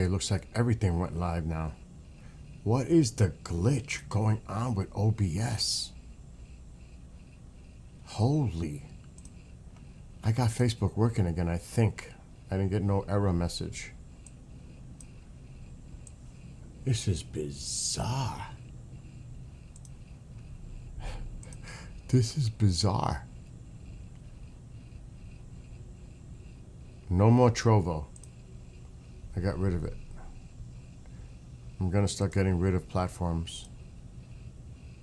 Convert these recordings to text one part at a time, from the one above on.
It looks like everything went live now. What is the glitch going on with OBS? Holy. I got Facebook working again, I think. I didn't get no error message. This is bizarre. This is bizarre. No more Trovo. I got rid of it. I'm gonna start getting rid of platforms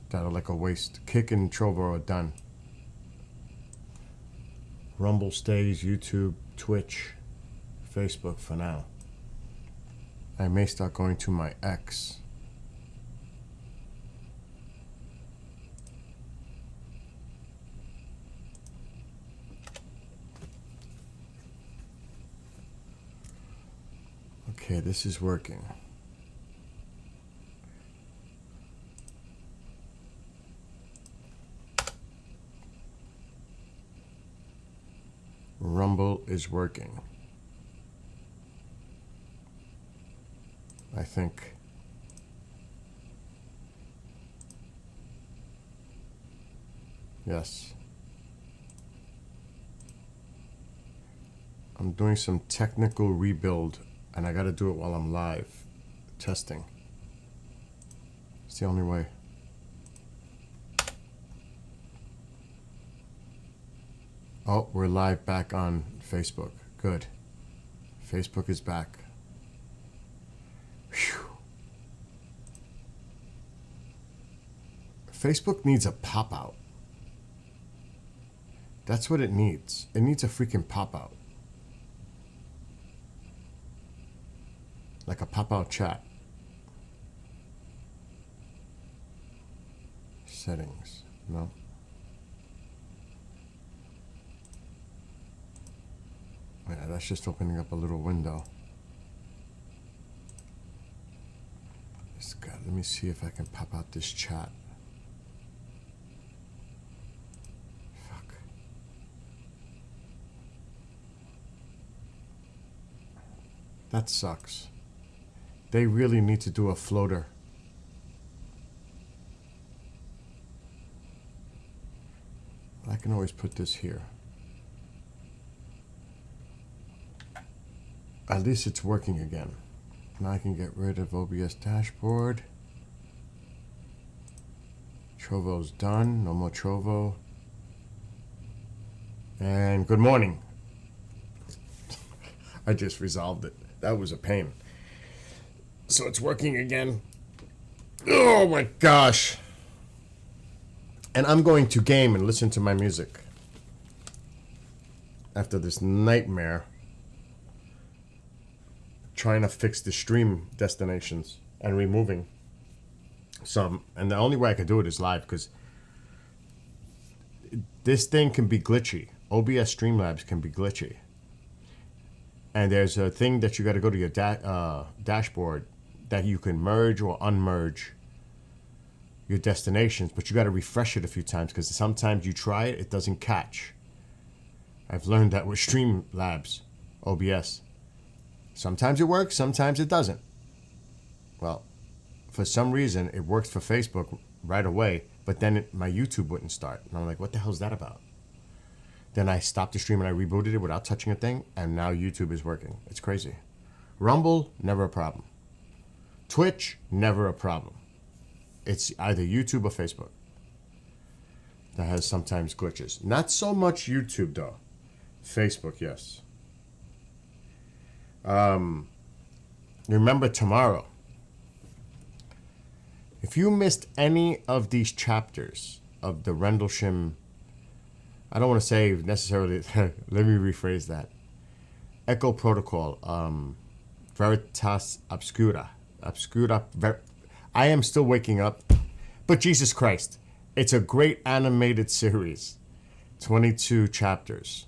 that are like a waste. Kick and Trovo are done. Rumble stays, YouTube, Twitch, Facebook for now. I may start going to my X. Okay, this is working. Rumble is working. I think. Yes. I'm doing some technical rebuild, and I gotta do it while I'm live testing. It's the only way. Oh, we're live back on Facebook. Good. Facebook is back. Whew. Facebook needs a pop-out. That's what it needs. It needs a freaking pop-out. Like a pop-out chat. Settings. No. Yeah, that's just opening up a little window. Let me see if I can pop out this chat. Fuck. That sucks. They really need to do a floater. I can always put this here. At least it's working again. Now I can get rid of OBS dashboard. Trovo's done. No more Trovo. And good morning. I just resolved it. That was a pain. So it's working again. Oh my gosh. And I'm going to game and listen to my music. After this nightmare. Trying to fix the stream destinations and removing some. And the only way I could do it is live, because this thing can be glitchy. OBS Streamlabs can be glitchy. And there's a thing that you got to go to your dashboard that you can merge or unmerge your destinations, but you got to refresh it a few times, because sometimes you try it, it doesn't catch. I've learned that with Streamlabs, OBS. Sometimes it works, sometimes it doesn't. Well, for some reason, it works for Facebook right away, but then my YouTube wouldn't start. And I'm like, what the hell is that about? Then I stopped the stream and I rebooted it without touching a thing, and now YouTube is working. It's crazy. Rumble, never a problem. Twitch, never a problem. It's either YouTube or Facebook that has sometimes glitches. Not so much YouTube, though. Facebook, yes. Remember tomorrow. If you missed any of these chapters of the Rendlesham, I don't want to say necessarily, let me rephrase that. Echo Protocol, Veritas Obscura. I am still waking up, but Jesus Christ, it's a great animated series. 22 chapters.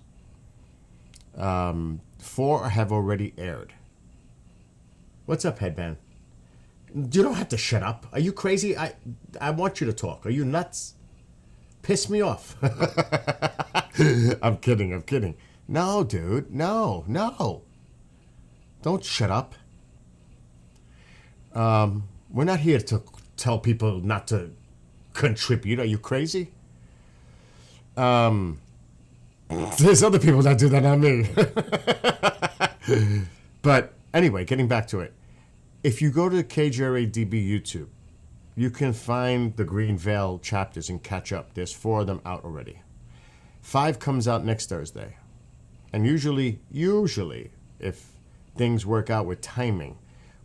4 have already aired. What's up, Headband? You don't have to shut up. Are you crazy? I want you to talk. Are you nuts? Piss me off. I'm kidding. No, dude. No. Don't shut up. We're not here to tell people not to contribute. Are you crazy? There's other people that do that, not me. But anyway, getting back to it. If you go to KJRADB YouTube, you can find the Green Veil chapters and catch up. There's 4 of them out already. 5 comes out next Thursday. And usually, if things work out with timing,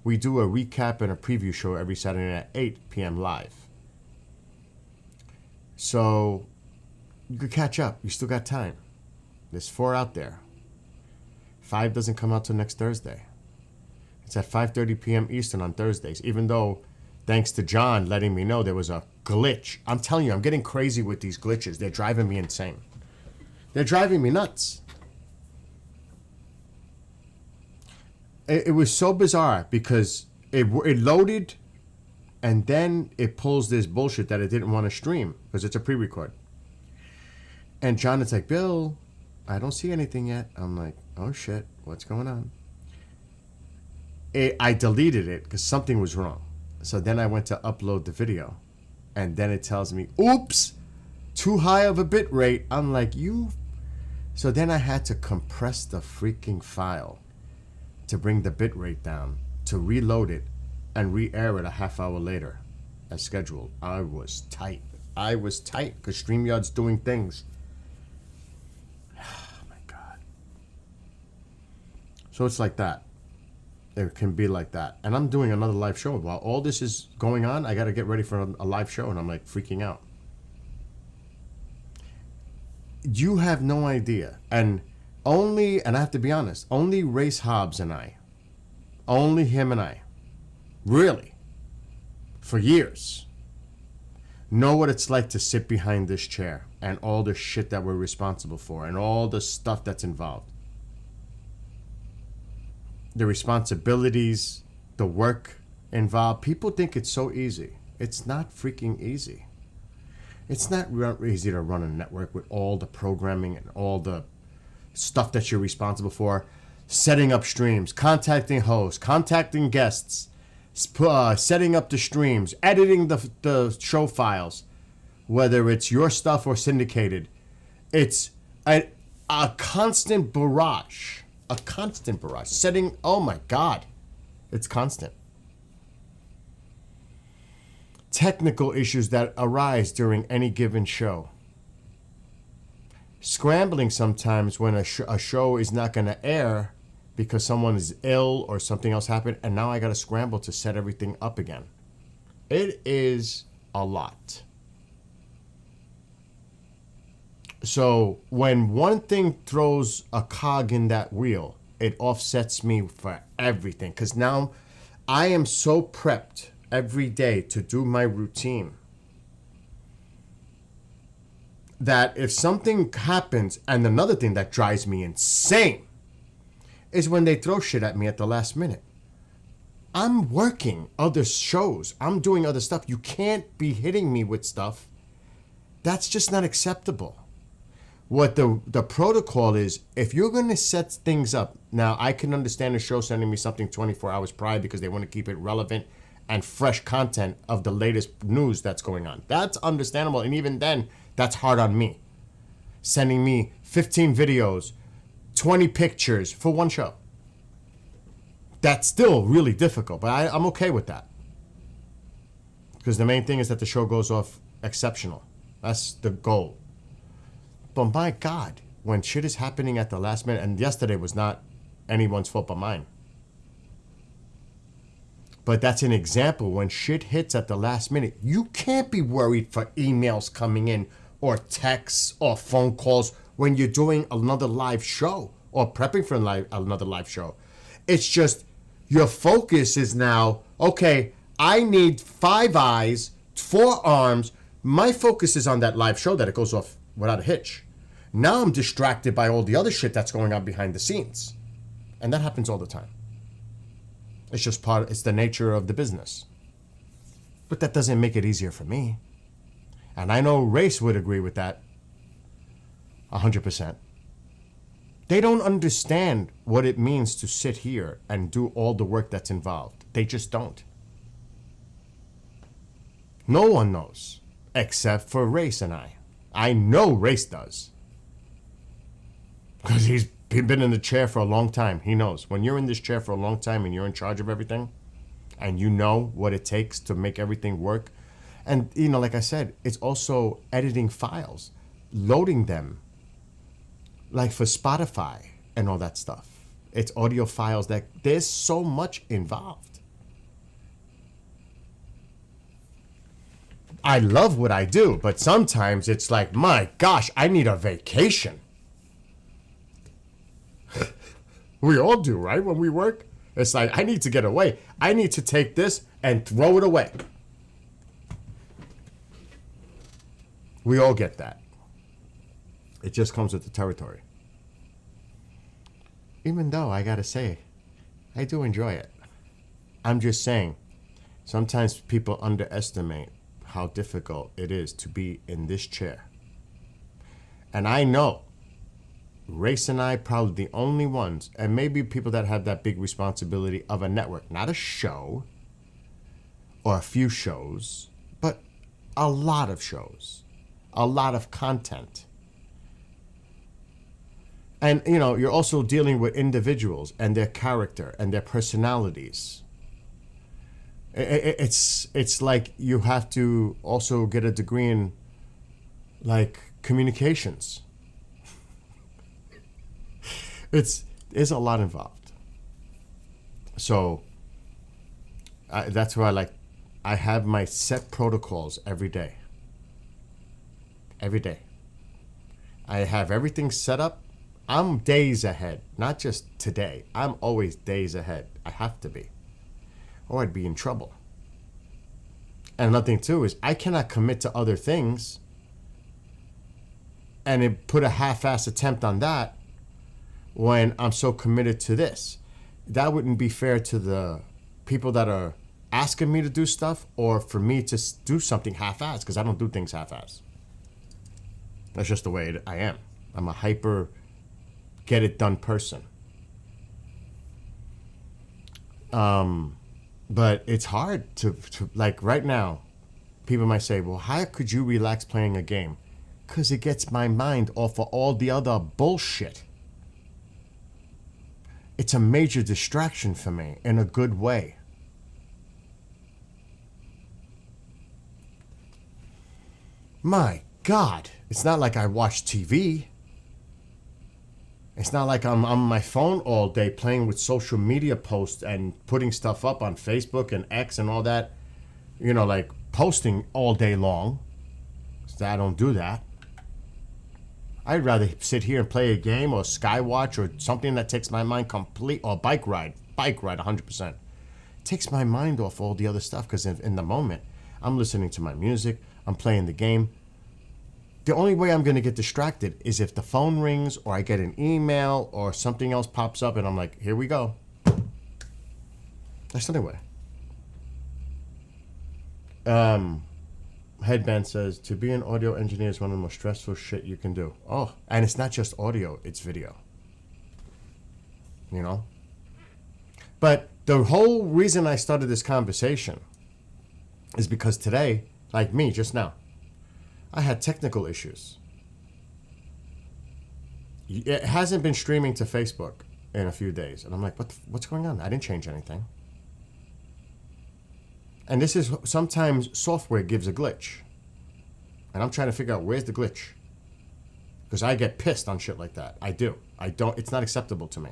we do a recap and a preview show every Saturday at 8 p.m. live. So you could catch up. You still got time. There's 4 out there. 5 doesn't come out till next Thursday. It's at 5:30 p.m. Eastern on Thursdays, even though, thanks to John letting me know there was a glitch. I'm telling you, I'm getting crazy with these glitches. They're driving me insane. They're driving me nuts. It was so bizarre because it loaded and then it pulls this bullshit that it didn't want to stream because it's a pre-record. And John is like, Bill, I don't see anything yet. I'm like, oh shit, what's going on? I deleted it because something was wrong. So then I went to upload the video and then it tells me, oops, too high of a bit rate. I'm like, you. So then I had to compress the freaking file to bring the bit rate down, to reload it and re-air it a half hour later as scheduled. I was tight because StreamYard's doing things. Oh my God. So it's like that. It can be like that. And I'm doing another live show. While all this is going on, I got to get ready for a live show, and I'm like freaking out. You have no idea. And I have to be honest, only Race Hobbs and I, only him and I, really, for years, know what it's like to sit behind this chair and all the shit that we're responsible for and all the stuff that's involved. The responsibilities, the work involved. People think it's so easy. It's not freaking easy. It's not easy to run a network with all the programming and all the stuff that you're responsible for. Setting up streams, contacting hosts, contacting guests, setting up the streams, editing the show files, whether it's your stuff or syndicated. It's a constant barrage. A constant barrage. Setting, oh my God, it's constant. Technical issues that arise during any given show. Scrambling sometimes when a show is not going to air because someone is ill or something else happened, and now I got to scramble to set everything up again. It is a lot. So when one thing throws a cog in that wheel, it offsets me for everything. Because now I am so prepped every day to do my routine that if something happens, and another thing that drives me insane is when they throw shit at me at the last minute. I'm working other shows. I'm doing other stuff. You can't be hitting me with stuff. That's just not acceptable. What the protocol is, if you're going to set things up, now I can understand a show sending me something 24 hours prior because they want to keep it relevant and fresh content of the latest news that's going on. That's understandable. And even then, that's hard on me. Sending me 15 videos, 20 pictures for one show. That's still really difficult, but I'm okay with that. Because the main thing is that the show goes off exceptional. That's the goal. But my God, when shit is happening at the last minute, and yesterday was not anyone's fault but mine. But that's an example. When shit hits at the last minute, you can't be worried for emails coming in or texts or phone calls when you're doing another live show or prepping for another live show. It's just your focus is now, okay, I need 5 eyes, 4 arms. My focus is on that live show that it goes off without a hitch. Now I'm distracted by all the other shit that's going on behind the scenes. And that happens all the time. It's just it's the nature of the business. But that doesn't make it easier for me. And I know Race would agree with that 100%. They don't understand what it means to sit here and do all the work that's involved. They just don't. No one knows except for Race and I. I know Race does because he's been in the chair for a long time. He knows when you're in this chair for a long time and you're in charge of everything and you know what it takes to make everything work. And, you know, like I said, it's also editing files, loading them, like for Spotify and all that stuff. It's audio files that there's so much involved. I love what I do, but sometimes it's like, my gosh, I need a vacation. We all do, right? When we work, it's like, I need to get away. I need to take this and throw it away. We all get that. It just comes with the territory. Even though, I gotta say, I do enjoy it. I'm just saying, sometimes people underestimate how difficult it is to be in this chair. And I know Race and I probably the only ones, and maybe people that have that big responsibility of a network, not a show or a few shows, but a lot of shows, a lot of content. And, you know, you're also dealing with individuals and their character and their personalities. It's like you have to also get a degree in, like, communications. There's a lot involved. So that's why I have my set protocols every day. Every day. I have everything set up. I'm days ahead, not just today. I'm always days ahead. I have to be, or I'd be in trouble. And another thing too is I cannot commit to other things and put a half-ass attempt on that when I'm so committed to this. That wouldn't be fair to the people that are asking me to do stuff, or for me to do something half-ass, because I don't do things half-ass. That's just the way I am. I'm a hyper get-it-done person. But it's hard to, like right now, people might say, well, how could you relax playing a game? Because it gets my mind off of all the other bullshit. It's a major distraction for me in a good way. My God, it's not like I watch TV. It's not like I'm on my phone all day playing with social media posts and putting stuff up on Facebook and X and all that. You know, like posting all day long. So I don't do that. I'd rather sit here and play a game or Skywatch or something that takes my mind complete, or bike ride 100%. It takes my mind off all the other stuff, because in the moment, I'm listening to my music, I'm playing the game. The only way I'm going to get distracted is if the phone rings or I get an email or something else pops up and I'm like, here we go. That's the only way. Headband says, to be an audio engineer is one of the most stressful shit you can do. Oh, and it's not just audio, it's video. You know? But the whole reason I started this conversation is because today, like me just now, I had technical issues. It hasn't been streaming to Facebook in a few days. And I'm like, what's going on? I didn't change anything. And this is, sometimes software gives a glitch. And I'm trying to figure out where's the glitch. Because I get pissed on shit like that. I do. It's not acceptable to me.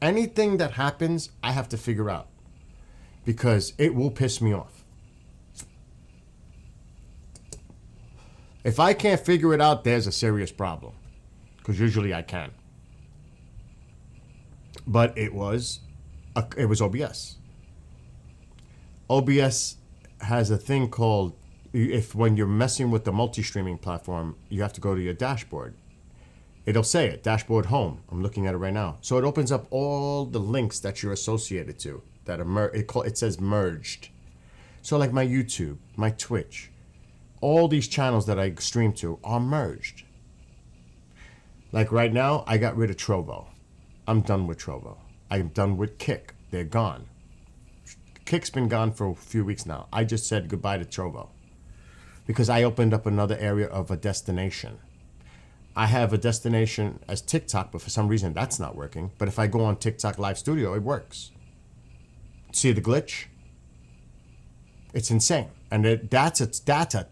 Anything that happens, I have to figure out. Because it will piss me off. If I can't figure it out, there's a serious problem. Because usually I can. But it was OBS. OBS has a thing called, when you're messing with the multi-streaming platform, you have to go to your dashboard. It'll say it, dashboard home. I'm looking at it right now. So it opens up all the links that you're associated to. That are it says merged. So like my YouTube, my Twitch, all these channels that I stream to are merged. Like right now, I got rid of Trovo. I'm done with Trovo. I'm done with Kick. They're gone. Kick's been gone for a few weeks now. I just said goodbye to Trovo. because I opened up another area of a destination. I have a destination as TikTok, but for some reason that's not working. But if I go on TikTok Live Studio, it works. See the glitch? It's insane. And that's a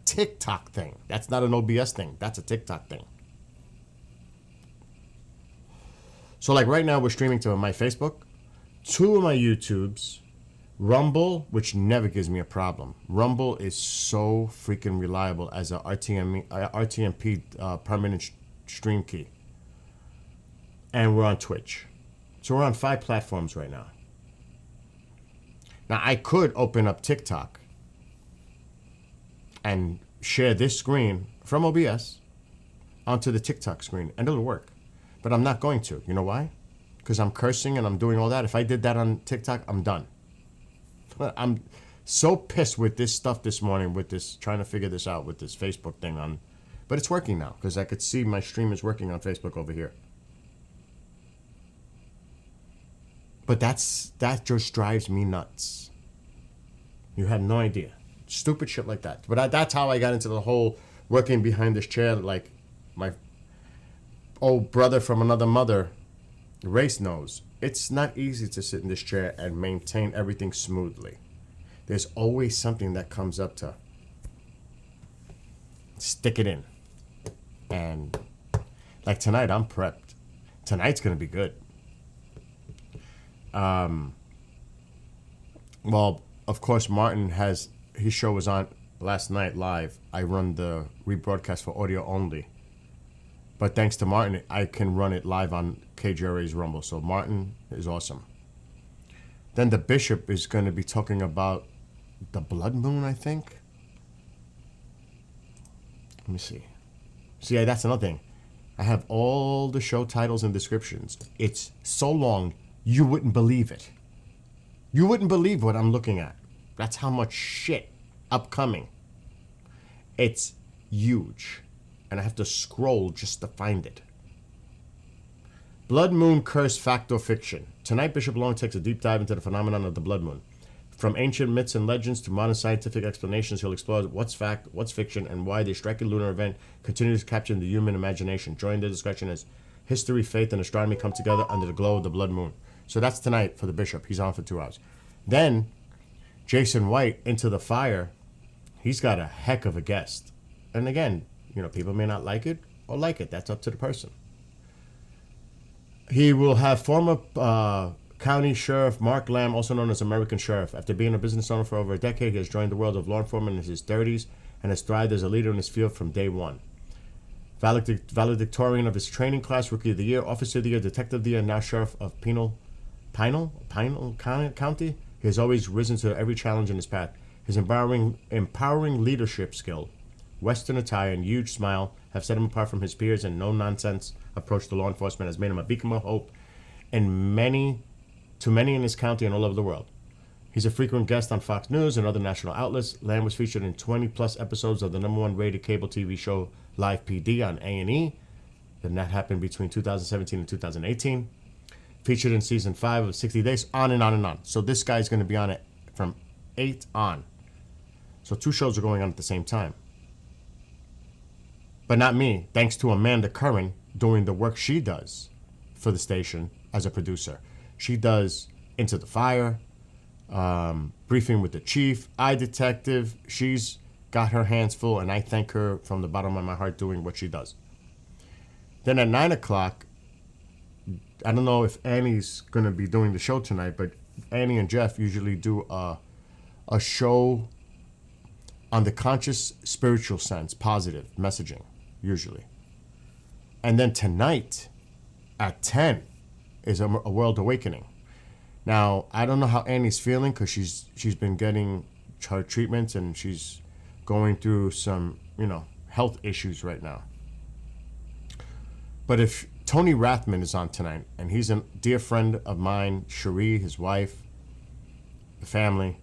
TikTok thing. That's not an OBS thing. That's a TikTok thing. So like right now we're streaming to my Facebook, 2 of my YouTubes, Rumble, which never gives me a problem. Rumble is so freaking reliable as a RTMP permanent stream key. And we're on Twitch. So we're on 5 platforms right now. Now I could open up TikTok and share this screen from OBS onto the TikTok screen, and it'll work. But I'm not going to. You know why? Because I'm cursing and I'm doing all that. If I did that on TikTok, I'm done. I'm so pissed with this stuff this morning, with this, trying to figure this out with this Facebook thing on. But it's working now, because I could see my stream is working on Facebook over here. But that just drives me nuts. You had no idea. Stupid shit like that. But that's how I got into the whole working behind this chair, like my old brother from another mother, Race, knows. It's not easy to sit in this chair and maintain everything smoothly. There's always something that comes up to stick it in. And like tonight, I'm prepped. Tonight's going to be good. Well, of course, Martin has, his show was on last night live. I run the rebroadcast for audio only. But thanks to Martin, I can run it live on KGRA's Rumble. So Martin is awesome. Then the Bishop is going to be talking about the blood moon, I think. Let me see. See, that's another thing. I have all the show titles and descriptions. It's so long, you wouldn't believe it. You wouldn't believe what I'm looking at. That's how much shit upcoming. It's huge. And I have to scroll just to find it. Blood Moon Curse Fact or Fiction. Tonight, Bishop Long takes a deep dive into the phenomenon of the blood moon. From ancient myths and legends to modern scientific explanations, he'll explore what's fact, what's fiction, and why the striking lunar event continues to capture the human imagination. Join the discussion as history, faith, and astronomy come together under the glow of the blood moon. So that's tonight for the Bishop. He's on for 2 hours. Then, Jason White, Into the Fire. He's got a heck of a guest. And again, you know, people may not like it or like it. That's up to the person. He will have former County Sheriff Mark Lamb, also known as American Sheriff. After being a business owner for over a decade, he has joined the world of law enforcement in his 30s and has thrived as a leader in his field from day one. Valedictorian of his training class, Rookie of the Year, Officer of the Year, Detective of the Year, now Sheriff of Pinal County. He has always risen to every challenge in his path. His empowering leadership skill, Western attire, and huge smile have set him apart from his peers, and no-nonsense approach to law enforcement has made him a beacon of hope to many in his county and all over the world. He's a frequent guest on Fox News and other national outlets. Lamb was featured in 20-plus episodes of the #1 rated cable TV show Live PD on A&E. Then that happened between 2017 and 2018. Featured in season 5 of 60 Days, on and on and on. So this guy's going to be on it from 8 on. So 2 shows are going on at the same time. But not me, thanks to Amanda Curran doing the work she does for the station as a producer. She does Into the Fire, Briefing with the Chief, iDetective. She's got her hands full, and I thank her from the bottom of my heart doing what she does. Then at 9 o'clock, I don't know if Annie's going to be doing the show tonight, but Annie and Jeff usually do a show on the conscious spiritual sense, positive messaging, usually. And then tonight at 10 is a World Awakening. Now, I don't know how Annie's feeling because she's been getting her treatments and she's going through some, health issues right now. But if Tony Rathman is on tonight, and he's a dear friend of mine, Cherie, his wife, the family.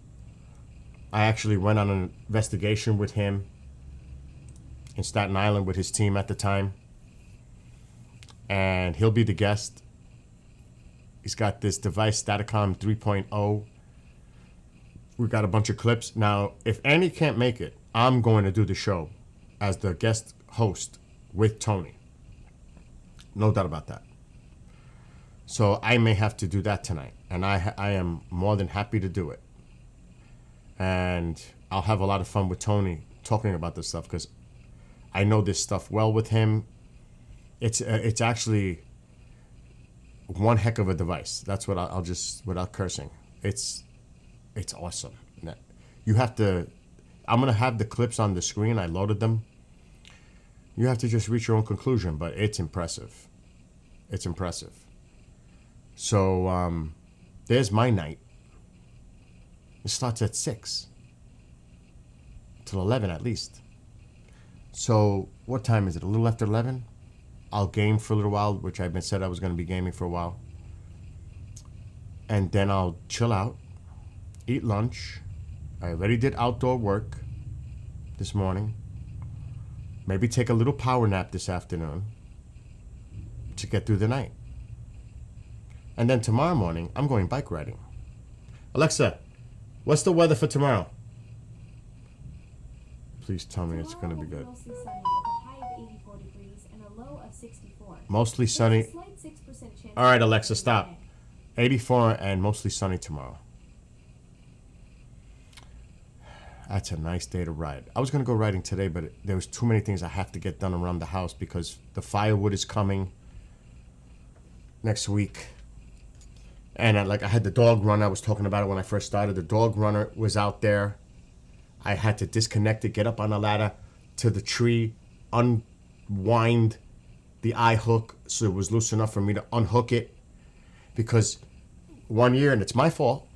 I actually went on an investigation with him in Staten Island with his team at the time. And he'll be the guest. He's got this device, Statacom 3.0. We've got a bunch of clips. Now, if Annie can't make it, I'm going to do the show as the guest host with Tony. No doubt about that. So I may have to do that tonight, and I am more than happy to do it. And I'll have a lot of fun with Tony talking about this stuff because I know this stuff well with him. It's actually one heck of a device. That's what I'll just, without cursing. It's awesome. You have to, I'm going to have the clips on the screen. I loaded them. You have to just reach your own conclusion, but it's impressive. It's impressive. So there's my night. It starts at 6 till 11 at least. So what time is it? A little after 11? I'll game for a little while, which I've been said I was going to be gaming for a while. And then I'll chill out, eat lunch. I already did outdoor work this morning. Maybe take a little power nap this afternoon to get through the night. And then tomorrow morning, I'm going bike riding. Alexa, what's the weather for tomorrow? Please tell me it's going to be good. Mostly sunny with a high of 84 degrees and a low of 64. Mostly sunny. There's a slight 6% chance. All right, Alexa, stop. 84 and mostly sunny tomorrow. That's a nice day to ride. I was going to go riding today, but there was too many things I have to get done around the house because the firewood is coming next week. And I had the dog runner. I was talking about it when I first started. The dog runner was out there. I had to disconnect it, get up on the ladder to the tree, unwind the eye hook so it was loose enough for me to unhook it. Because one year, and it's my fault,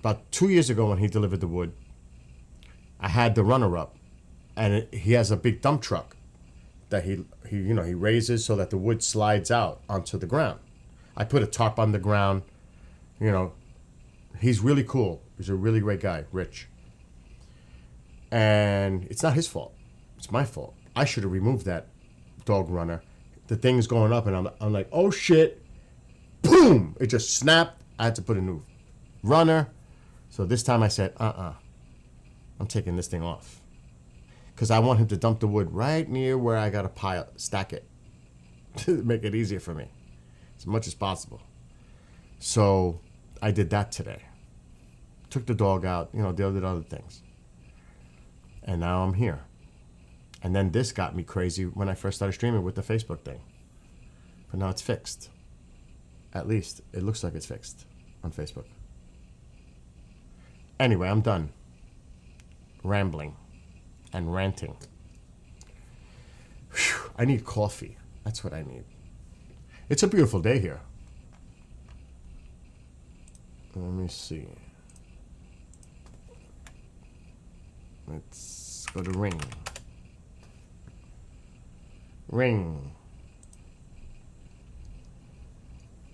about 2 years ago when he delivered the wood, I had the runner up, and he has a big dump truck that he raises so that the wood slides out onto the ground. I put a tarp on the ground. He's really cool. He's a really great guy, Rich. And it's not his fault. It's my fault. I should have removed that dog runner. The thing's going up, and I'm like, oh shit! Boom! It just snapped. I had to put a new runner. So this time I said, I'm taking this thing off. Because I want him to dump the wood right near where I got to stack it. To make it easier for me. As much as possible. So I did that today. Took the dog out, did other things. And now I'm here. And then this got me crazy when I first started streaming with the Facebook thing. But now it's fixed. At least it looks like it's fixed on Facebook. Anyway, I'm done rambling and ranting. Whew, I need coffee. That's what I need. It's a beautiful day here. Let me see. Let's go to Ring. Ring.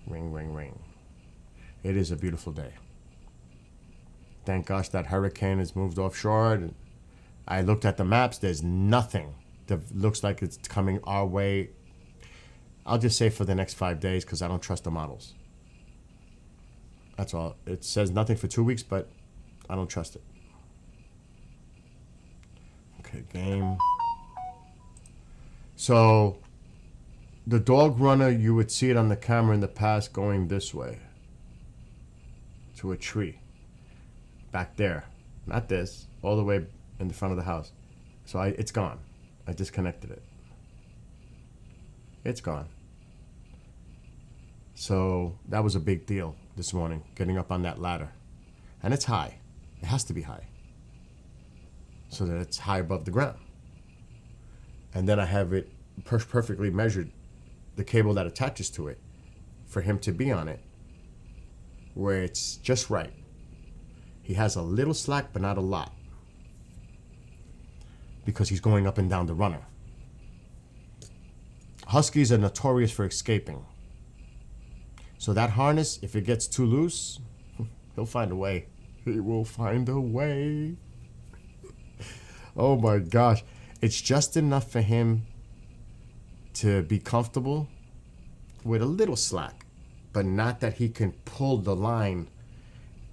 Ring, ring, ring. It is a beautiful day. Thank gosh that hurricane has moved offshore. I looked at the maps. There's nothing that looks like it's coming our way. I'll just say for the next 5 days because I don't trust the models. That's all. It says nothing for 2 weeks, but I don't trust it. Okay, game. So the dog runner, you would see it on the camera in the past going this way to a tree. Back there. Not this. All the way in the front of the house. So it's gone. I disconnected it. It's gone. So that was a big deal this morning, getting up on that ladder. And it's high. It has to be high. So that it's high above the ground. And then I have it perfectly measured, the cable that attaches to it, for him to be on it, where it's just right. He has a little slack, but not a lot. Because he's going up and down the runner. Huskies are notorious for escaping. So that harness, if it gets too loose, he'll find a way. He will find a way. Oh my gosh. It's just enough for him to be comfortable with a little slack, but not that he can pull the line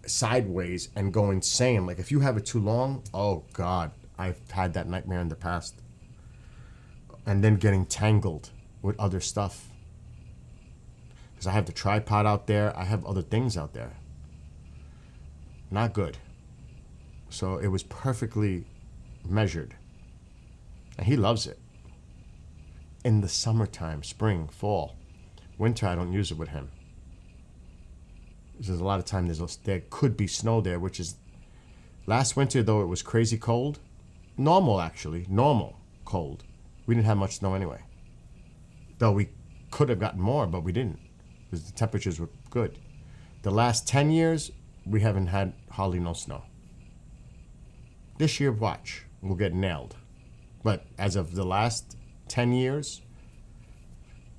sideways and go insane. Like if you have it too long, oh God, I've had that nightmare in the past. And then getting tangled with other stuff. Because I have the tripod out there. I have other things out there. Not good. So it was perfectly measured. And he loves it. In the summertime, spring, fall, winter, I don't use it with him. There's a lot of time there could be snow there, which is last winter, though it was crazy cold. Normal, actually. Normal cold. We didn't have much snow anyway. Though we could have gotten more, but we didn't. Because the temperatures were good. The last 10 years, we haven't had hardly no snow. This year, watch. We'll get nailed. But as of the last 10 years,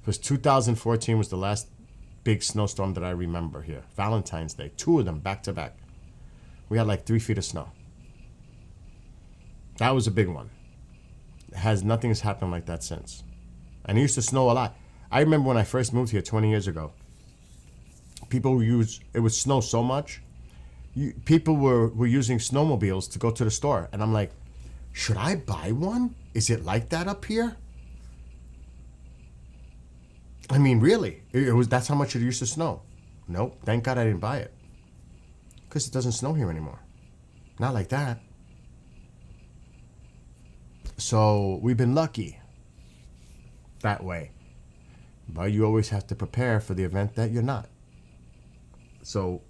because 2014 was the last big snowstorm that I remember here. Valentine's Day. 2 of them back to back. We had like 3 feet of snow. That was a big one. Nothing has happened like that since. And it used to snow a lot. I remember when I first moved here 20 years ago. It would snow so much. People were using snowmobiles to go to the store. And I'm like, should I buy one? Is it like that up here? I mean, really? That's how much it used to snow. Nope. Thank God I didn't buy it. Because it doesn't snow here anymore. Not like that. So we've been lucky that way. But you always have to prepare for the event that you're not. So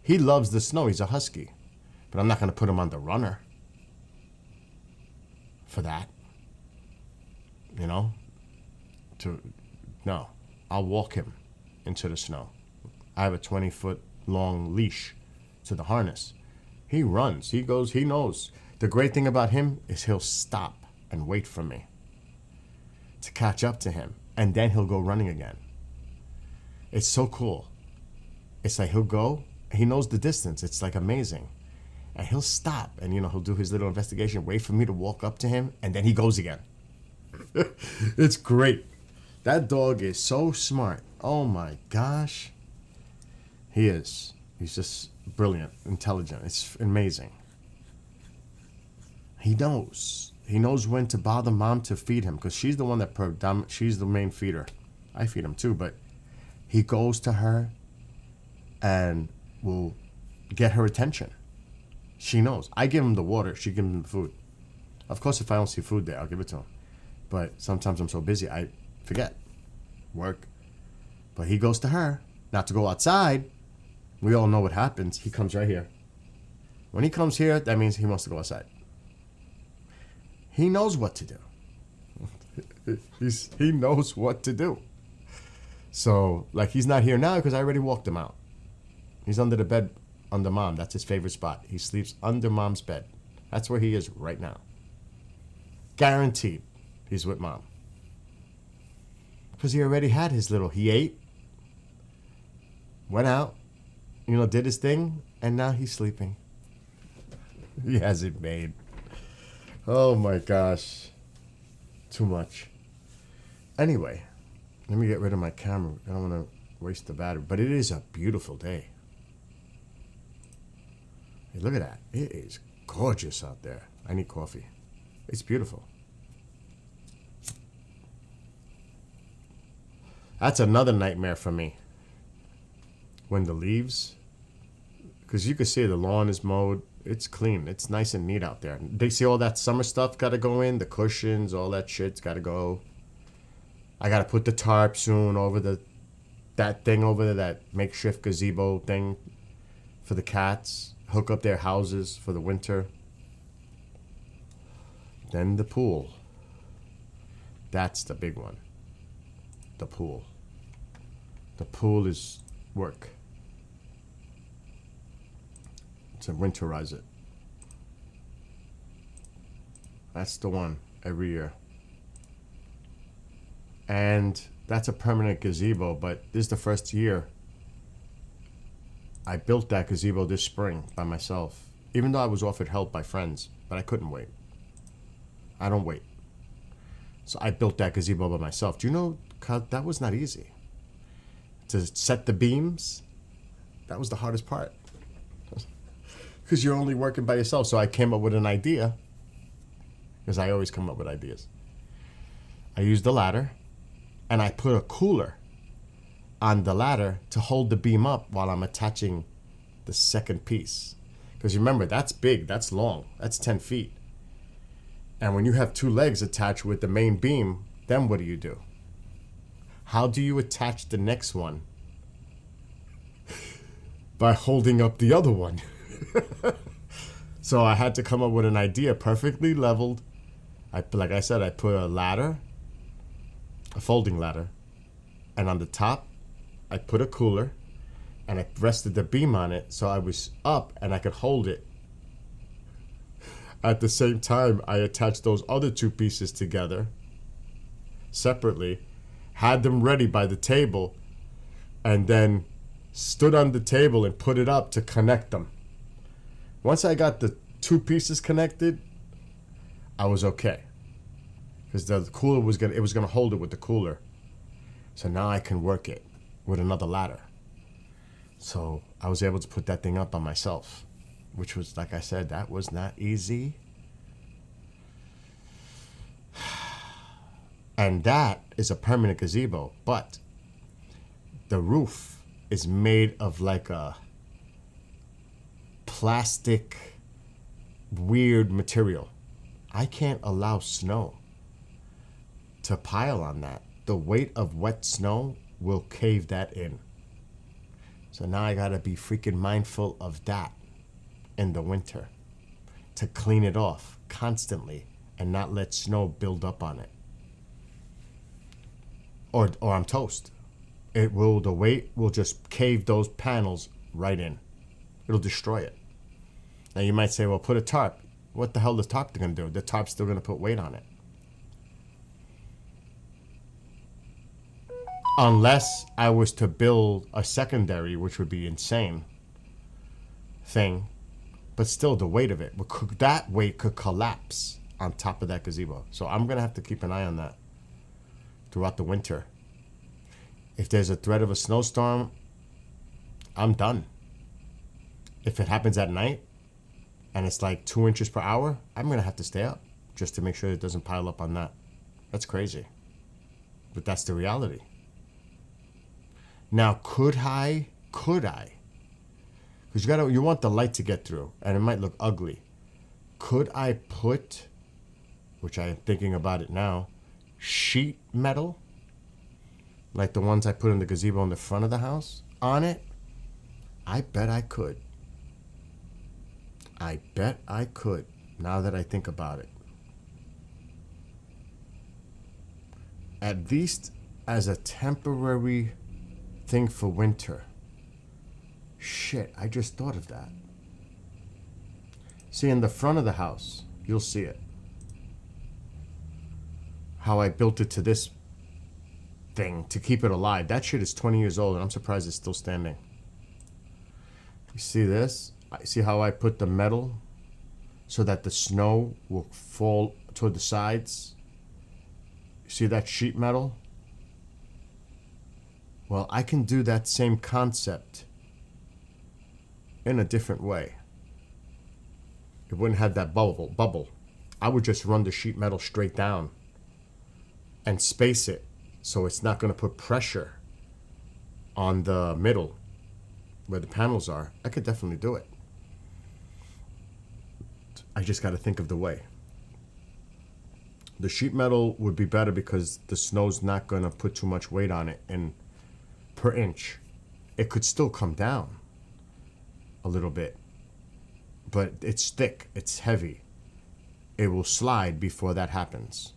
he loves the snow. He's a husky. But I'm not going to put him on the runner for that. You know? No. I'll walk him into the snow. I have a 20-foot long leash to the harness. He runs. He goes. He knows. The great thing about him is he'll stop and wait for me to catch up to him. And then he'll go running again. It's so cool. It's like he'll go. He knows the distance. It's like amazing. And he'll stop. And, he'll do his little investigation, wait for me to walk up to him. And then he goes again. It's great. That dog is so smart. Oh, my gosh. He is. He's just brilliant, intelligent. It's amazing. He knows. He knows when to bother mom to feed him because she's the one she's the main feeder. I feed him too, but he goes to her and will get her attention. She knows. I give him the water. She gives him the food. Of course, if I don't see food there, I'll give it to him. But sometimes I'm so busy, I forget. Work. But he goes to her. Not to go outside. We all know what happens. He comes right here. When he comes here, that means he wants to go outside. He knows what to do. He knows what to do. So, like, he's not here now because I already walked him out. He's under the bed under mom. That's his favorite spot. He sleeps under mom's bed. That's where he is right now. Guaranteed he's with mom. Because he already had he ate, went out, did his thing, and now he's sleeping. He has it made. Oh my gosh. Too much. Anyway, let me get rid of my camera. I don't want to waste the battery. But it is a beautiful day. Hey, look at that. It is gorgeous out there. I need coffee. It's beautiful. That's another nightmare for me. When the leaves, because you can see the lawn is mowed. It's clean. It's nice and neat out there. They see all that summer stuff got to go in. The cushions, all that shit's got to go. I got to put the tarp soon over that thing over there, that makeshift gazebo thing for the cats. Hook up their houses for the winter. Then the pool. That's the big one. The pool. The pool is work. To winterize it. That's the one every year. And that's a permanent gazebo, but this is the first year I built that gazebo this spring by myself. Even though I was offered help by friends, but I couldn't wait. I don't wait. So I built that gazebo by myself. Do you know, that was not easy. To set the beams, that was the hardest part. Because you're only working by yourself. So I came up with an idea because I always come up with ideas. I used the ladder, and I put a cooler on the ladder to hold the beam up while I'm attaching the second piece. Because remember, that's big, that's long, that's 10 feet. And when you have two legs attached with the main beam, then what do? How do you attach the next one? By holding up the other one. So I had to come up with an idea, perfectly leveled. Like I said, I put a ladder, a folding ladder, and on the top, I put a cooler, and I rested the beam on it so I was up and I could hold it. At the same time, I attached those other two pieces together separately, had them ready by the table, and then stood on the table and put it up to connect them. Once I got the two pieces connected, I was okay. Because the cooler was gonna hold it with the cooler. So now I can work it with another ladder. So I was able to put that thing up by myself, which was, like I said, that was not easy. And that is a permanent gazebo, but the roof is made of like a plastic weird material. I can't allow snow to pile on that. The weight of wet snow will cave that in. So now I gotta be freaking mindful of that in the winter to clean it off constantly and not let snow build up on it. Or I'm toast. The weight will just cave those panels right in. It'll destroy it. Now you might say, well, put a tarp. What the hell is the tarp gonna do? The tarp's still gonna put weight on it. Unless I was to build a secondary, which would be insane thing, but still the weight of it, that weight could collapse on top of that gazebo. So I'm gonna have to keep an eye on that throughout the winter. If there's a threat of a snowstorm, I'm done. If it happens at night and it's like 2 inches per hour, I'm gonna have to stay up just to make sure it doesn't pile up on that. That's crazy, but that's the reality. Now, could I? Because you want the light to get through, and it might look ugly. Could I put, which I am thinking about it now, sheet metal, like the ones I put in the gazebo in the front of the house, on it? I bet I could. I bet I could, now that I think about it. At least as a temporary thing for winter. Shit, I just thought of that. See, in the front of the house, you'll see it. How I built it to this thing to keep it alive. That shit is 20 years old, and I'm surprised it's still standing. You see this? See how I put the metal so that the snow will fall toward the sides? You see that sheet metal? Well, I can do that same concept in a different way. It wouldn't have that bubble. I would just run the sheet metal straight down and space it so it's not going to put pressure on the middle where the panels are. I could definitely do it. I just got to think of the way. The sheet metal would be better because the snow's not going to put too much weight on it, and per inch it could still come down a little bit, but it's thick, it's heavy, it will slide before that happens.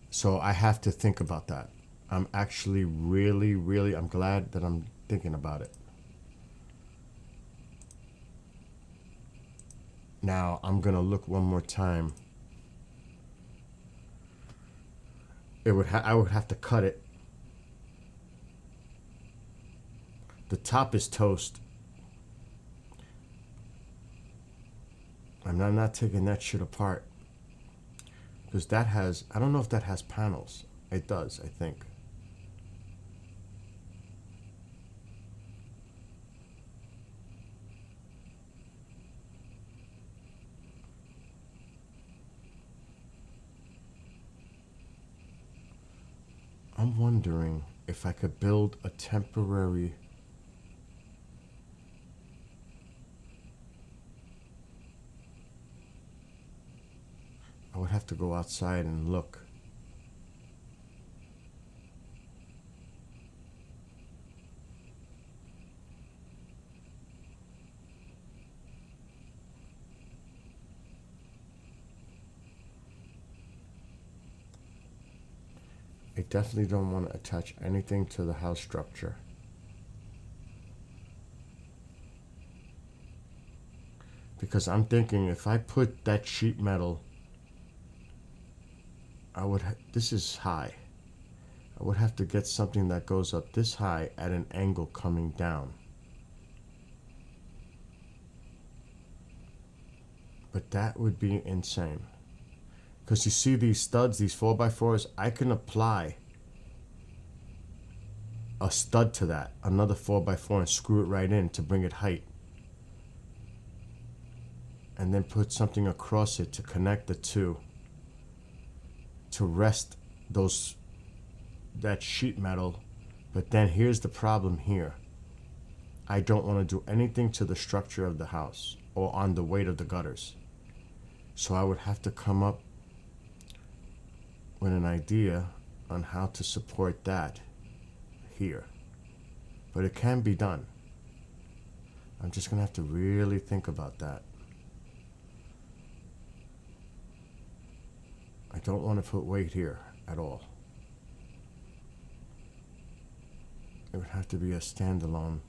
So I have to think about that. I'm actually really I'm glad that I'm thinking about it. Now I'm gonna look one more time. I would have to cut it. The top is toast. I'm not taking that shit apart. Because that has, I don't know if that has panels. It does, I think. I'm wondering if I could build a temporary. I would have to go outside and look. I definitely don't want to attach anything to the house structure. Because I'm thinking if I put that sheet metal, this is high. I would have to get something that goes up this high at an angle coming down. But that would be insane. Because you see these studs, these 4x4s, I can apply a stud to that, another 4x4, and screw it right in to bring it height. And then put something across it to connect the two, to rest that sheet metal. But then here's the problem here. I don't want to do anything to the structure of the house or on the weight of the gutters. So I would have to come up with an idea on how to support that here. But it can be done. I'm just gonna have to really think about that. I don't want to put weight here at all. It would have to be a standalone.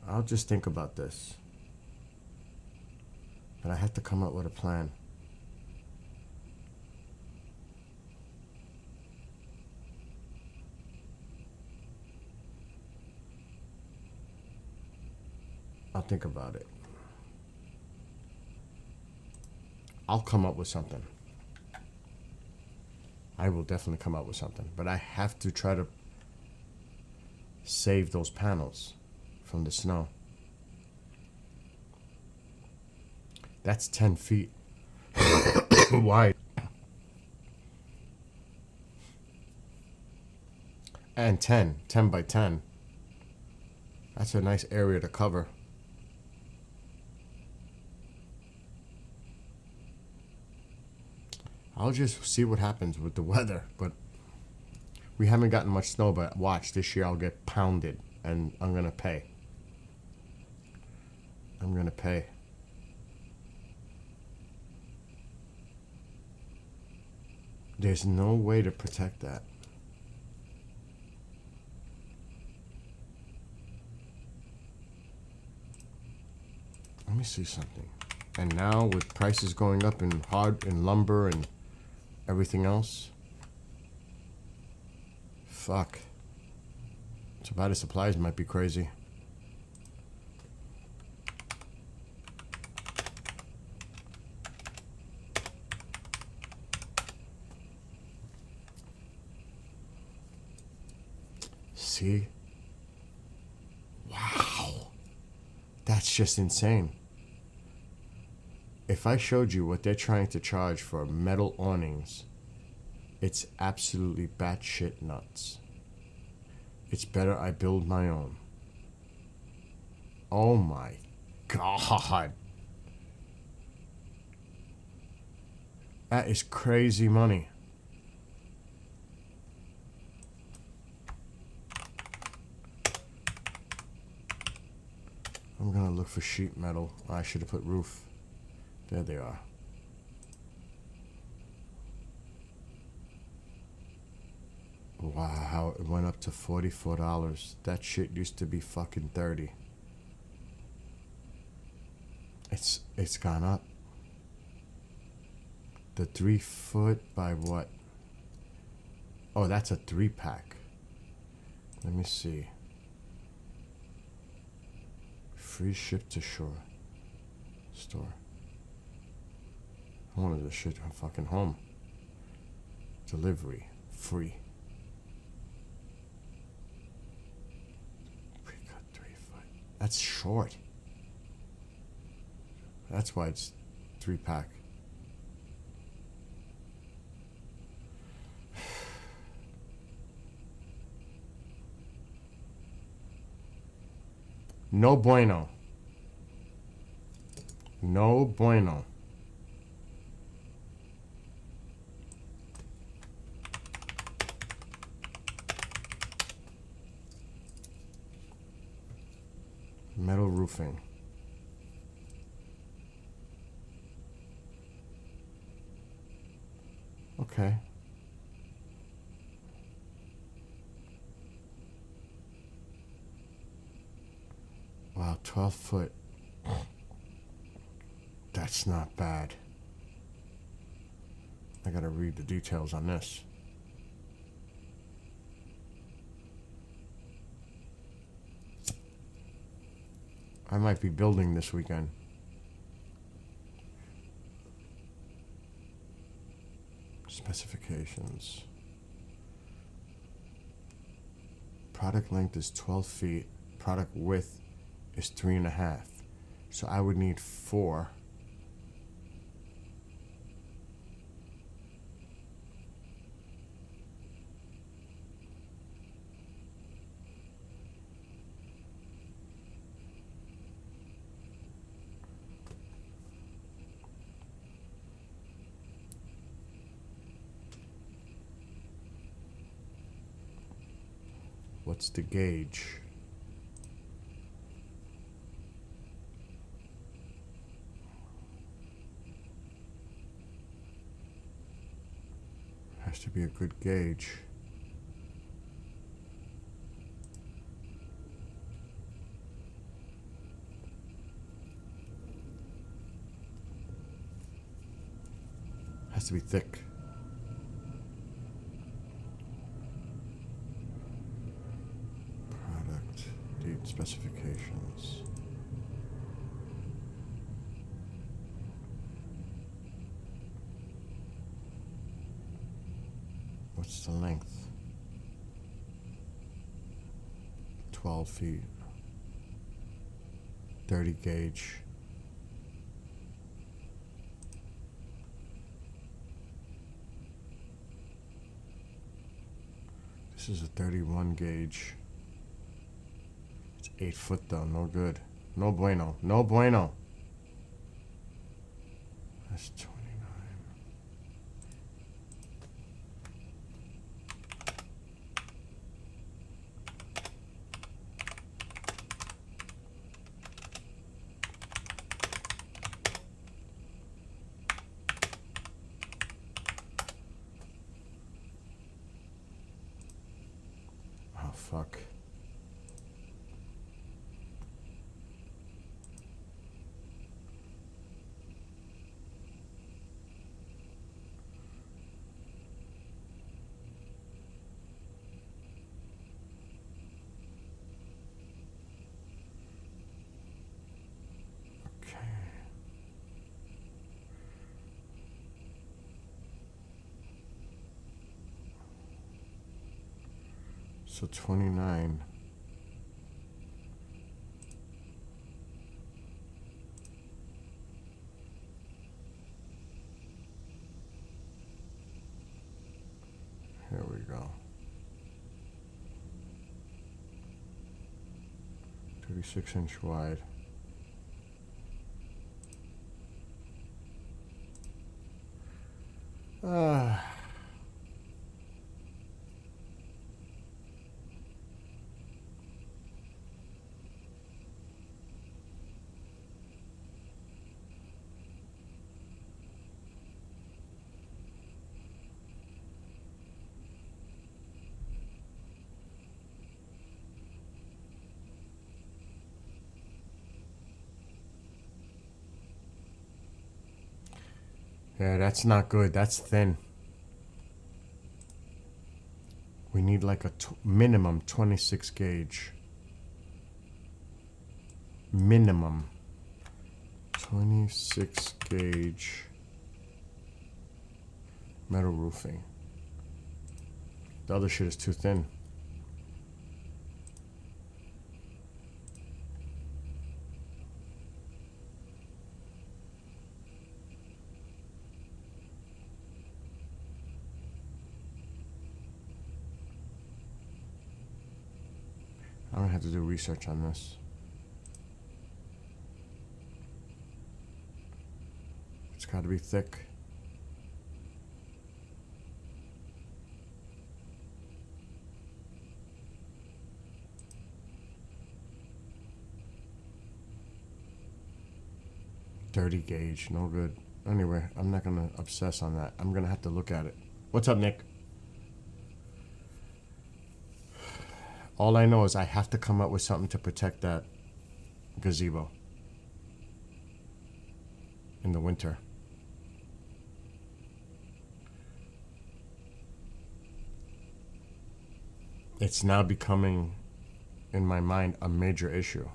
I'll just think about this. But I have to come up with a plan. I'll think about it. I'll come up with something. I will definitely come up with something. But I have to try to save those panels from the snow. That's 10 feet wide. And 10 by 10. That's a nice area to cover. I'll just see what happens with the weather, but we haven't gotten much snow, but watch, this year I'll get pounded and I'm gonna pay. I'm gonna pay. There's no way to protect that. Let me see something. And now with prices going up in lumber and everything else, fuck. Supply to supplies might be crazy. See? Wow. That's just insane. If I showed you what they're trying to charge for metal awnings, it's absolutely batshit nuts. It's better I build my own. Oh my God. That is crazy money. I'm gonna look for sheet metal. I should have put roof. There they are. Wow, it went up to $44. That shit used to be fucking $30. It's gone up. The 3 foot by what? Oh, that's a 3-pack. Let me see. Free ship to shore. Store. I wanted to shit on fucking home. Delivery. Free. Pre-cut 3 foot. That's short. That's why it's 3-pack. No bueno. No bueno. Metal roofing. Okay. Wow, 12 foot. That's not bad. I gotta read the details on this. I might be building this weekend. Specifications. Product length is 12 feet. Product width is 3.5. So I would need 4. What's the gauge? Has to be a good gauge. Has to be thick. Product date specifications. What's the length? 12 feet. 30 gauge. This is a 31 gauge. It's 8 foot though, no good. No bueno, no bueno. That's 29. Oh, fuck. Okay. So 29. Here we go. 36-inch wide. Yeah, that's not good. That's thin. We need like a minimum 26 gauge. Minimum 26 gauge metal roofing. The other shit is too thin. I'm gonna have to do research on this. Gotta be thick. Dirty gauge, no good. Anyway, I'm not gonna obsess on that. I'm gonna have to look at it. What's up, Nick? All I know is I have to come up with something to protect that gazebo in the winter. It's now becoming, in my mind, a major issue.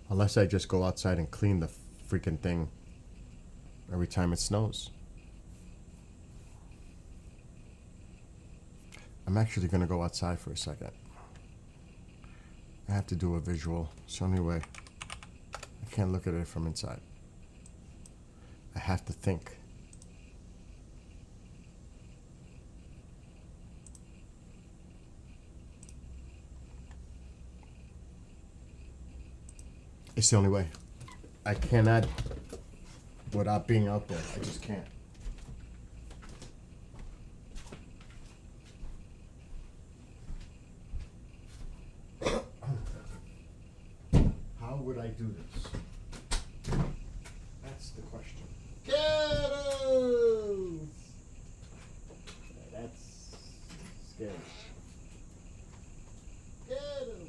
Unless I just go outside and clean the freaking thing every time it snows. I'm actually going to go outside for a second. I have to do a visual. It's the only way. I can't look at it from inside. I have to think. It's the only way. I cannot without being out there. I just can't. How would I do this? That's the question. Kettles! That's scary. Kettles!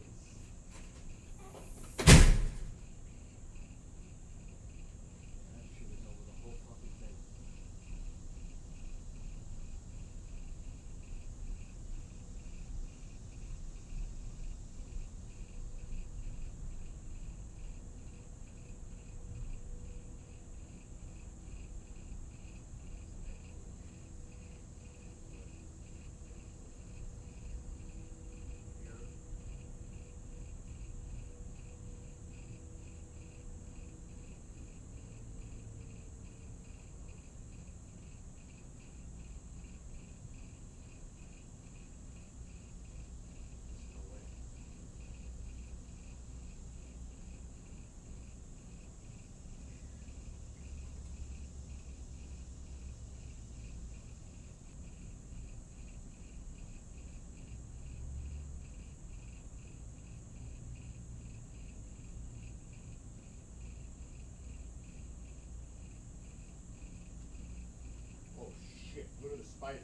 What are the spiders?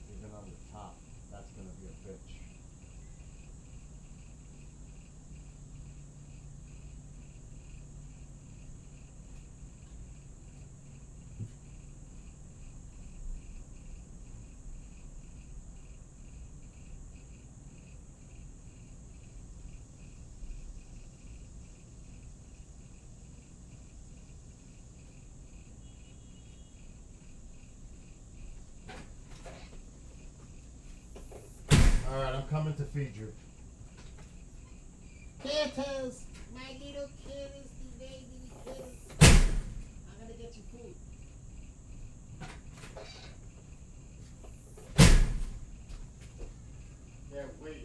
Even on the top, that's gonna be a bitch. All right, I'm coming to feed you. Kittles, my little kittles, the baby kittles. I'm gonna get you food. They're waiting.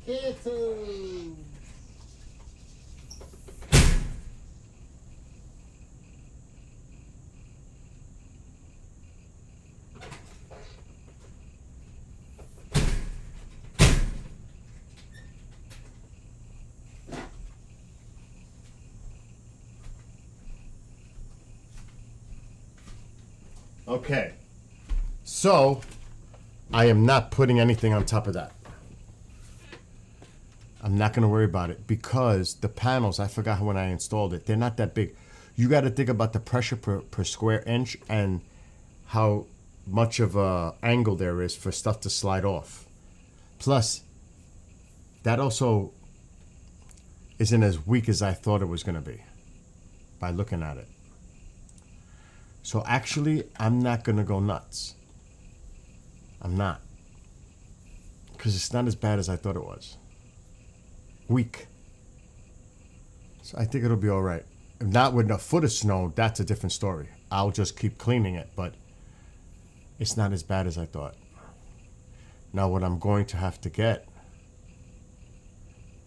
Kittles. Okay, so I am not putting anything on top of that. I'm not going to worry about it because the panels, I forgot when I installed it, they're not that big. You got to think about the pressure per square inch and how much of a angle there is for stuff to slide off. Plus, that also isn't as weak as I thought it was going to be by looking at it. So actually, I'm not going to go nuts. I'm not. Because it's not as bad as I thought it was. Weak. So I think it'll be all right. If not with a foot of snow, that's a different story. I'll just keep cleaning it, but it's not as bad as I thought. Now what I'm going to have to get,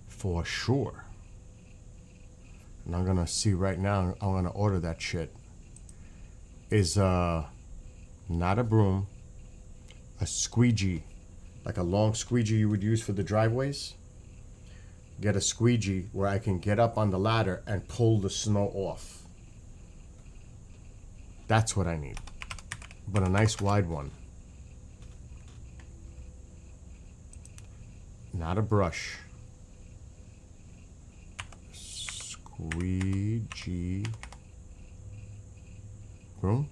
for sure, and I'm going to see right now, I'm going to order that shit, is not a broom, a squeegee, like a long squeegee you would use for the driveways. Get a squeegee where I can get up on the ladder and pull the snow off. That's what I need. But a nice wide one. Not a brush. Squeegee. Broom?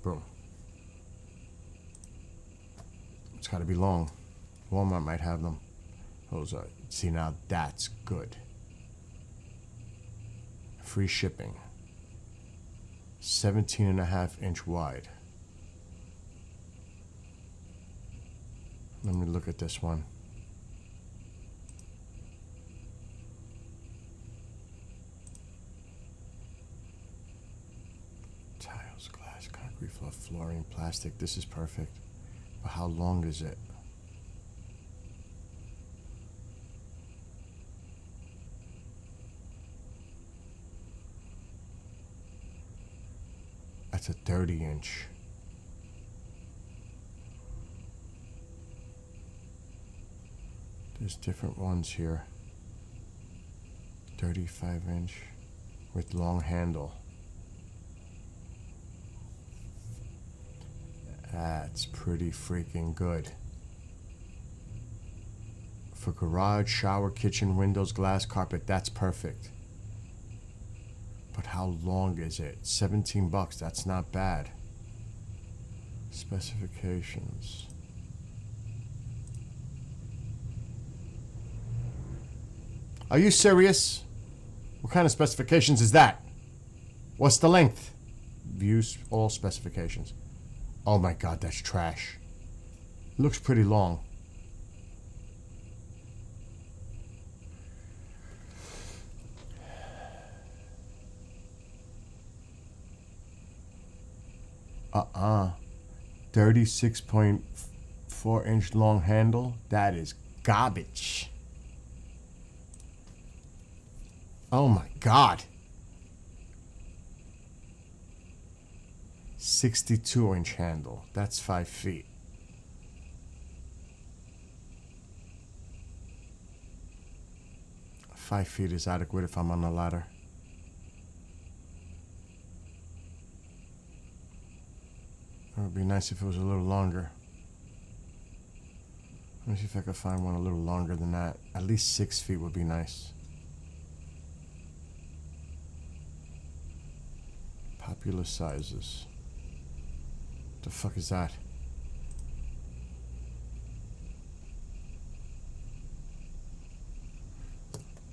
Broom. It's got to be long. Walmart might have them. Those are, see, now that's good. Free shipping. 17.5-inch wide. Let me look at this one. Tiles, glass, concrete floor, flooring, plastic. This is perfect. But how long is it? That's a 30-inch. There's different ones here. 35-inch with long handle. That's pretty freaking good. For garage, shower, kitchen, windows, glass, carpet, that's perfect. But how long is it? $17, that's not bad. Specifications. Are you serious? What kind of specifications is that? What's the length? Views all specifications. Oh my God, that's trash. It looks pretty long. Uh-uh. 36.4-inch long handle? That is garbage. Oh my God. 62-inch handle. That's 5 feet. Five feet is adequate if I'm on a ladder. It would be nice if it was a little longer. Let me see if I can find one a little longer than that. At least 6 feet would be nice. Popular sizes. The fuck is that?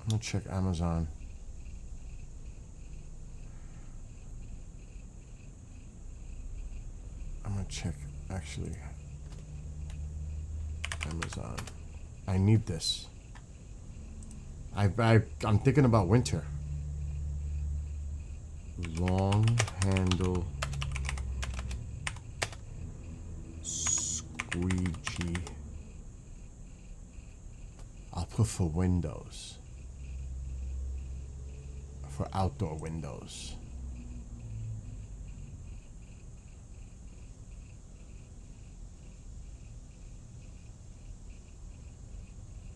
I'm gonna check Amazon. I'm gonna check, actually, Amazon. I need this. I'm thinking about winter. Long handle squeegee. I'll put for windows. For outdoor windows.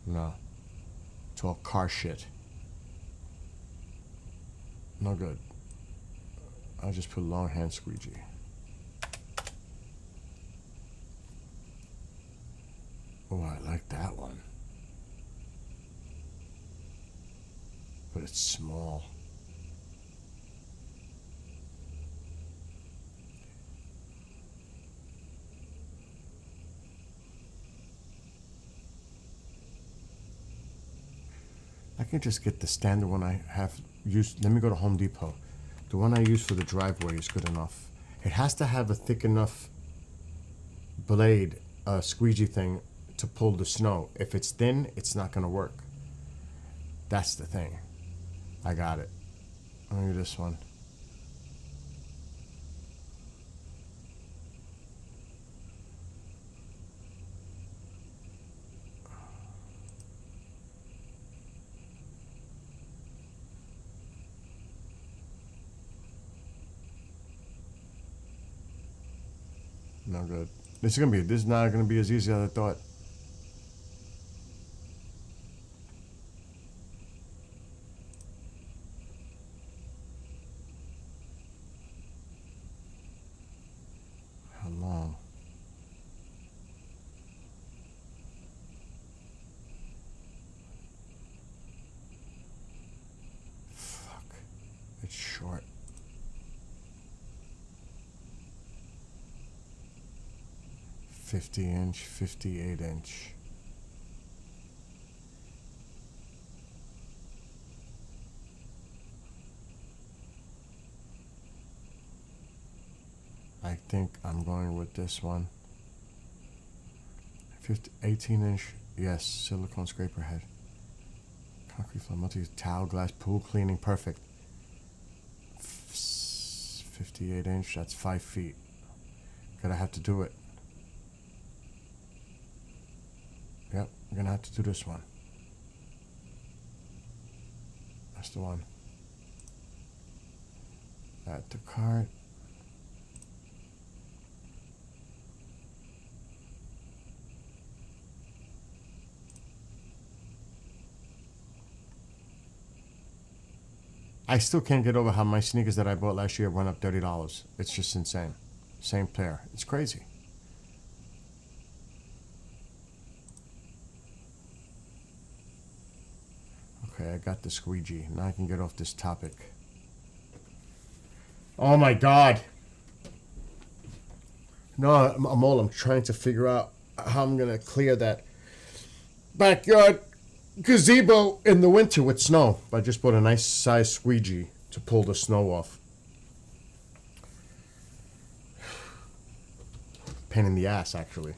No. It's all car shit. No good. I'll just put long hand squeegee. Oh, I like that one. But it's small. I can just get the standard one I have used. Let me go to Home Depot. The one I use for the driveway is good enough. It has to have a thick enough blade, squeegee thing, to pull the snow. If it's thin, it's not going to work. That's the thing. I got it. Let me do this one. No good. This is not gonna be as easy as I thought. How long? Fuck. It's short. .50" 58". I think I'm going with this one. 18". Yes, silicone scraper head. Concrete floor, multi-towel glass, pool cleaning, perfect. 58". That's 5 feet. Gonna have to do it. Yep, I'm gonna have to do this one. That's the one. Add to cart. I still can't get over how my sneakers that I bought last year went up $30. It's just insane. Same pair. It's crazy. Okay, I got the squeegee. Now I can get off this topic. Oh my God. No, I'm trying to figure out how I'm going to clear that backyard gazebo in the winter with snow. I just bought a nice size squeegee to pull the snow off. Pain in the ass, actually.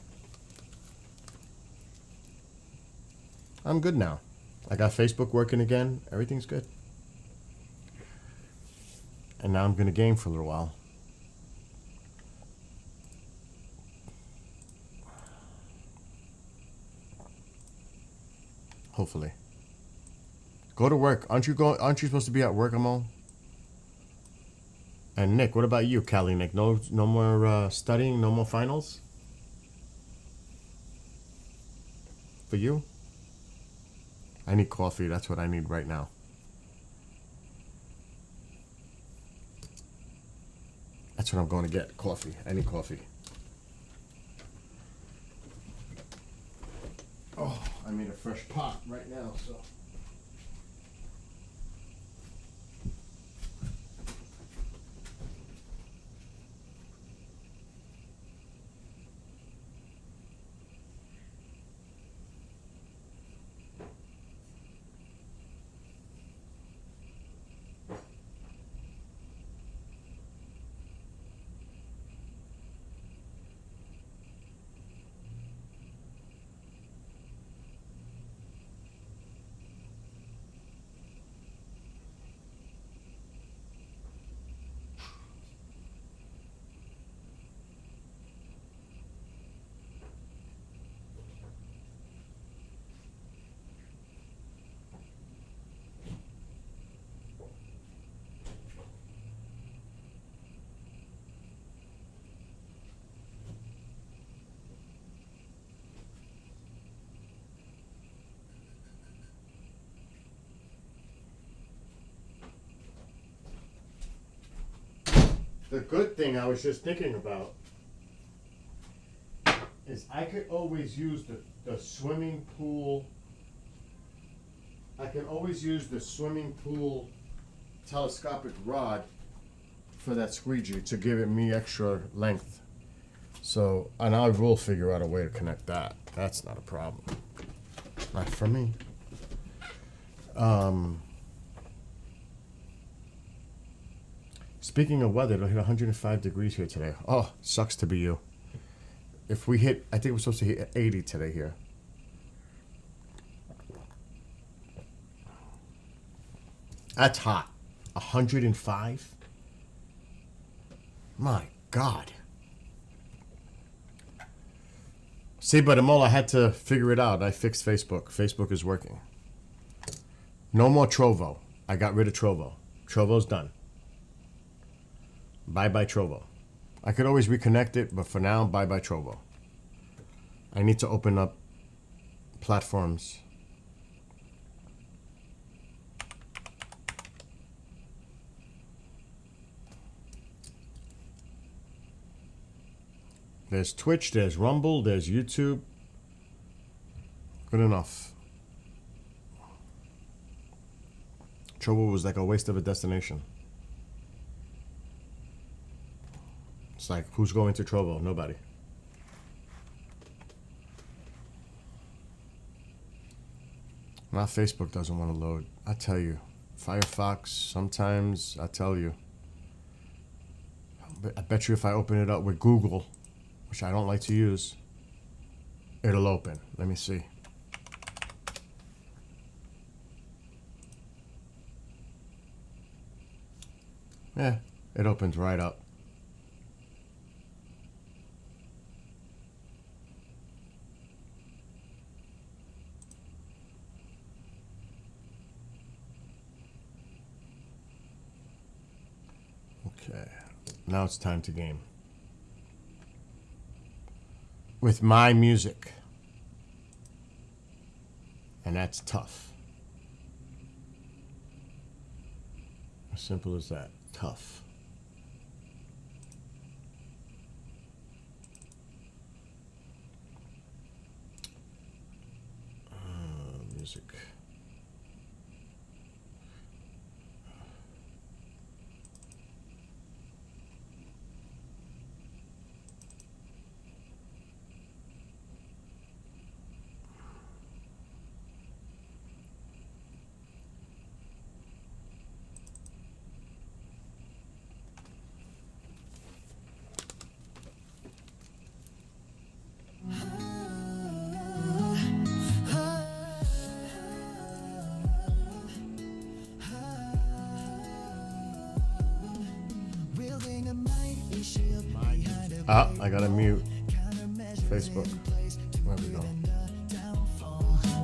I'm good now. I got Facebook working again. Everything's good. And now I'm going to game for a little while. Hopefully. Go to work. Aren't you supposed to be at work, Amal? And Nick, what about you, Callie Nick? No more studying, no more finals? For you? I need coffee. That's what I need right now. That's what I'm going to get. Coffee. I need coffee. Oh, I made a fresh pot right now, so. The good thing I was just thinking about is I could always use the swimming pool. I can always use the swimming pool telescopic rod for that squeegee to give it me extra length. So, and I will figure out a way to connect that. That's not a problem. Not for me. Speaking of weather, it'll hit 105 degrees here today. Oh, sucks to be you. If we hit, I think we're supposed to hit 80 today here. That's hot. 105? My God. See, but Amol, I had to figure it out. I fixed Facebook. Facebook is working. No more Trovo. I got rid of Trovo. Trovo's done. Bye-bye Trovo. I could always reconnect it, but for now, bye-bye Trovo. I need to open up platforms. There's Twitch, there's Rumble, there's YouTube. Good enough. Trovo was like a waste of a destination. It's like, who's going to Trovo? Nobody. Now Facebook doesn't want to load. I tell you. Firefox, sometimes, I tell you. I bet you if I open it up with Google, which I don't like to use, it'll open. Let me see. Yeah, it opens right up. Okay, now it's time to game. With my music. And that's tough. As simple as that. Tough. Music. I gotta mute Facebook. There we go.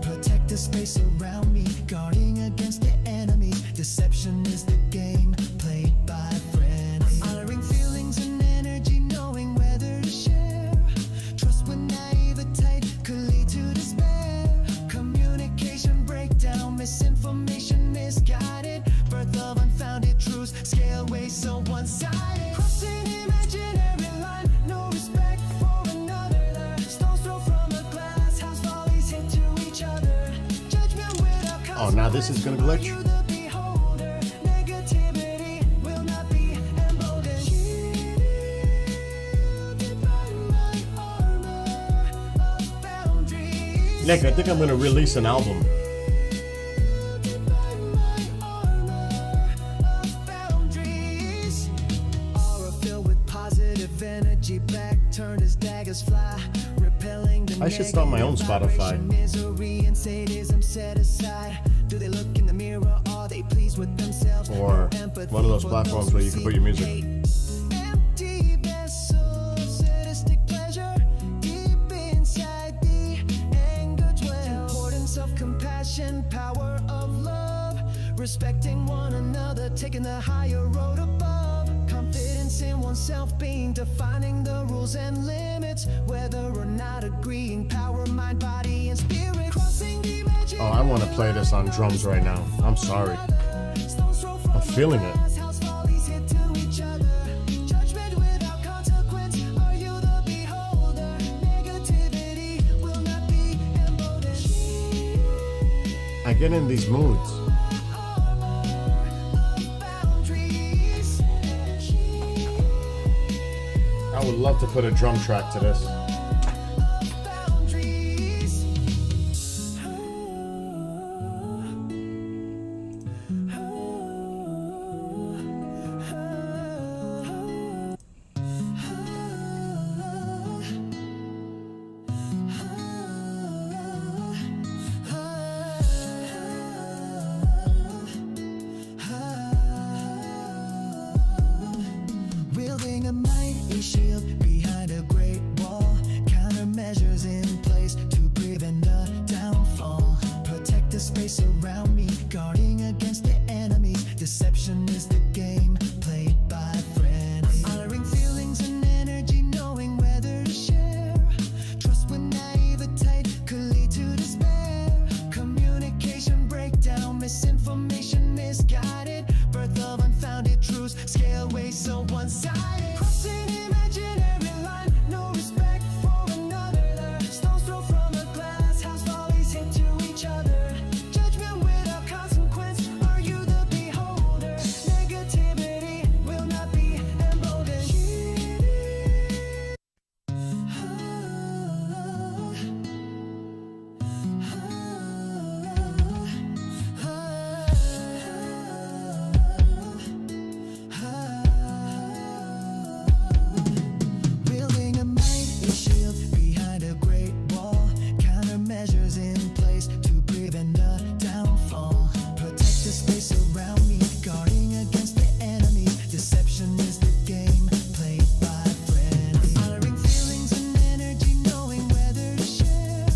Protect the space around me, guarding against the enemy. Deception is the game played by friends. Honoring feelings and energy, knowing whether to share. Trust when naivete could lead to despair. Communication breakdown, misinformation misguided. Birth of unfounded truths, scale way so one-sided. Crossing imaginary line, no respect for another. Stones thrown from a glass house, volleys hit to each other. Judgment without consequence. Oh, now this is gonna glitch? Are you the beholder? Negativity will not be emboldened. Shielded by my armor of boundaries. Nick, I think I'm gonna release an album. Shielded by my armor of boundaries. Aura filled with positive energy, back turned as daggers fly, repelling the I should start my own negative Spotify. vibration. Misery and sadism set aside. Do they look in the mirror? Are they pleased with themselves? Or Empathy one of those for platforms where you can put your music. hate. Empty vessels, sadistic pleasure, deep inside the anger dwells. Importance of compassion, power of love, respecting one another, taking the higher road above. Confidence in oneself being, defining the rules and limits, whether or not agreeing, power, mind, body, and spirit. Crossing the Oh, I want to play this on drums right now. I'm sorry. I'm feeling it. get in these moods. boundaries. I would love to put a drum track to this. Boundaries. Wielding a mighty shield behind a great wall, countermeasures in place to prevent the downfall. Protect the space around me, guarding against the enemy. Deception is the game played by friends. Honoring feelings and energy, knowing whether to share. Trust when naivete could lead to despair. Communication breakdown, misinformation misguided. Birth of unfounded truths, scale way so one-sided. Crossing imaginary line, no respect for another. Stones thrown from a glass house, volleys into each other. Judgment without consequence, are you the beholder? Negativity will not be emboldened. Wielding a mighty shield behind a great wall, countermeasures in place to prevent the downfall. Protect the space around me, guarding against the enemy. Deception is the game played by friends. Honoring feelings and energy, knowing whether to share.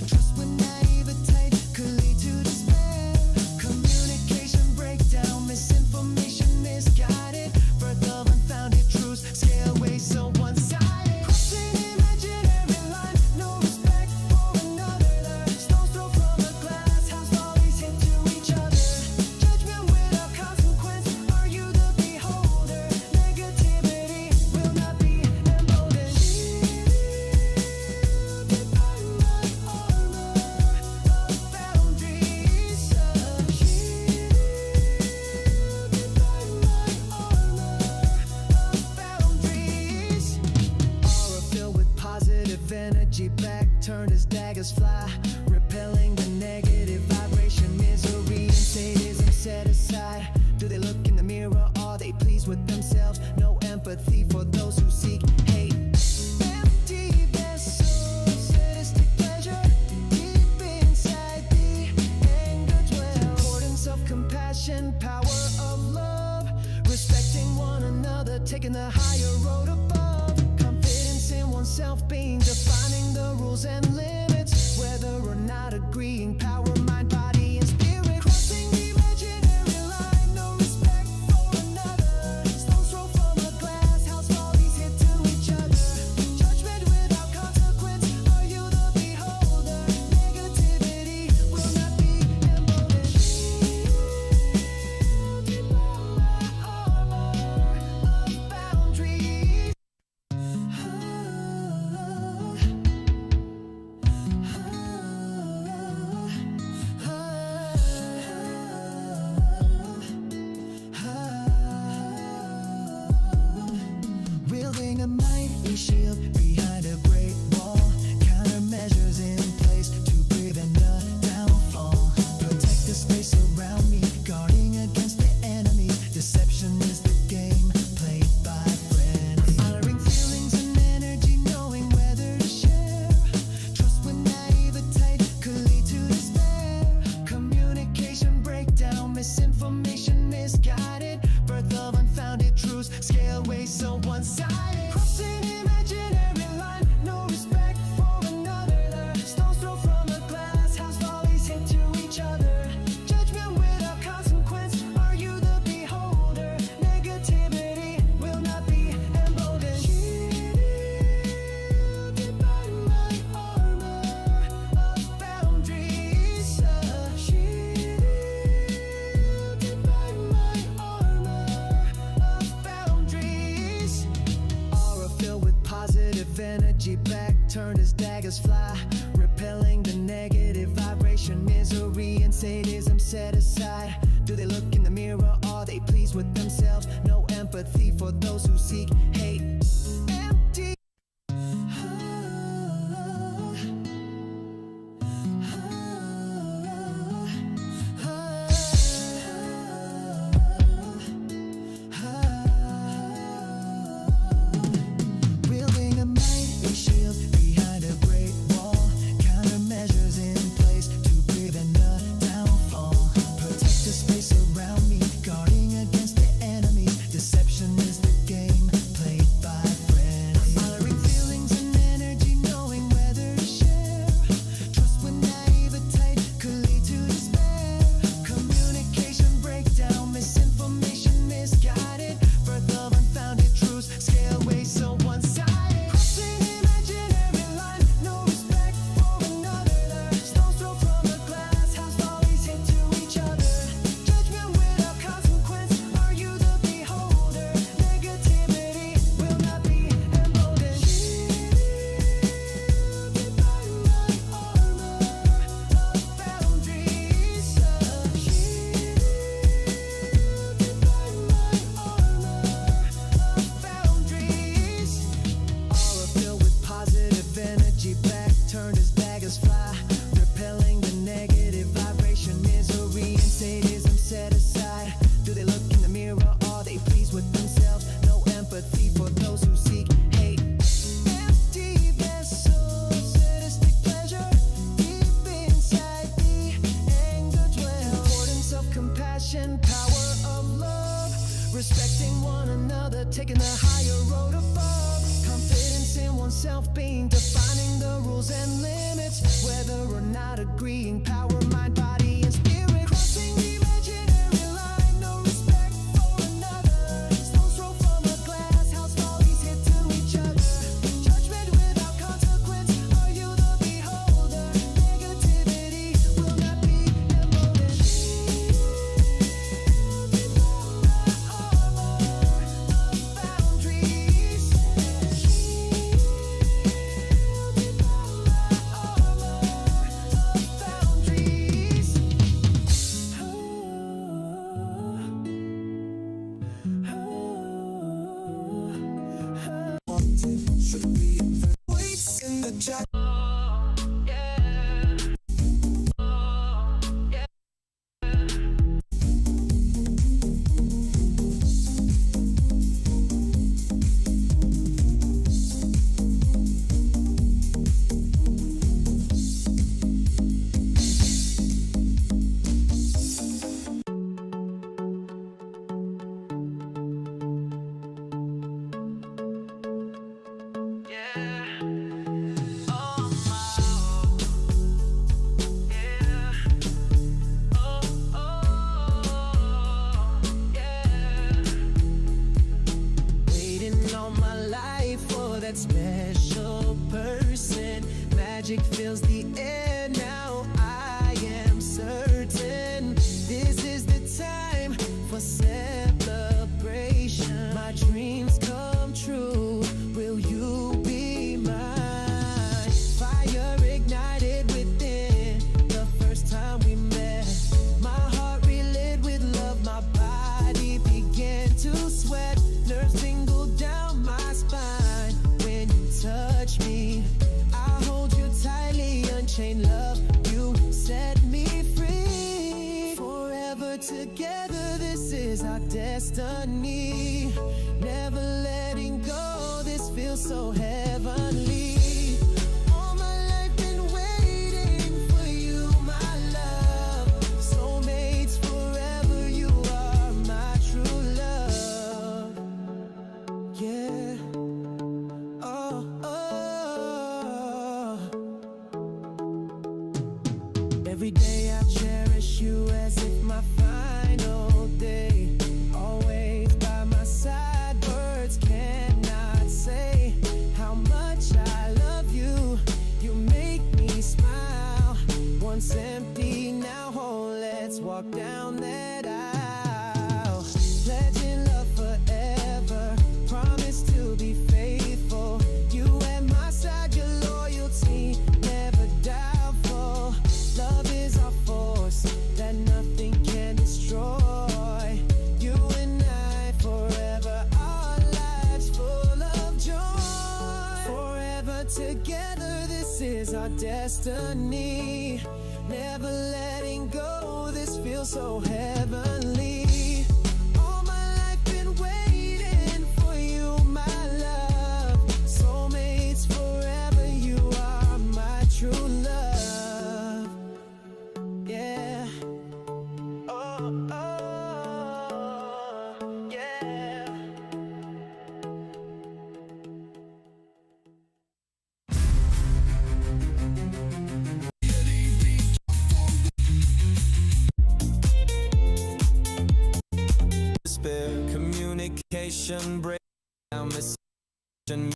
Trust when naivete could lead to despair. Communication breakdown, misinformation misguided. Birth of unfounded truths, scale way so one-sided. Crossing imaginary line, no respect for another. Stones thrown from a glass house, volleys into each other. Judgment without consequence, are you the beholder? Negativity will not be emboldened. Shielded by my armor of boundaries. Shielded by my armor of boundaries. Aura filled with positive energy, back turned as daggers fly, repelling the negative vibration, misery and sadism set aside. Do they look in the mirror? Are they pleased with themselves? No empathy for those who seek hate. Empty vessels, sadistic pleasure, deep inside the anger dwells. Importance of compassion, power of love, respecting one another, taking the higher road above. Confidence in oneself, being defining the rules and limits, whether or not agreeing. Power, mind, body, and spirit. Crossing the imaginary line, no respect for another. Stones thrown from a glass house, volleys hit to each other. Judgment without consequence, are you the beholder? Negativity will not be emboldened. Shielded by my armor of boundaries. Wielding a mighty shield behind a great wall, countermeasures in place to prevent the downfall. Protect the space around me, guarding against the enemy. Deception is the game played by friends. Honoring feelings and energy, knowing whether to share. Trust when naivete could lead to despair. Communication breakdown, misinformation misguided. Birth of unfounded truths, scale way so one-sided. Crossing imaginary line, no respect for another. Stones thrown from a glass house, volleys into each other. Judgment without consequence, are you the beholder? Negativity will not be emboldened. Shielded by my armor of boundaries. Shielded by my armor of boundaries. Aura filled with positive energy, back turned as daggers fly, repelling the negative vibration, misery and sadism Do they look in the mirror? Are they pleased with themselves? No empathy for those who seek hate. Empty. Building a mighty shield behind a great wall. Countermeasures in place to prevent the downfall. Protect the space around me, guarding against the enemy. Deception is the game played by friends. Honoring feelings and energy, knowing whether to share. Trust when naive or tight could lead to despair. Communication breakdown, misinformation misguided. Birth of unfounded truths, scale way so one-sided. Crossing imaginary line, no respect for another. Stones thrown from a glass house, volleys hit to each other. Judgment without consequence, are you the beholder? Negativity will not be emboldened. Shielded by my armor of boundaries. Shielded by my armor of boundaries. Aura filled with positive energy, back turned as daggers fly, repelling the negative vibration, misery and sadism set aside. Do they look in the mirror? Are they pleased with themselves? No empathy for those who seek hate. Empty vessels, sadistic pleasure, deep inside the anger dwells. Importance of compassion, power of love, respecting one another, taking the higher road above. Confidence in oneself being, defining the rules and limits, whether or not agreeing. Power, mind, body, and spirit. Crossing the imaginary line, no respect for another. Stones thrown from a glass house, volleys hit to each other. Judgment without consequence, are you the beholder? Negativity will not be emboldened. Shielded by my armor of boundaries. Shielded by my armor of boundaries. Voice in the chat. Waiting all my life for that special person. Magic fills the air now. I am certain this is the time for celebration. My dreams come true. Will you be mine? Fire ignited within the first time we met. My heart relit with love. My body began to sweat. Nerves tingle down my spine when you touch me. I hold you tightly, unchained love. You set me free. Forever together, this is our destiny. Never letting go, this feels so heavenly. All my life been waiting for you, my love. Soulmates forever, you are my true love. Yeah. Oh, oh. Every day I cherish you as if my final day. Always by my side, words cannot say how much I love you. You make me smile. Once empty, now whole. Let's walk down that aisle. Pledging love forever. Promise to be faithful. You at my side, your loyalty never doubtful. Love is our force that nothing can destroy. destiny. Never letting go, this feels so heavenly. All my life been waiting for you, my love. Soulmates forever, you are my true love. Yeah. Oh, oh, yeah. Despair, communication breakdown, misconception.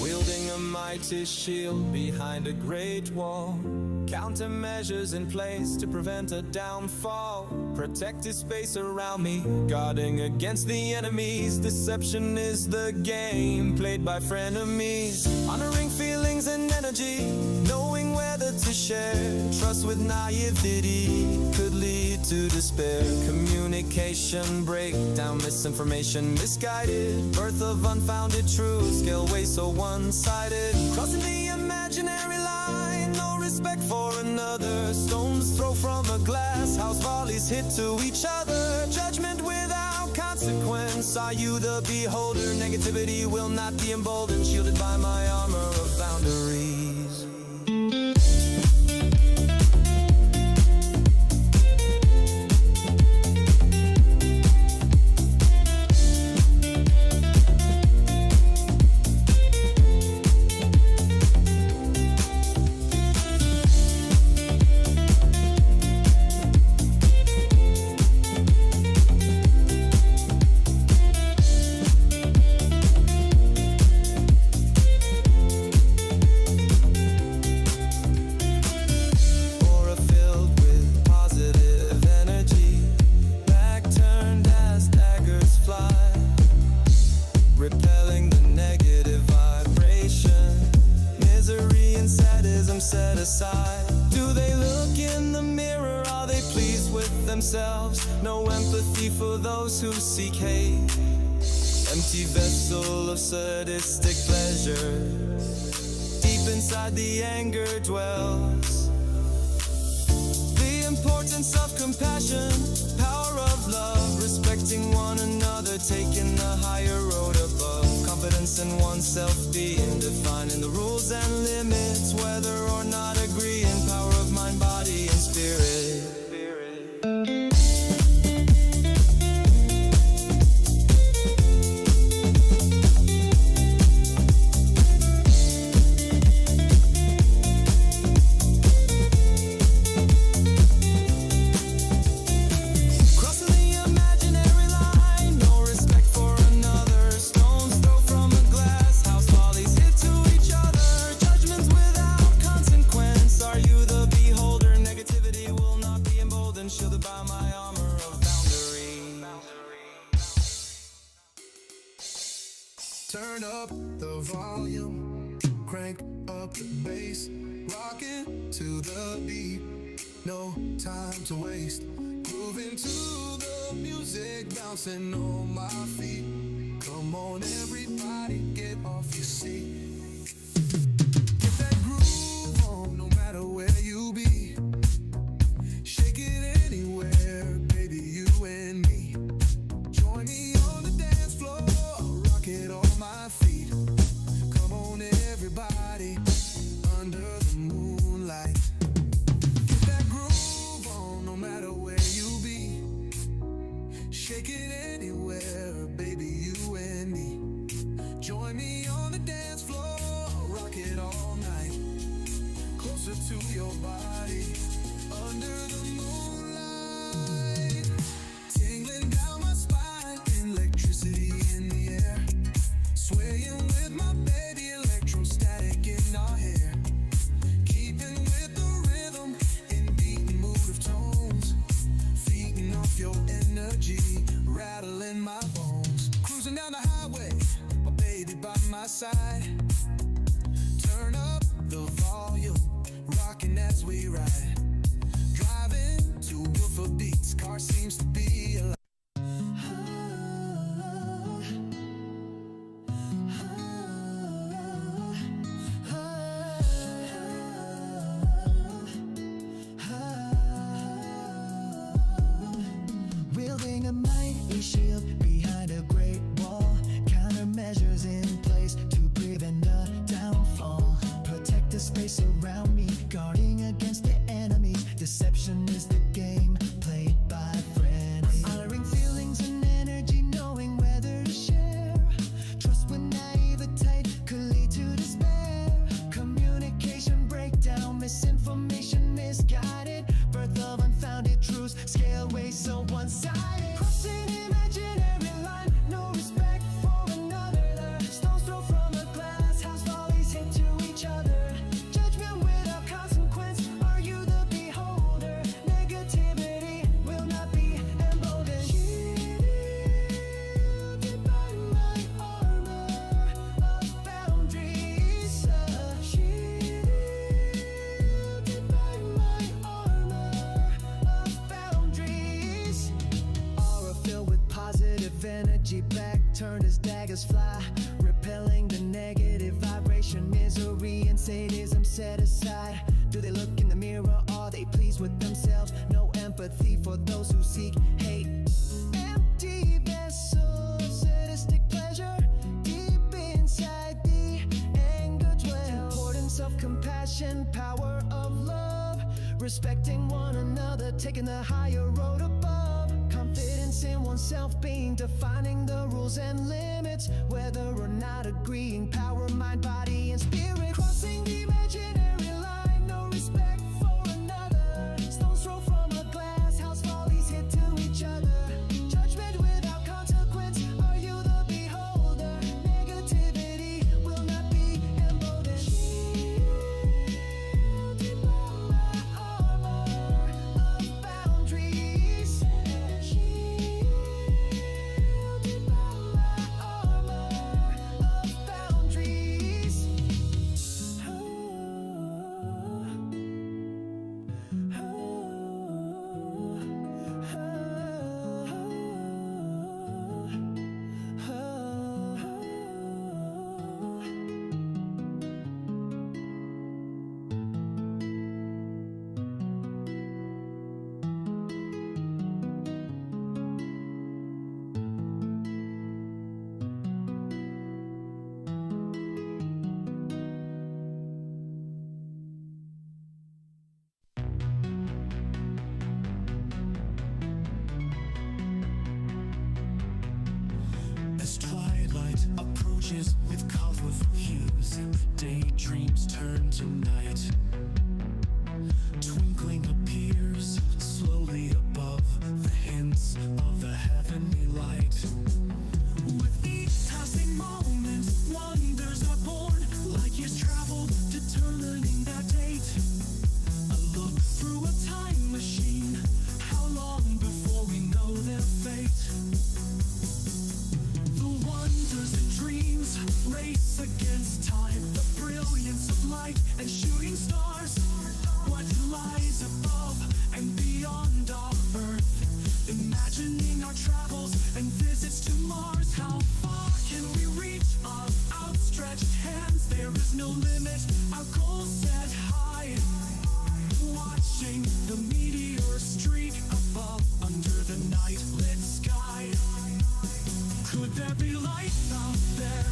Wielding a mighty shield behind a great wall. Countermeasures in place to prevent a downfall. Protected space around me, guarding against the enemies. Deception is the game played by frenemies. Honoring feelings and energy, knowing whether to share. Trust with naivety could lead to despair. Communication breakdown, misinformation misguided. Birth of unfounded truths, scale way so one-sided. Crossing the imaginary line, no respect for another. Stones throw from a glass house, volleys hit to each other. Judgment without consequence, are you the beholder? Negativity will not be emboldened, shielded by my armor of boundaries. Aura filled with positive energy, back turned as daggers fly, repelling the negative vibration. Misery and sadism set aside. Do they look in the mirror? Are they pleased with themselves? No empathy for those who seek hate. Empty vessel of sadistic pleasure. Deep inside the anger dwells. The importance of compassion, power of love, respecting one another, taking the higher road above. Confidence in oneself, being defining the rules and limits, whether or not agreeing. Power of mind, body, and spirit. Crossing the imaginary line, no respect for another. Stones throw from a glass house, volleys hit to each other. Judgments without consequence, are you the beholder? Negativity will not be emboldened, shielded by my armor of boundary. Turn up the volume, crank up the bass, rockin' to the beat, no time to waste. Grooving to the music, bouncing on my feet. Come on everybody, get off your seat. Get that groove on, no matter where you be. Shake it anywhere, baby, you and me. Join me on the dance floor, rock it on my feet. Come on everybody, under the moonlight. Get that groove on, no matter where you be. Shake it anywhere, baby, you and me. Join me on the dance floor, rock it all night. Closer to your body, under the moonlight. Tingling down my spine, electricity in the air. Swaying with my baby, electrostatic in our hair. Keeping with the rhythm, in beating mood of tones. Feeding off your energy, rattling my bones. by side. Turn up the volume, rocking as we ride. Driving to woofer beats, car seems to be alive. Wielding a mighty shield behind a great wall. Countermeasures in place to prevent a downfall. Protect the space around me, guarding against the enemy. Deception is the game played by friends. Honoring feelings and energy, knowing whether to share. Trust when naivete could lead to despair. Communication breakdown, misinformation misguided. Birth of unfounded truths, scale way so one-sided. Crossing imaginary line, no respect for another. Stones thrown from a glass house, volleys hit to each other. Judgment without consequence, are you the beholder? Negativity will not be emboldened. Shielded by my armor of boundaries. Shielded by my armor of boundaries. Aura filled with positive energy, back turned as daggers fly, repelling the negative vibration, misery and sadism set aside. Do they look in the mirror? Are they pleased with themselves? No empathy for those who seek hate. Empty vessels, sadistic pleasure, deep inside the anger dwells. Importance of compassion, power of love, respecting one another, taking the higher road above. Confidence in oneself being, defining the rules and limits, whether or not agreeing, power, mind, body, and spirit. Crossing the imaginary line, no respect for another. Stones thrown from a glass house, volleys hit to each other. Judgment without consequence, are you the beholder? Negativity will not be emboldened. Shielded by my armor of boundaries. Shielded by my armor of boundaries. As twilight approaches with colorful hues, daydreams turn to night. Twinkling appears slowly above the hints of the heavenly light. With each passing moment, wonders are born, like years traveled, determining that date. A look through a time machine, how long before we know their fate? The wonders and dreams race against time, the brilliance of light and shooting stars. What lies above and beyond our earth? Imagining our travels and visits to Mars. How far can we reach our outstretched hands? There is no limit, our goals set high. Watching the meteor streak above under the night-lit sky. Could there be life out there,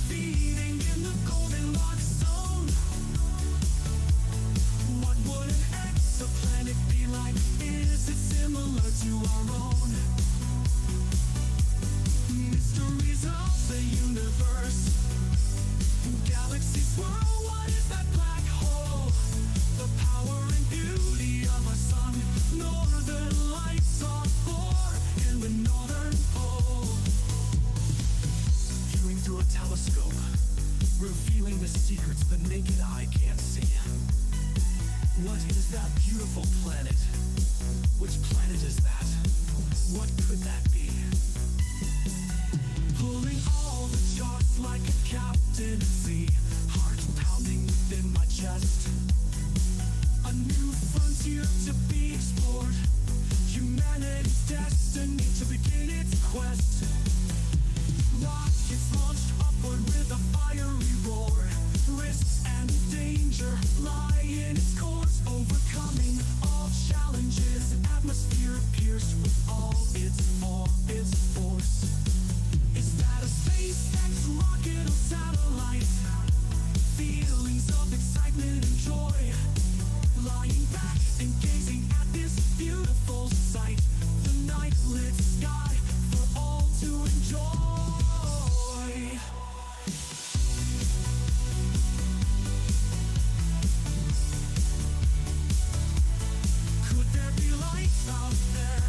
feeding in the Goldilocks zone? What would an exoplanet be like? Is it similar to our own? Mysteries of the universe, galaxies swirl, what is that black hole? The power and beauty of our sun, northern lights are born in the northern pole. Viewing through a telescope, revealing the secrets the naked eye can't see. What is that beautiful planet? Which planet is that? What could that be? Pulling all the charts like a captain. light. Feelings of excitement and joy. Lying back and gazing at this beautiful sight. The night lit sky for all to enjoy. Could there be life out there,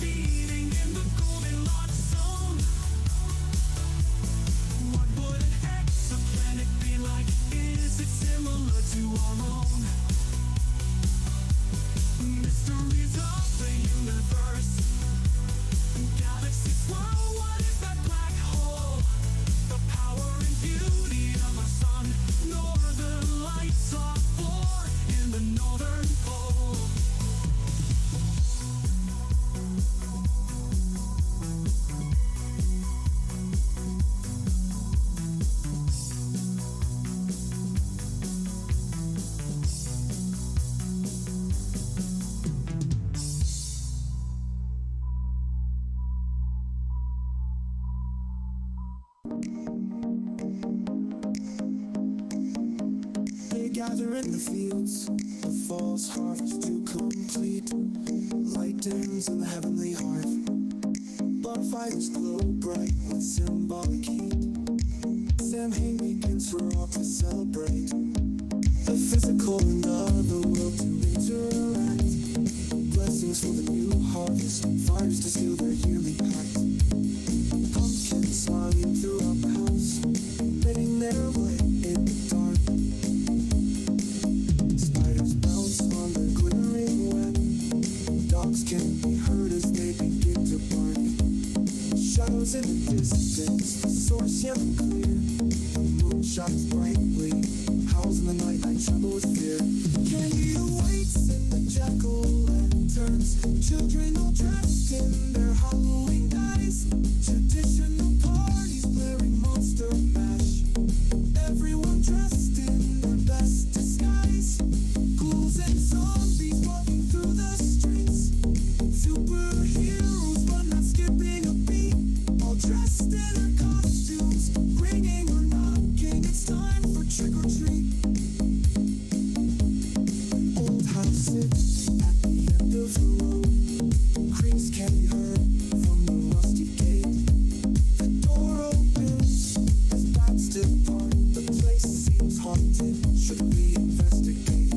feeding in the Goldilocks zone? What would an exoplanet be like? Is it similar to our own? Mysteries of the universe, galaxies swirl. What is that black hole? The power and beauty of our sun. Northern lights are born in the northern pole. They gather in the fields, the false harvest to complete. Light dims in the heavenly hearth. Bonfires glow bright with symbolic heat. Samhain begins for all to celebrate. The physical and other world to interact. Blessings for the new harvest, fires to seal their yearly pact. Pumpkins smiling throughout the house, letting their way in the dark. Spiders bounce on the glittering web. Dogs can be heard as they begin to bark. Shadows in the distance, the source yet clear. The moon shines brightly, howls in the night, I tremble with fear. Candy awaits in the jack-o'-lanterns. Children all dressed in their Halloween guise. Traditional parties blaring Monster Mash. Everyone dressed in their best disguise. Ghouls and zombies walking through the streets. Superheroes but not skipping a beat. All dressed in their costumes, ringing or knocking. It's time for trick or treat. Old house sits at the end of the road. Creaks can be heard from the rusty gate. The door opens as bats depart. The place seems haunted. Should we investigate?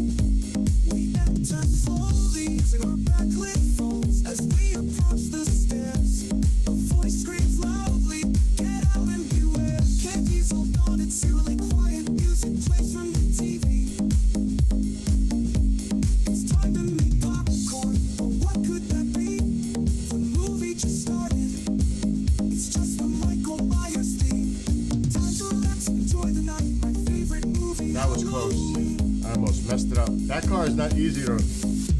We enter slowly using our backlit phones. As we approach the stairs, a voice screams loudly, "Get out and beware!" Candy's all gone, it's eerily quiet. Music plays from the TV. It's time to make popcorn, but what could that be? The movie just started. It's just the Michael Myers theme. Time to relax, enjoy the night. My favorite movie. That was close. Halloween. I almost messed it up. That car is not easy to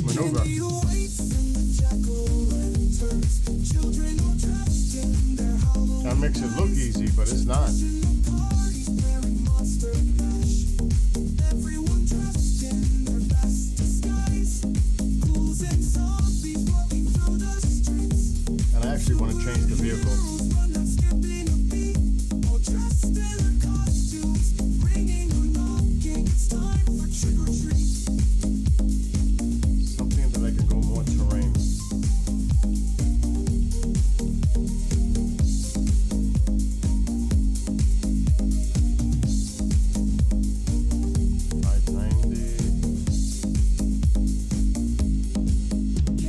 maneuver. Candy awaits in the jack-o'-lanterns. Children all dressed in their Halloween That makes it look easy, but it's not. parties wearing Monster Mash. Everyone dressed in their best disguise. Ghouls and zombies walking through the streets. And I actually want to change the vehicle. Heroes but not skipping a beat. All dressed in their costumes, ringing or knocking. It's time for trick or treat. Something that I can go more terrain.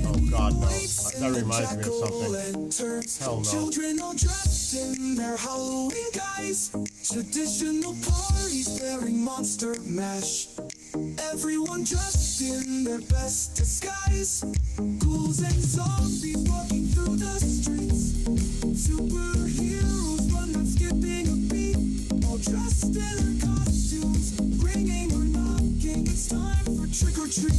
Oh God, no. That reminds me of something. Hell no. Children all dressed in their Halloween guise. Traditional parties wearing Monster Mash. Everyone dressed in their best disguise. Ghouls and zombies walking through the streets. Superheroes but not skipping a beat. All dressed in their costumes, ringing or knocking. It's time for trick or treat.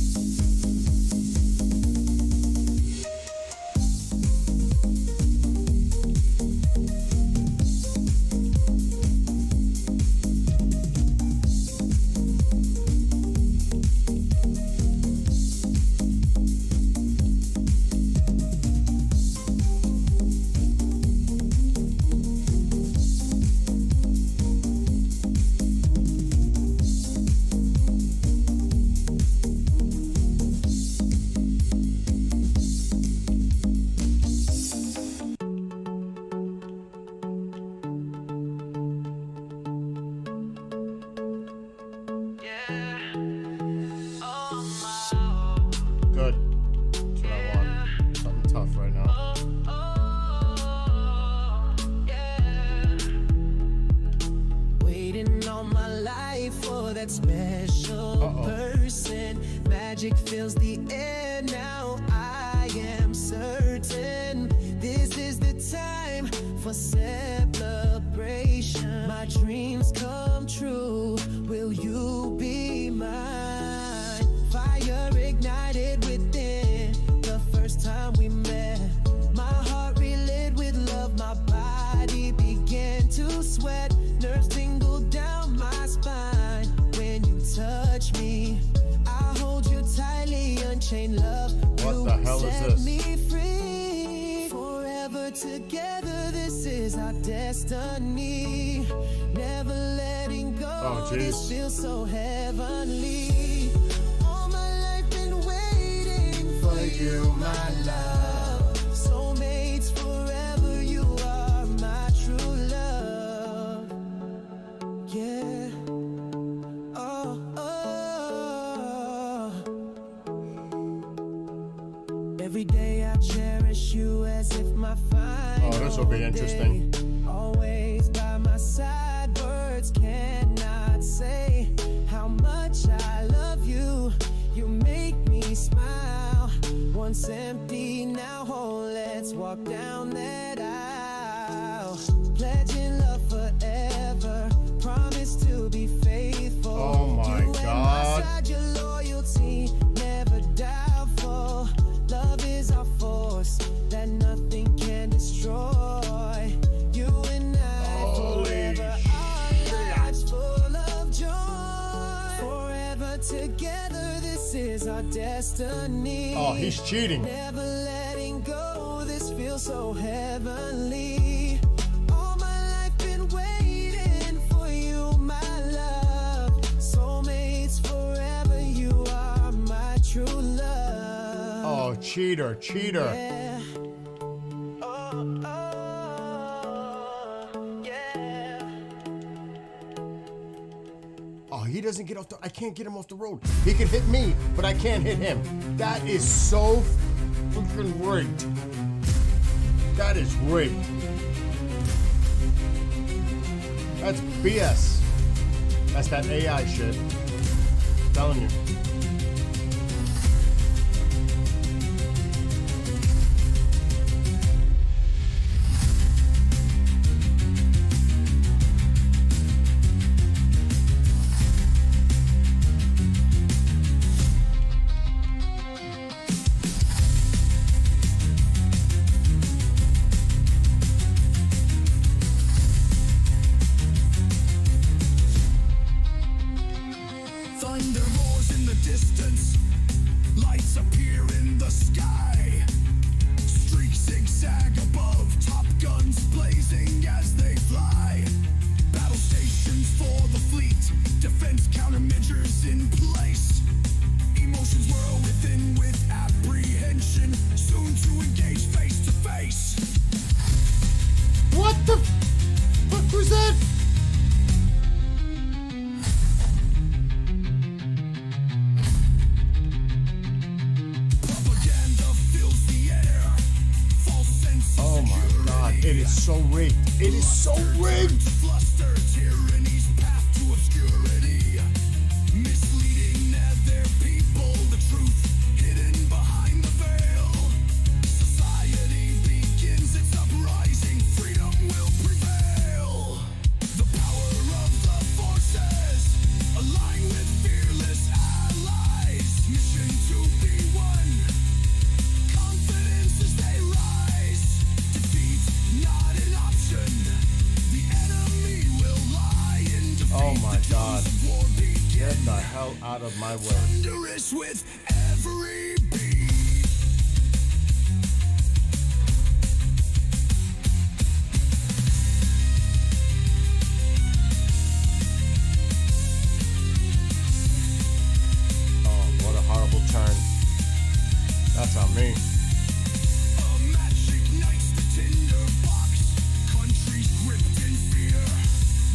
all my life for that special person. Magic fills the air now. I am certain this is the time for celebration. My dreams come true. Will you be mine? Fire ignited within the first time we met. My heart relit with love. My body began to sweat. Nerves tingled down my spine when you touch me. I hold you tightly, unchained love. What You the hell is set this? me free. Forever together, this is our destiny. Never letting go. Oh, jeez. This feels so heavenly. All my life been waiting for you, my love. Soulmates forever, you are my true love. Yeah. Oh, oh. Every day I cherish you as if my final Oh, this will be interesting. day. Always by my side, words cannot say how much I love you. You make me smile. Once empty, now whole. Let's walk down that aisle. Pledging love forever. Promise to be faithful. Oh my You God. and my side, your loyalty, never doubtful. Love is our force that nothing can destroy. You and I Holy forever, our lives full of joy. Forever together, this is our destiny. Oh, he's cheating. Never letting go, this feels so heavenly. All my life been waiting for you, my love. Soulmates forever, you are my true love. Oh, cheater, cheater. Yeah. Oh, oh, yeah. Oh, he doesn't get off the. I can't get him off the road. He can hit me, but I can't hit him. That is so freaking rigged. That is rigged. That's BS. That's that AI shit. I'm telling you. Thunder roars in the distance. Lights appear in the sky. Streaks zigzag above. Top guns blazing as they fly. Battle stations for the fleet. Defense countermeasures in place. Emotions whirl within with apprehension. Soon to engage face to face. What the fuck was that? Propaganda fills the air. False sense of Oh my God! security. It is so rigged. It is so rigged. Fluster, tyranny's path to obscurity. Misleading their people, the truth hidden behind the veil. Society begins its uprising, freedom will prevail. The power of the forces align with fearless allies. Mission to be one. Confidence as they rise. Defeat not an option. The enemy will lie in defeat. Oh my The God. drums of war begin. Get the hell out of my way. Thunderous with every beat. Oh, what a horrible turn. That's on me. A match ignites the tinder box. Countries gripped in fear.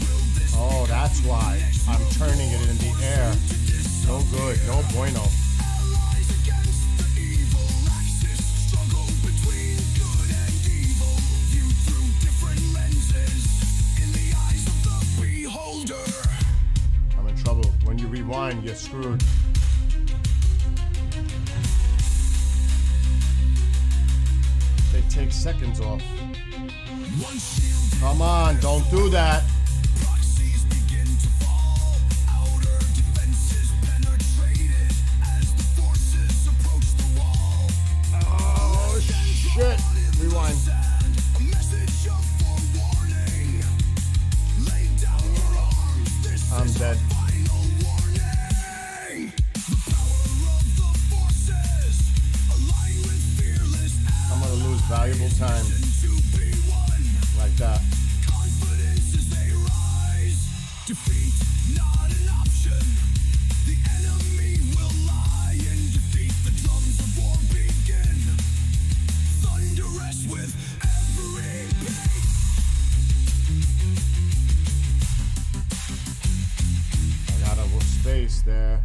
Will this Oh, that's why I'm turning it in the air. No good. No bueno. allies against the evil axis? Struggle between good and evil. Viewed through different lenses. In the eyes of the beholder. rewind, you're screwed. They take seconds off. One shield Come on, don't do that. proxies begin to fall. Outer defenses penetrated as the forces approach the wall. Oh, shit. Rewind. A message of forewarning. Lay down your arms. This I'm is dead. our final warning. The power of the forces align with fearless I'm gonna lose valuable time action to be one. like that. Confidence as they rise. Defeat not an option. The enemy will lie in defeat. The drums of war begin. Thunderous with every beat. I got a little space there.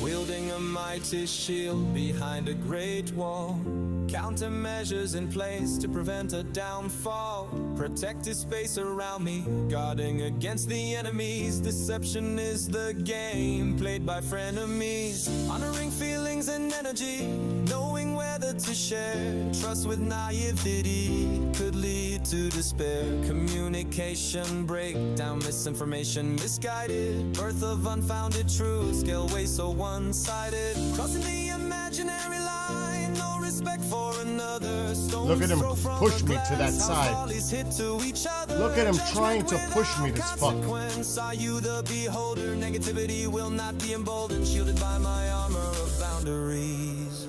Wielding a mighty shield behind a great wall. Countermeasures in place to prevent a downfall. Protected space around me, guarding against the enemies. Deception is the game played by frenemies. Honoring feelings and energy, knowing whether to share. Trust with naivety could lead to despair. Communication breakdown, misinformation misguided. Birth of unfounded truth, scale way so one-sided. Crossing the imaginary line, no respect for another. Look at him push me to that side. Look at him trying to push me, this fuck. Are you the beholder? Negativity will not be emboldened, shielded by my armor of boundaries.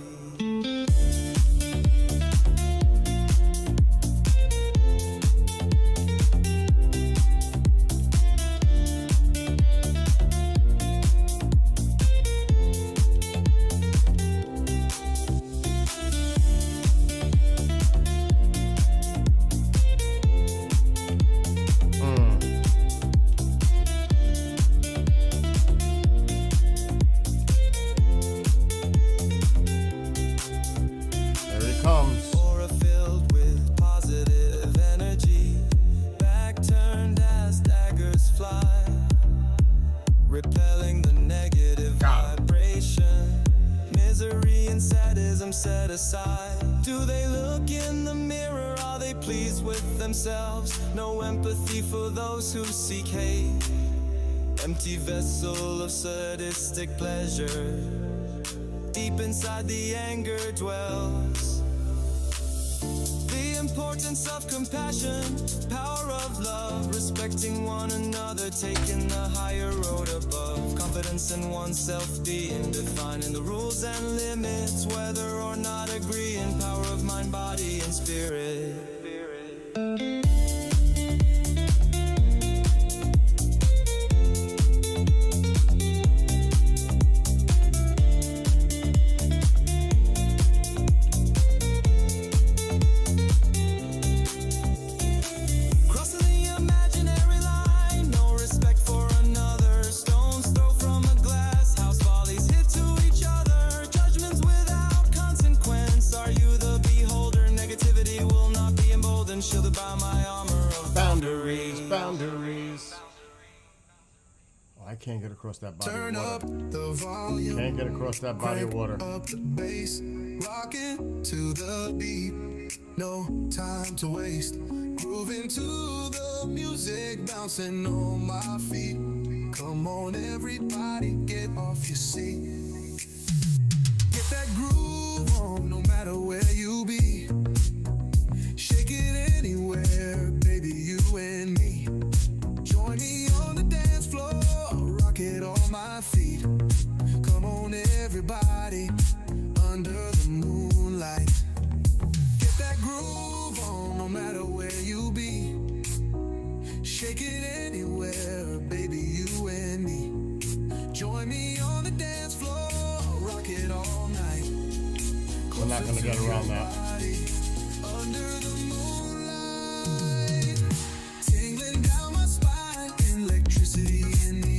There he comes. Aura filled with positive energy, back turned as daggers fly, repelling the negative vibration. Misery and sadism set aside. Do they look in the mirror? Are they pleased with themselves? No empathy for those who seek hate. Empty vessel of sadistic pleasure. Deep inside the anger dwells. The importance of compassion, power of love, respecting one another, taking the higher road above. Confidence in oneself, being defining the rules and limits, whether or not agreeing. Power of mind, body, and spirit. Crossing the imaginary line, no respect for another. Stones thrown from a glass house, volleys hit to each other. Judgments without consequence. Are you the beholder? Negativity will not be emboldened, shielded by my armor of Boundaries, boundaries. Oh, I can't get across that body Turn of up water. the volume. Can't get across that body of water. Up the bass, rocking to the beat. No time to waste. Grooving to the music, bouncing on my feet. Come on, everybody, get off your seat. Get that groove on, no matter where you be. Shake it anywhere, baby, you and me. Join me on the dance floor, rock it on my feet. Come on, everybody, under the moonlight. Get that groove on, no matter where you be. Shake it anywhere, baby, you and me. Join me on the dance floor, rock it all night. We're not gonna get around that. Under the moonlight, tingling down my spine, electricity in the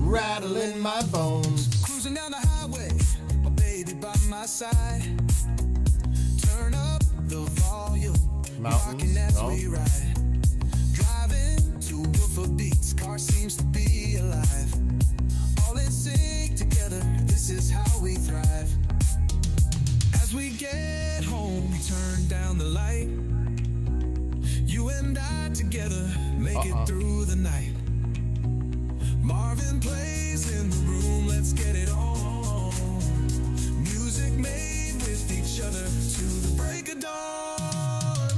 rattling my bones. Cruising down the highway, my baby by my side. Turn up the volume, rocking Mountains, as we ride. Driving to woofer beats, car seems to be alive. All in sync together, this is how we thrive. As we get home, we turn down the light. You and I together make it through the night. Marvin plays in the room, let's get it on. Music made with each other to the break of dawn.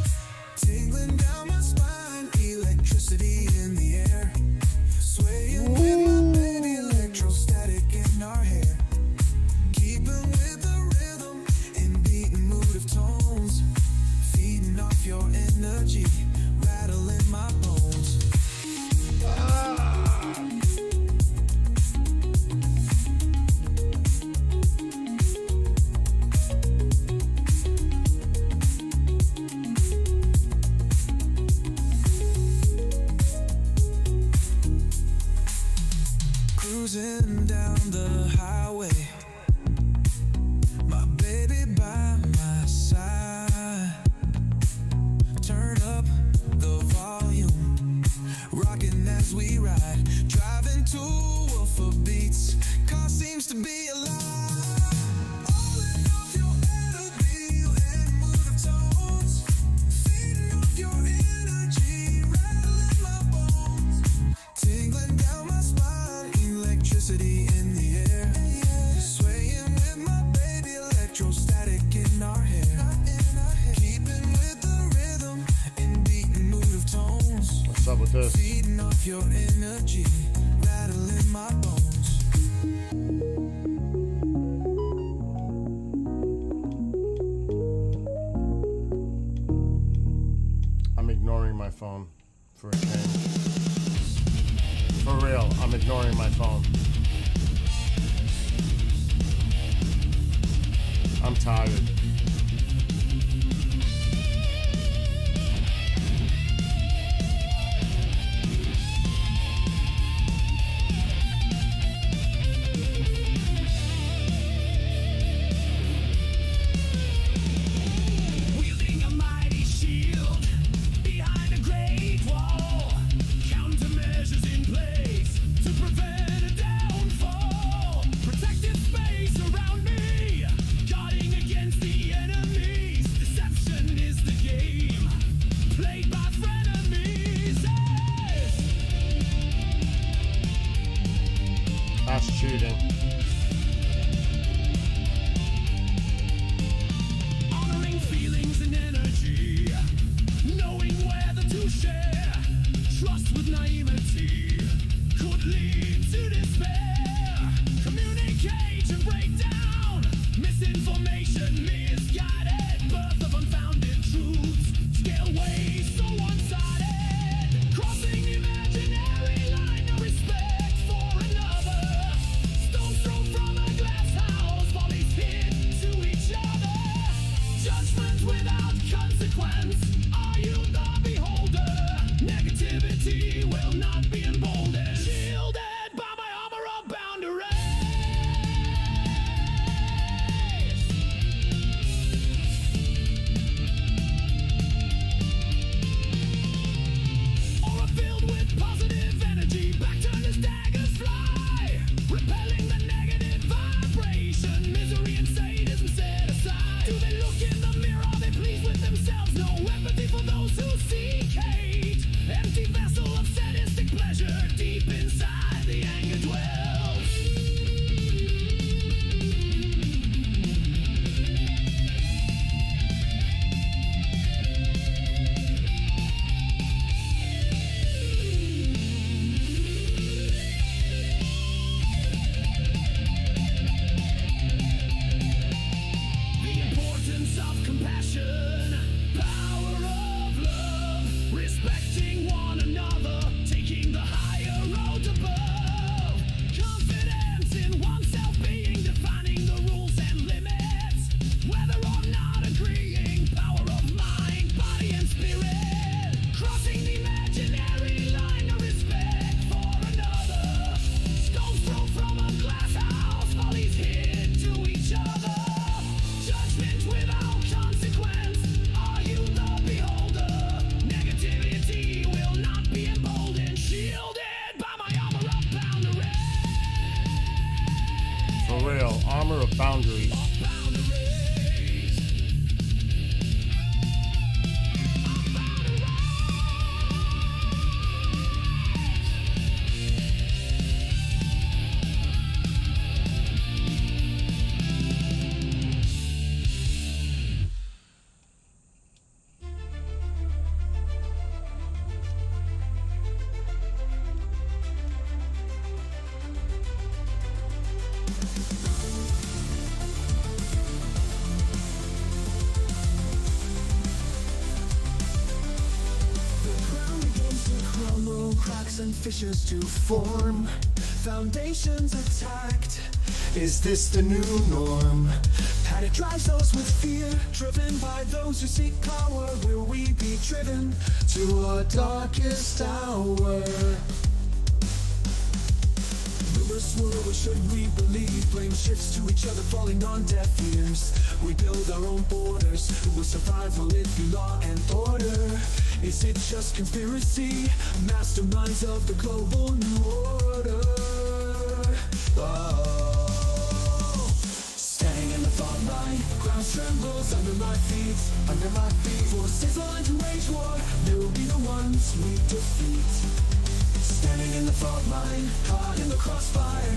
Tingling down my spine, electricity in the air. Swaying with my baby, electrostatic in our hair. Keeping with the rhythm and beating mood of tones. Feeding off your energy, rattling my bones. Cruising down the highway, my baby by my side. Turn up the volume, rocking as we ride. Driving to woofer beats, car seems to be alive. Rolling off your energy and mood of tones. Feeding off your energy, rattling my bones. Tingling down my spine, electricity in the air. Swaying with my baby, electrostatic in our hair. Keeping with the rhythm and beating mood of tones. What's up with this? Feeding off your energy, rattling my bones. I'm ignoring my phone for a change. For real, I'm ignoring my phone. I'm tired. Wielding a mighty shield behind a great wall. Countermeasures in place to prevent a downfall. Protective space around me, guarding against the enemies. Deception is the game played by frenemies. That's cheating. Honoring feelings and energy, knowing where the two share. Trust with naivety could lead to despair. Communicate and break down misinformation, misguided birth of unfounded truths. Scale ways so one-sided, crossing the imaginary line. No respect for another. Stones thrown from a glass house, volleys hit to each other. Judgment without consequence. Are you the beholder? Negativity will not be emboldened. Shielded by real. Armor of boundaries. Ground begins to crumble, cracks and fissures to form. Foundations attacked. Is this the new norm? Panic drives those with fear, driven by those who seek power. Will we be driven to our darkest hour? Rumors swirl, what should we believe? Blame shifts to each other, falling on deaf ears. We build our own borders. Will survive? Will it be law and order? Is it just conspiracy? Masterminds of the global new order. Oh. Standing in the thought line, ground trembles under my feet. Under my feet, forces aligned to wage war. They will be the ones we defeat. Standing in the fault line, caught in the crossfire.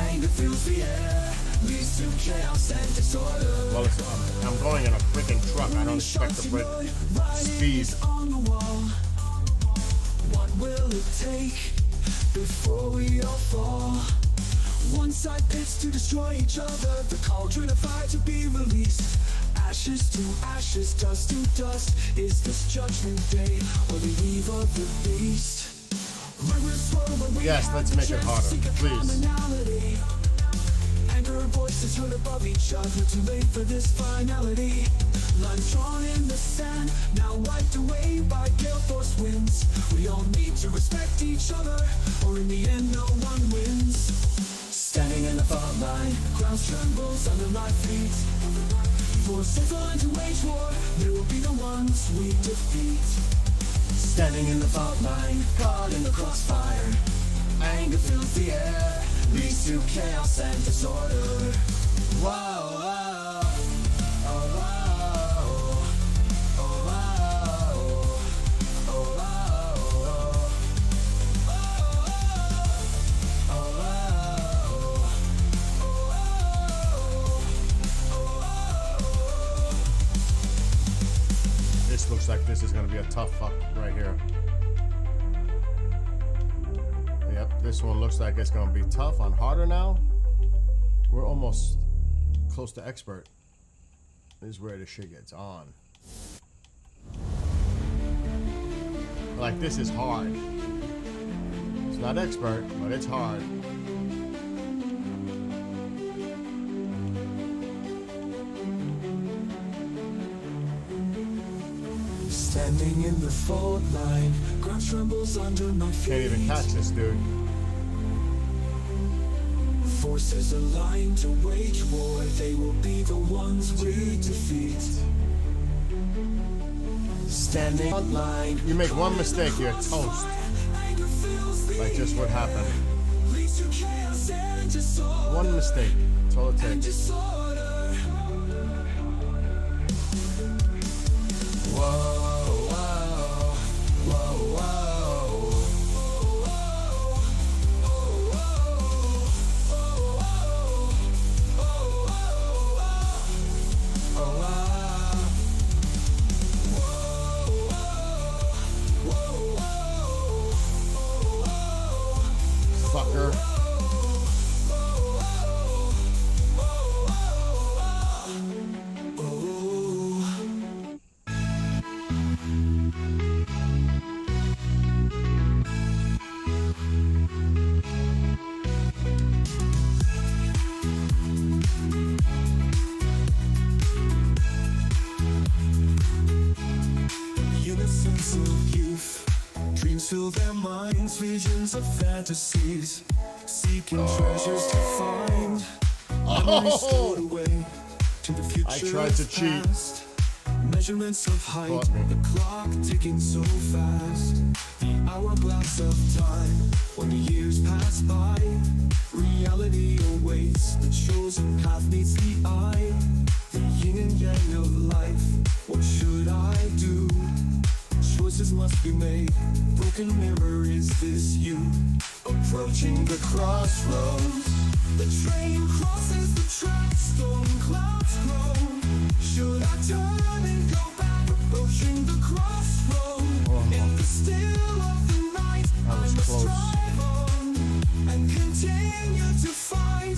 Anger fills the air, leads to chaos and disorder. Well, listen, I'm going in a freaking truck. I don't expect to break speed. On the wall. What will it take before we all fall? One side pits to destroy each other, the cauldron of fire to be released. Ashes to ashes, dust to dust. Is this judgment day or the eve of the beast? Yes, let's make it harder, please. Anger voices heard above each other, too late for this finality. Lines drawn in the sand, now wiped away by gale force winds. We all need to respect each other, or in the end no one wins. Standing in the fault line, ground trembles under my feet. Forces aligned to wage war, they will be the ones we defeat. Standing in the fault line, caught in the crossfire. Anger fills the air, leads to chaos and disorder. Whoa, whoa, oh, whoa, oh, whoa, oh, whoa. This looks like this is going to be a tough fuck right here. Yep, this one looks like it's going to be tough on harder now. We're almost close to expert. This is where the shit gets on. Like, this is hard. It's not expert, but it's hard. Standing in the fault line, ground trembles under my feet. Can't even catch this dude. Forces aligned to wage war, they will be the ones we defeat. Standing on line. You make one mistake, you're toast. Like just what happened. One mistake. That's all it takes. Fucker. Innocence of youth, dreams fill their minds, visions of fantasies, seeking treasures to find. Memories stored away to the future. I tried to cheat. Past. Measurements of height, Caught me. the clock ticking so fast. The hourglass of time, when the years pass by, reality awaits the choice. path meets the eye, the yin and yang of life. What should I do? Choices must be made. Broken mirror, is this you? Approaching the crossroads. The train crosses the tracks, storm clouds grow. Should I turn and go back? Approaching the crossroads. In the still of the night, That I was must close. drive on and continue to fight.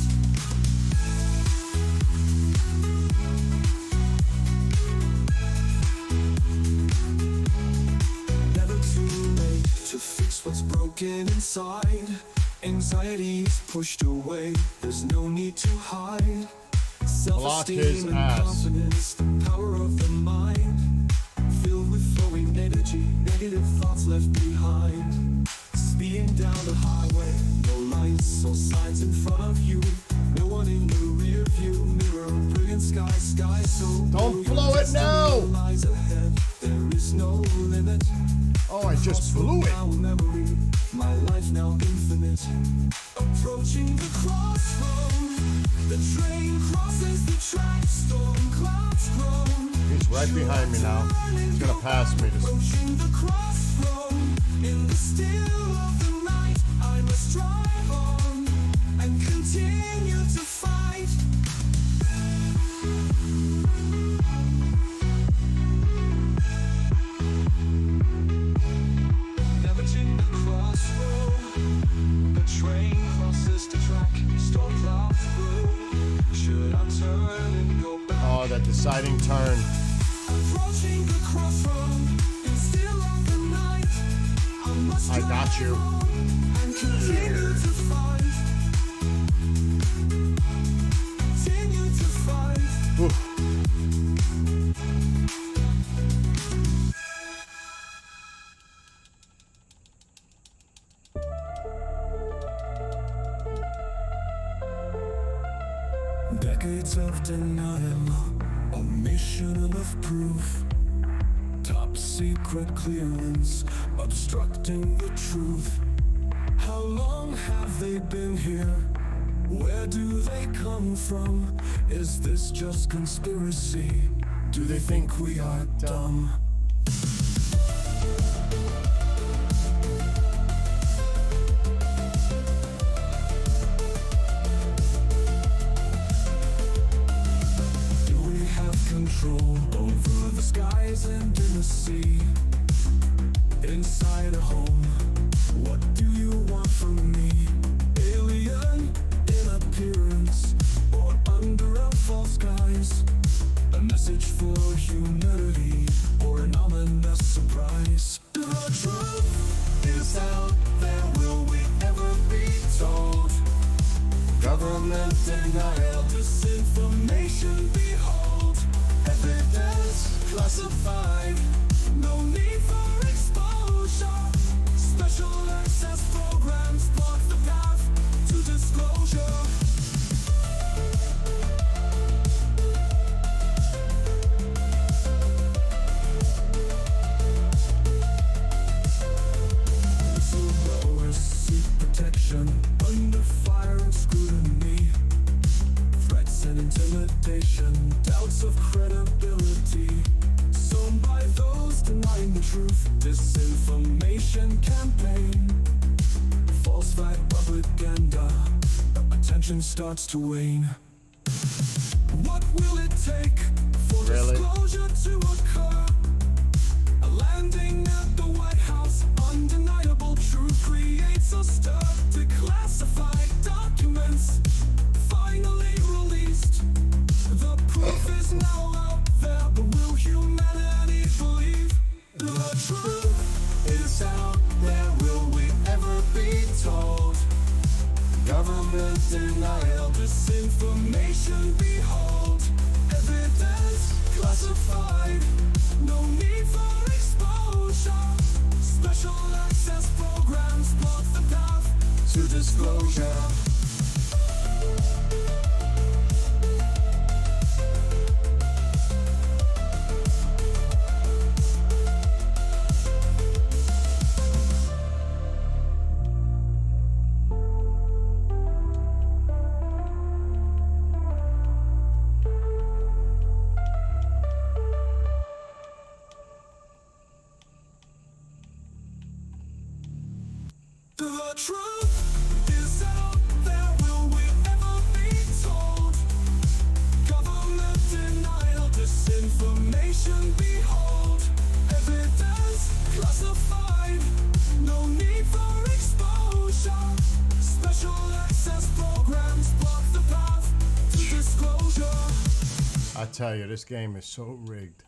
Never too late to fix what's broken inside. Anxiety's pushed away, there's no need to hide. his Self-esteem and ass. confidence, the power of the mind. Filled with flowing energy, negative thoughts left behind. Speeding down the highway, no lights or signs in front of you. No one in the rear view mirror, brilliant sky so Don't blue. blow it now. Destiny lies ahead, there is no limit. Oh, I just blew it. Now memory, my life now infinite. Approaching the crossroad, the train crosses the tracks, storm clouds grow. He's right behind me now. He's gonna pass me. This. Approaching the crossroad, in the still of the night, I must drive on and continue to fight. Navigating the crossroad, the train crosses the track, storm clouds grow. Should I turn and go back? Oh, that deciding turn. Approaching the crossroad, in the still of the night, I must I got drive you. on and continue to fight. Continue to fight. Oof. Decades of denial, a mission of proof. Top secret clearance, obstructing the truth. How long have they been here? Where do they come from? Is this just conspiracy? Do they think we are dumb? Do we have control over the skies and in the sea? Inside a home, what do you want from me? Alien in appearance, or under a false skies? A message for humanity, or an ominous surprise? The truth is out there, will we ever be told? Government denial, disinformation, behold. Evidence classified, no need for exposure. Special access programs block the path to disclosure. Whistleblowers seek protection under fire and scrutiny. Threats and intimidation, doubts of credibility. Sown by those denying the truth, disinformation campaign. False flag propaganda, attention starts to wane. What will it take for Really? disclosure to occur? A landing at the White House, undeniable truth creates a stir. Declassified documents finally released. The proof is now out there, but will humanity believe? The truth is out there, will we ever be told? Government denial, disinformation, behold. Evidence classified, no need for exposure. Special access programs block the path to disclosure. I tell you, this game is so rigged.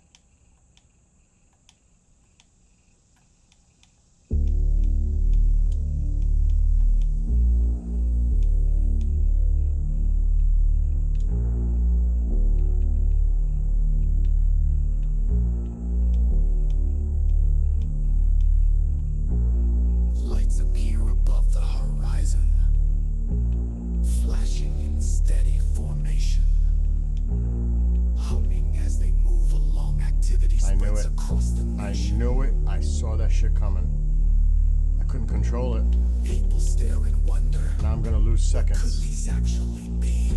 Lights appear above the horizon, flashing in steady formation. Humming as they move along, activity I knew spreads it. across the I nation. knew it. I saw that shit coming. I couldn't control it. People stare in wonder. Now I'm gonna lose Could seconds. these actually be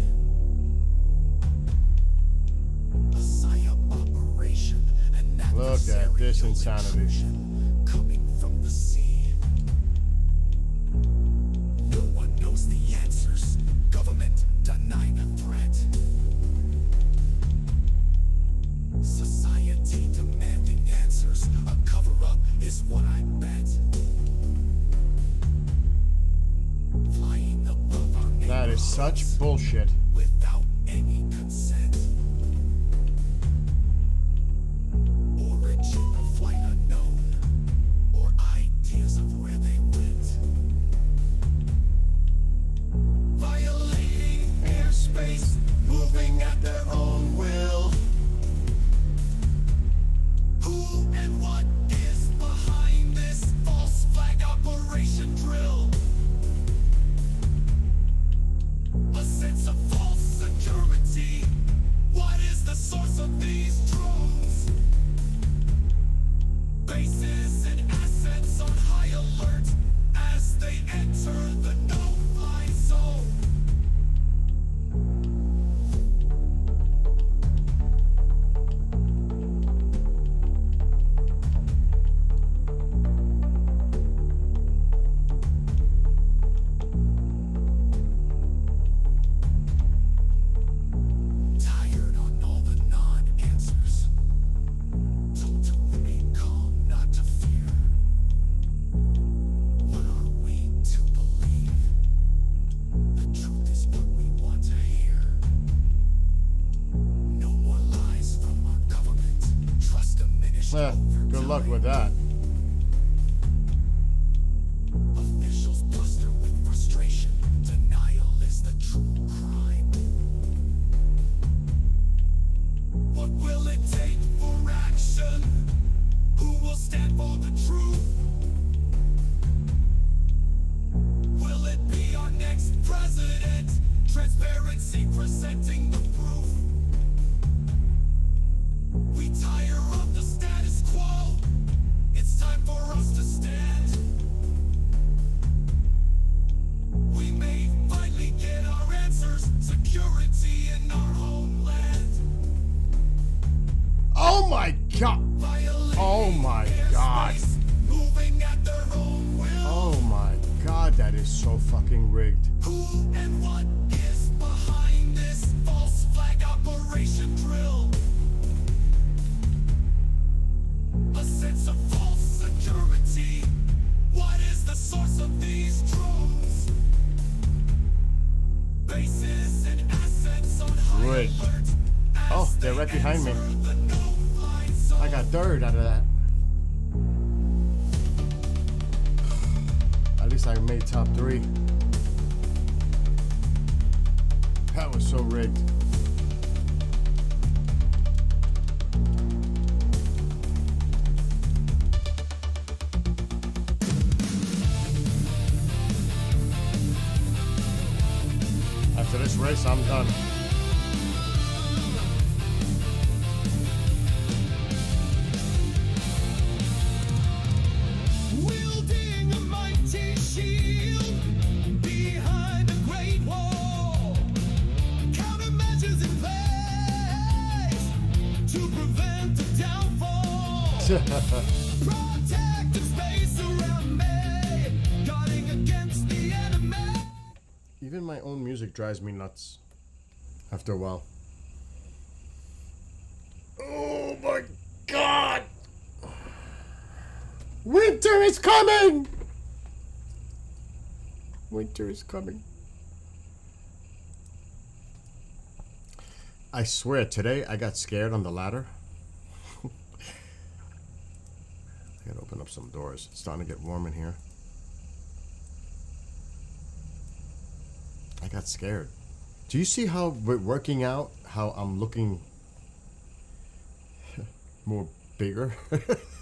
a PSYOP operation? An Look at this adversarial insanity. intrusion coming from the sea. No one knows the answers. Government denying a threat. Society demanding answers. A cover-up is what I bet. Flying above our That is such neighborhoods bullshit. without any consent. Origin of flight unknown, or ideas of where they went. Violating airspace, moving at their own will. Who and what is behind this false flag operation drill? A sense of false security. What is the source of these drones? Bases and assets on high alert as they enter the no-fly zone. Tired on all the non-answers. Told to remain calm, not to fear. What are we to believe? The truth is what we want to hear. No more lies from our government. Trust diminished over Good luck time. with that. Officials bluster with frustration. Denial is the true crime. What will it take for action? Who will stand for the truth? Will it be our next president? Transparency presenting the proof. We tire of the status quo. It's time for us to stand. We may finally get our answers. Security in our homeland. Oh my god! Violating Oh my god! airspace, moving at their own will. Oh my god, that is so fucking rigged. Who and what is behind this false flag operation drill? A sense of false security. What is the source of these drones? Bases and assets on high Rigged. alert as Oh, they're right they behind me. enter the no-fly zone. I got third out of that. At least I made top 3. That was so rigged. After this race, I'm done. Wielding a mighty shield behind a great wall. Countermeasures in place to prevent the downfall. Protected space around me, guarding against the enemy. Even my own music drives me nuts after a while. Oh my god! Winter is coming! Winter is coming. I swear, today I got scared on the ladder. I gotta open up some doors. It's starting to get warm in here. I got scared. Do you see how we're working out, how I'm looking more bigger?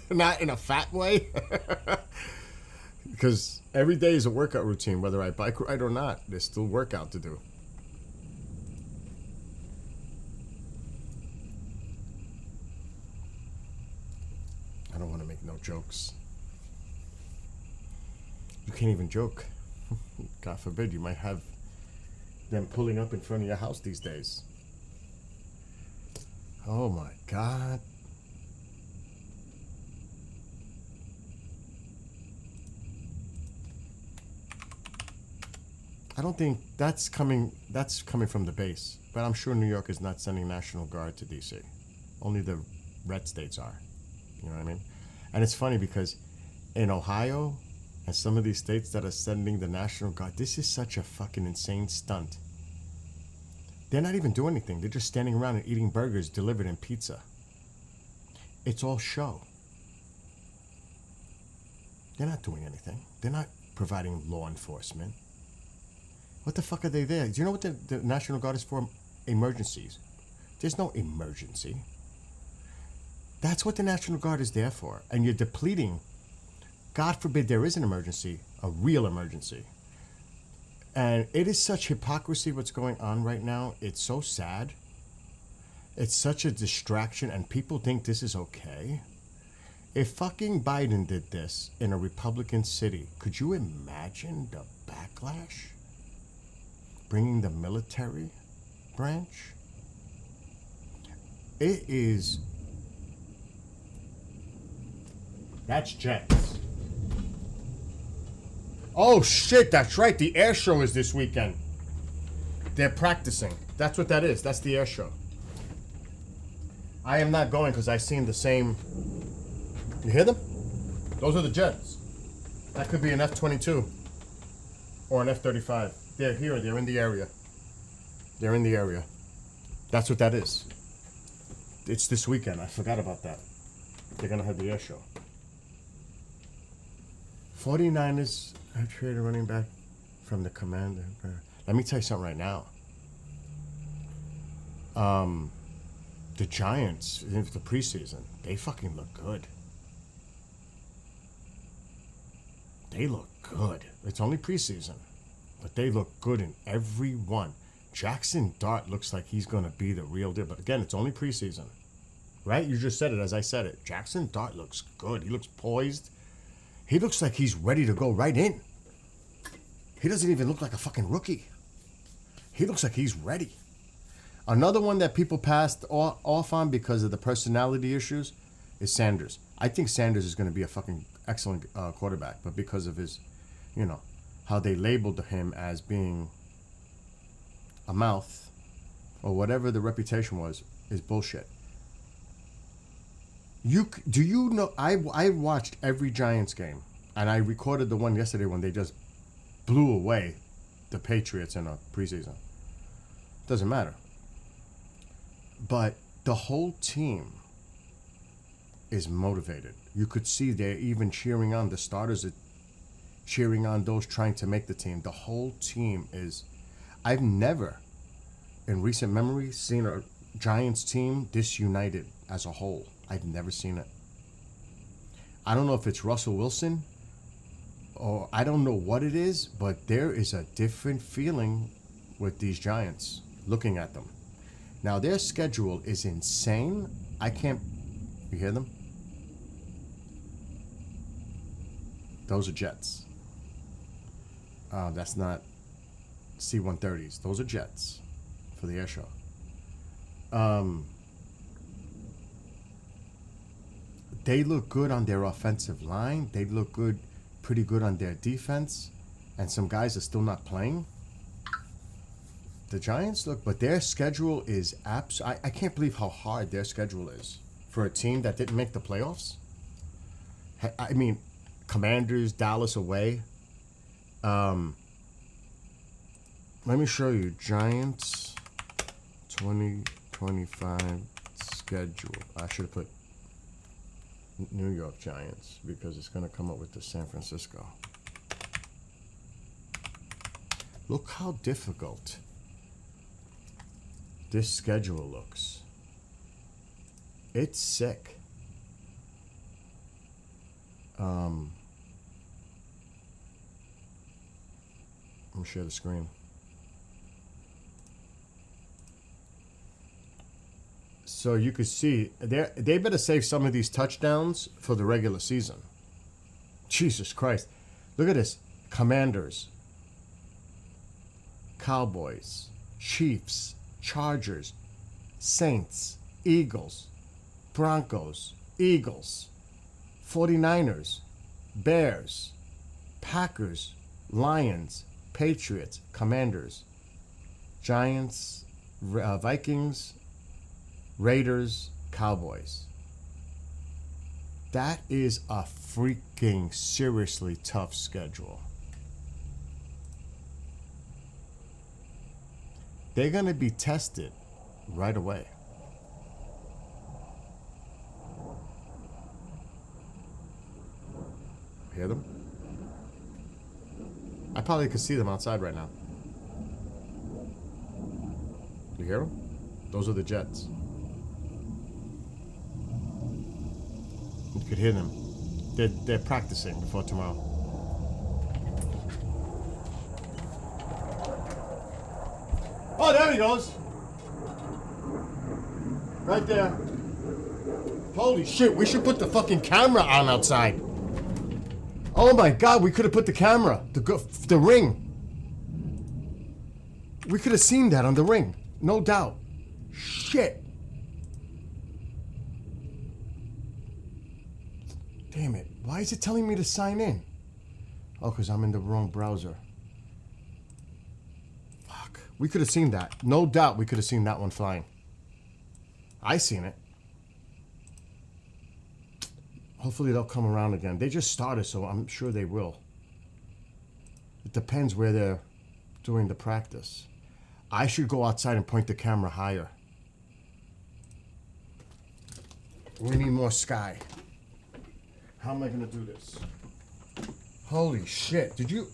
Not in a fat way. Because every day is a workout routine, whether I bike ride or not. There's still workout to do. I don't want to make no jokes. You can't even joke. God forbid, you might have them pulling up in front of your house these days. Oh my God. I don't think that's coming from the base, but I'm sure New York is not sending National Guard to DC. Only the red states are. You know what I mean? And it's funny because in Ohio and some of these states that are sending the National Guard, this is such a fucking insane stunt. They're not even doing anything. They're just standing around and eating burgers delivered in pizza. It's all show. They're not doing anything. They're not providing law enforcement. What the fuck are they there? Do you know what the National Guard is for? Emergencies. There's no emergency. That's what the National Guard is there for. And you're depleting, God forbid there is an emergency, a real emergency. And it is such hypocrisy what's going on right now. It's so sad. It's such a distraction, and people think this is okay. If fucking Biden did this in a Republican city, could you imagine the backlash? Bringing the military branch? It is... That's jets. Oh shit, that's right. The air show is this weekend. They're practicing. That's what that is. That's the air show. I am not going because I've seen the same... You hear them? Those are the jets. That could be an F-22 or an F-35. They're here. They're in the area. They're in the area. That's what that is. It's this weekend. I forgot about that. They're going to have the air show. 49ers have traded a running back from the Commander. Let me tell you something right now. The Giants, in the preseason, they fucking look good. They look good. It's only preseason, but they look good in every one. Jackson Dart looks like he's going to be the real deal. But again, it's only preseason. Right? You just said it as I said it. Jackson Dart looks good. He looks poised. He looks like he's ready to go right in. He doesn't even look like a fucking rookie. He looks like he's ready. Another one that people passed off on because of the personality issues is Sanders. I think Sanders is going to be a fucking excellent quarterback, but because of his, you know, how they labeled him as being a mouth or whatever the reputation was, is bullshit. Do you know? I watched every Giants game, and I recorded the one yesterday when they just blew away the Patriots in a preseason. Doesn't matter. But the whole team is motivated. You could see they're even cheering on the starters, are cheering on those trying to make the team. The whole team is. I've never, in recent memory, seen a Giants team this united as a whole. I've never seen it. I don't know if it's Russell Wilson or I don't know what it is, but there is a different feeling with these Giants looking at them. Now, their schedule is insane. I can't... You hear them? Those are jets. That's not C-130s. Those are jets for the air show. They look good on their offensive line. They look good, pretty good on their defense. And some guys are still not playing. The Giants look, but their schedule is I can't believe how hard their schedule is for a team that didn't make the playoffs. I mean, Commanders, Dallas away. Let me show you. Giants 2020 2025 schedule. I should have put New York Giants because it's going to come up with the San Francisco. Look how difficult this schedule looks. It's sick. I'm gonna share the screen. So you could see they better save some of these touchdowns for the regular season. Jesus Christ. Look at this. Commanders, Cowboys, Chiefs, Chargers, Saints, Eagles, Broncos, Eagles, 49ers, Bears, Packers, Lions, Patriots, Commanders, Giants, Vikings, Raiders, Cowboys. That is a freaking seriously tough schedule. They're going to be tested right away. Hear them? I probably could see them outside right now. You hear them? Those are the Jets. You could hear them. They're practicing before tomorrow. Oh, there he goes. Right there. Holy shit, we should put the fucking camera on outside. Oh my God, we could have put the camera, the ring. We could have seen that on the ring, no doubt. Shit. Damn it, why is it telling me to sign in? Oh, because I'm in the wrong browser. Fuck, we could have seen that. No doubt we could have seen that one flying. I seen it. Hopefully they'll come around again. They just started, so I'm sure they will. It depends where they're doing the practice. I should go outside and point the camera higher. We need more sky. How am I gonna do this? Holy shit, did you...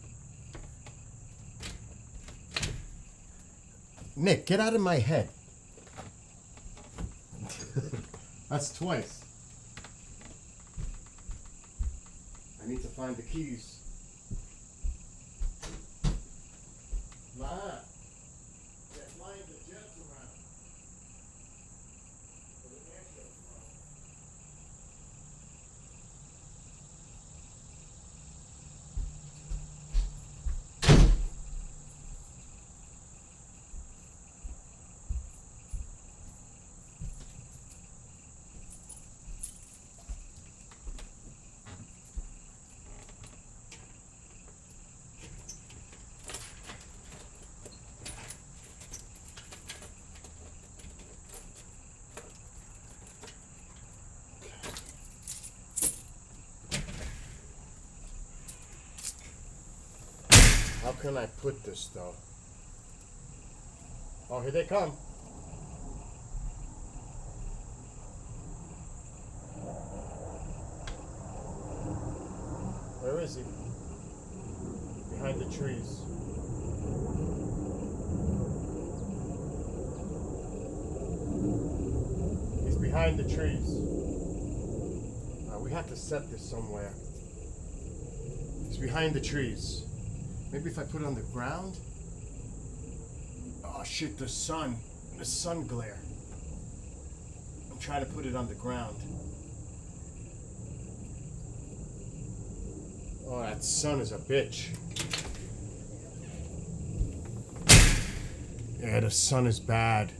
Nick, get out of my head. That's twice. I need to find the keys. Ma, they're flying the jets around. For the air show tomorrow. How can I put this though? Oh, here they come. Where is he? Behind the trees. He's behind the trees. We have to set this somewhere. He's behind the trees. Maybe if I put it on the ground? Oh shit, the sun glare. I'm trying to put it on the ground. Oh, that sun is a bitch. Yeah, the sun is bad.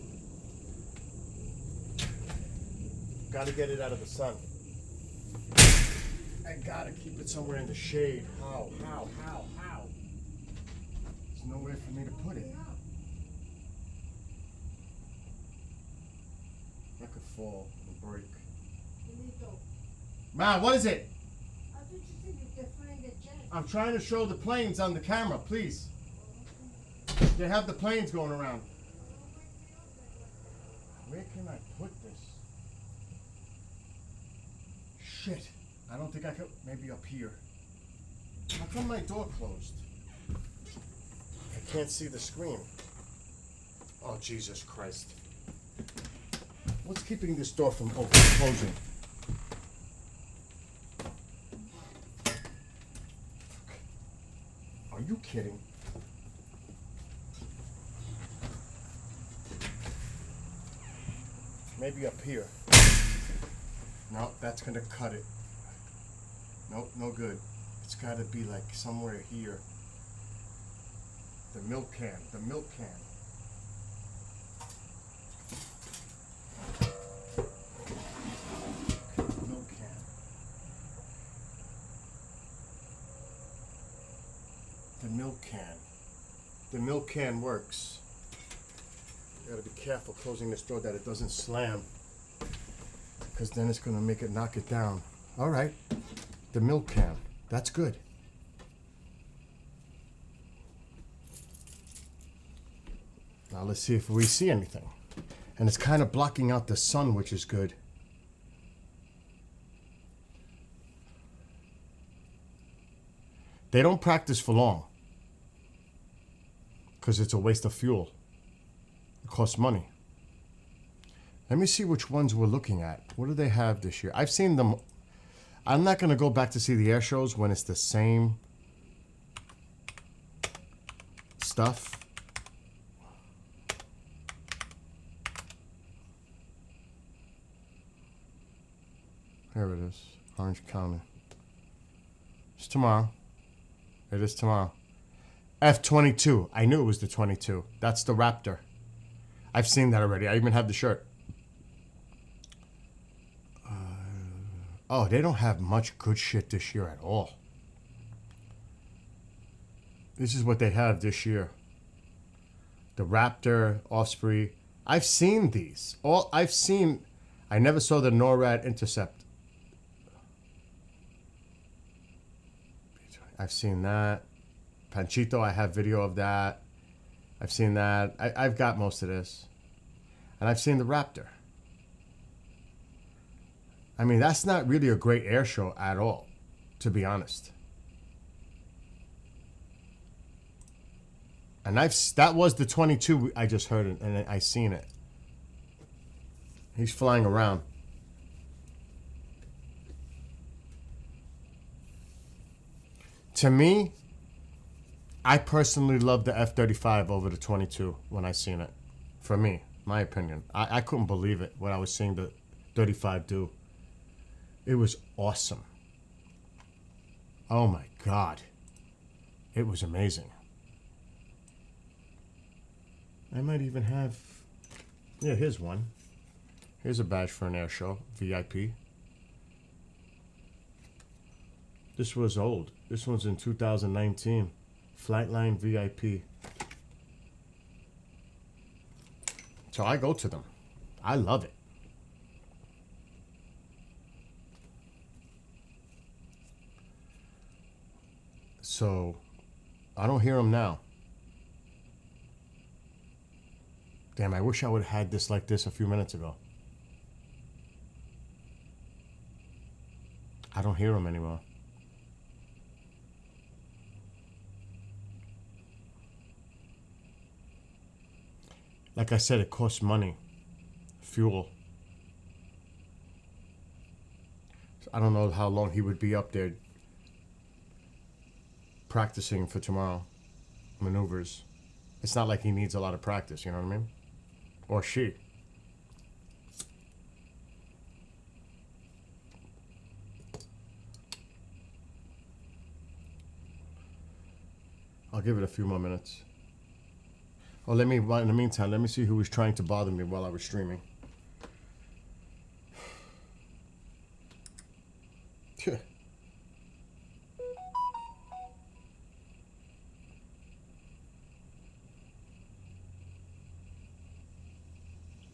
Gotta get it out of the sun. I gotta keep it somewhere in the shade. How? There's nowhere for me to put it. That could fall and break. Ma, what is it? I'm trying to show the planes on the camera, please. They have the planes going around. Where can I put this? Shit. I don't think I could. Maybe up here. How come my door closed? I can't see the screen. Oh, Jesus Christ. What's keeping this door from closing? Are you kidding? Maybe up here. No, that's gonna cut it. Nope, no good. It's gotta be like somewhere here. The milk can. The milk can. Milk can. The milk can. The milk can works. You gotta be careful closing this door that it doesn't slam, because then it's gonna make it knock it down. All right, the milk can. That's good. Now let's see if we see anything. And it's kind of blocking out the sun, which is good. They don't practice for long, because it's a waste of fuel. It costs money. Let me see which ones we're looking at. What do they have this year? I've seen them. I'm not going to go back to see the air shows when it's the same stuff. Here it is. Orange County. It's tomorrow. It is tomorrow. F-22. I knew it was the 22. That's the Raptor. I've seen that already. I even have the shirt. Oh, they don't have much good shit this year at all. This is what they have this year. The Raptor, Osprey. I've seen these. I never saw the NORAD Intercept. I've seen that. Panchito, I have video of that. I've seen that. I've got most of this. And I've seen the Raptor. I mean, that's not really a great air show at all, to be honest. And that was the 22 I just heard it, and I seen it. He's flying around. To me, I personally love the F-35 over the 22 when I seen it. For me, my opinion. I couldn't believe it when I was seeing the 35 do. It was awesome. Oh my God. It was amazing. I might even have... Yeah, here's one. Here's a badge for an air show. VIP. This was old. This one's in 2019. Flightline VIP. So I go to them. I love it. So I don't hear them now. Damn, I wish I would have had this like this a few minutes ago. I don't hear them anymore. Like I said, it costs money. Fuel. So I don't know how long he would be up there practicing for tomorrow. Maneuvers. It's not like he needs a lot of practice, you know what I mean? Or she. I'll give it a few more minutes. Oh, in the meantime, let me see who was trying to bother me while I was streaming.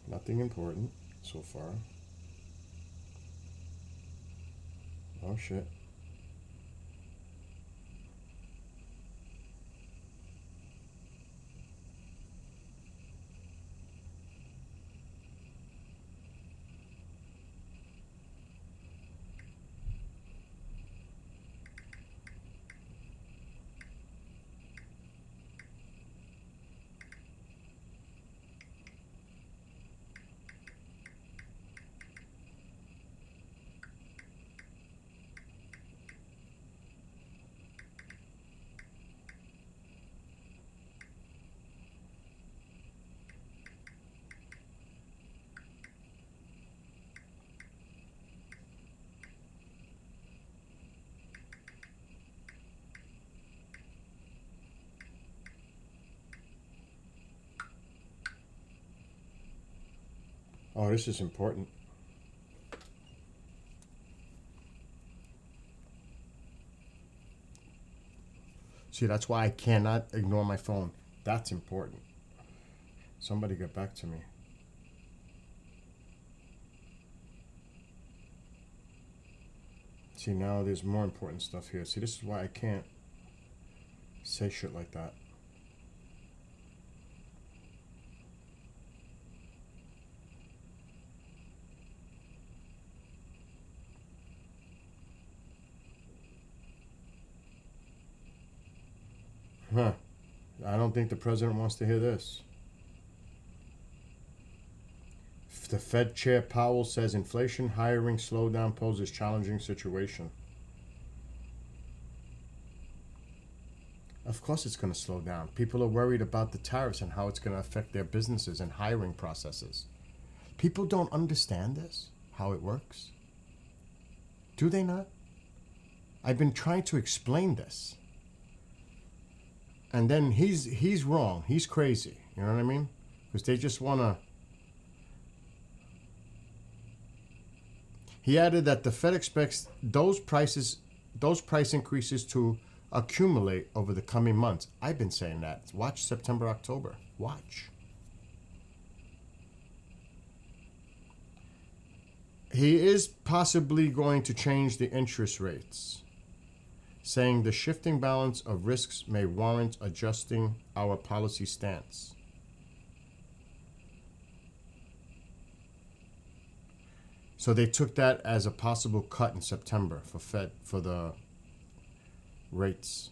Nothing important so far. Oh shit. Oh, this is important. See, that's why I cannot ignore my phone. That's important. Somebody get back to me. See, now there's more important stuff here. See, this is why I can't say shit like that. Huh. I don't think the president wants to hear this. The Fed Chair Powell says inflation hiring slowdown poses challenging situation. Of course it's going to slow down. People are worried about the tariffs and how it's going to affect their businesses and hiring processes. People don't understand this, how it works. Do they not? I've been trying to explain this. And then he's wrong. He's crazy. You know what I mean? Because they just want to... He added that the Fed expects those price increases to accumulate over the coming months. I've been saying that. Watch September, October. Watch. He is possibly going to change the interest rates, saying the shifting balance of risks may warrant adjusting our policy stance. So they took that as a possible cut in September for the rates.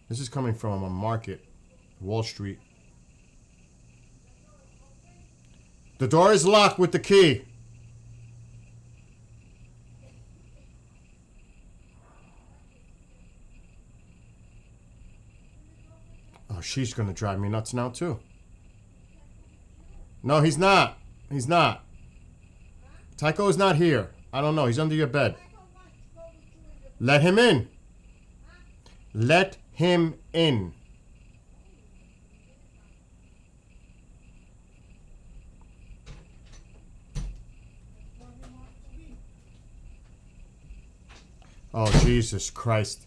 This is coming from a market, Wall Street. The door is locked with the key. Oh, she's gonna drive me nuts now too. No, he's not. He's not. Tycho is not here. I don't know. He's under your bed. Let him in. Let him in. Oh, Jesus Christ.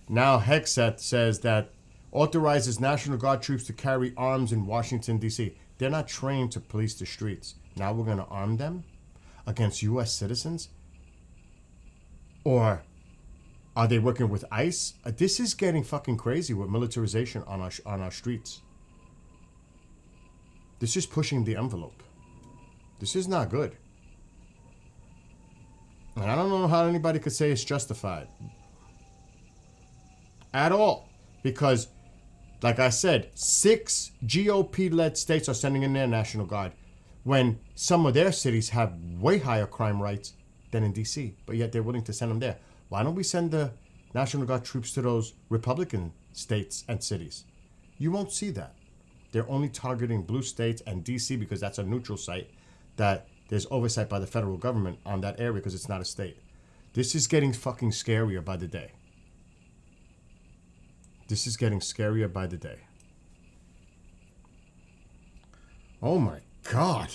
Now Hexeth says that authorizes National Guard troops to carry arms in Washington, D.C. They're not trained to police the streets. Now we're going to arm them against U.S. citizens? Or are they working with ICE? This is getting fucking crazy with militarization on our streets. This is pushing the envelope. This is not good. And I don't know how anybody could say it's justified. At all. Because, like I said, 6 GOP-led states are sending in their National Guard when some of their cities have way higher crime rates than in D.C., but yet they're willing to send them there. Why don't we send the National Guard troops to those Republican states and cities? You won't see that. They're only targeting blue states and D.C. because that's a neutral site that there's oversight by the federal government on that area because it's not a state. This is getting fucking scarier by the day. This is getting scarier by the day. Oh my God.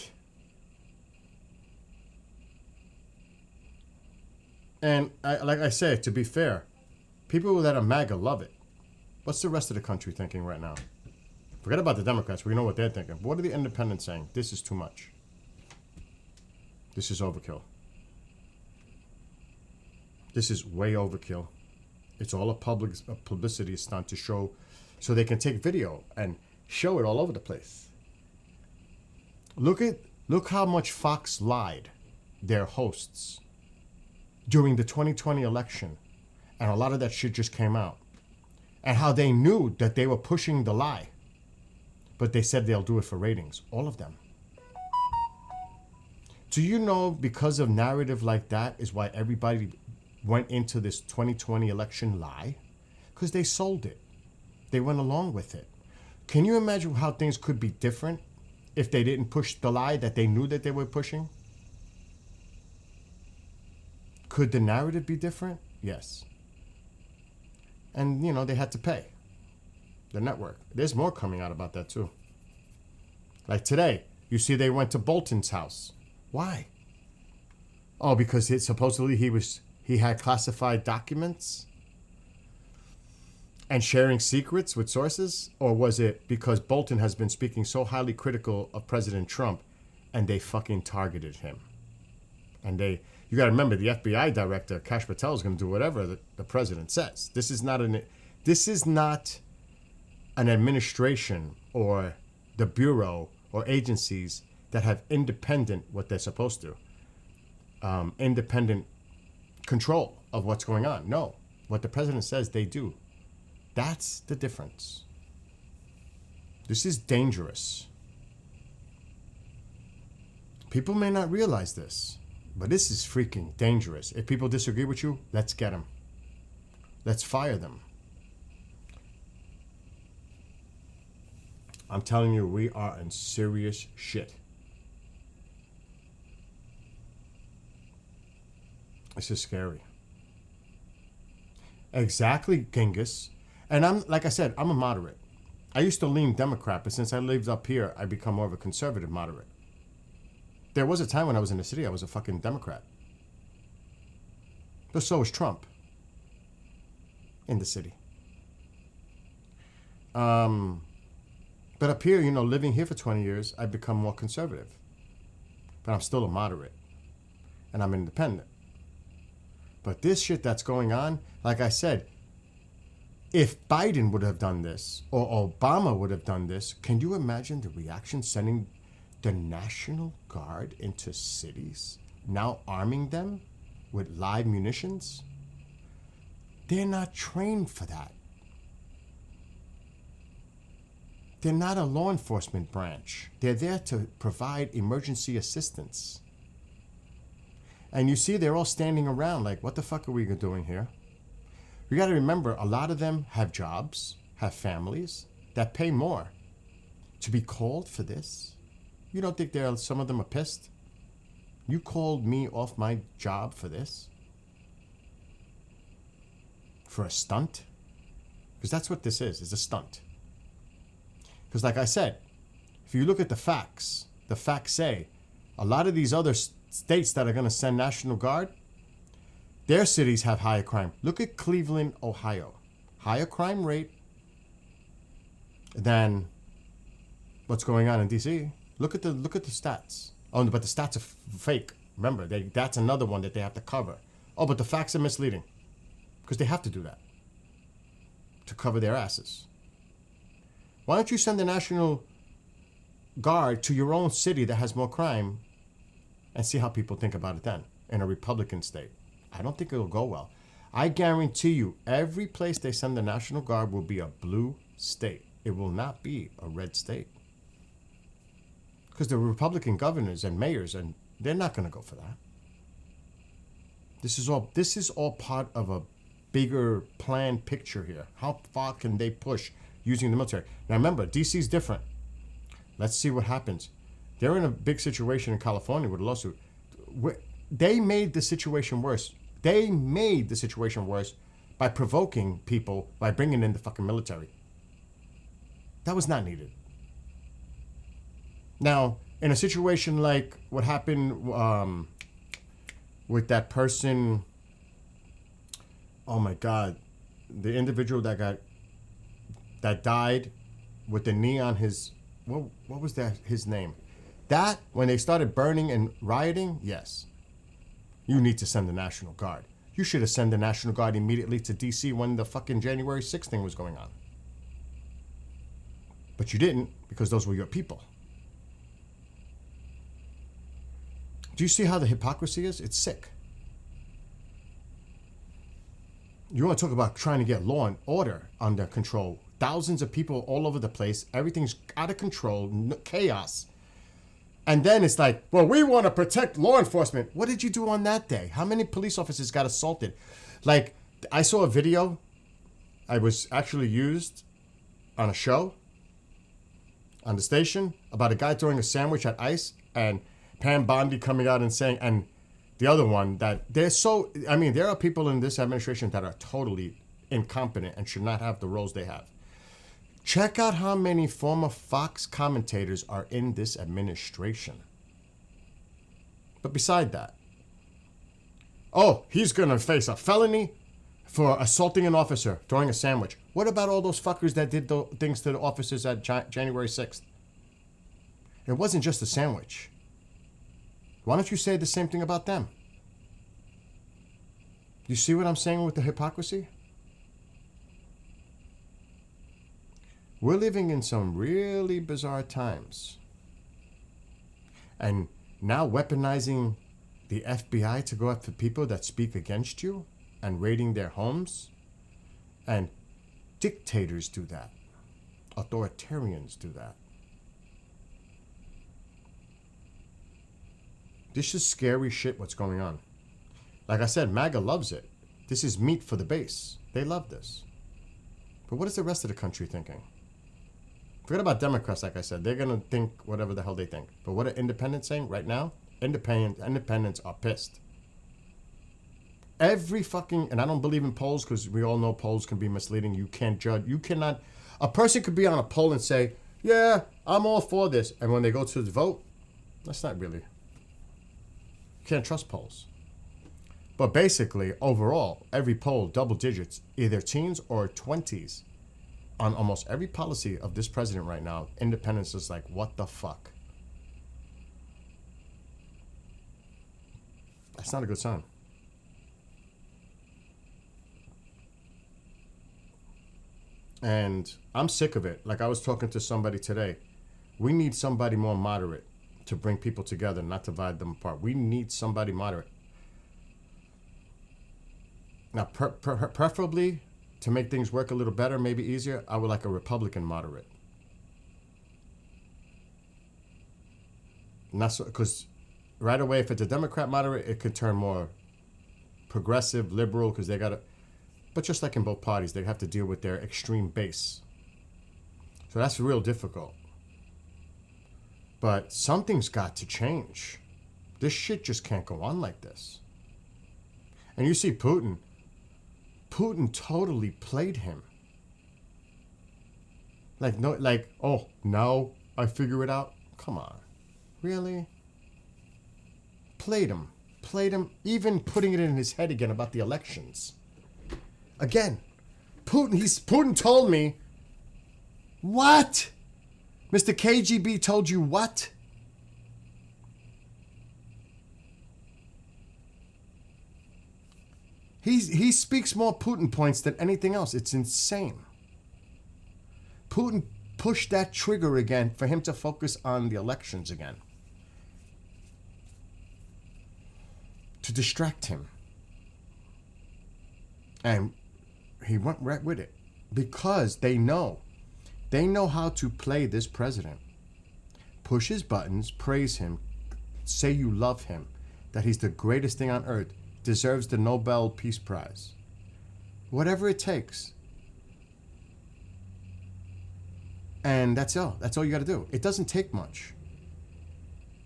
And like I say, to be fair, people that are MAGA love it. What's the rest of the country thinking right now? Forget about the Democrats. We know what they're thinking. What are the independents saying? This is too much. This is overkill. This is way overkill. It's all a publicity stunt to show, so they can take video and show it all over the place. Look how much Fox lied, their hosts, during the 2020 election, and a lot of that shit just came out, and how they knew that they were pushing the lie, but they said they'll do it for ratings, all of them. Do you know because of narrative like that is why everybody went into this 2020 election lie? Because they sold it. They went along with it. Can you imagine how things could be different if they didn't push the lie that they knew that they were pushing? Could the narrative be different? Yes. And, they had to pay. the network. There's more coming out about that too. Like today, you see they went to Bolton's house. Why? Oh, because supposedly he had classified documents and sharing secrets with sources? Or was it because Bolton has been speaking so highly critical of President Trump and they fucking targeted him? And you got to remember, the FBI director, Kash Patel, is going to do whatever the president says. This is not an administration or the bureau or agencies that have independent, what they're supposed to, independent control of what's going on. No, what the president says, they do. That's the difference. This is dangerous. People may not realize this, but this is freaking dangerous. If people disagree with you, let's get them. Let's fire them. I'm telling you, we are in serious shit. This is scary. Exactly, Genghis. And I'm, like I said, I'm a moderate. I used to lean Democrat, but since I lived up here, I become more of a conservative moderate. There was a time when I was in the city, I was a fucking Democrat. But so was Trump. In the city. But up here, living here for 20 years, I've become more conservative. But I'm still a moderate. And I'm independent. But this shit that's going on, like I said, if Biden would have done this, or Obama would have done this, can you imagine the reaction sending the National Guard into cities, now arming them with live munitions? They're not trained for that. They're not a law enforcement branch. They're there to provide emergency assistance. And you see, they're all standing around like, what the fuck are we doing here? You got to remember, a lot of them have jobs, have families that pay more. To be called for this? You don't think some of them are pissed? You called me off my job for this? For a stunt? Because that's what this is. It's a stunt. Because like I said, if you look at the facts say a lot of these other states that are going to send National Guard, their cities have higher crime. Look at Cleveland, Ohio. Higher crime rate than what's going on in D.C. Look at the stats. Oh, but the stats are fake. Remember, that's another one that they have to cover. Oh, but the facts are misleading. Because they have to do that. To cover their asses. Why don't you send the National Guard to your own city that has more crime and see how people think about it then in a Republican state? I don't think it'll go well. I guarantee you, every place they send the National Guard will be a blue state. It will not be a red state. Because the Republican governors and mayors, and they're not going to go for that. This is all part of a bigger planned picture here. How far can they push using the military? Now remember, DC's different. Let's see what happens. They're in a big situation in California with a lawsuit. They made the situation worse. They made the situation worse by provoking people by bringing in the fucking military. That was not needed. Now, in a situation like what happened with that person, oh my God, the individual that died with the knee on his, what was that, his name? That, when they started burning and rioting, yes, you need to send the National Guard. You should have sent the National Guard immediately to D.C. when the fucking January 6th thing was going on. But you didn't, because those were your people. Do you see how the hypocrisy is? It's sick. You want to talk about trying to get law and order under control. Thousands of people all over the place. Everything's out of control. Chaos. And then it's like, well, we want to protect law enforcement. What did you do on that day? How many police officers got assaulted? Like, I saw a video. I was actually used on a show on the station about a guy throwing a sandwich at ICE and Pam Bondi coming out and saying, and the other one, that they're so, I mean, there are people in this administration that are totally incompetent and should not have the roles they have. Check out how many former Fox commentators are in this administration. But beside that, oh, he's going to face a felony for assaulting an officer, throwing a sandwich. What about all those fuckers that did the things to the officers at January 6th? It wasn't just a sandwich. Why don't you say the same thing about them? You see what I'm saying with the hypocrisy? We're living in some really bizarre times. And now weaponizing the FBI to go after people that speak against you and raiding their homes. And dictators do that. Authoritarians do that. This is scary shit what's going on. Like I said, MAGA loves it. This is meat for the base. They love this. But what is the rest of the country thinking? Forget about Democrats, like I said. They're going to think whatever the hell they think. But what are independents saying right now? Independents are pissed. Every fucking... And I don't believe in polls because we all know polls can be misleading. You can't judge. You cannot... A person could be on a poll and say, yeah, I'm all for this. And when they go to the vote, that's not really... Can't trust polls. But basically, overall, every poll, double digits, either teens or 20s. On almost every policy of this president right now, independence is like, what the fuck? That's not a good sign. And I'm sick of it. Like I was talking to somebody today. We need somebody more moderate to bring people together, not divide them apart. We need somebody moderate. Now, preferably, to make things work a little better, maybe easier, I would like a Republican moderate. Not so, because right away, if it's a Democrat moderate, it could turn more progressive, liberal, because they got to, but just like in both parties, they have to deal with their extreme base. So that's real difficult. But something's got to change. This shit just can't go on like this. And you see Putin totally played him. Oh, now I figure it out? Come on. Really? Played him, even putting it in his head again about the elections. Again, Putin told me, what? Mr. KGB told you what? He speaks more Putin points than anything else. It's insane. Putin pushed that trigger again for him to focus on the elections again. To distract him. And he went right with it. Because they know how to play this president. Push his buttons, praise him, say you love him, that he's the greatest thing on earth, deserves the Nobel Peace Prize. Whatever it takes. And that's all. That's all you got to do. It doesn't take much.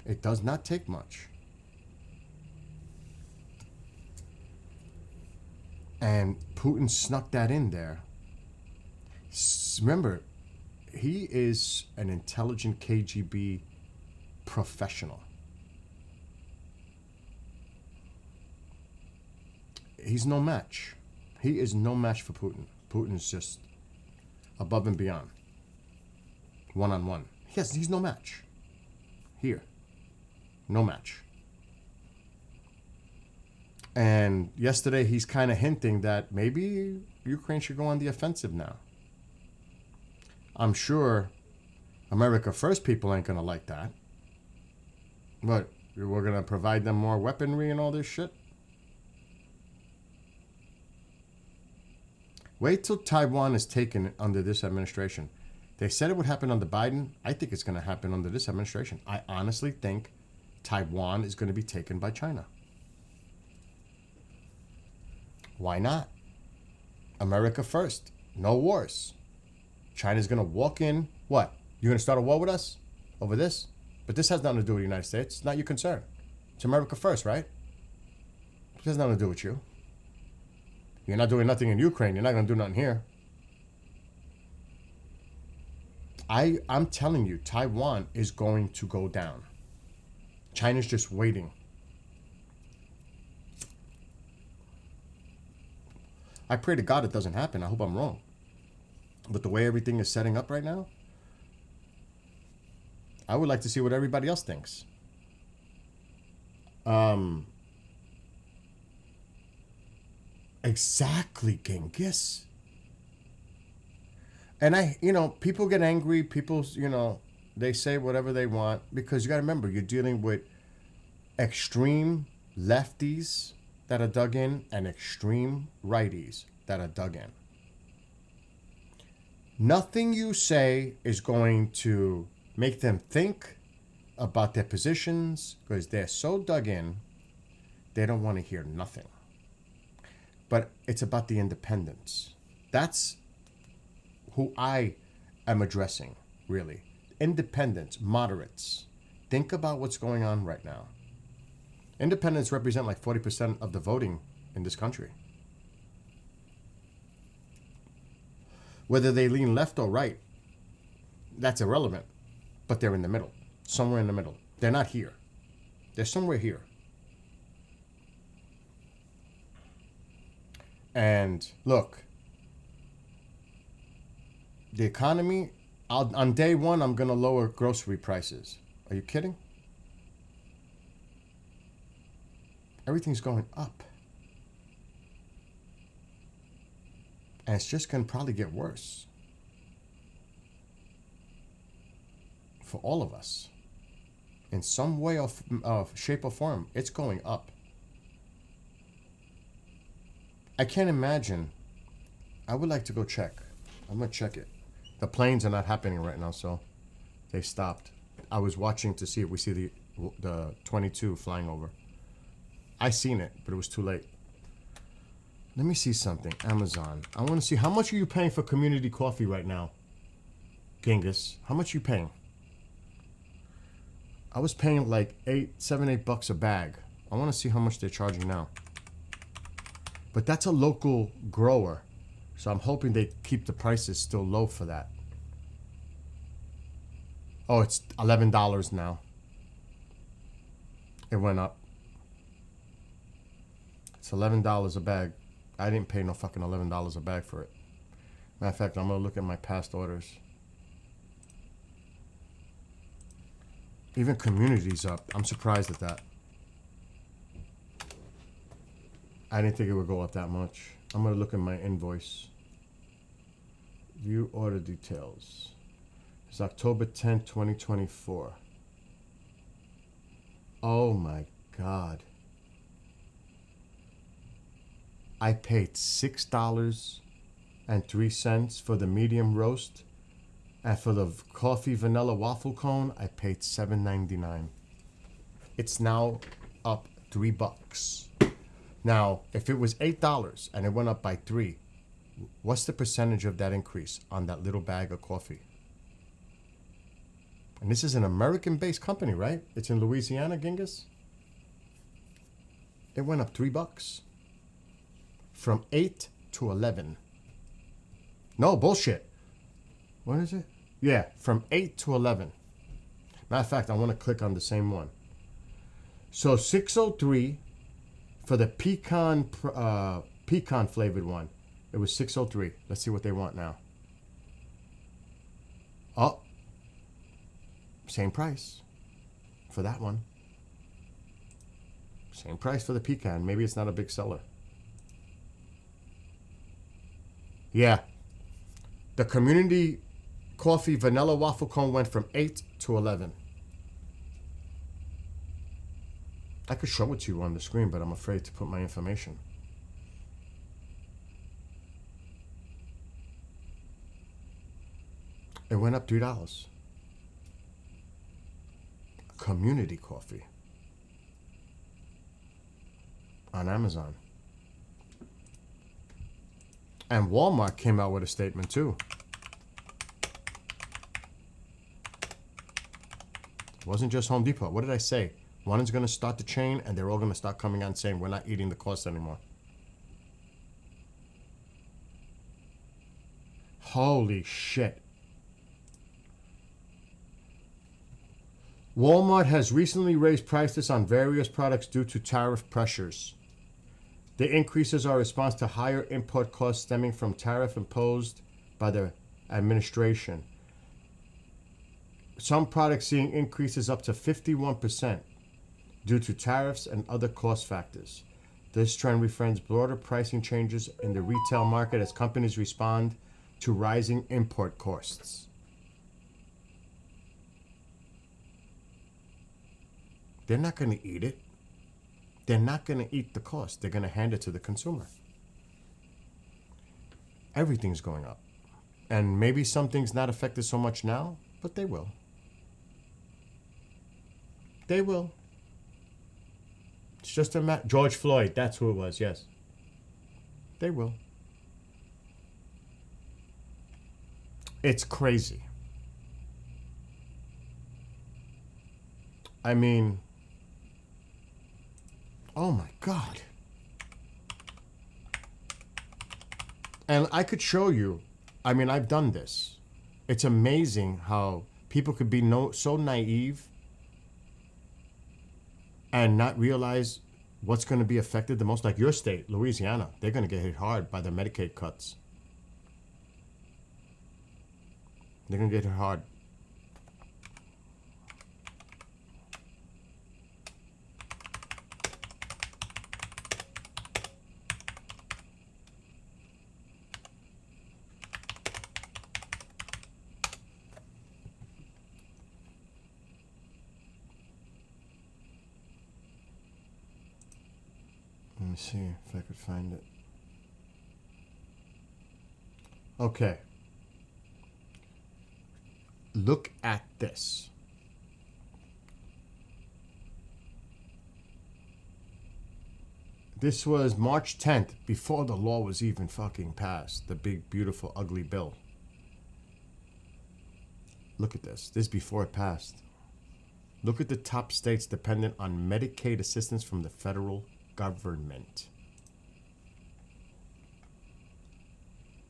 It does not take much. And Putin snuck that in there. Remember, he is an intelligent KGB professional. He's no match. He is no match for Putin. Putin's just above and beyond. One-on-one. Yes, he's no match. Here. No match. And yesterday he's kind of hinting that maybe Ukraine should go on the offensive now. I'm sure America First people ain't going to like that. But we're going to provide them more weaponry and all this shit. Wait till Taiwan is taken under this administration. They said it would happen under Biden. I think it's going to happen under this administration. I honestly think Taiwan is going to be taken by China. Why not? America first. No wars. China's going to walk in. What? You're going to start a war with us over this? But this has nothing to do with the United States. It's not your concern. It's America first, right? It has nothing to do with you. You're not doing nothing in Ukraine. You're not going to do nothing here. I'm telling you, Taiwan is going to go down. China's just waiting. I pray to God it doesn't happen. I hope I'm wrong. But the way everything is setting up right now, I would like to see what everybody else thinks. Exactly, Genghis. And people get angry. People, they say whatever they want because you got to remember, you're dealing with extreme lefties that are dug in and extreme righties that are dug in. Nothing you say is going to make them think about their positions because they're so dug in, they don't want to hear nothing. But it's about the independents. That's who I am addressing, really. Independents, moderates. Think about what's going on right now. Independents represent like 40% of the voting in this country. Whether they lean left or right, that's irrelevant. But they're in the middle, somewhere in the middle. They're not here. They're somewhere here. And look, the economy, on day one, I'm going to lower grocery prices. Are you kidding? Everything's going up. And it's just going to probably get worse. For all of us. In some way of shape or form, it's going up. I can't imagine. I would like to go check. I'm going to check it. The planes are not happening right now, so they stopped. I was watching to see if we see the 22 flying over. I seen it, but it was too late. Let me see something. Amazon. I want to see how much are you paying for community coffee right now, Genghis? How much are you paying? I was paying like $7-8 a bag. I want to see how much they're charging now. But that's a local grower, so I'm hoping they keep the prices still low for that. Oh, it's $11 now. It went up. It's $11 a bag. I didn't pay no fucking $11 a bag for it. Matter of fact, I'm gonna look at my past orders. Even community's up. I'm surprised at that. I didn't think it would go up that much. I'm gonna look at my invoice. View order details. It's October 10th, 2024. Oh my God. I paid $6.03 for the medium roast, and for the coffee vanilla waffle cone, I paid $7.99. It's now up $3. Now, if it was $8 and it went up by $3, what's the percentage of that increase on that little bag of coffee? And this is an American-based company, right? It's in Louisiana, Genghis. It went up $3. From 8 to 11. No, bullshit. What is it? Yeah, from 8 to 11. Matter of fact, I want to click on the same one. So 603 for the pecan flavored one. It was 603. Let's see what they want now. Oh. Same price for that one. Same price for the pecan. Maybe it's not a big seller. Yeah. The community coffee vanilla waffle cone went from 8 to 11. I could show it to you on the screen, but I'm afraid to put my information. It went up $3. Community coffee. On Amazon. And Walmart came out with a statement too. It wasn't just Home Depot. What did I say? One is going to start the chain and they're all going to start coming out and saying we're not eating the cost anymore. Holy shit. Walmart has recently raised prices on various products due to tariff pressures. The increases are a response to higher import costs stemming from tariff imposed by the administration. Some products seeing increases up to 51% due to tariffs and other cost factors. This trend reflects broader pricing changes in the retail market as companies respond to rising import costs. They're not going to eat it. They're not going to eat the cost. They're going to hand it to the consumer. Everything's going up. And maybe something's not affected so much now, but they will. They will. It's just a matter. George Floyd, that's who it was, yes. They will. It's crazy. I mean, oh my God. And I could show you, I mean, I've done this. It's amazing how people could be so naive and not realize what's going to be affected the most. Like your state, Louisiana, they're going to get hit hard by the Medicaid cuts. They're going to get hit hard. Let me see if I could find it. Okay. Look at this. This was March 10th, before the law was even fucking passed. The big, beautiful, ugly bill. Look at this. This is before it passed. Look at the top states dependent on Medicaid assistance from the federal government.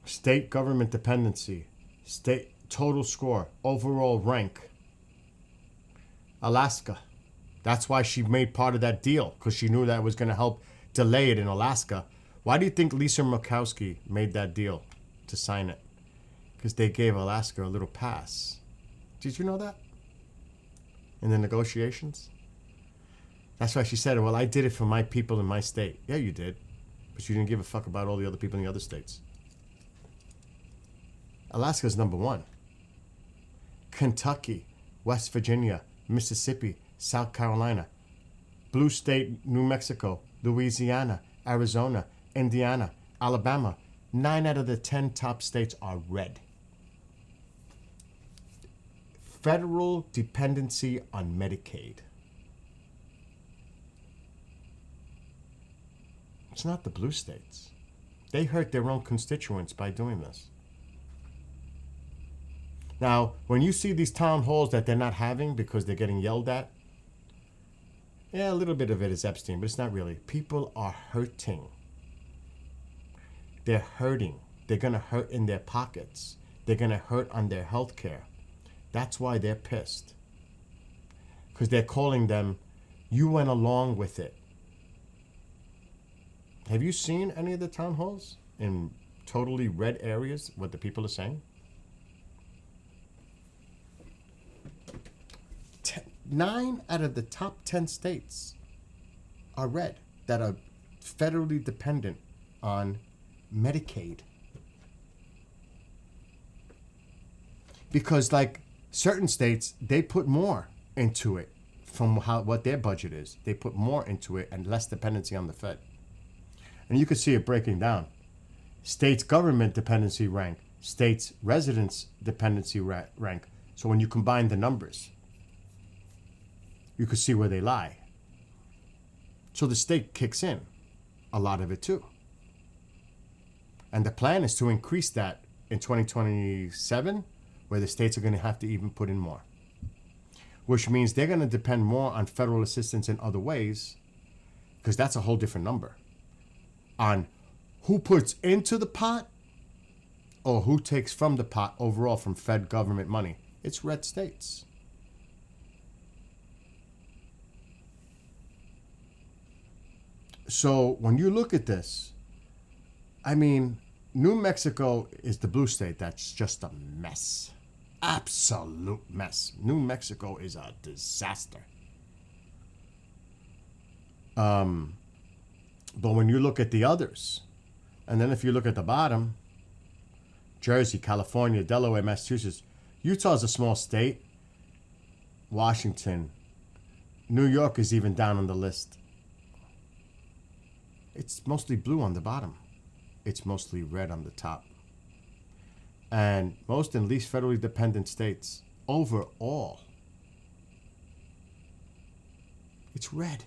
State government dependency. State total score. Overall rank. Alaska. That's why she made part of that deal, because she knew that was going to help delay it in Alaska. Why do you think Lisa Murkowski made that deal to sign it? Because they gave Alaska a little pass. Did you know that? In the negotiations? That's why she said, well, I did it for my people in my state. Yeah, you did. But you didn't give a fuck about all the other people in the other states. Alaska's number one. Kentucky, West Virginia, Mississippi, South Carolina, Blue State, New Mexico, Louisiana, Arizona, Indiana, Alabama. 9 out of the 10 top states are red. Federal dependency on Medicaid. It's not the blue states. They hurt their own constituents by doing this. Now, when you see these town halls that they're not having because they're getting yelled at, yeah, a little bit of it is Epstein, but it's not really. People are hurting. They're hurting. They're going to hurt in their pockets. They're going to hurt on their health care. That's why they're pissed. Because they're calling them, you went along with it. Have you seen any of the town halls in totally red areas, what the people are saying? 9 out of the top 10 states are red that are federally dependent on Medicaid. Because like certain states, they put more into it from what their budget is. They put more into it and less dependency on the Fed. And you can see it breaking down. States government dependency rank, states residence dependency rank. So when you combine the numbers, you can see where they lie. So the state kicks in a lot of it too. And the plan is to increase that in 2027, where the states are going to have to even put in more. Which means they're going to depend more on federal assistance in other ways, because that's a whole different number. On who puts into the pot or who takes from the pot overall from Fed government money. It's red states. So when you look at this, I mean, New Mexico is the blue state that's just a mess. Absolute mess. New Mexico is a disaster. But when you look at the others, and then if you look at the bottom, Jersey, California, Delaware, Massachusetts, Utah's a small state. Washington, New York is even down on the list. It's mostly blue on the bottom. It's mostly red on the top. And most and least federally dependent states, overall, it's red.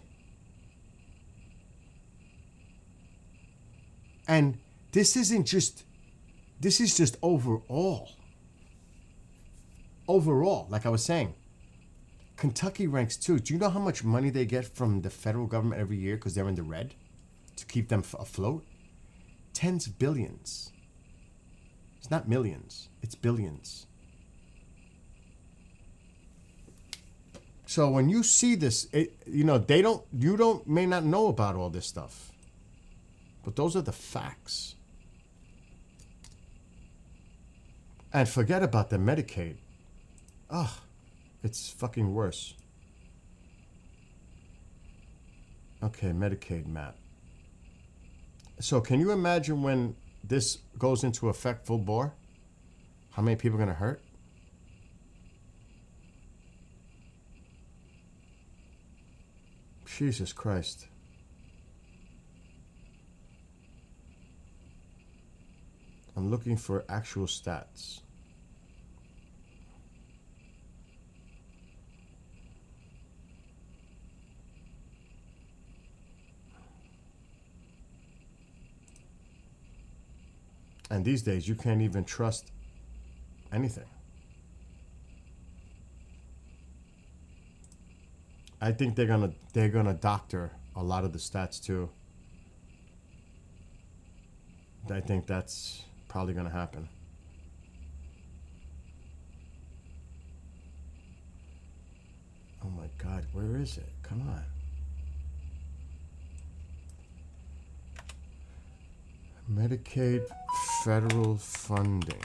And this is just overall. Overall, like I was saying, Kentucky ranks 2. Do you know how much money they get from the federal government every year because they're in the red to keep them afloat? Tens of billions. It's not millions, it's billions. So when you see this, you may not know about all this stuff. But those are the facts. And forget about the Medicaid. Ugh, it's fucking worse. Okay, Medicaid map. So can you imagine when this goes into effect full bore? How many people are going to hurt? Jesus Christ. I'm looking for actual stats. And these days, you can't even trust anything. I think they're gonna doctor a lot of the stats too. I think that's probably gonna happen. Oh my God, where is it? Come on. Medicaid federal funding.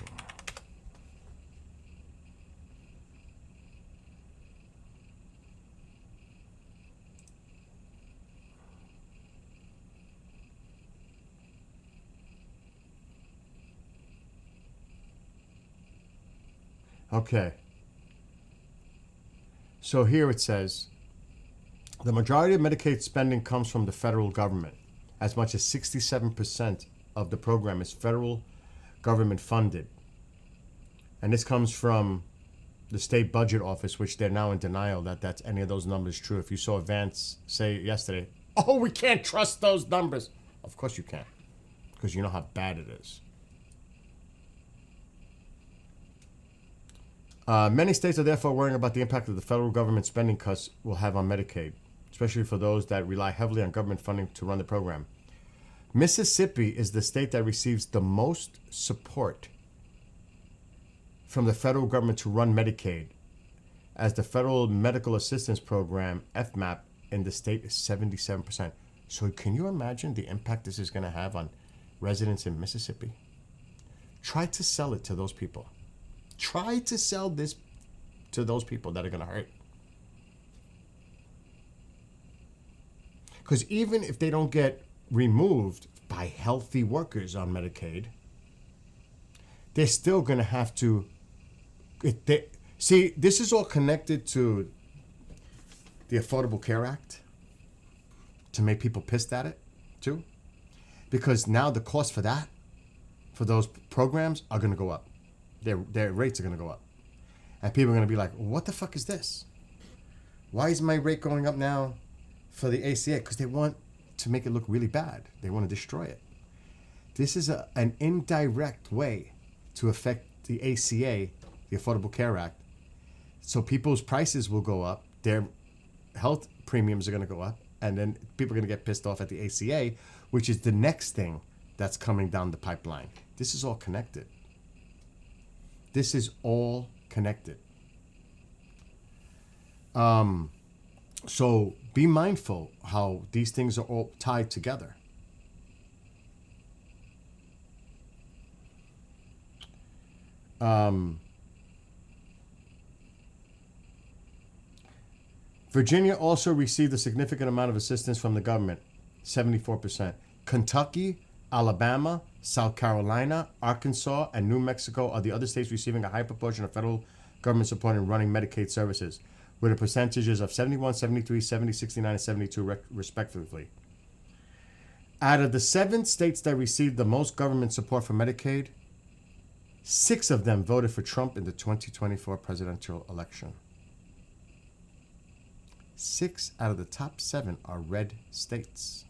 Okay. So here it says, the majority of Medicaid spending comes from the federal government. As much as 67% of the program is federal government funded. And this comes from the state budget office, which they're now in denial that that's any of those numbers true. If you saw Vance say yesterday, oh, we can't trust those numbers. Of course you can't, because you know how bad it is. Many states are therefore worrying about the impact of the federal government spending cuts will have on Medicaid, especially for those that rely heavily on government funding to run the program. Mississippi is the state that receives the most support from the federal government to run Medicaid, as the Federal Medical Assistance Program, FMAP, in the state is 77%. So can you imagine the impact this is going to have on residents in Mississippi? Try to sell it to those people. Try to sell this to those people that are going to hurt. Because even if they don't get removed by healthy workers on Medicaid, they're still going to have to... See, this is all connected to the Affordable Care Act to make people pissed at it, too. Because now the cost for that, for those programs, are going to go up. Their rates are going to go up. And people are going to be like, what the fuck is this? Why is my rate going up now for the ACA? Because they want to make it look really bad. They want to destroy it. This is an indirect way to affect the ACA, the Affordable Care Act. So people's prices will go up. Their health premiums are going to go up. And then people are going to get pissed off at the ACA, which is the next thing that's coming down the pipeline. This is all connected. This is all connected. So Be mindful how these things are all tied together. Virginia also received a significant amount of assistance from the government, 74%. Kentucky, Alabama, South Carolina, Arkansas, and New Mexico are the other states receiving a high proportion of federal government support in running Medicaid services, with the percentages of 71, 73, 70, 69, and 72 respectively. Out of the 7 states that received the most government support for Medicaid, 6 of them voted for Trump in the 2024 presidential election. 6 out of the top 7 are red states.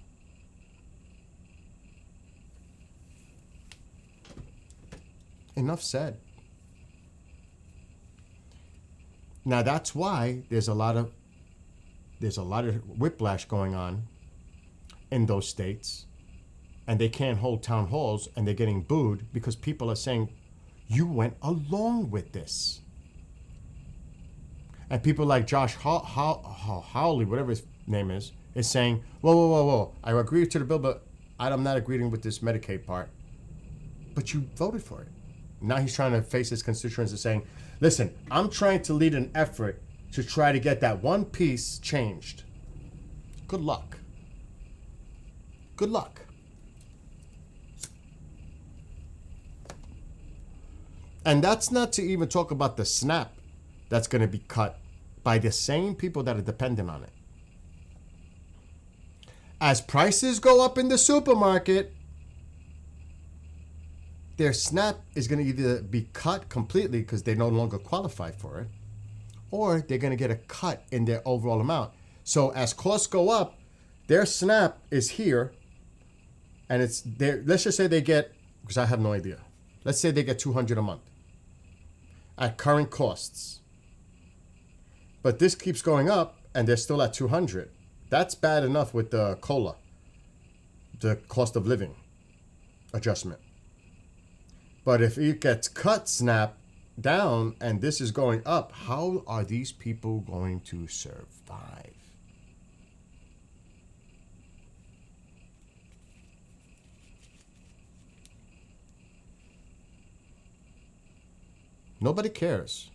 Enough said. Now that's why there's a lot of whiplash going on in those states, and they can't hold town halls, and they're getting booed because people are saying, "You went along with this." And people like Josh Hawley, whatever his name is saying, whoa. I agree to the bill, but I'm not agreeing with this Medicaid part. But you voted for it. Now he's trying to face his constituents and saying, listen, I'm trying to lead an effort to try to get that one piece changed. Good luck. Good luck. And that's not to even talk about the SNAP that's going to be cut by the same people that are dependent on it. As prices go up in the supermarket, their SNAP is going to either be cut completely because they no longer qualify for it, or they're going to get a cut in their overall amount. So as costs go up, their SNAP is here, and it's there. Let's just say they get, because I have no idea. Let's say they get $200 a month at current costs. But this keeps going up, and they're still at $200. That's bad enough with the COLA, the cost of living adjustment. But if it gets cut, SNAP, down, and this is going up, how are these people going to survive? Nobody cares.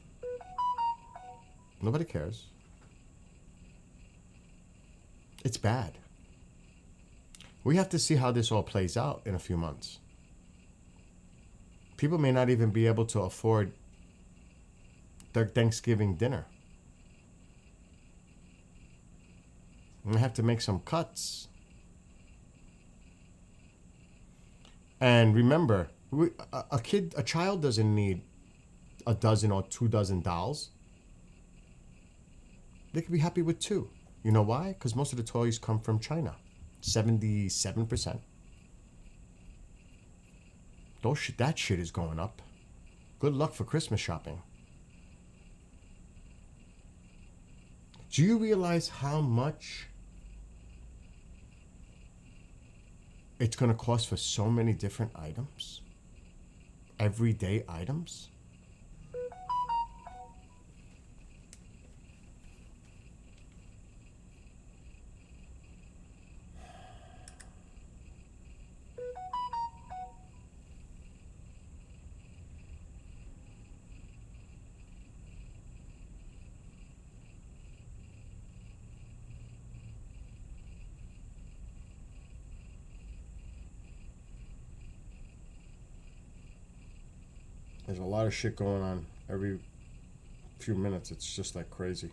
Nobody cares. It's bad. We have to see how this all plays out in a few months. People may not even be able to afford their Thanksgiving dinner. We have to make some cuts. And remember, a child doesn't need a dozen or 2 dozen dolls. They could be happy with 2. You know why? Because most of the toys come from China. 77%. That shit is going up. Good luck for Christmas shopping. Do you realize how much it's going to cost for so many different items? Everyday items? There's a lot of shit going on every few minutes. It's just like crazy.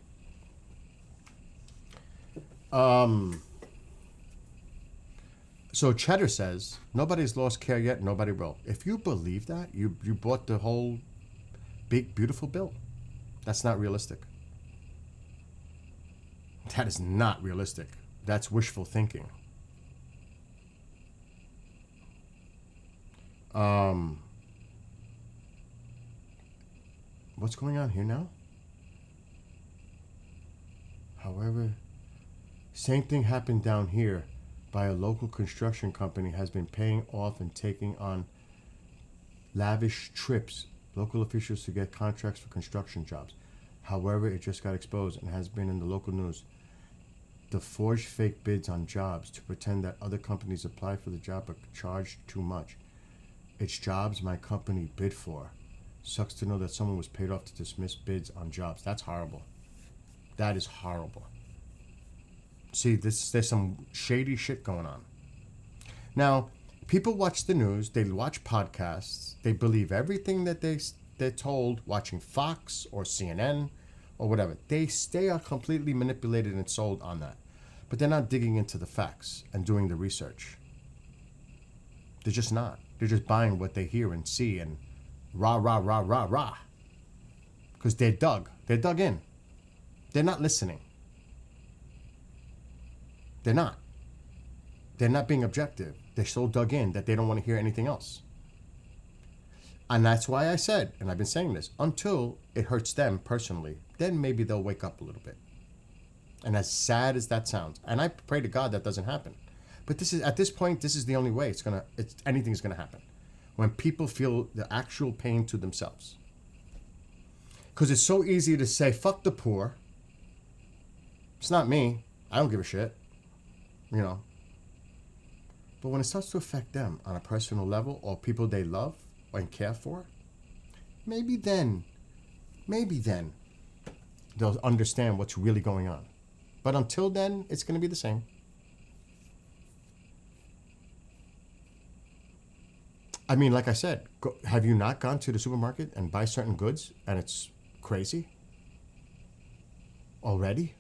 So Cheddar says, nobody's lost care yet, nobody will. If you believe that, you bought the whole big, beautiful bill. That's not realistic. That is not realistic. That's wishful thinking. What's going on here now? However, same thing happened down here by a local construction company has been paying off and taking on lavish trips, local officials to get contracts for construction jobs. However, it just got exposed and has been in the local news. The forged fake bids on jobs to pretend that other companies apply for the job but charge too much. It's jobs my company bid for. Sucks to know that someone was paid off to dismiss bids on jobs. That's horrible. That is horrible. See, there's some shady shit going on. Now, people watch the news, they watch podcasts, they believe everything that they're told watching Fox or CNN or whatever. They are completely manipulated and sold on that. But they're not digging into the facts and doing the research. They're just not. They're just buying what they hear and see and rah, rah, rah, rah, rah. Because they're dug in. They're not listening. They're not. They're not being objective. They're so dug in that they don't want to hear anything else. And that's why I said, and I've been saying this, until it hurts them personally, then maybe they'll wake up a little bit. And as sad as that sounds, and I pray to God that doesn't happen. But this is, at this point, this is the only way anything's gonna happen. When people feel the actual pain to themselves. Because it's so easy to say, fuck the poor. It's not me. I don't give a shit. You know. But when it starts to affect them on a personal level, or people they love and care for, maybe then they'll understand what's really going on. But until then, it's going to be the same. I mean, like I said, have you not gone to the supermarket and buy certain goods and it's crazy already?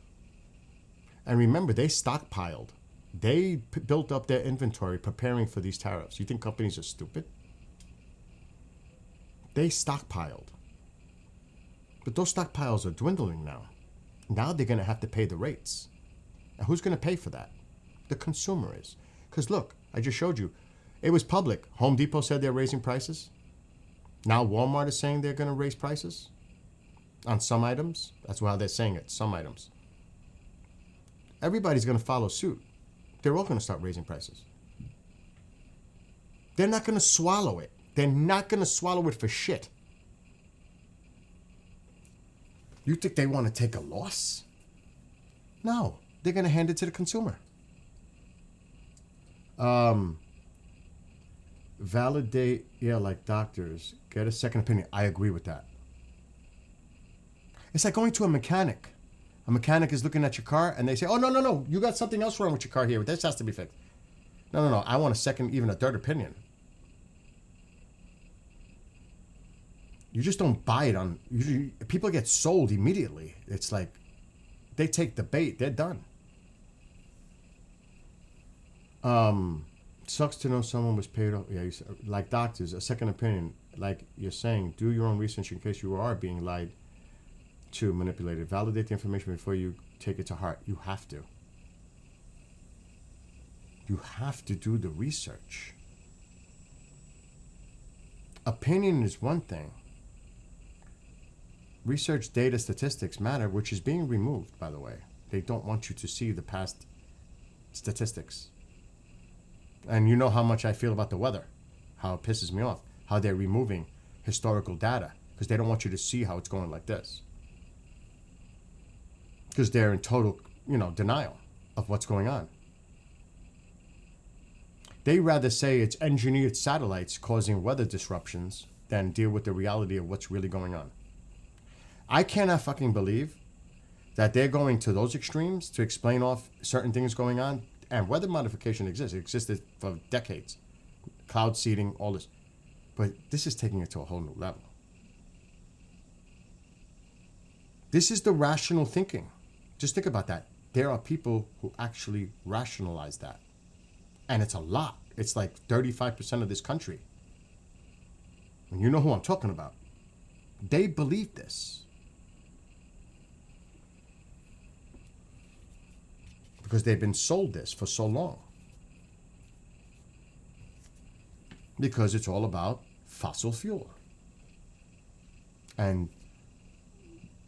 And remember, they stockpiled. They built up their inventory preparing for these tariffs. You think companies are stupid? They stockpiled. But those stockpiles are dwindling now. Now they're going to have to pay the rates. And who's going to pay for that? The consumer is. Because look, I just showed you. It was public. Home Depot said they're raising prices. Now Walmart is saying they're going to raise prices on some items. That's how they're saying it, some items. Everybody's going to follow suit. They're all going to start raising prices. They're not going to swallow it. They're not going to swallow it for shit. You think they want to take a loss? No, they're going to hand it to the consumer. Validate, like doctors. Get a second opinion. I agree with that. It's like going to a mechanic. A mechanic is looking at your car and they say, oh, no, you got something else wrong with your car here. This has to be fixed. No, I want a second, even a third opinion. You just don't buy it on, usually people get sold immediately. It's like, they take the bait, they're done. Sucks to know someone was paid off. Yeah, like doctors, a second opinion. Like you're saying, do your own research in case you are being lied to, manipulated. Validate the information before you take it to heart. You have to. You have to do the research. Opinion is one thing. Research, data, statistics matter, which is being removed, by the way. They don't want you to see the past statistics. And you know how much I feel about the weather, how it pisses me off, how they're removing historical data, because they don't want you to see how it's going like this. Because they're in total, denial of what's going on. They rather say it's engineered satellites causing weather disruptions than deal with the reality of what's really going on. I cannot fucking believe that they're going to those extremes to explain off certain things going on. And weather modification exists. It existed for decades. Cloud seeding, all this. But this is taking it to a whole new level. This is the rational thinking. Just think about that. There are people who actually rationalize that. And it's a lot. It's like 35% of this country. And you know who I'm talking about. They believe this. Because they've been sold this for so long. Because it's all about fossil fuel. And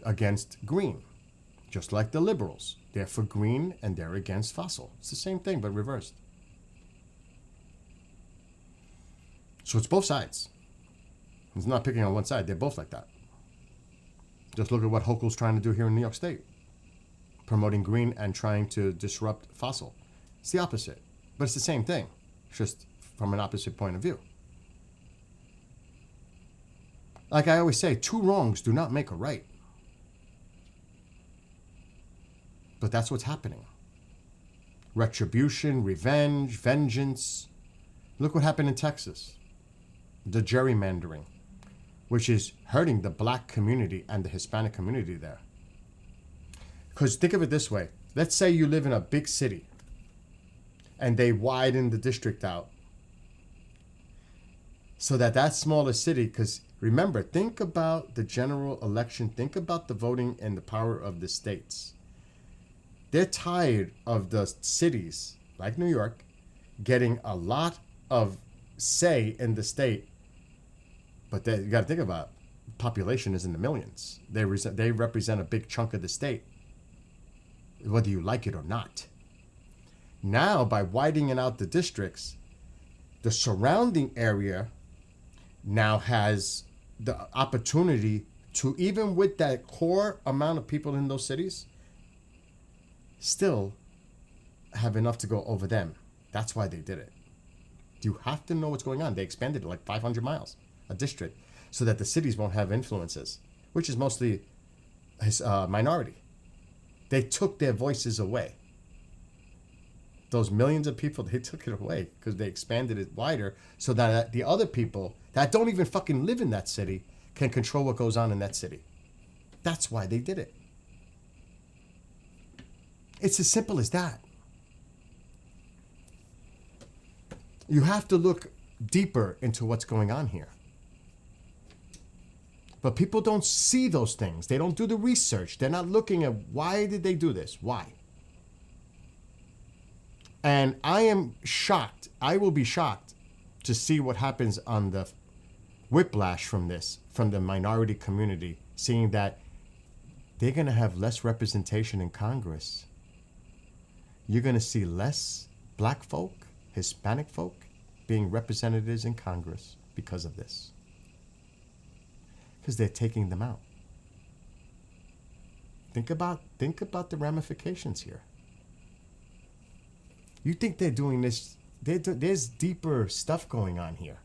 against green. Just like the liberals. They're for green and they're against fossil. It's the same thing, but reversed. So it's both sides. It's not picking on one side. They're both like that. Just look at what Hochul's trying to do here in New York State. promoting green and trying to disrupt fossil. It's the opposite. But it's the same thing, just from an opposite point of view. Like I always say, two wrongs do not make a right. But that's what's happening. Retribution, revenge, vengeance. Look what happened in Texas. The gerrymandering, which is hurting the black community and the Hispanic community there. Because think of it this way. Let's say you live in a big city and they widen the district out so that smaller city, because remember, think about the general election, think about the voting and the power of the states. They're tired of the cities, like New York, getting a lot of say in the state. But you got to think about it. Population is in the millions. They represent a big chunk of the state, whether you like it or not. Now, by widening out the districts, the surrounding area now has the opportunity to, even with that core amount of people in those cities, still have enough to go over them. That's why they did it. You have to know what's going on. They expanded it like 500 miles, a district, so that the cities won't have influences, which is mostly minority. They took their voices away. Those millions of people, they took it away because they expanded it wider so that the other people that don't even fucking live in that city can control what goes on in that city. That's why they did it. It's as simple as that. You have to look deeper into what's going on here. But people don't see those things. They don't do the research. They're not looking at why did they do this? Why? And I am shocked. I will be shocked to see what happens on the whiplash from this, from the minority community, seeing that they're going to have less representation in Congress. You're going to see less black folk, Hispanic folk being representatives in Congress because of this. Because they're taking them out. Think about the ramifications here. You think they're doing this, there's deeper stuff going on here.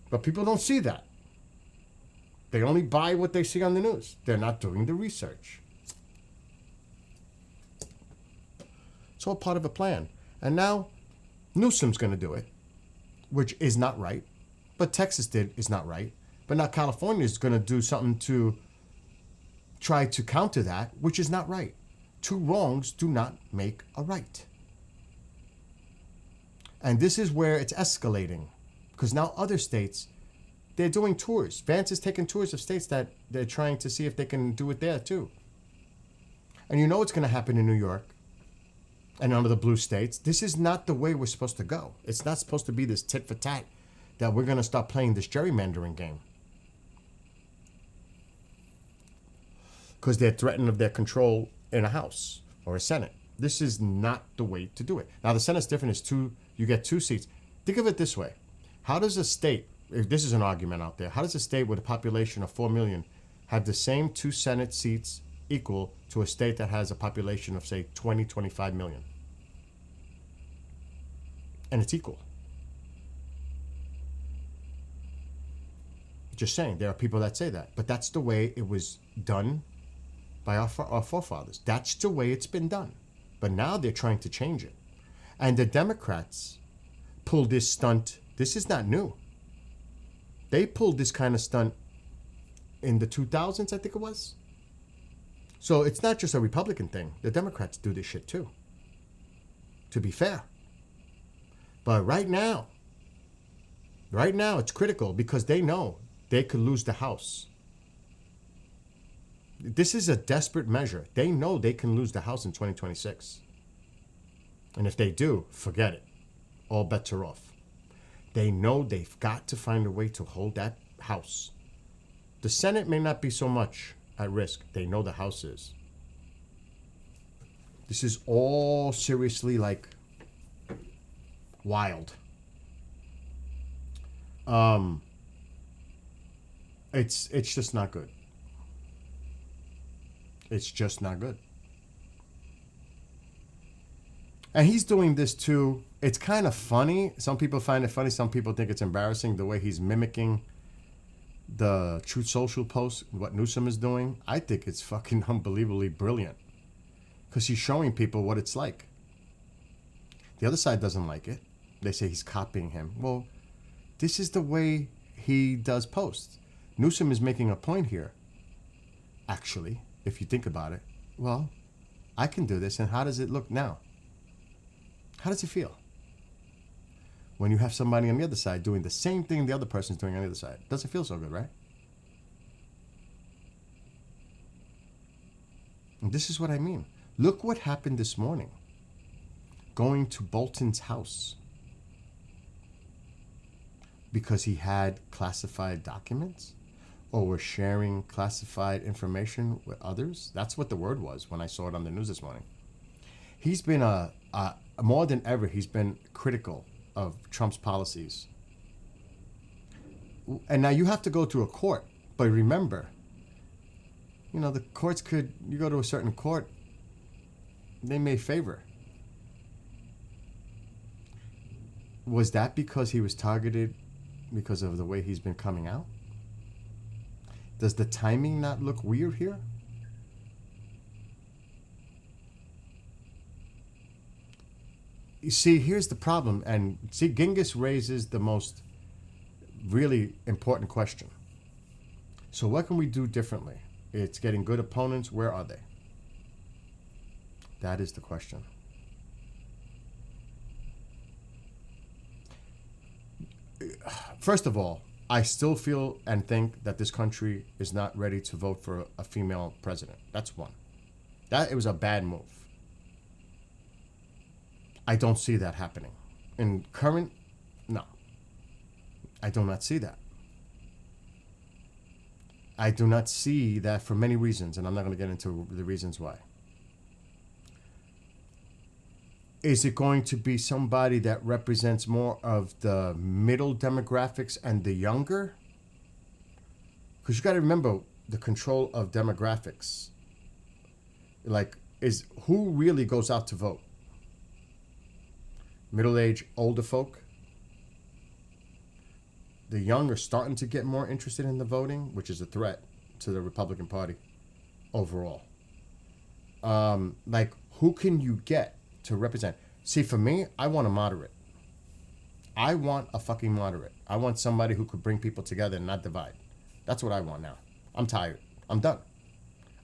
But people don't see that. They only buy what they see on the news. They're not doing the research. It's all part of a plan. And now Newsom's going to do it, which is not right. But Texas is not right. But now California is going to do something to try to counter that, which is not right. Two wrongs do not make a right. And this is where it's escalating. Because now other states, they're doing tours. Vance is taking tours of states that they're trying to see if they can do it there too. And you know what's going to happen in New York and under the blue states. This is not the way we're supposed to go. It's not supposed to be this tit for tat that we're going to start playing this gerrymandering game. Because they're threatened of their control in a House or a Senate. This is not the way to do it. Now, the Senate's different. You get 2 seats. Think of it this way. How does a state, if this is an argument out there, how does a state with a population of 4 million have the same 2 Senate seats equal to a state that has a population of, say, 20, 25 million? And it's equal. Just saying, there are people that say that. But that's the way it was done by our forefathers. That's the way it's been done. But now they're trying to change it. And the Democrats pulled this stunt. This is not new. They pulled this kind of stunt in the 2000s, I think it was. So it's not just a Republican thing. The Democrats do this shit too, to be fair. But right now it's critical because they know they could lose the House. This is a desperate measure. They know they can lose the House in 2026. And if they do, forget it. All bets are off. They know they've got to find a way to hold that House. The Senate may not be so much at risk. They know the House is. This is all seriously like wild. It's just not good. It's just not good. And he's doing this too. It's kind of funny. Some people find it funny. Some people think it's embarrassing the way he's mimicking the Truth Social post, what Newsom is doing. I think it's fucking unbelievably brilliant because he's showing people what it's like. The other side doesn't like it. They say he's copying him. Well, this is the way he does posts. Newsom is making a point here. Actually, if you think about it, well, I can do this, and how does it look now? How does it feel when you have somebody on the other side doing the same thing the other person's doing on the other side? Doesn't feel so good, right? And this is what I mean. Look what happened this morning. Going to Bolton's house because he had classified documents or was sharing classified information with others. That's what the word was when I saw it on the news this morning. He's been more than ever, he's been critical of Trump's policies. And now you have to go to a court, but remember, you know, the courts could, you go to a certain court, they may favor. Was that because he was targeted because of the way he's been coming out? Does the timing not look weird here? You see, here's the problem, and see, Genghis raises the most really important question. So what can we do differently? It's getting good opponents. Where are they? That is the question. First of all, I still feel and think that this country is not ready to vote for a female president. That's one. That it was a bad move. I don't see that happening. In current, no. I do not see that. I do not see that for many reasons, and I'm not going to get into the reasons why. Is it going to be somebody that represents more of the middle demographics and the younger? Because you got to remember the control of demographics. Like, is who really goes out to vote? Middle-aged, older folk. The young are starting to get more interested in the voting, which is a threat to the Republican Party overall. Like, who can you get to represent? See, for me, I want a moderate. I want a fucking moderate. I want somebody who could bring people together and not divide. That's what I want now. I'm tired. I'm done.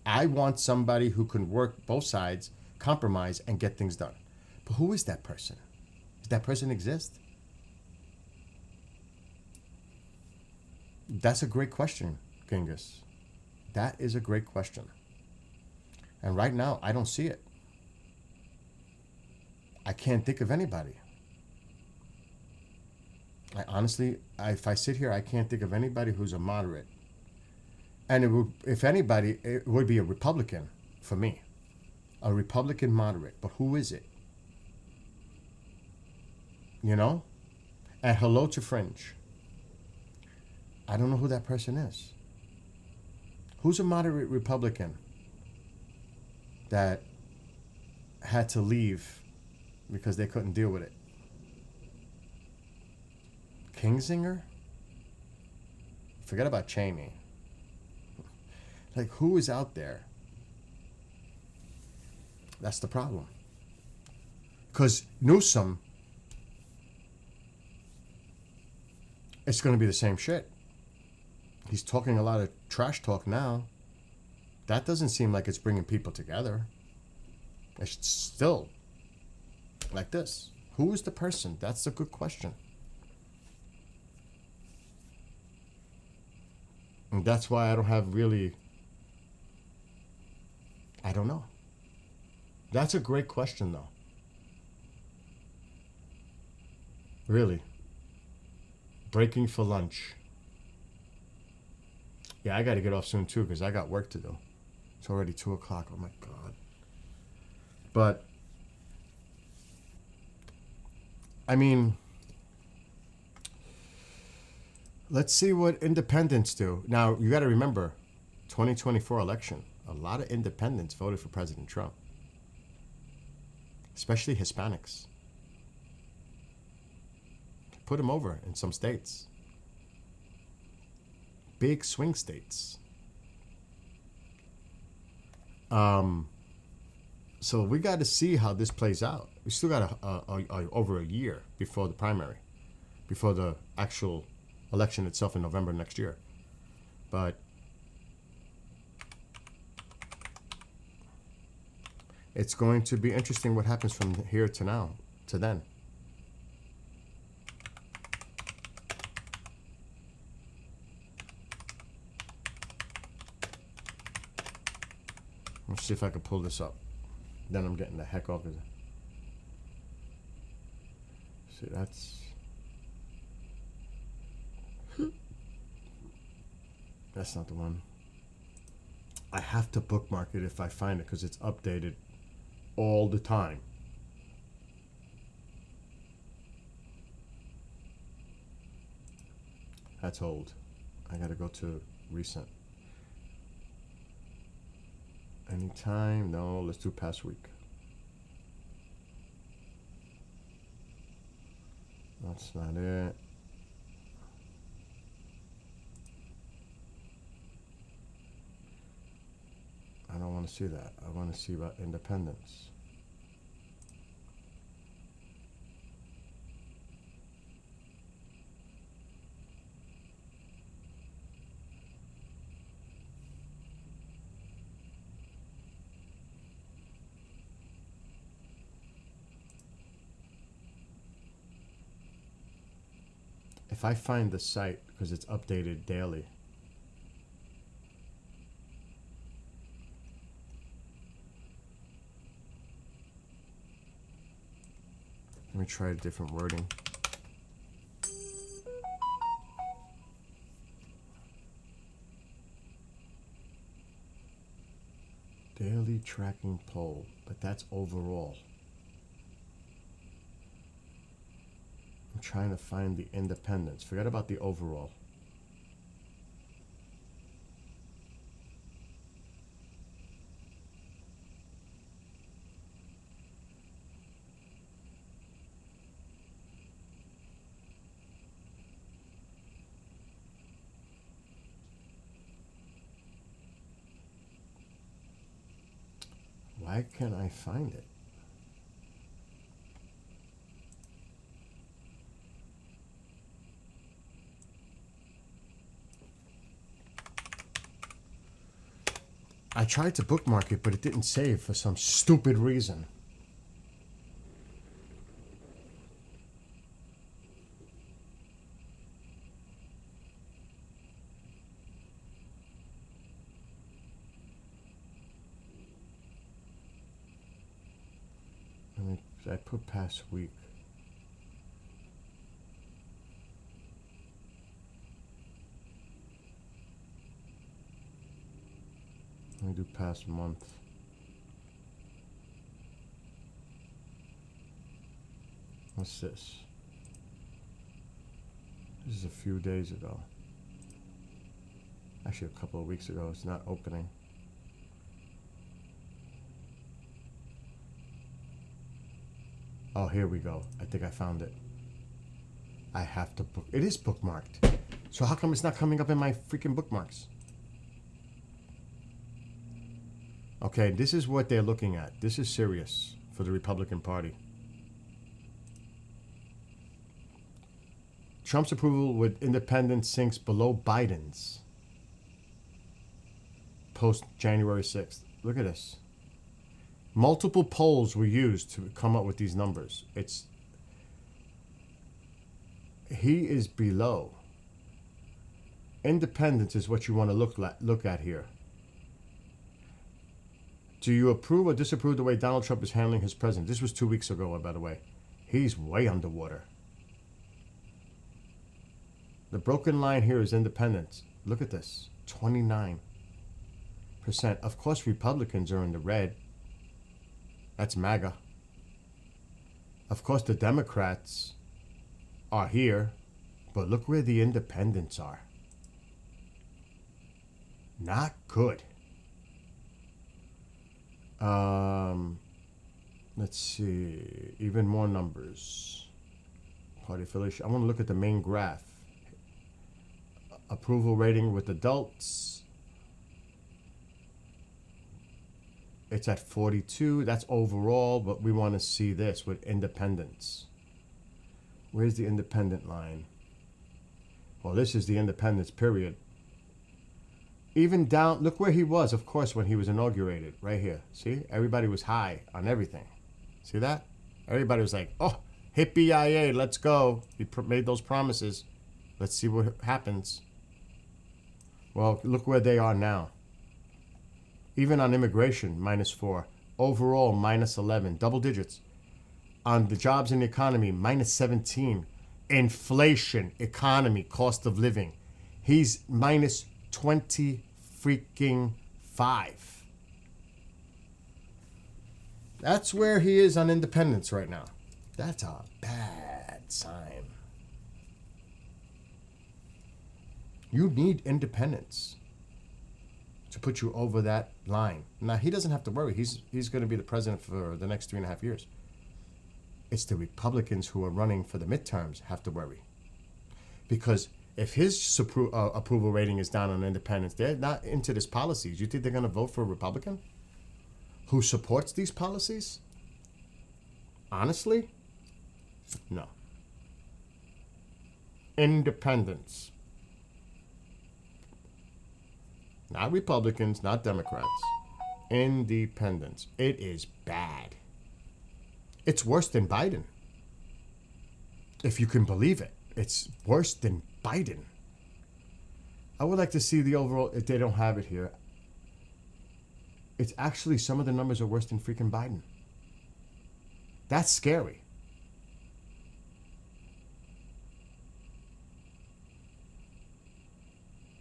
I want somebody who can work both sides, compromise, and get things done. But who is that person? Does that person exist? That's a great question, Genghis. That is a great question. And right now, I don't see it. I can't think of anybody. I honestly, if I sit here, I can't think of anybody who's a moderate. And it would, if anybody, it would be a Republican for me. A Republican moderate. But who is it? You know? And hello to Fringe. I don't know who that person is. Who's a moderate Republican that had to leave because they couldn't deal with it? Kinzinger? Forget about Cheney. Like, who is out there? That's the problem. Because Newsom, it's going to be the same shit. He's talking a lot of trash talk now. That doesn't seem like it's bringing people together. It's still like this. Who is the person? That's a good question. And that's why I don't have really... I don't know. That's a great question, though. Really. Breaking for lunch. Yeah, I got to get off soon, too, because I got work to do. It's already 2 o'clock. Oh, my God. But, I mean, let's see what independents do. Now, you got to remember, 2024 election. a lot of independents voted for President Trump, especially Hispanics. Put him over in some states. Big swing states. So we got to see how this plays out. We still got over a year before the primary, before the actual election itself in November next year. But it's going to be interesting what happens from here to now, to then. Let's see if I can pull this up. Then I'm getting the heck off of it. See, that's not the one. I have to bookmark it if I find it because it's updated all the time. That's old. I gotta go to recent. Anytime? No, let's do past week. That's not it. I don't want to see that. I want to see about independence. If I find the site, because it's updated daily. Let me try a different wording. Daily tracking poll, but that's overall. I'm trying to find the independents. Forget about the overall. Why can't I find it? I tried to bookmark it, but it didn't save for some stupid reason. I put past week. Let me do past month. What's this? This is a few days ago. Actually, a couple of weeks ago. It's not opening. Oh, here we go. I think I found it. I have to book. It is bookmarked. So how come it's not coming up in my freaking bookmarks? Okay, this is what they're looking at. This is serious for the Republican Party. Trump's approval with independents sinks below Biden's post January 6th. Look at this. Multiple polls were used to come up with these numbers. He is below. Independence is what you want to look at here. Do you approve or disapprove the way Donald Trump is handling his president? This was 2 weeks ago, by the way. He's way underwater. The broken line here is independence. Look at this. 29%. Of course, Republicans are in the red. That's MAGA. Of course, the Democrats are here. But look where the independents are. Not good. Let's see. Even more numbers. Party affiliation. I want to look at the main graph. Approval rating with adults. It's at 42. That's overall, but we want to see this with independents. Where's the independent line? Well, this is the independence period. Even down, look where he was, of course, when he was inaugurated. Right here. See? Everybody was high on everything. See that? Everybody was like, oh, hippie-IA, let's go. He made those promises. Let's see what happens. Well, look where they are now. Even on immigration, -4. Overall, -11. Double digits. On the jobs and the economy, -17. Inflation, economy, cost of living. He's -20 freaking 5. That's where he is on independence right now. That's a bad sign. You need independence to put you over that line. Now, he doesn't have to worry. He's going to be the president for the next 3.5 years. It's the Republicans who are running for the midterms have to worry. Because if his approval rating is down on independence, they're not into these policies. You think they're going to vote for a Republican who supports these policies? Honestly, no. Independence. Not Republicans, not Democrats. Independents. It is bad. It's worse than Biden. If you can believe it. It's worse than Biden. I would like to see the overall, if they don't have it here. It's actually, some of the numbers are worse than freaking Biden. That's scary.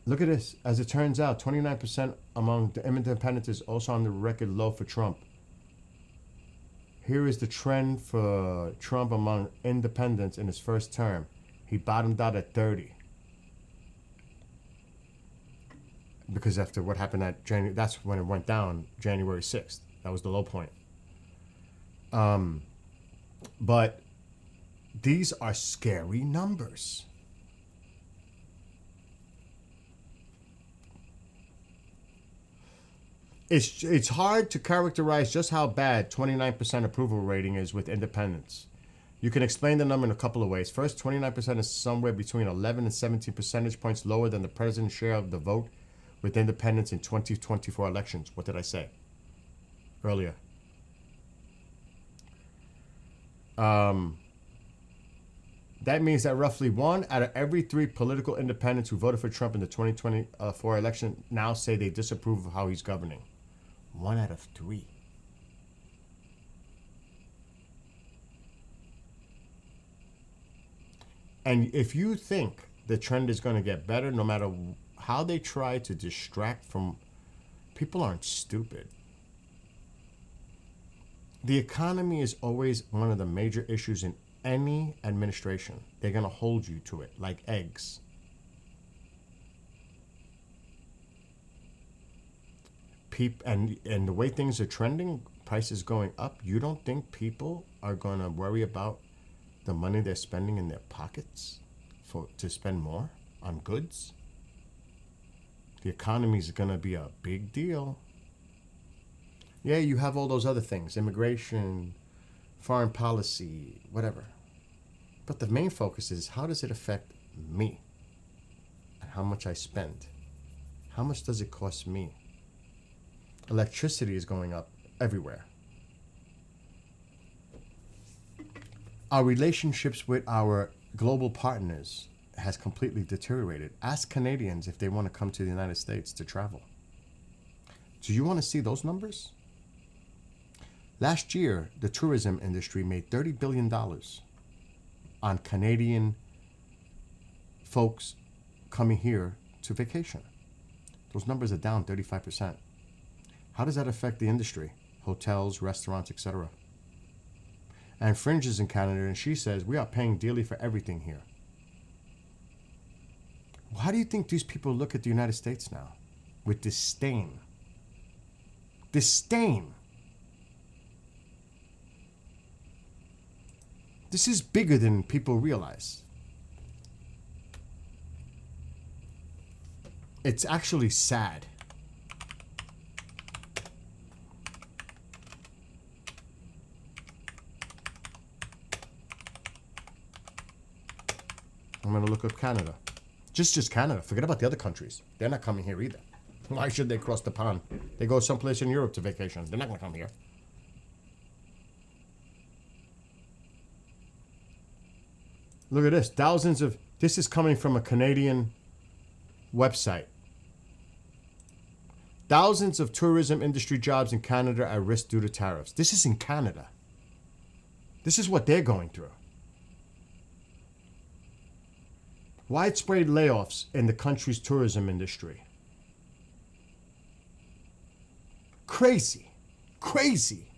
Look at this. As it turns out, 29% among the independents is also on the record low for Trump. Here is the trend for Trump among independents in his first term. He bottomed out at 30. Because after what happened at January, that's when it went down, January 6th. That was the low point. But these are scary numbers. It's hard to characterize just how bad 29% approval rating is with independents. You can explain the number in a couple of ways. First, 29% is somewhere between 11 and 17 percentage points lower than the president's share of the vote with independents in 2024 elections. What did I say earlier? That means that roughly 1 out of every 3 political independents who voted for Trump in the 2024 election now say they disapprove of how he's governing. 1 out of 3. And if you think the trend is going to get better, no matter how they try to distract from, people aren't stupid. The economy is always one of the major issues in any administration. They're going to hold you to it like eggs. And the way things are trending, prices going up, you don't think people are going to worry about the money they're spending in their pockets to spend more on goods? The economy is going to be a big deal. Yeah, you have all those other things, immigration, foreign policy, whatever. But the main focus is, how does it affect me? And how much I spend? How much does it cost me? Electricity is going up everywhere. Our relationships with our global partners has completely deteriorated. Ask Canadians if they want to come to the United States to travel. Do you want to see those numbers? Last year, the tourism industry made $30 billion on Canadian folks coming here to vacation. Those numbers are down 35%. How does that affect the industry? Hotels, restaurants, etc. And Fringe is in Canada, and she says, we are paying dearly for everything here. How do you think these people look at the United States now? With disdain. Disdain. This is bigger than people realize. It's actually sad. I'm going to look up Canada. Just Canada. Forget about the other countries. They're not coming here either. Why should they cross the pond? They go someplace in Europe to vacation. They're not going to come here. Look at this. Thousands of... This is coming from a Canadian website. Thousands of tourism industry jobs in Canada are at risk due to tariffs. This is in Canada. This is what they're going through. Widespread layoffs in the country's tourism industry. Crazy. Crazy.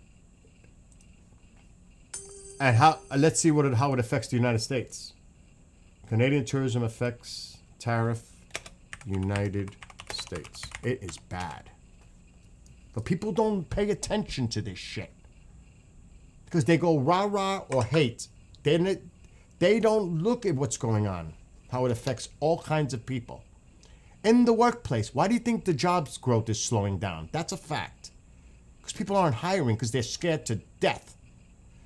And how? Let's see how it affects the United States. Canadian tourism affects tariff, United States. It is bad. But people don't pay attention to this shit. Because they go rah-rah or hate. They don't look at what's going on. How it affects all kinds of people. In the workplace, why do you think the jobs growth is slowing down? That's a fact. Because people aren't hiring because they're scared to death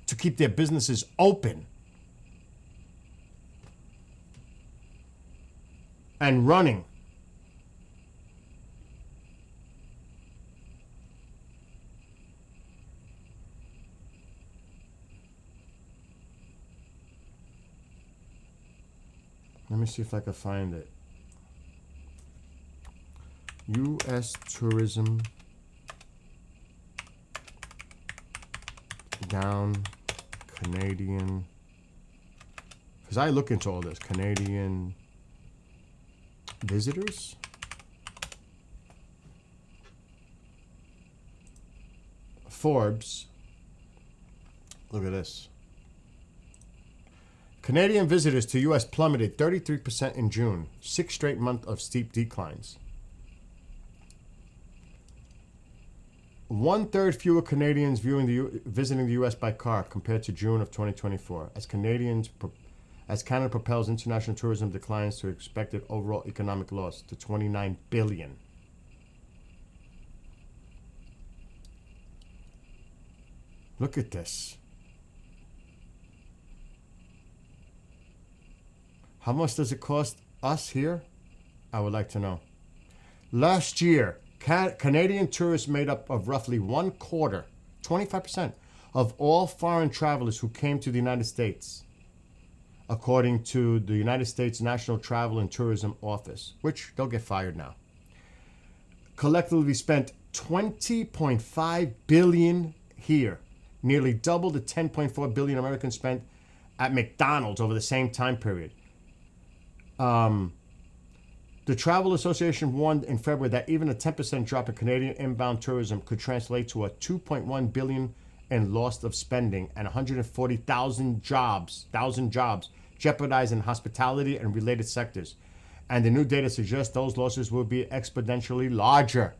to keep their businesses open and running. Let me see if I can find it. U.S. tourism down, Canadian. Because I look into all this. Canadian visitors. Forbes. Look at this. Canadian visitors to U.S. plummeted 33% in June, 6 straight months of steep declines. 1/3 fewer Canadians visiting the U.S. by car compared to June of 2024, as Canada propels international tourism declines to expected overall economic loss to $29 billion. Look at this. How much does it cost us here? I would like to know. Last year, Canadian tourists made up of roughly 1/4, 25%, of all foreign travelers who came to the United States, according to the United States National Travel and Tourism Office, which they'll get fired now. Collectively spent $20.5 billion here, nearly double the $10.4 billion Americans spent at McDonald's over the same time period. The Travel Association warned in February that even a 10% drop in Canadian inbound tourism could translate to a $2.1 billion in loss of spending and 140,000 jobs, jeopardizing hospitality and related sectors. And the new data suggests those losses will be exponentially larger.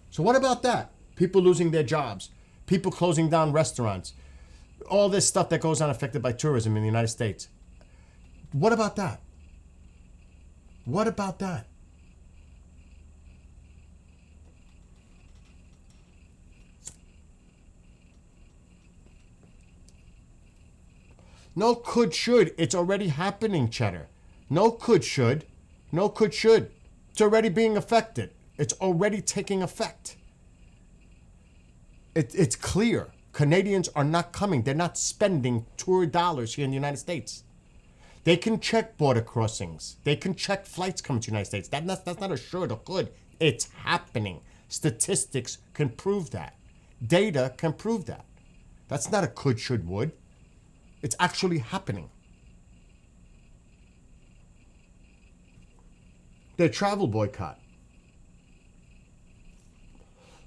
So what about that? People losing their jobs, people closing down restaurants, all this stuff that goes on affected by tourism in the United States. What about that? What about that? No could should. It's already happening, Cheddar. No could should. No could should. It's already being affected. It's already taking effect. It's clear. Canadians are not coming. They're not spending tour dollars here in the United States. They can check border crossings. They can check flights coming to the United States. That's not a should or could. It's happening. Statistics can prove that. Data can prove that. That's not a could, should, would. It's actually happening. Their travel boycott.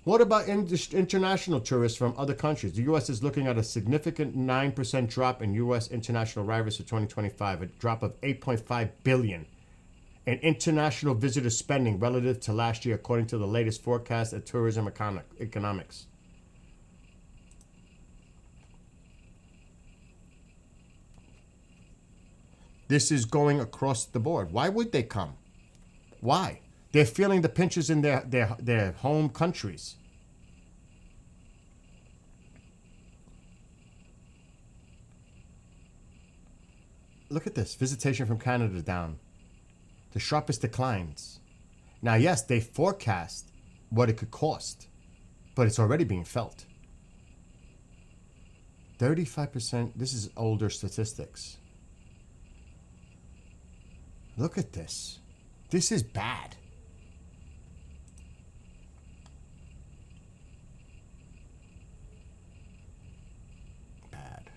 What about international tourists from other countries? The U.S. is looking at a significant 9% drop in U.S. international arrivals for 2025, a drop of $8.5 billion in international visitor spending relative to last year, according to the latest forecast at Tourism Economics. This is going across the board. Why would they come? Why? They're feeling the pinches in their home countries. Look at this. Visitation from Canada down. The sharpest declines. Now, yes, they forecast what it could cost, but it's already being felt. 35%. This is older statistics. Look at this. This is bad. Bad.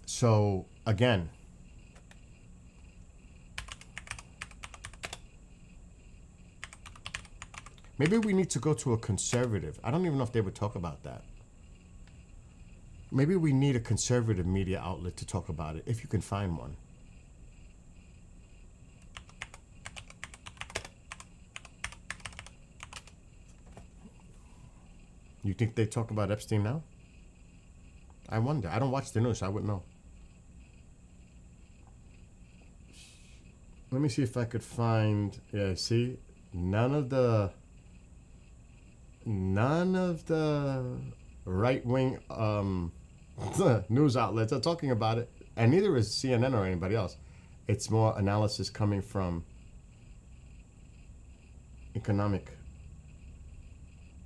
So, again, maybe we need to go to a conservative. I don't even know if they would talk about that. Maybe we need a conservative media outlet to talk about it, if you can find one. You think they talk about Epstein now? I wonder. I don't watch the news, so I wouldn't know. Let me see if I could find. Yeah, see, none of the right-wing news outlets are talking about it, and neither is CNN or anybody else. It's more analysis coming from economic,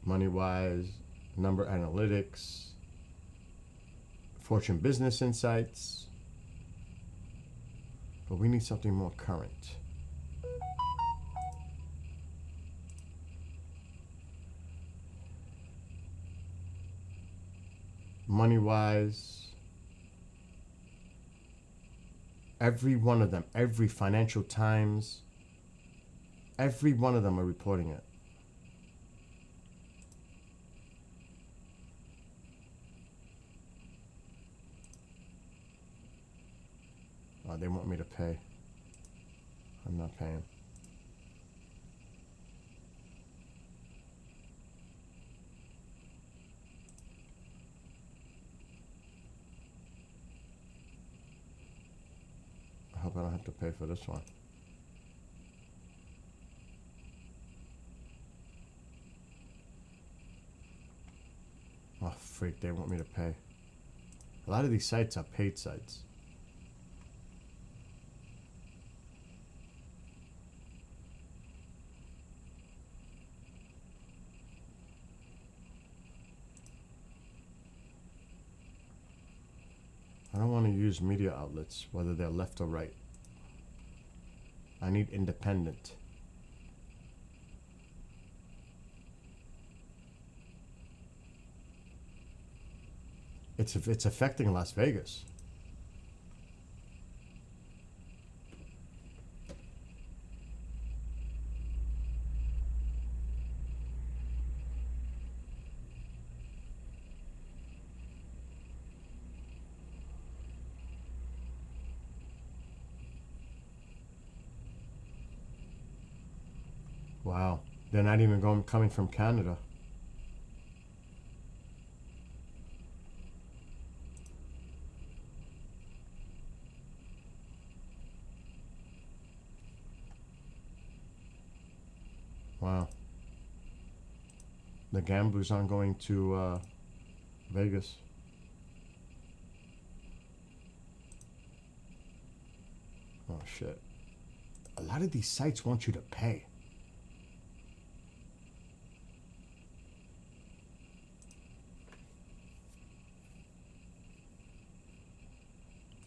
MoneyWise, Number Analytics, Fortune Business Insights. But we need something more current. MoneyWise. Every one of them, every Financial Times, every one of them are reporting it. Oh, they want me to pay. I'm not paying. I hope I don't have to pay for this one. Oh, freak, they want me to pay. A lot of these sites are paid sites. I don't want to use media outlets, whether they're left or right. I need independent. It's affecting Las Vegas. Wow, they're not even coming from Canada. Wow. The gamblers aren't going to Vegas. Oh shit. A lot of these sites want you to pay.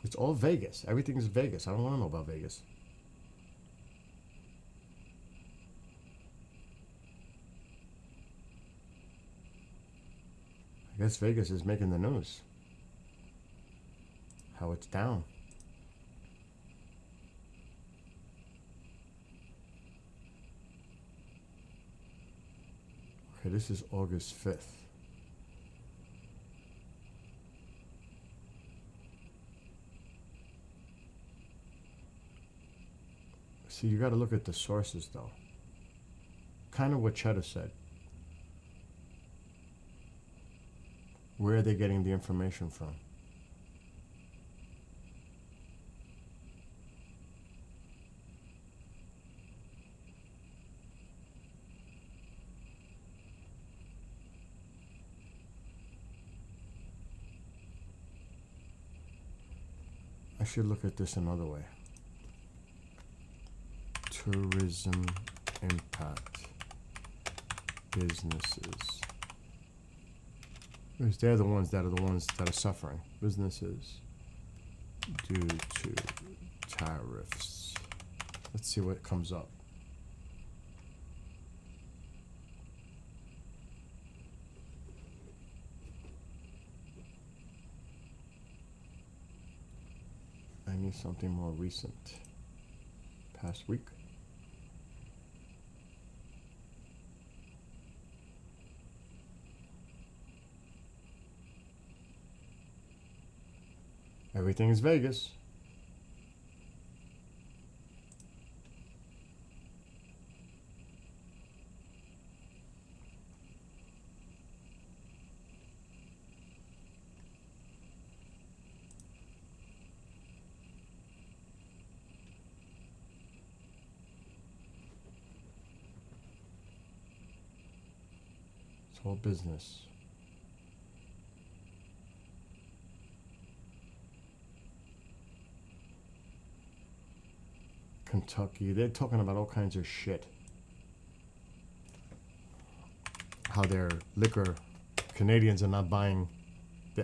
It's all Vegas. Everything is Vegas. I don't want to know about Vegas. I guess Vegas is making the news. How it's down. Okay, this is August 5th. See, you got to look at the sources, though. Kind of what Cheddar said. Where are they getting the information from? should look at this another way. Tourism impact businesses. Because they're the ones that are suffering. Businesses due to tariffs. Let's see what comes up. I need something more recent. Past week. Everything is Vegas. It's all business. Kentucky, they're talking about all kinds of shit. How their liquor, Canadians are not buying.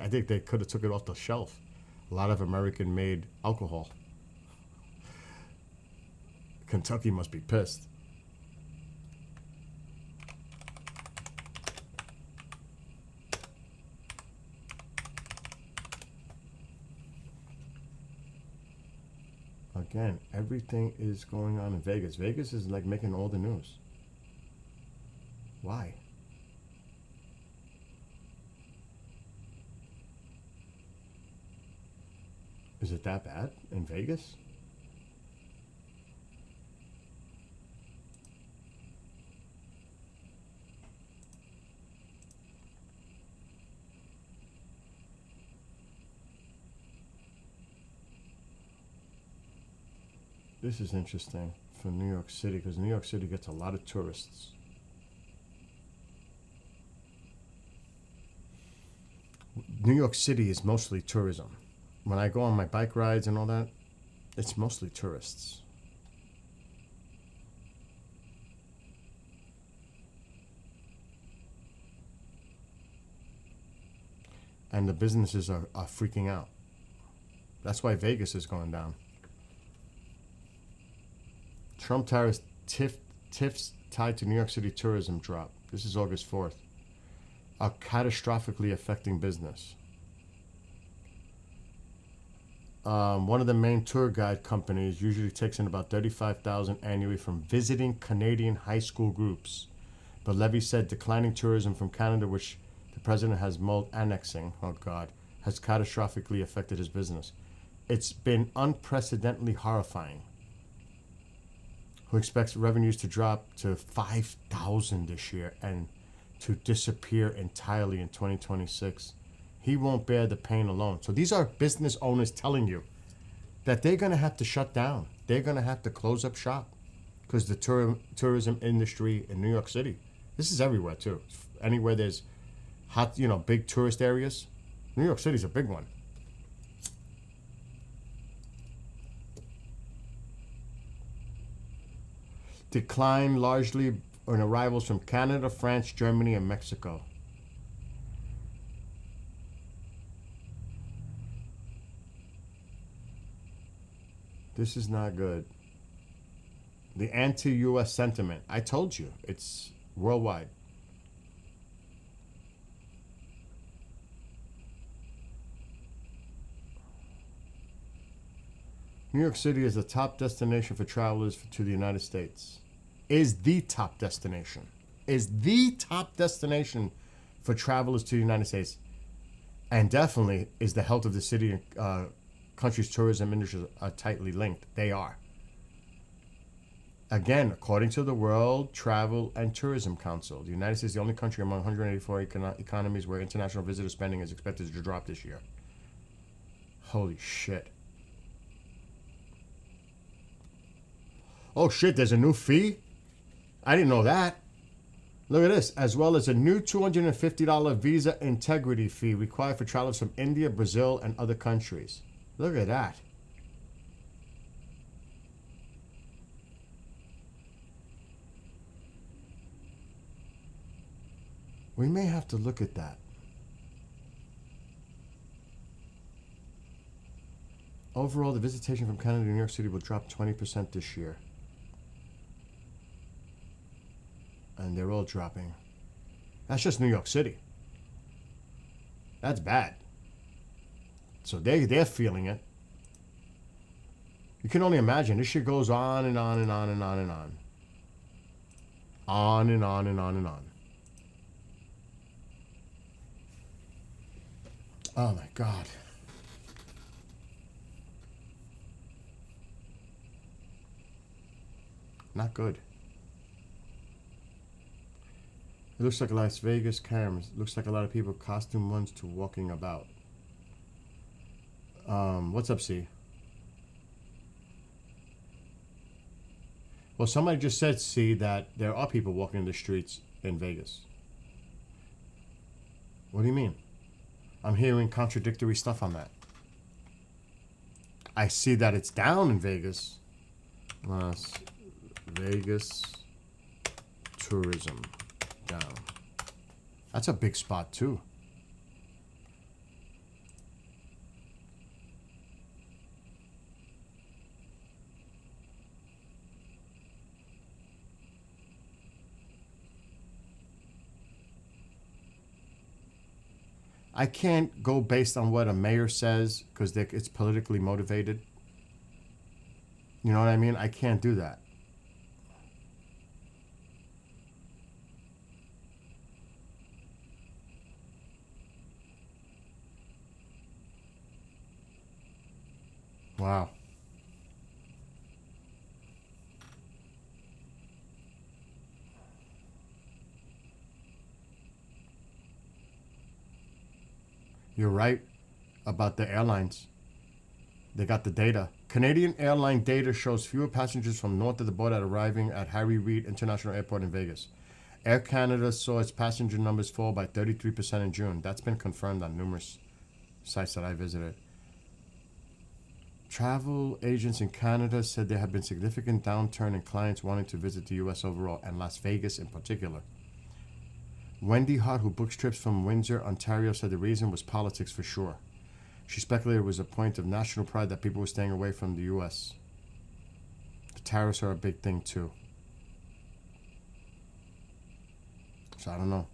I think they could have took it off the shelf. A lot of American-made alcohol. Kentucky must be pissed. Again, everything is going on in Vegas. Vegas is like making all the news. Why? Is it that bad in Vegas? This is interesting for New York City because New York City gets a lot of tourists. New York City is mostly tourism. When I go on my bike rides and all that, it's mostly tourists. And the businesses are freaking out. That's why Vegas is going down. Trump tariffs TIFs tied to New York City tourism drop. This is August 4th. Are catastrophically affecting business. One of the main tour guide companies usually takes in about $35,000 annually from visiting Canadian high school groups. But Levy said declining tourism from Canada, which the president has mulled annexing, has catastrophically affected his business. It's been unprecedentedly horrifying. Who expects revenues to drop to $5,000 this year and to disappear entirely in 2026. He won't bear the pain alone. So these are business owners telling you that they're going to have to shut down. They're going to have to close up shop because the tourism industry in New York City, this is everywhere too. Anywhere there's hot, big tourist areas, New York City's a big one. Decline largely in arrivals from Canada, France, Germany, and Mexico. This is not good. The anti-U.S. sentiment. I told you, it's worldwide. New York City is the top destination for travelers to the United States. Is the top destination. Is the top destination for travelers to the United States. And definitely is the health of the city and country's tourism industry are tightly linked. They are. Again, according to the World Travel and Tourism Council, the United States is the only country among 184 economies where international visitor spending is expected to drop this year. Holy shit. Oh shit, there's a new fee? I didn't know that. Look at this. As well as a new $250 visa integrity fee required for travelers from India, Brazil, and other countries. Look at that. We may have to look at that. Overall, the visitation from Canada to New York City will drop 20% this year. And they're all dropping. That's just New York City. That's bad. So they're feeling it. You can only imagine. This shit goes on and on and on and on and on. On and on and on and on. Oh my God. Not good. It looks like Las Vegas cameras. Looks like a lot of people costume ones to walking about. What's up, C? Well, somebody just said, C, that there are people walking in the streets in Vegas. What do you mean? I'm hearing contradictory stuff on that. I see that it's down in Vegas. Las Vegas tourism down. That's a big spot too. I can't go based on what a mayor says because it's politically motivated. You know what I mean? I can't do that. Wow. You're right about the airlines. They got the data. Canadian airline data shows fewer passengers from north of the border arriving at Harry Reid International Airport in Vegas. Air Canada saw its passenger numbers fall by 33% in June. That's been confirmed on numerous sites that I visited. Travel agents in Canada said there had been significant downturn in clients wanting to visit the U.S. overall, and Las Vegas in particular. Wendy Hart, who books trips from Windsor, Ontario, said the reason was politics for sure. She speculated it was a point of national pride that people were staying away from the U.S. The tariffs are a big thing too. So I don't know.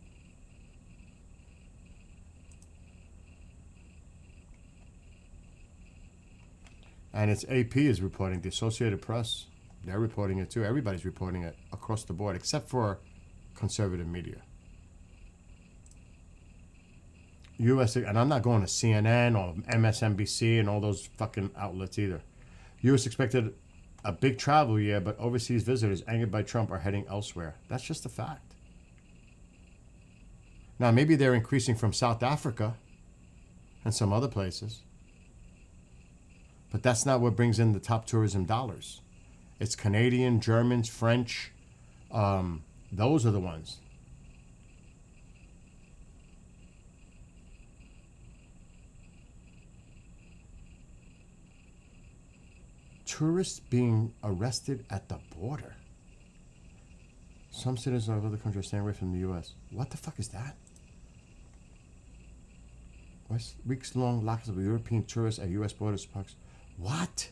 And it's AP is reporting, the Associated Press, they're reporting it too. Everybody's reporting it across the board, except for conservative media. US, and I'm not going to CNN or MSNBC and all those fucking outlets either. US expected a big travel year, but overseas visitors angered by Trump are heading elsewhere. That's just a fact. Now, maybe they're increasing from South Africa and some other places. But that's not what brings in the top tourism dollars. It's Canadian, Germans, French. Those are the ones. Tourists being arrested at the border. Some citizens of other countries are staying away from the U.S. What the fuck is that? Weeks-long lockdowns of European tourists at U.S. borders parks. What?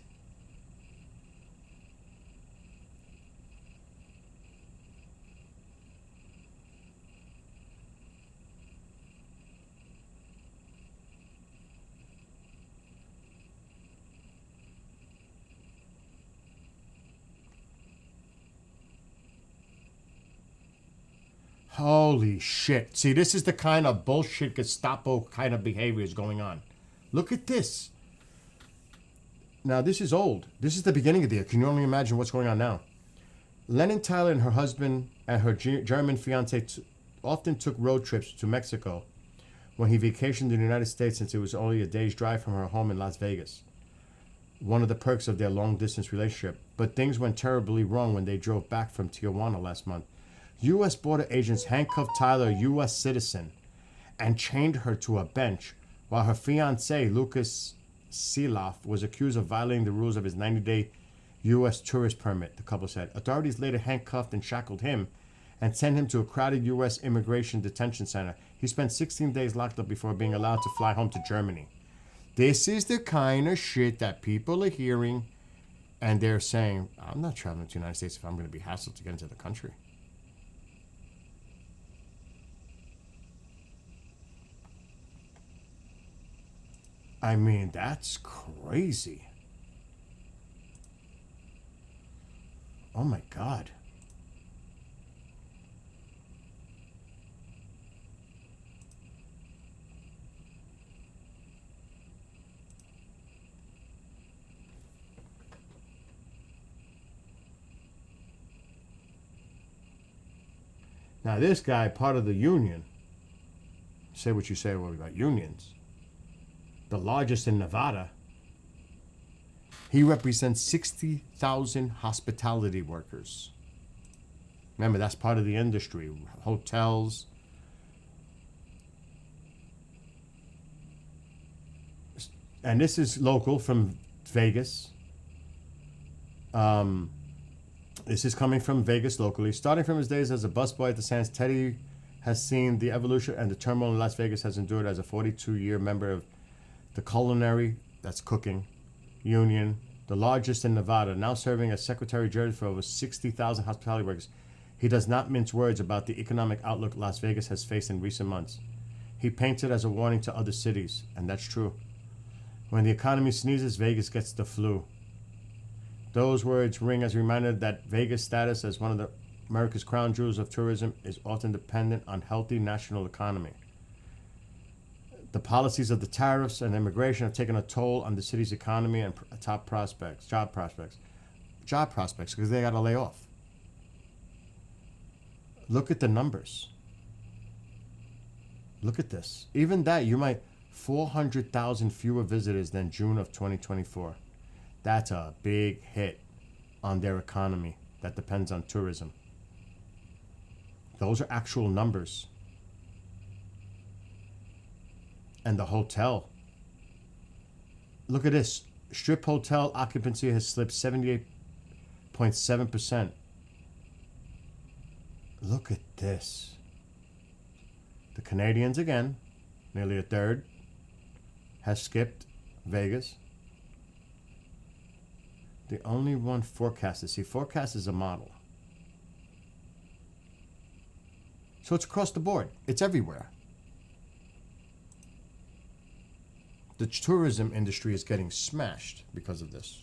Holy shit. See, this is the kind of bullshit Gestapo kind of behavior is going on. Look at this. Now, this is old. This is the beginning of the year. Can you only imagine what's going on now? Lennon Tyler and her husband and her German fiance often took road trips to Mexico when he vacationed in the United States, since it was only a day's drive from her home in Las Vegas. One of the perks of their long-distance relationship. But things went terribly wrong when they drove back from Tijuana last month. U.S. border agents handcuffed Tyler, a U.S. citizen, and chained her to a bench while her fiancé, Lucas Siloff, was accused of violating the rules of his 90-day U.S. tourist permit, the couple said. Authorities later handcuffed and shackled him and sent him to a crowded U.S. immigration detention center. He spent 16 days locked up before being allowed to fly home to Germany. This is the kind of shit that people are hearing, and they're saying, I'm not traveling to the United States if I'm going to be hassled to get into the country. I mean, that's crazy. Oh my God. Now this guy, part of the union, say what you say about unions, the largest in Nevada, he represents 60,000 hospitality workers. Remember, that's part of the industry, hotels. And this is local from Vegas. This is coming from Vegas locally. Starting from his days as a busboy at the Sands, Teddy has seen the evolution and the turmoil in Las Vegas has endured as a 42-year member of the culinary, that's cooking, union, the largest in Nevada, now serving as Secretary General for over 60,000 hospitality workers. He does not mince words about the economic outlook Las Vegas has faced in recent months. He paints it as a warning to other cities, and that's true. When the economy sneezes, Vegas gets the flu. Those words ring as a reminder that Vegas' status as one of America's crown jewels of tourism is often dependent on healthy national economy. The policies of the tariffs and immigration have taken a toll on the city's economy and job prospects, because they got to lay off. Look at the numbers. Look at this. Even that, 400,000 fewer visitors than June of 2024. That's a big hit on their economy that depends on tourism. Those are actual numbers. And the hotel. Look at this. Strip hotel occupancy has slipped 78.7%. Look at this. The Canadians again, nearly a third, has skipped Vegas. The only one forecasted. See, forecast is a model. So it's across the board. It's everywhere. The tourism industry is getting smashed because of this.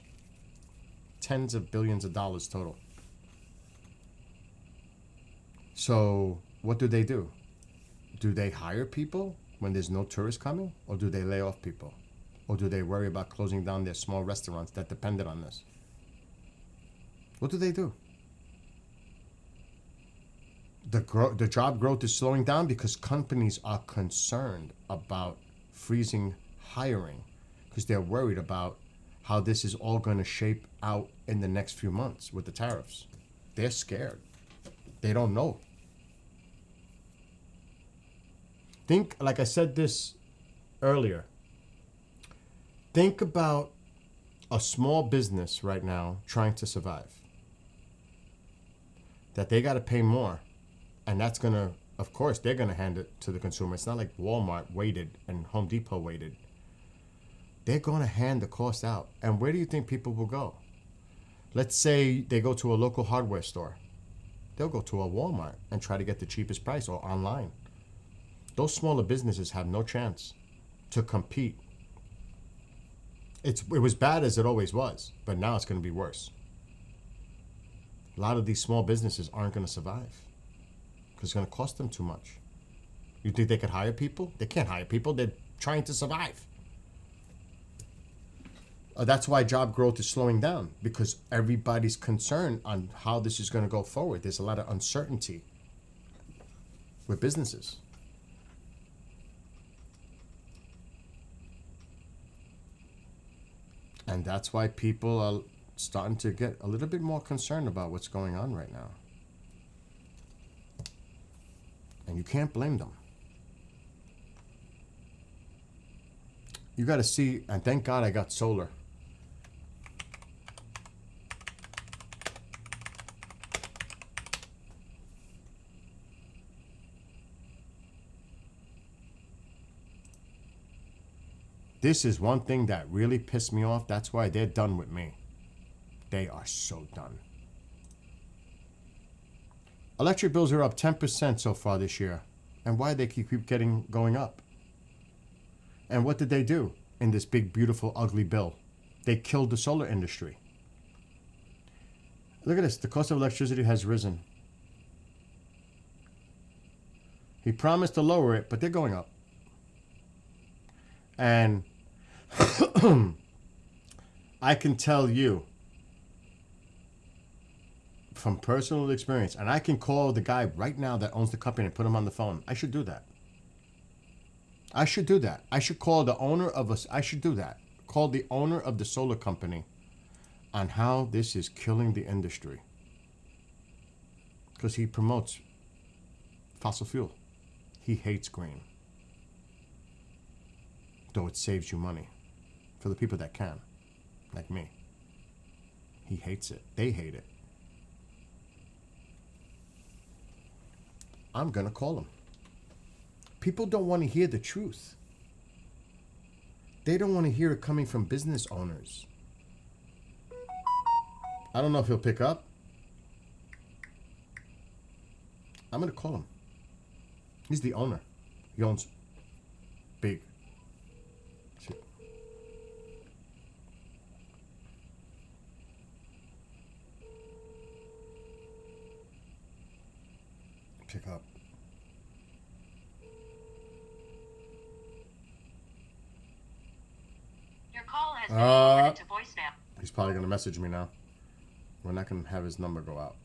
Tens of billions of dollars total. So what do? Do they hire people when there's no tourists coming? Or do they lay off people? Or do they worry about closing down their small restaurants that depended on this? What do? The job growth is slowing down because companies are concerned about freezing hiring because they're worried about how this is all going to shape out in the next few months with the tariffs. They're scared. They don't know. Think, like I said this earlier, think about a small business right now trying to survive. That they got to pay more. And that's going to, of course, they're going to hand it to the consumer. It's not like Walmart waited and Home Depot waited. They're going to hand the cost out. And where do you think people will go? Let's say they go to a local hardware store. They'll go to a Walmart and try to get the cheapest price or online. Those smaller businesses have no chance to compete. It was bad as it always was, but now it's going to be worse. A lot of these small businesses aren't going to survive because it's going to cost them too much. You think they could hire people? They can't hire people. They're trying to survive. That's why job growth is slowing down, because everybody's concerned on how this is going to go forward. There's a lot of uncertainty with businesses. And that's why people are starting to get a little bit more concerned about what's going on right now. And you can't blame them. You got to see, and thank God I got solar. this is one thing that really pissed me off. That's why they're done with me. They are so done. Electric bills are up 10% so far this year. And why they keep going up? And what did they do in this big, beautiful, ugly bill? They killed the solar industry. Look at this. The cost of electricity has risen. He promised to lower it, but they're going up. And I can tell you from personal experience, and I can call the guy right now that owns the company and put him on the phone. I should do that. I should do that. I should call the owner of us. I should do that. Call the owner of the solar company on how this is killing the industry. Because he promotes fossil fuel. He hates green. Though it saves you money. For the people that can. Like me. He hates it. They hate it. I'm going to call him. People don't want to hear the truth. They don't want to hear it coming from business owners. I don't know if he'll pick up. I'm going to call him. He's the owner. He owns big. Shit. Pick up. Your call has been forwarded to voicemail. He's probably going to message me now. We're not going to have his number go out.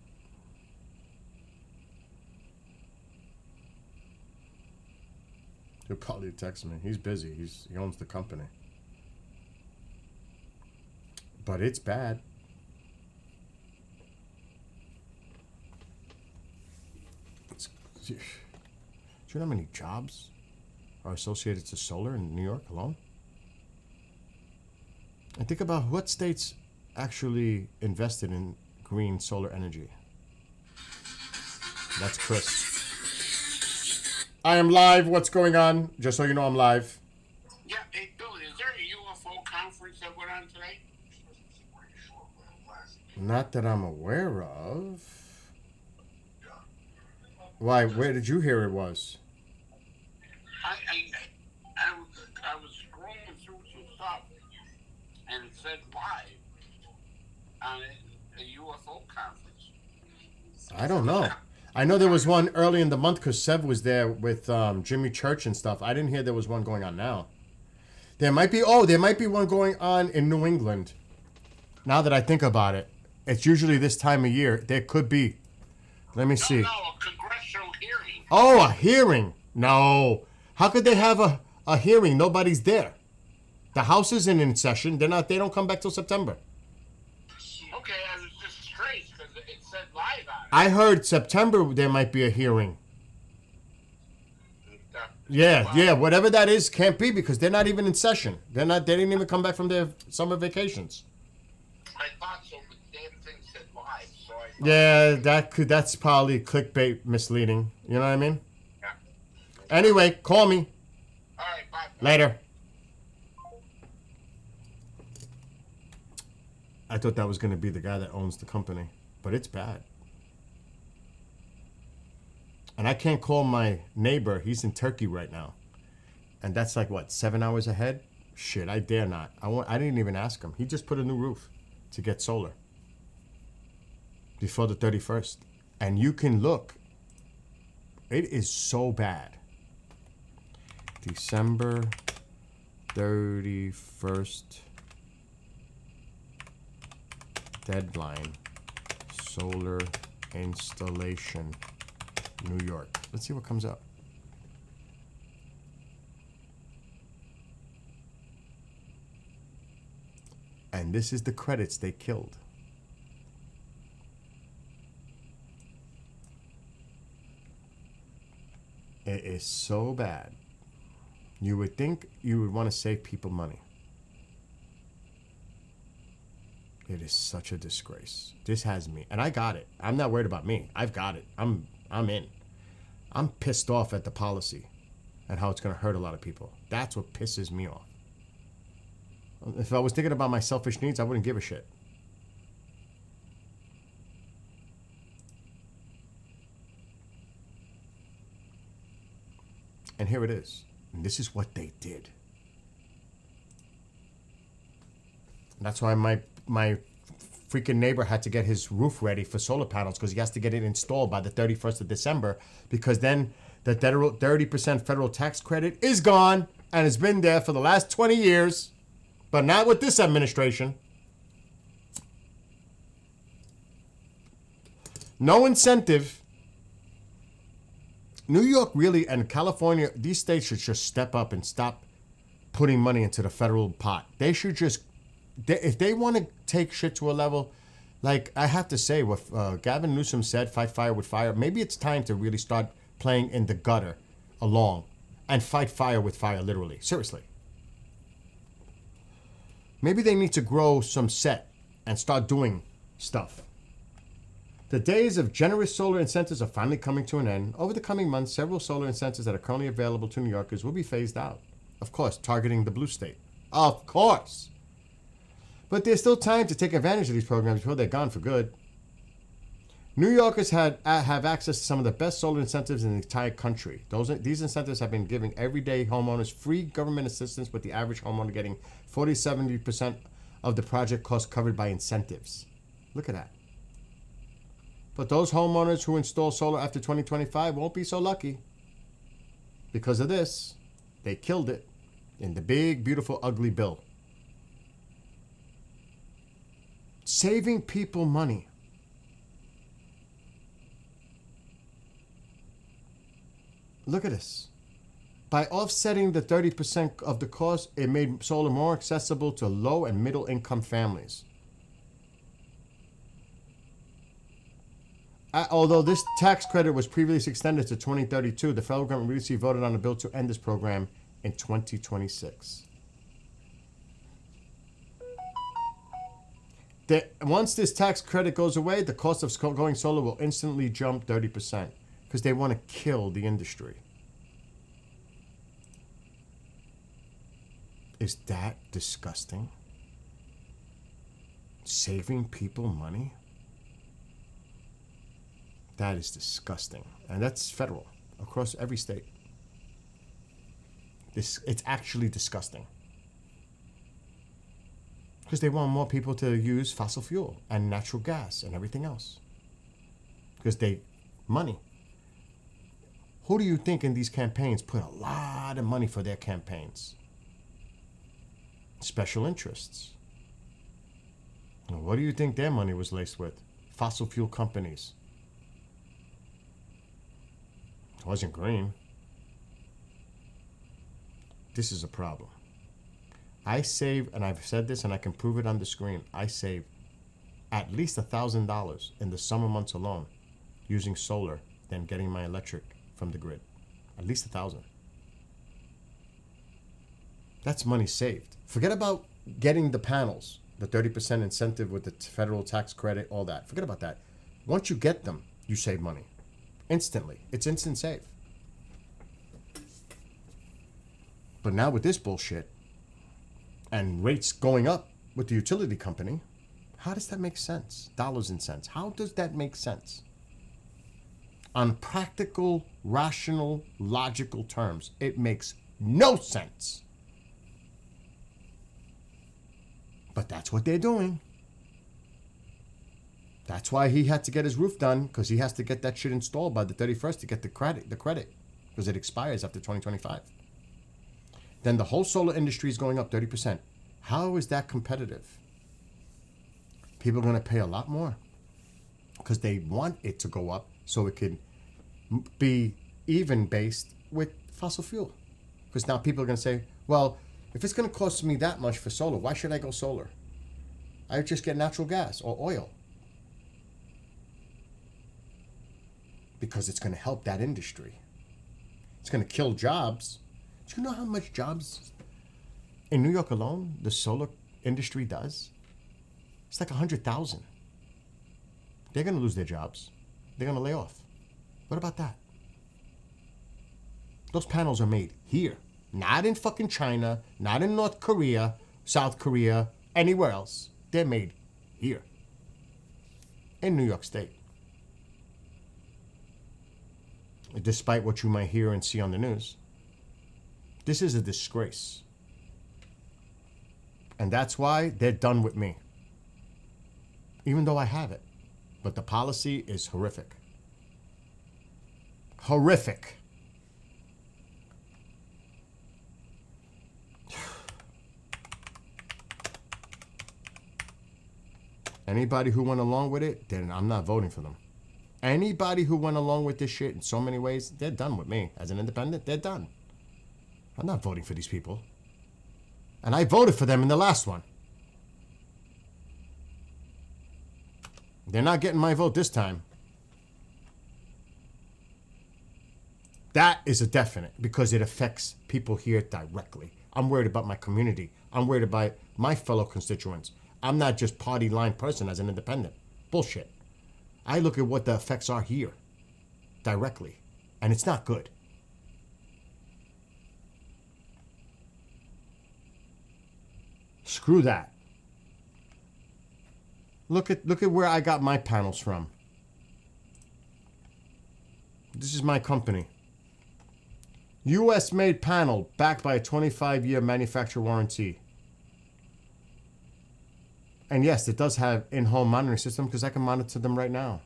He'll probably text me. He's busy. He owns the company. But it's bad. Do you know how many jobs are associated to solar in New York alone? And think about what states actually invested in green solar energy. That's Chris. I am live. What's going on? Just so you know, I'm live. Yeah, hey, Bill, is there a UFO conference that went on today? Not that I'm aware of. Why? Where did you hear it was? I was scrolling through some stuff, and it said live on a UFO conference. I don't know. I know there was one early in the month because Sev was there with Jimmy Church and stuff. I didn't hear there was one going on now. There might be one going on in New England. Now that I think about it, it's usually this time of year. There could be. Let me see. No, a congressional hearing. Oh, a hearing. No. How could they have a hearing? Nobody's there. The House isn't in session. They don't come back till September. Okay, I was just strange because it said live on it. I heard September there might be a hearing. Yeah, whatever that is can't be because they're not even in session. They didn't even come back from their summer vacations. I thought so, but the damn thing said live, so I thought... Yeah, that's probably clickbait misleading. You know what I mean? Yeah. Anyway, call me. All right, bye. Later. I thought that was going to be the guy that owns the company, but it's bad. And I can't call my neighbor. He's in Turkey right now. And that's like, what, 7 hours ahead? Shit, I dare not. I didn't even ask him. He just put a new roof to get solar before the 31st. And you can look. It is so bad. December 31st deadline. Solar installation. New York. Let's see what comes up. And this is the credits they killed. It is so bad. You would think you would want to save people money. It is such a disgrace. This has me. And I got it. I'm not worried about me. I've got it. I'm in. I'm pissed off at the policy and how it's going to hurt a lot of people. That's what pisses me off. If I was thinking about my selfish needs, I wouldn't give a shit. And here it is. And this is what they did. And that's why my freaking neighbor had to get his roof ready for solar panels, because he has to get it installed by the 31st of December, because then the 30% federal tax credit is gone, and it's been there for the last 20 years, but not with this administration. No incentive. New York really, and California, these states should just step up and stop putting money into the federal pot. They should just, if they want to take shit to a level, like I have to say what Gavin Newsom said, fight fire with fire, maybe it's time to really start playing in the gutter along and fight fire with fire, literally. Seriously. Maybe they need to grow some set and start doing stuff. The days of generous solar incentives are finally coming to an end. Over the coming months, several solar incentives that are currently available to New Yorkers will be phased out. Of course, targeting the blue state. Of course. But there's still time to take advantage of these programs before they're gone for good. New Yorkers have access to some of the best solar incentives in the entire country. These incentives have been giving everyday homeowners free government assistance, with the average homeowner getting 40-70% of the project cost covered by incentives. Look at that. But those homeowners who install solar after 2025 won't be so lucky. Because of this, they killed it in the big, beautiful, ugly bill. Saving people money. Look at this. By offsetting the 30% of the cost, it made solar more accessible to low and middle income families. Although this tax credit was previously extended to 2032, the federal government recently voted on a bill to end this program in 2026. Once this tax credit goes away, the cost of going solar will instantly jump 30%, because they want to kill the industry. Is that disgusting? Saving people money? That is disgusting. And that's federal, across every state. It's actually disgusting. Because they want more people to use fossil fuel and natural gas and everything else. Because money. Who do you think in these campaigns put a lot of money for their campaigns? Special interests. And what do you think their money was laced with? Fossil fuel companies. It wasn't green. This is a problem. I save, and I've said this and I can prove it on the screen, I save at least $1,000 in the summer months alone using solar than getting my electric from the grid. At least $1,000. That's money saved. Forget about getting the panels, the 30% incentive with the federal tax credit, all that. Forget about that. Once you get them, you save money. Instantly. It's instant save. But now with this bullshit and rates going up with the utility company, how does that make sense? Dollars and cents. How does that make sense? On practical, rational, logical terms, it makes no sense. But that's what they're doing. That's why he had to get his roof done, because he has to get that shit installed by the 31st to get the credit, because it expires after 2025. Then the whole solar industry is going up 30%. How is that competitive? People are going to pay a lot more because they want it to go up so it can be even based with fossil fuel. Because now people are going to say, well, if it's going to cost me that much for solar, why should I go solar? I just get natural gas or oil. Because it's going to help that industry. It's going to kill jobs. Do you know how much jobs in New York alone the solar industry does? It's like 100,000. They're going to lose their jobs. They're going to lay off. What about that? Those panels are made here. Not in fucking China, not in North Korea, South Korea, anywhere else. They're made here in New York State. Despite what you might hear and see on the news, this is a disgrace. And that's why they're done with me. Even though I have it. But the policy is horrific. Horrific. Anybody who went along with it, then I'm not voting for them. Anybody who went along with this shit in so many ways, they're done with me. As an independent, they're done. I'm not voting for these people. And I voted for them in the last one. They're not getting my vote this time. That is a definite because it affects people here directly. I'm worried about my community. I'm worried about my fellow constituents. I'm not just party line person as an independent. Bullshit. I look at what the effects are here directly, and it's not good. Screw that. Look at where I got my panels from. This is my company. US made panel backed by a 25-year manufacturer warranty. And yes, it does have in-home monitoring system because I can monitor them right now.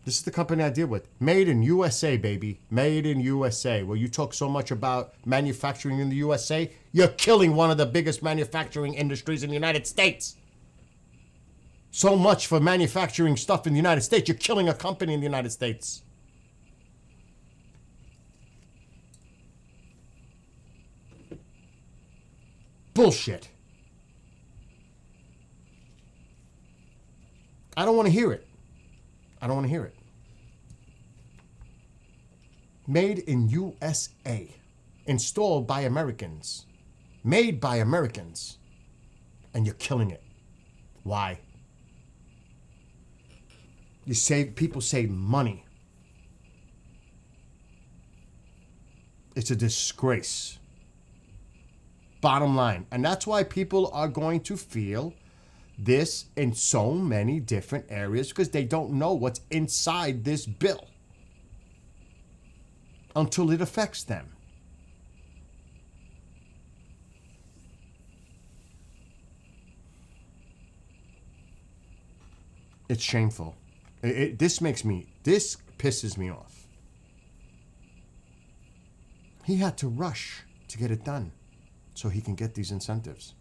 This is the company I deal with. Made in USA, baby. Made in USA. Well, you talk so much about manufacturing in the USA, you're killing one of the biggest manufacturing industries in the United States. So much for manufacturing stuff in the United States. You're killing a company in the United States. Bullshit. I don't want to hear it. I don't want to hear it. Made in USA. Installed by Americans. Made by Americans. And you're killing it. Why? People save money. It's a disgrace. Bottom line. And that's why people are going to feel this in so many different areas because they don't know what's inside this bill until it affects them. It's shameful. This pisses me off. He had to rush to get it done so he can get these incentives.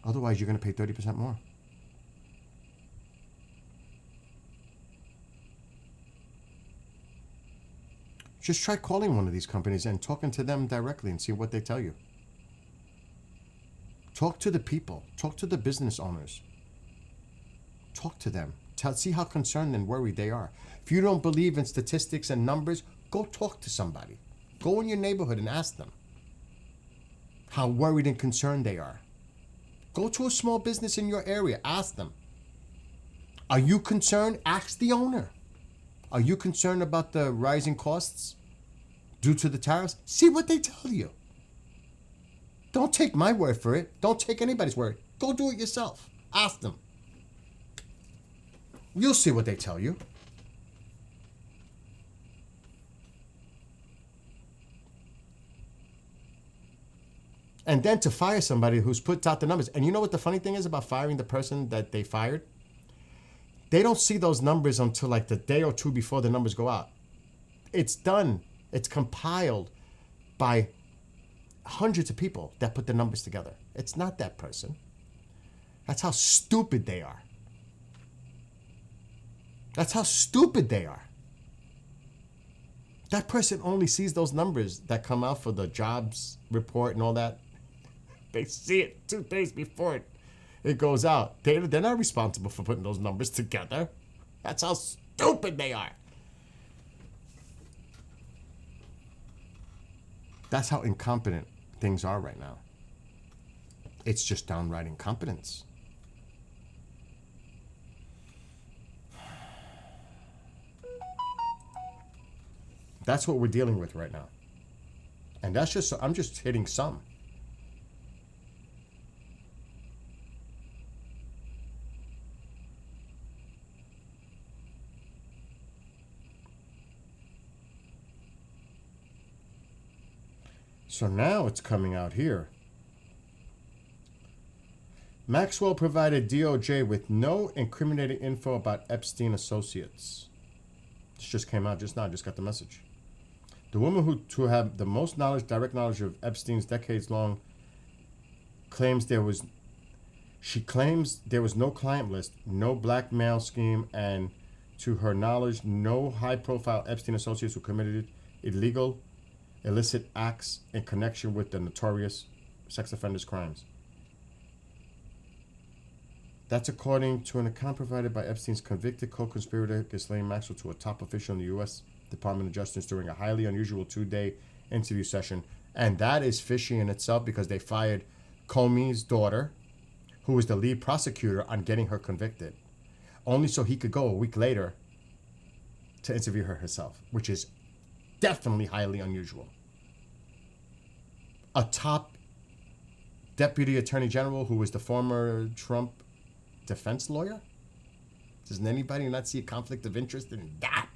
Otherwise, you're going to pay 30% more. Just try calling one of these companies and talking to them directly and see what they tell you. Talk to the people. Talk to the business owners. Talk to them. See how concerned and worried they are. If you don't believe in statistics and numbers, go talk to somebody. Go in your neighborhood and ask them how worried and concerned they are. Go to a small business in your area. Ask them. Are you concerned? Ask the owner. Are you concerned about the rising costs due to the tariffs? See what they tell you. Don't take my word for it. Don't take anybody's word. Go do it yourself. Ask them. You'll see what they tell you. And then to fire somebody who's put out the numbers. And you know what the funny thing is about firing the person that they fired? They don't see those numbers until like the day or two before the numbers go out. It's done. It's compiled by hundreds of people that put the numbers together. It's not that person. That's how stupid they are. That's how stupid they are. That person only sees those numbers that come out for the jobs report and all that. They see it 2 days before it goes out. They're not responsible for putting those numbers together. That's how stupid they are. That's how incompetent things are right now. It's just downright incompetence. That's what we're dealing with right now. And that's just, I'm just hitting some. So now it's coming out here. Maxwell provided DOJ with no incriminating info about Epstein associates. This just came out just now. I just got the message. The woman who had the most knowledge, direct knowledge of Epstein's decades-long claims there was no client list, no blackmail scheme, and to her knowledge, no high-profile Epstein associates who committed illegal, illicit acts in connection with the notorious sex offenders' crimes. That's according to an account provided by Epstein's convicted co-conspirator Ghislaine Maxwell to a top official in the U.S. Department of Justice during a highly unusual 2-day interview session. And that is fishy in itself because they fired Comey's daughter, who was the lead prosecutor on getting her convicted, only so he could go a week later to interview her himself, which is definitely highly unusual. A top deputy attorney general who was the former Trump defense lawyer? Does anybody not see a conflict of interest in that?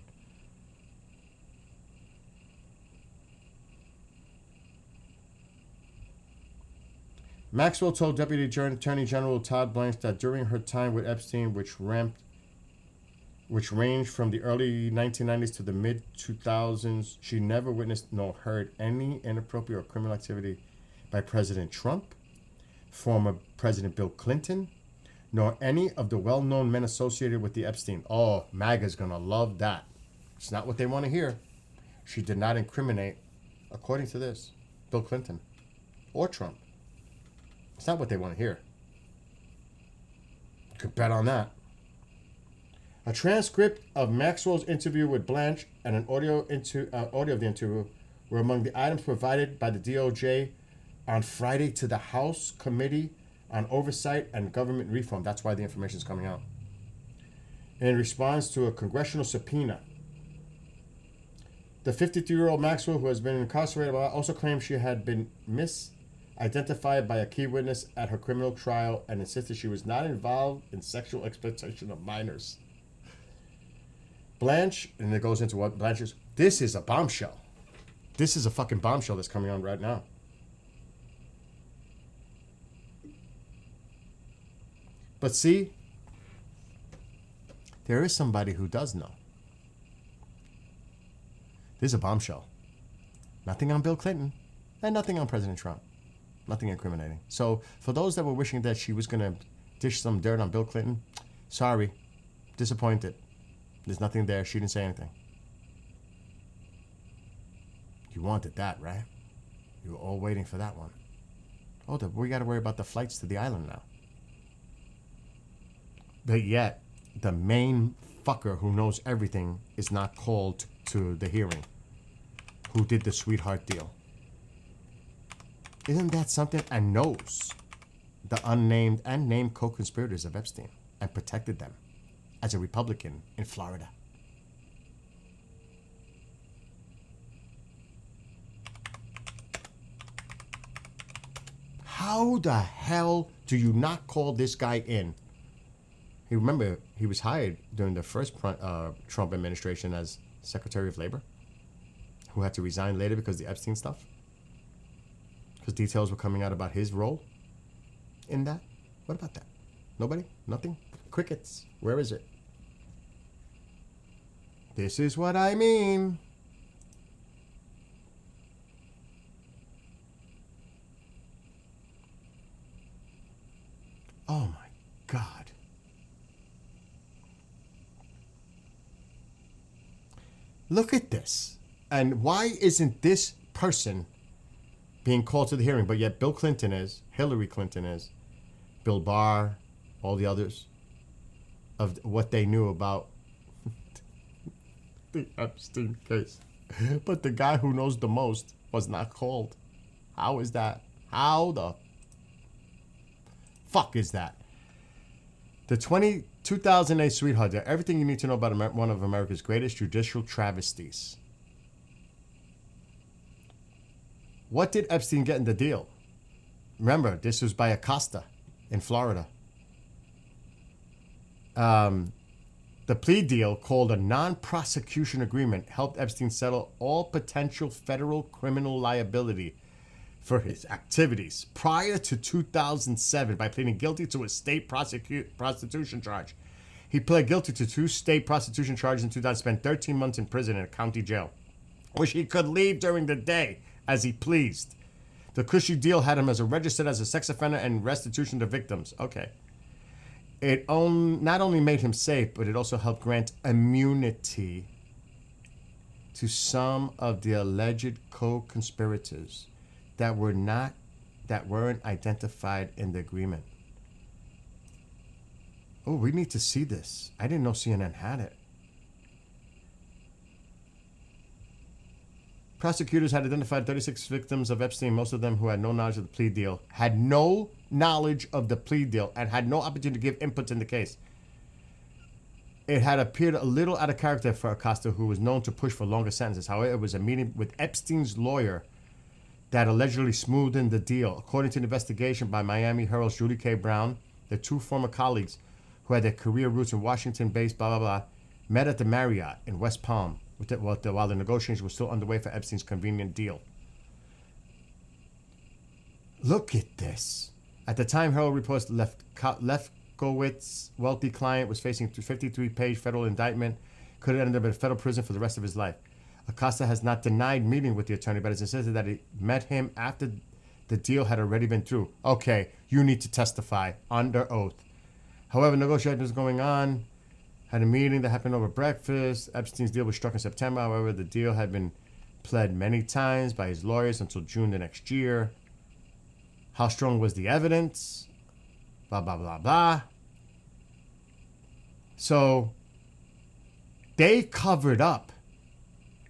Maxwell told Deputy Attorney General Todd Blanche that during her time with Epstein, which ranged from the early 1990s to the mid-2000s, she never witnessed nor heard any inappropriate or criminal activity by President Trump, former President Bill Clinton, nor any of the well-known men associated with the Epstein. Oh, MAGA's gonna love that. It's not what they want to hear. She did not incriminate, according to this, Bill Clinton or Trump. It's not what they want to hear. You could bet on that. A transcript of Maxwell's interview with Blanche and an audio of the interview were among the items provided by the DOJ on Friday to the House Committee on Oversight and Government Reform. That's why the information is coming out. In response to a congressional subpoena, the 52-year-old Maxwell, who has been incarcerated, also claimed she had been misidentified by a key witness at her criminal trial and insisted she was not involved in sexual exploitation of minors. Blanche, and it goes into what Blanche is. This is a bombshell. This is a fucking bombshell that's coming on right now. But see, there is somebody who does know. This is a bombshell. Nothing on Bill Clinton and nothing on President Trump. Nothing incriminating. So for those that were wishing that she was going to dish some dirt on Bill Clinton, sorry, disappointed. There's nothing there. She didn't say anything. You wanted that, right? You were all waiting for that one. Oh, we got to worry about the flights to the island now. But yet, the main fucker who knows everything is not called to the hearing. Who did the sweetheart deal? Isn't that something? And knows the unnamed and named co-conspirators of Epstein and protected them as a Republican in Florida. How the hell do you not call this guy in? Remember, he was hired during the first Trump administration as Secretary of Labor, who had to resign later because of the Epstein stuff. Because details were coming out about his role in that. What about that? Nobody? Nothing? Crickets. Where is it? This is what I mean. Oh my God. Look at this. And why isn't this person being called to the hearing? But yet Bill Clinton is, Hillary Clinton is, Bill Barr, all the others, of what they knew about the Epstein case. But the guy who knows the most was not called. How is that? How the fuck is that? The 2008 sweetheart, they're everything you need to know about one of America's greatest judicial travesties. What did Epstein get in the deal? Remember, this was by Acosta in Florida. The plea deal, called a non-prosecution agreement, helped Epstein settle all potential federal criminal liability for his activities prior to 2007 by pleading guilty to a state prostitution charge. He pled guilty to 2 state prostitution charges in 2000, spent 13 months in prison in a county jail, which he could leave during the day as he pleased. The cushy deal had him registered as a sex offender and restitution to victims. Okay. It not only made him safe, but it also helped grant immunity to some of the alleged co-conspirators that weren't identified in the agreement. Oh, we need to see this. I didn't know CNN had it. Prosecutors had identified 36 victims of Epstein, most of them who had no knowledge of the plea deal, and had no opportunity to give inputs in the case. It had appeared a little out of character for Acosta, who was known to push for longer sentences. However, it was a meeting with Epstein's lawyer that allegedly smoothed in the deal. According to an investigation by Miami Herald's Julie K. Brown, the 2 former colleagues who had their career roots in Washington-based met at the Marriott in West Palm while the negotiations were still underway for Epstein's convenient deal. Look at this. At the time, Herald reports Lefkowitz's wealthy client was facing a 53-page federal indictment, could have ended up in federal prison for the rest of his life. Acosta has not denied meeting with the attorney, but has insisted that he met him after the deal had already been through. Okay, you need to testify under oath. However, negotiations going on, had a meeting that happened over breakfast. Epstein's deal was struck in September. However, the deal had been pled many times by his lawyers until June the next year. How strong was the evidence? Blah, blah, blah, blah. So, they covered up.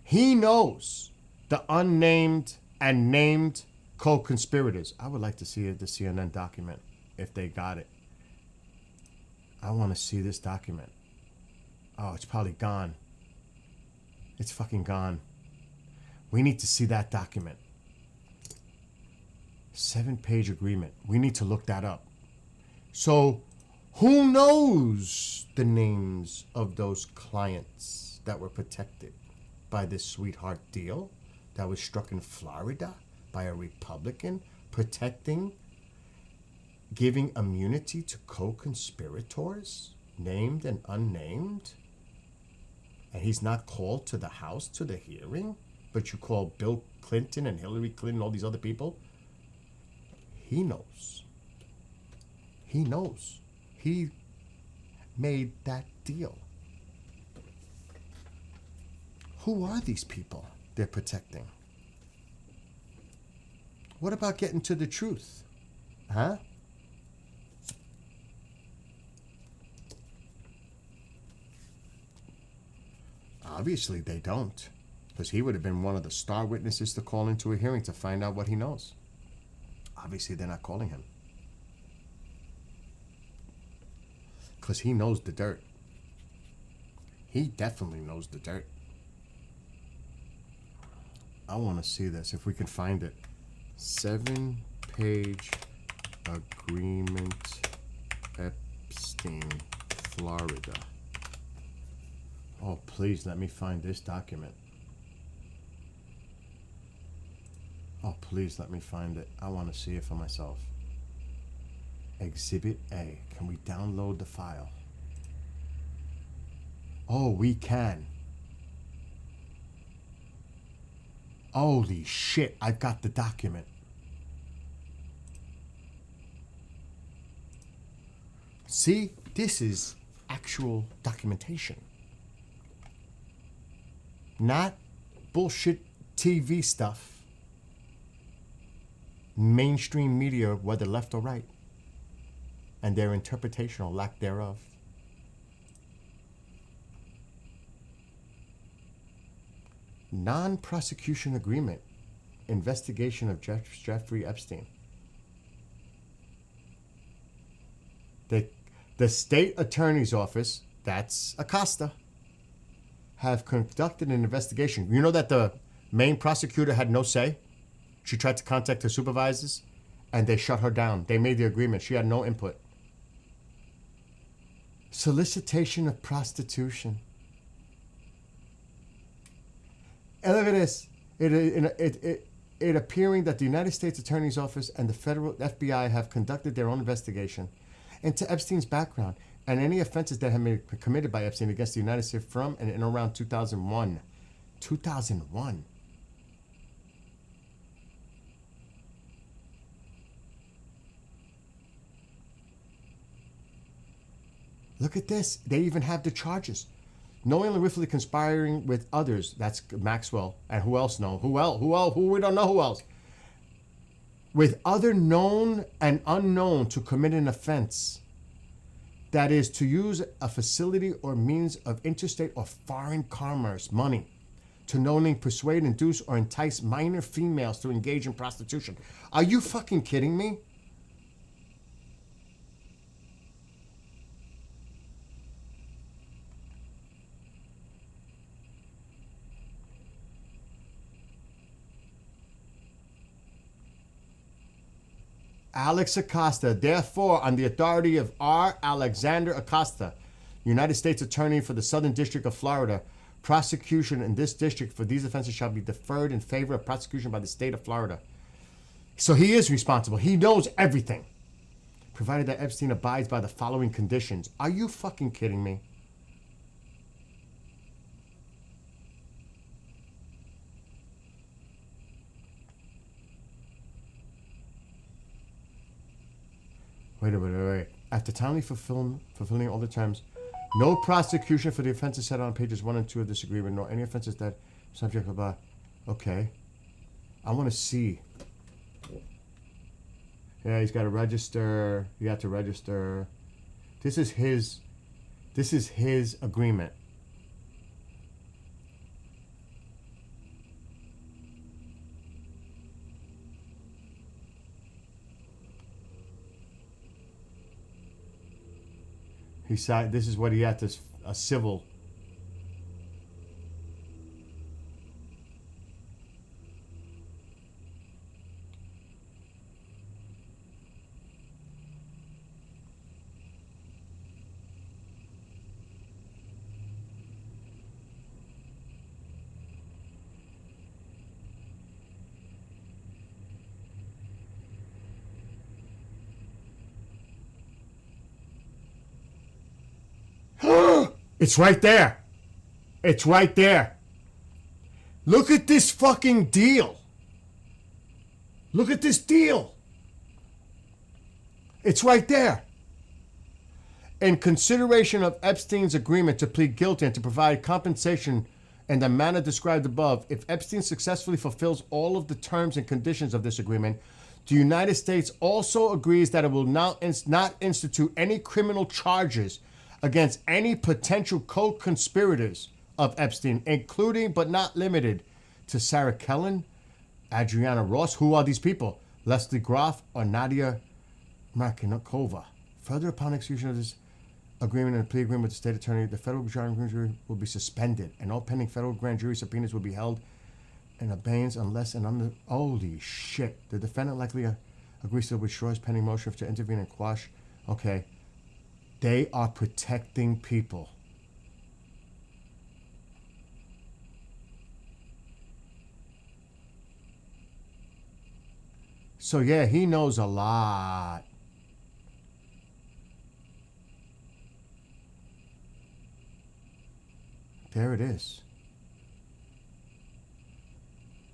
He knows the unnamed and named co-conspirators. I would like to see the CNN document if they got it. I want to see this document. Oh, it's probably gone. It's fucking gone. We need to see that document. 7-page agreement. We need to look that up. So, who knows the names of those clients that were protected by this sweetheart deal that was struck in Florida by a Republican protecting, giving immunity to co-conspirators, named and unnamed? And he's not called to the House to the hearing, but you call Bill Clinton and Hillary Clinton, all these other people? He knows. He knows. He made that deal. Who are these people they're protecting? What about getting to the truth? Huh? Obviously they don't, because he would have been one of the star witnesses to call into a hearing to find out what he knows. Obviously they're not calling him, because he knows the dirt. He definitely knows the dirt. I want to see this, if we can find it. 7-page agreement, Epstein, Florida. Oh, please let me find this document. Oh, please let me find it. I want to see it for myself. Exhibit A. Can we download the file? Oh, we can. Holy shit, I've got the document. See, this is actual documentation. Not bullshit TV stuff. Mainstream media, whether left or right, and their interpretation or lack thereof. Non-prosecution agreement, investigation of Jeffrey Epstein. The state attorney's office, that's Acosta, have conducted an investigation. You know that the main prosecutor had no say? She tried to contact her supervisors, and they shut her down. They made the agreement. She had no input. Solicitation of prostitution. And look at this. It it appearing that the United States Attorney's Office and the federal FBI have conducted their own investigation into Epstein's background and any offenses that have been committed by Epstein against the United States from and in around 2001. 2001. Look at this. They even have the charges. Knowingly, willfully conspiring with others. That's Maxwell. And who else know? Who else? Who we don't know who else. With other known and unknown to commit an offense. That is to use a facility or means of interstate or foreign commerce, money, to knowingly persuade, induce, or entice minor females to engage in prostitution. Are you fucking kidding me? Alex Acosta, therefore, on the authority of R. Alexander Acosta, United States Attorney for the Southern District of Florida, prosecution in this district for these offenses shall be deferred in favor of prosecution by the state of Florida. So he is responsible. He knows everything. Provided that Epstein abides by the following conditions. Are you fucking kidding me? Wait. After timely fulfilling all the terms, no prosecution for the offenses set on pages 1 and 2 of this agreement, nor any offenses that subject of okay. I want to see. Yeah, he's got to register. You have to register. This is his agreement. He signed. This is what he had to a civil. It's right there. It's right there. Look at this fucking deal. Look at this deal. It's right there. In consideration of Epstein's agreement to plead guilty and to provide compensation in the manner described above, if Epstein successfully fulfills all of the terms and conditions of this agreement, the United States also agrees that it will not institute any criminal charges against any potential co-conspirators of Epstein, including but not limited to Sarah Kellen, Adriana Ross. Who are these people? Leslie Groff or Nadia Markinakova. Further, upon execution of this agreement and plea agreement with the state attorney, the federal grand jury will be suspended, and all pending federal grand jury subpoenas will be held in abeyance unless and under. Holy shit! The defendant likely agrees to withdraw his pending motion to intervene and quash. Okay. They are protecting people. So yeah, he knows a lot. There it is.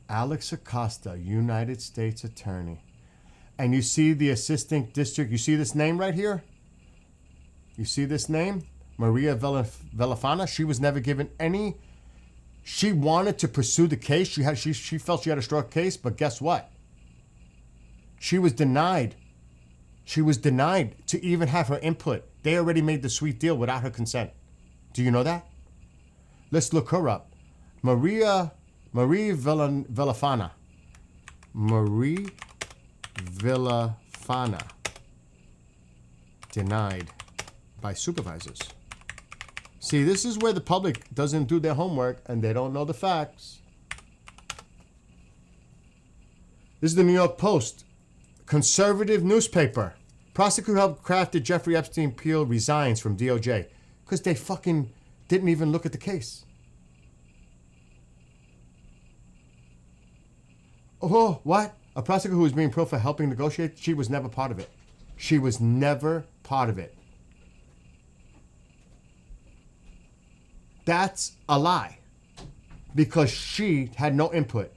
Alex Acosta, United States Attorney. And you see the assistant district, you see this name right here? You see this name? Maria Villafana. She was never given any. She wanted to pursue the case. She felt she had a strong case, but guess what? She was denied. She was denied to even have her input. They already made the sweet deal without her consent. Do you know that? Let's look her up. Marie Villafana. Marie Villafana. Denied by supervisors. See, this is where the public doesn't do their homework and they don't know the facts. This is the New York Post, conservative newspaper. Prosecutor helped crafted Jeffrey Epstein Peel resigns from DOJ because they fucking didn't even look at the case. Oh, what? A prosecutor who was being pro for helping negotiate? She was never part of it. She was never part of it. That's a lie. Because she had no input.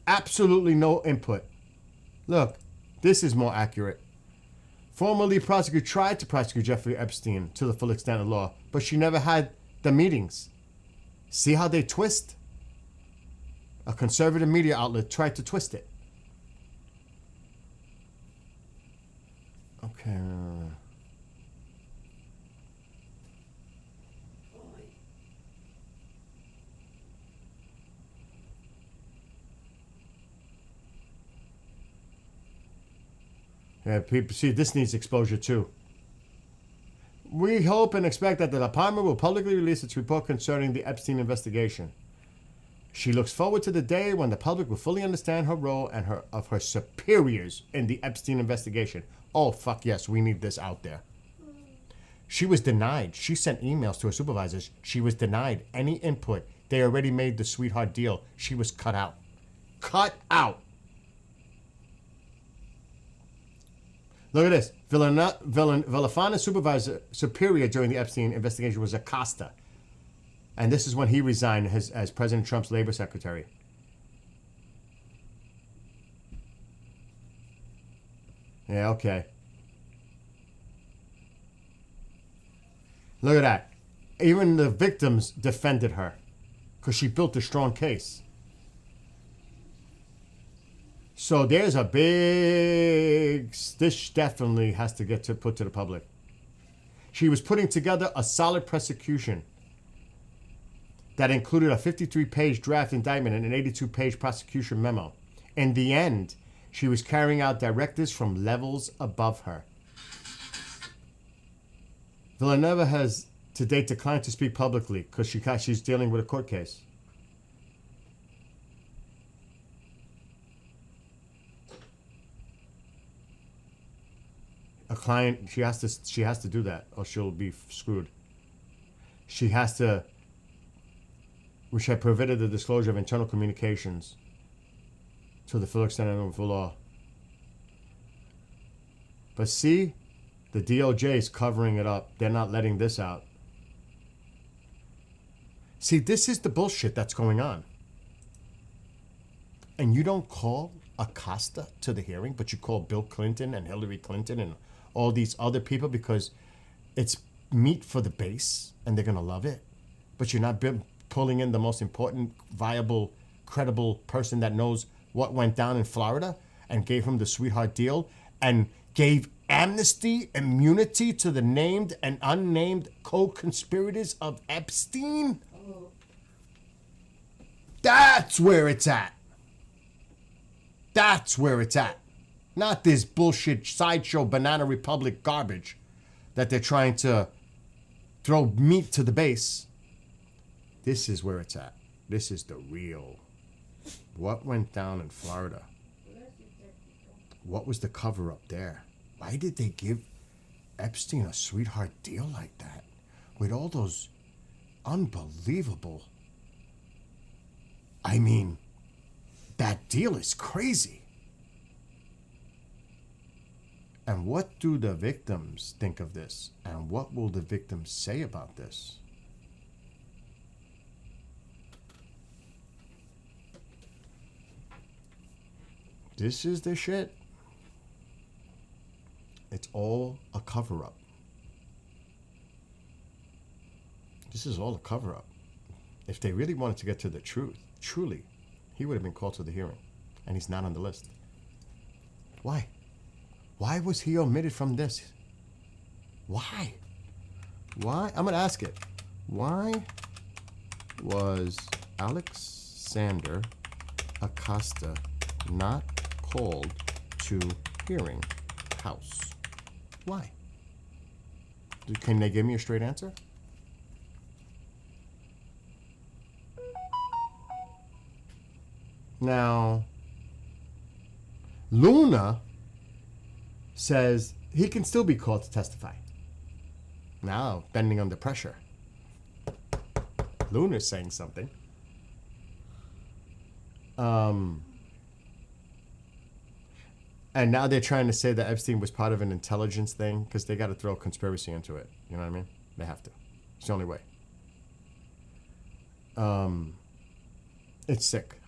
Absolutely no input. Look, this is more accurate. Former lead prosecutor tried to prosecute Jeffrey Epstein to the full extent of the law, but she never had the meetings. See how they twist? A conservative media outlet tried to twist it. Okay. Yeah, people see this needs exposure too. We hope and expect that the department will publicly release its report concerning the Epstein investigation. She looks forward to the day when the public will fully understand her role and of her superiors in the Epstein investigation. Oh, fuck yes, we need this out there. She was denied. She sent emails to her supervisors. She was denied any input. They already made the sweetheart deal. She was cut out. Cut out. Look at this. Villafana's supervisor superior during the Epstein investigation was Acosta. And this is when he resigned as President Trump's labor secretary. Yeah, okay. Look at that. Even the victims defended her because she built a strong case. So there's a big... This definitely has to get put to the public. She was putting together a solid prosecution that included a 53-page draft indictment and an 82-page prosecution memo. In the end, she was carrying out directives from levels above her. Villanova has to date declined to speak publicly because she's dealing with a court case. A client, she has to do that or she'll be screwed. She has to, which had prevented the disclosure of internal communications to the full extent of the law. But see, the DOJ is covering it up. They're not letting this out. See, this is the bullshit that's going on. And you don't call Acosta to the hearing, but you call Bill Clinton and Hillary Clinton and all these other people because it's meat for the base and they're going to love it. But you're not pulling in the most important, viable, credible person that knows what went down in Florida and gave him the sweetheart deal and gave amnesty, immunity to the named and unnamed co-conspirators of Epstein. That's where it's at. That's where it's at. Not this bullshit sideshow Banana Republic garbage that they're trying to throw meat to the base. This is where it's at. This is the real. What went down in Florida? What was the cover up there? Why did they give Epstein a sweetheart deal like that? With all those unbelievable... I mean, that deal is crazy. And what do the victims think of this? And what will the victims say about this? This is the shit. It's all a cover-up. This is all a cover-up. If they really wanted to get to the truth, truly, he would have been called to the hearing. And he's not on the list. Why? Why was he omitted from this? Why? Why? I'm going to ask it. Why was Alexander Acosta not called to hearing house? Why? Can they give me a straight answer? Now, Luna says he can still be called to testify. Now, bending under pressure. Luna's saying something. And now they're trying to say that Epstein was part of an intelligence thing because they got to throw conspiracy into it. You know what I mean? They have to. It's the only way. It's sick.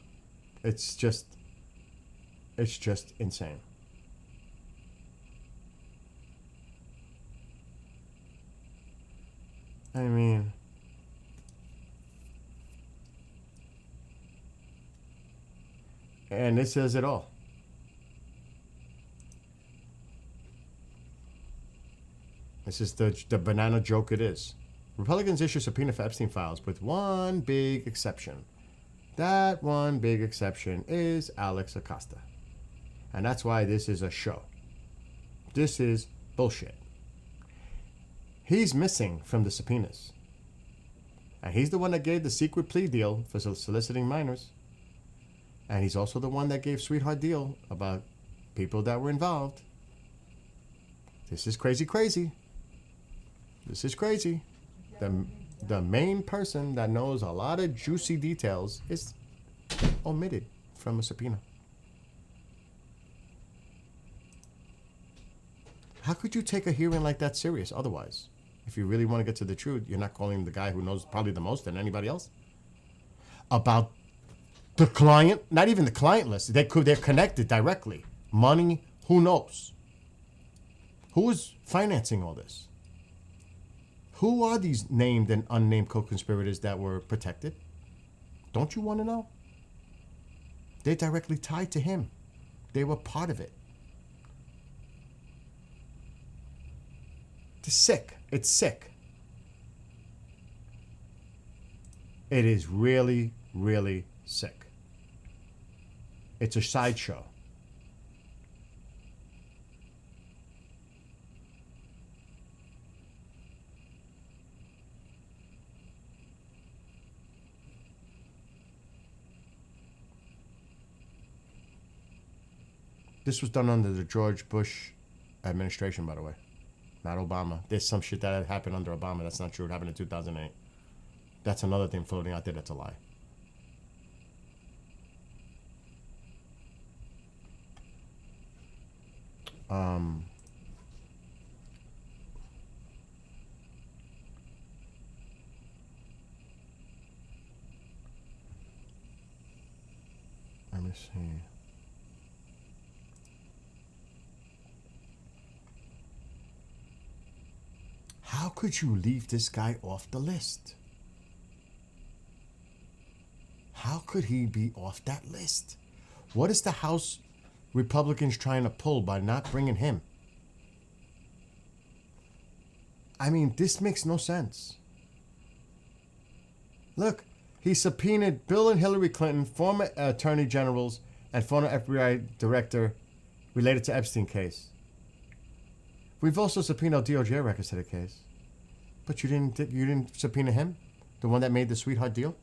It's just insane. I mean, and it says it all. This is the banana joke it is. Republicans issue subpoena for Epstein files with one big exception. That one big exception is Alex Acosta. And that's why this is a show. This is bullshit. He's missing from the subpoenas. And he's the one that gave the secret plea deal for soliciting minors. And he's also the one that gave sweetheart deal about people that were involved. This is crazy, crazy. This is crazy. The main person that knows a lot of juicy details is omitted from a subpoena. How could you take a hearing like that serious otherwise? If you really want to get to the truth, you're not calling the guy who knows probably the most than anybody else about the client, not even the client list. They're connected directly. Money, who knows? Who is financing all this? Who are these named and unnamed co-conspirators that were protected? Don't you want to know? They're directly tied to him. They were part of it. It's sick. It's sick. It is really, really sick. It's a sideshow. This was done under the George Bush administration, by the way. Not Obama. There's some shit that happened under Obama. That's not true. It happened in 2008. That's another thing floating out there that's a lie. Let me see. How could you leave this guy off the list? How could he be off that list? What is the House Republicans trying to pull by not bringing him? I mean, this makes no sense. Look, he subpoenaed Bill and Hillary Clinton, former attorney generals, and former FBI director related to Epstein case. We've also subpoenaed DOJ records to the case. But you didn't subpoena him? The one that made the sweetheart deal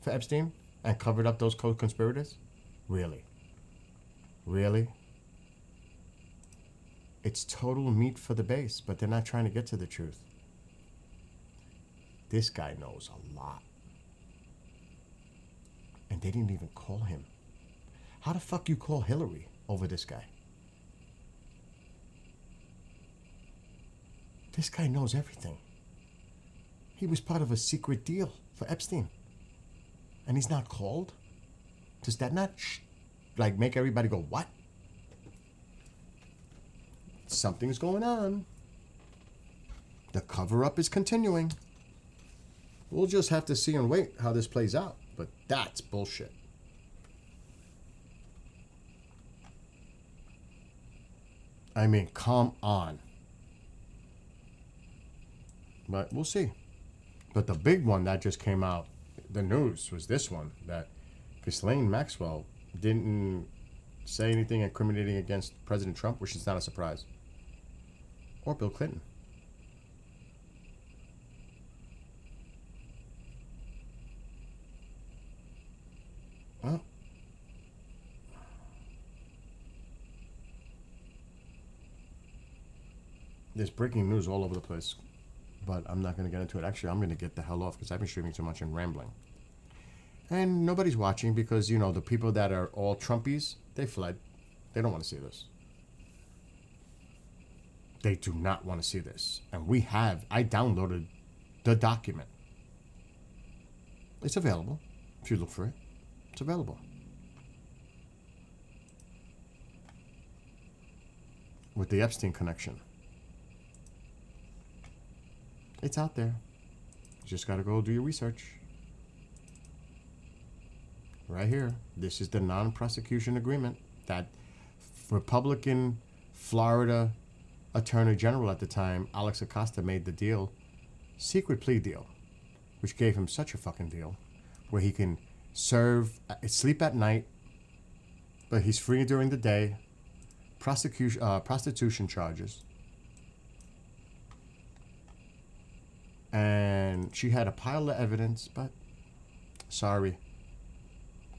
for Epstein and covered up those co-conspirators? Really? Really? It's total meat for the base, but they're not trying to get to the truth. This guy knows a lot. And they didn't even call him. How the fuck you call Hillary over this guy? This guy knows everything. He was part of a secret deal for Epstein. And he's not called? Does that not, make everybody go, what? Something's going on. The cover-up is continuing. We'll just have to see and wait how this plays out. But that's bullshit. I mean, come on. But we'll see. But the big one that just came out, the news, was this one, that Ghislaine Maxwell didn't say anything incriminating against President Trump, which is not a surprise, or Bill Clinton. Well, there's breaking news all over the place. But I'm not going to get into it. Actually, I'm going to get the hell off because I've been streaming too much and rambling. And nobody's watching because, you know, the people that are all Trumpies, they fled. They don't want to see this. They do not want to see this. And I downloaded the document. It's available. If you look for it, it's available. With the Epstein connection. It's out there. You just got to go do your research. Right here. This is the non-prosecution agreement that Republican Florida Attorney General at the time, Alex Acosta, made the deal. Secret plea deal. Which gave him such a fucking deal. Where he can sleep at night. But he's free during the day. Prostitution charges. And she had a pile of evidence, but sorry.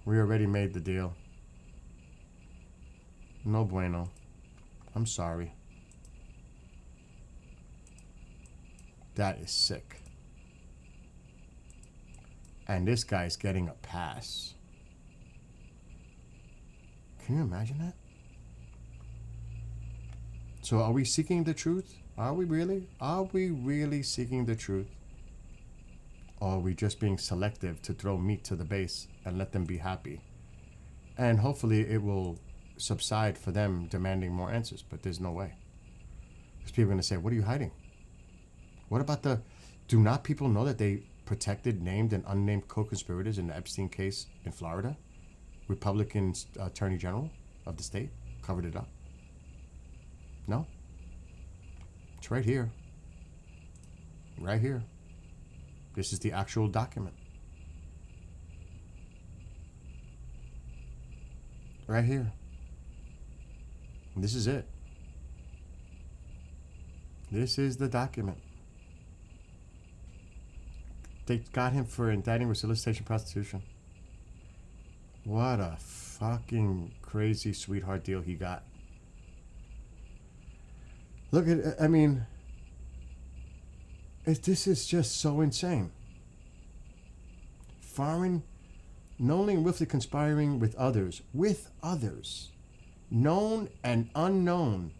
We already made the deal. No bueno. I'm sorry. That is sick. And this guy's getting a pass. Can you imagine that? So are we seeking the truth? Are we really? Are we really seeking the truth? Or are we just being selective to throw meat to the base and let them be happy? And hopefully it will subside for them demanding more answers, but there's no way. Because people are going to say, what are you hiding? What about do not people know that they protected named and unnamed co-conspirators in the Epstein case in Florida? Republican Attorney General of the state covered it up. No? It's right here. Right here. This is the actual document. Right here. And this is it. This is the document. They got him for indicting with solicitation prostitution. What a fucking crazy sweetheart deal he got. Look at, I mean, this is just so insane. Foreign, knowingly and willfully conspiring with others, known and unknown,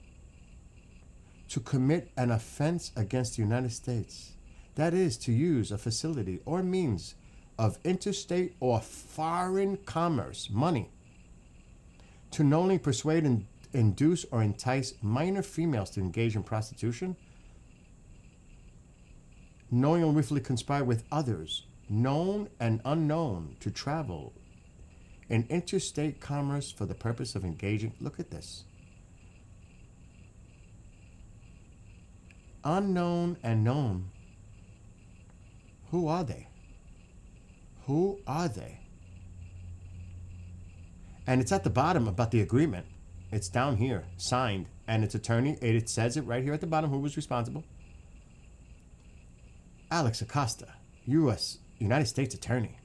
to commit an offense against the United States. That is, to use a facility or means of interstate or foreign commerce, money, to knowingly persuade and induce or entice minor females to engage in prostitution, knowing and willfully conspire with others, known and unknown, to travel in interstate commerce for the purpose of engaging. Look at this. Unknown and known. Who are they? Who are they? And it's at the bottom about the agreement. It's down here, signed, and its attorney, it says it right here at the bottom who was responsible. Alex Acosta, United States Attorney.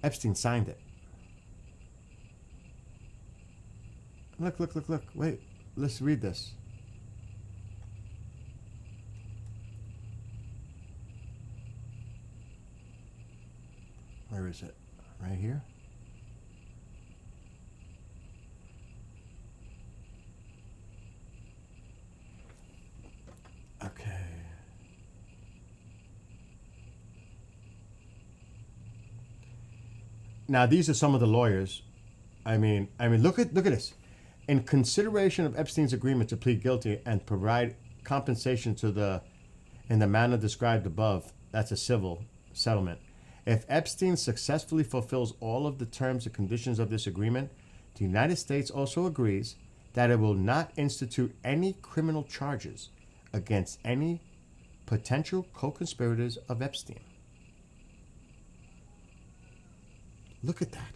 Epstein signed it. Look. Wait, let's read this. Where is it? Right here? Okay. Now these are some of the lawyers. I mean, look at this. In consideration of Epstein's agreement to plead guilty and provide compensation in the manner described above, that's a civil settlement. If Epstein successfully fulfills all of the terms and conditions of this agreement, the United States also agrees that it will not institute any criminal charges against any potential co-conspirators of Epstein. Look at that.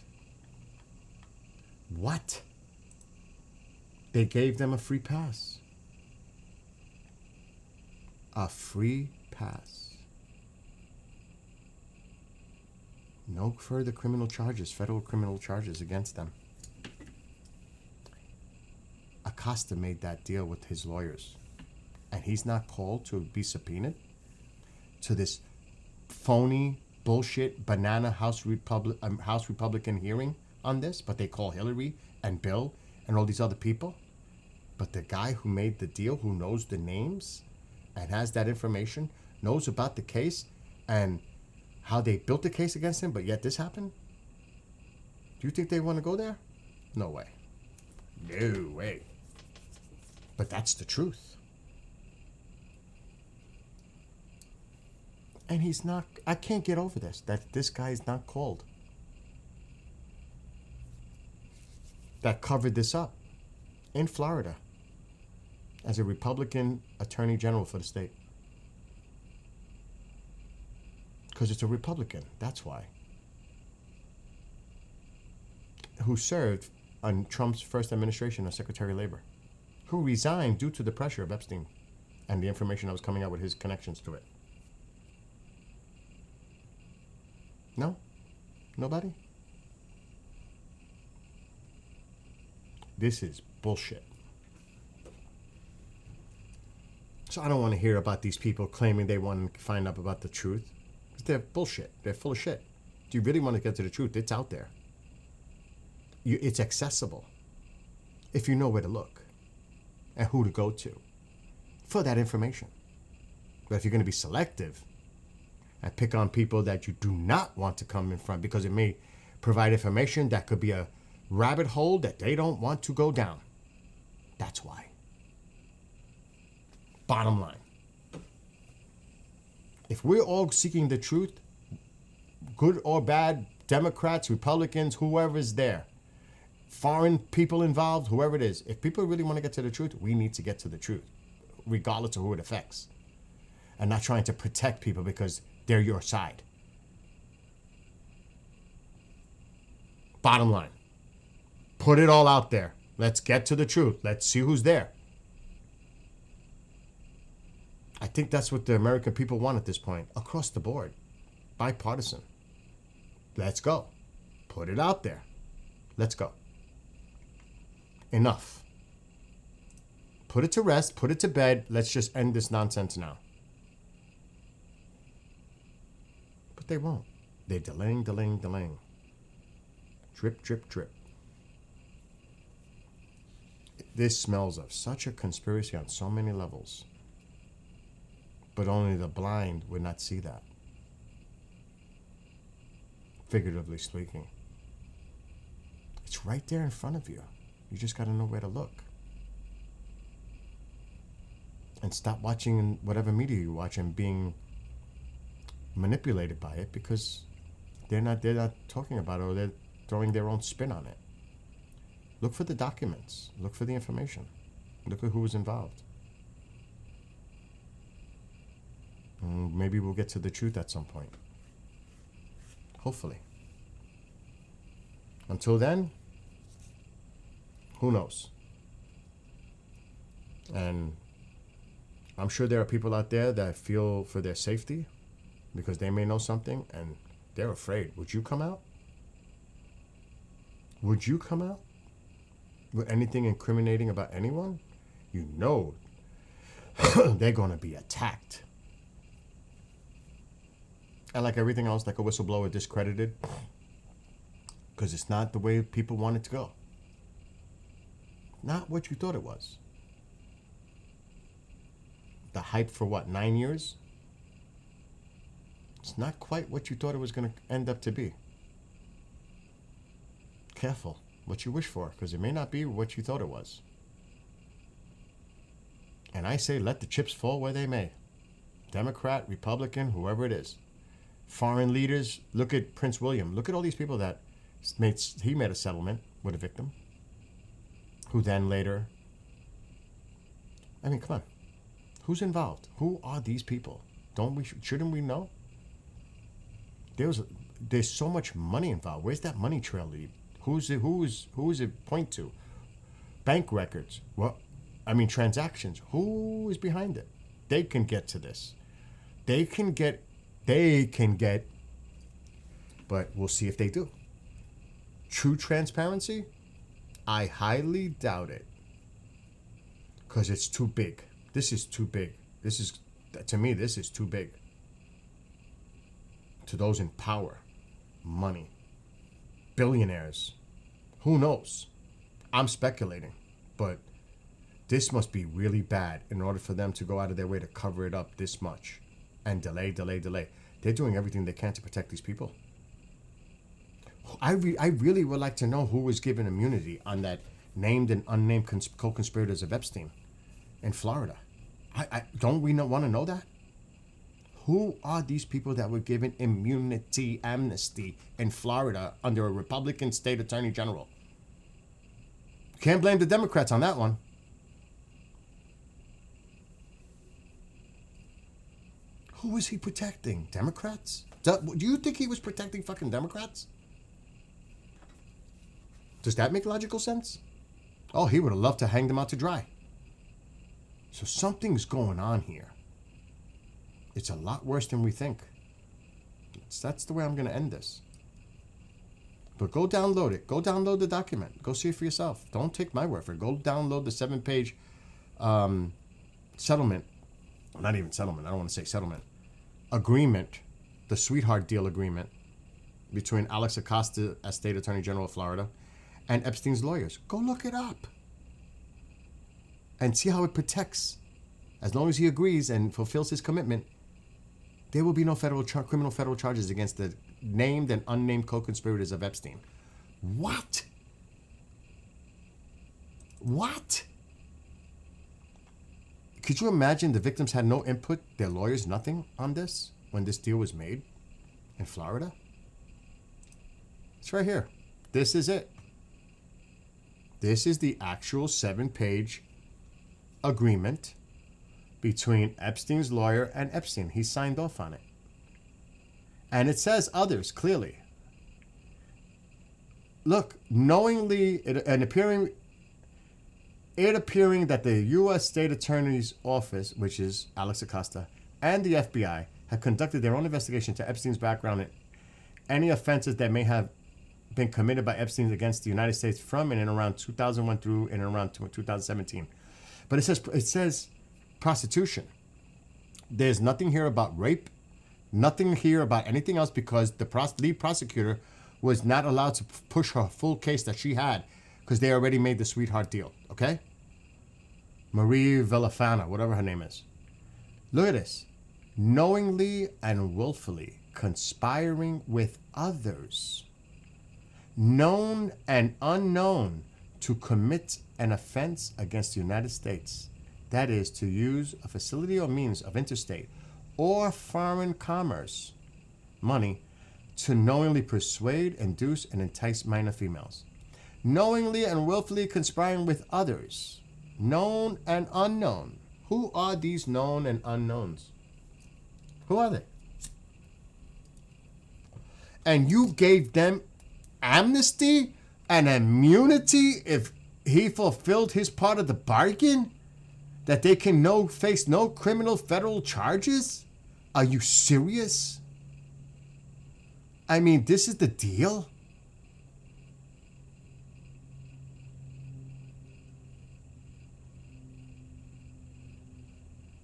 What? They gave them a free pass. A free pass. No further criminal charges, federal criminal charges against them. Acosta made that deal with his lawyers. And he's not called to be subpoenaed to this phony bullshit banana House Republican hearing on this, but they call Hillary and Bill and all these other people. But the guy who made the deal, who knows the names and has that information, knows about the case and how they built the case against him, but yet this happened? Do you think they want to go there? No way. No way. But that's the truth. And he's not, I can't get over this, that this guy is not called. That covered this up in Florida as a Republican attorney general for the state. Because it's a Republican, that's why. Who served on Trump's first administration as Secretary of Labor. Who resigned due to the pressure of Epstein and the information that was coming out with his connections to it. No? Nobody? This is bullshit. So I don't want to hear about these people claiming they want to find out about the truth. They're bullshit. They're full of shit. Do you really want to get to the truth? It's out there. It's accessible if you know where to look and who to go to for that information. But if you're going to be selective and pick on people that you do not want to come in front because it may provide information that could be a rabbit hole that they don't want to go down, that's why. Bottom line. If we're all seeking the truth, good or bad, Democrats, Republicans, whoever's there, foreign people involved, whoever it is, if people really want to get to the truth, we need to get to the truth, regardless of who it affects. And not trying to protect people because they're your side. Bottom line. Put it all out there. Let's get to the truth. Let's see who's there. I think that's what the American people want at this point, across the board, bipartisan. Let's go. Put it out there. Let's go. Enough. Put it to rest, put it to bed. Let's just end this nonsense now. But they won't. They're delaying. Drip, drip, drip. This smells of such a conspiracy on so many levels. But only the blind would not see that. Figuratively speaking. It's right there in front of you. You just got to know where to look. And stop watching whatever media you watch and being manipulated by it because they're not talking about it or they're throwing their own spin on it. Look for the documents. Look for the information. Look at who was involved. Maybe we'll get to the truth at some point. Hopefully. Until then, who knows? And I'm sure there are people out there that feel for their safety because they may know something and they're afraid. Would you come out? Would you come out with anything incriminating about anyone? You know they're going to be attacked. And like everything else, like a whistleblower, discredited because it's not the way people want it to go. Not what you thought it was. The hype for what, 9 years? It's not quite what you thought it was going to end up to be. Careful what you wish for, because it may not be what you thought it was. And I say let the chips fall where they may. Democrat, Republican, whoever it is. Foreign leaders, look at Prince William. Look at all these people that he made a settlement with a victim. Who then later, I mean, come on. Who's involved? Who are these people? Shouldn't we know? There's so much money involved. Where's that money trail lead? Who is it point to? Bank records. Transactions. Who is behind it? They can get to this. They can get, but we'll see if they do. True transparency? I highly doubt it. Because it's too big. This is too big. To me, this is too big. to those in power, money, billionaires. Who knows? I'm speculating, but this must be really bad in order for them to go out of their way to cover it up this much and delay. They're doing everything they can to protect these people. I really would like to know who was given immunity on that named and unnamed co-conspirators of Epstein in Florida. Don't we want to know that? Who are these people that were given immunity, amnesty in Florida under a Republican state attorney general? Can't blame the Democrats on that one. Who was he protecting? Democrats? Do you think he was protecting fucking Democrats? Does that make logical sense? Oh, he would have loved to hang them out to dry. So something's going on here. It's a lot worse than we think. That's the way I'm going to end this. But go download it. Go download the document. Go see it for yourself. Don't take my word for it. Go download the 7-page settlement. Not even settlement. I don't want to say settlement. Agreement. The sweetheart deal agreement between Alex Acosta as State Attorney General of Florida and Epstein's lawyers. Go look it up. And see how it protects. As long as he agrees and fulfills his commitment, there will be no criminal federal charges against the named and unnamed co-conspirators of Epstein. What? What? Could you imagine the victims had no input, their lawyers, nothing on this when this deal was made in Florida? It's right here. This is it. This is the actual 7-page agreement between Epstein's lawyer and Epstein. He signed off on it. And it says others, clearly. Look, knowingly and appearing that the U.S. State Attorney's Office, which is Alex Acosta, and the FBI have conducted their own investigation to Epstein's background and any offenses that may have been committed by Epstein against the United States from and in around 2001 through and around 2017. But it says prostitution. There's nothing here about rape, nothing here about anything else, because the lead prosecutor was not allowed to push her full case that she had because they already made the sweetheart deal, okay? Marie Villafana, whatever her name is. Look at this. Knowingly and willfully conspiring with others, known and unknown, to commit an offense against the United States. That is, to use a facility or means of interstate or foreign commerce, money, to knowingly persuade, induce, and entice minor females. Knowingly and willfully conspiring with others, known and unknown. Who are these known and unknowns? Who are they? And you gave them amnesty and immunity if he fulfilled his part of the bargain? That they can face no criminal federal charges? Are you serious? I mean, this is the deal?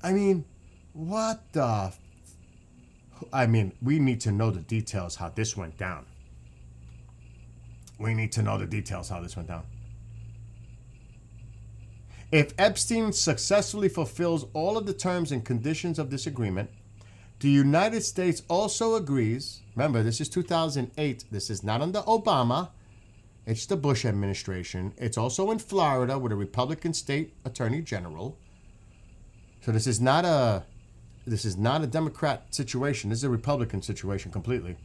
I mean, what the... I mean, we need to know the details how this went down. We need to know the details how this went down. If Epstein successfully fulfills all of the terms and conditions of this agreement, the United States also agrees, remember, this is 2008, this is not under Obama, it's the Bush administration. It's also in Florida with a Republican state attorney general. So this is not a Democrat situation. This is a Republican situation completely.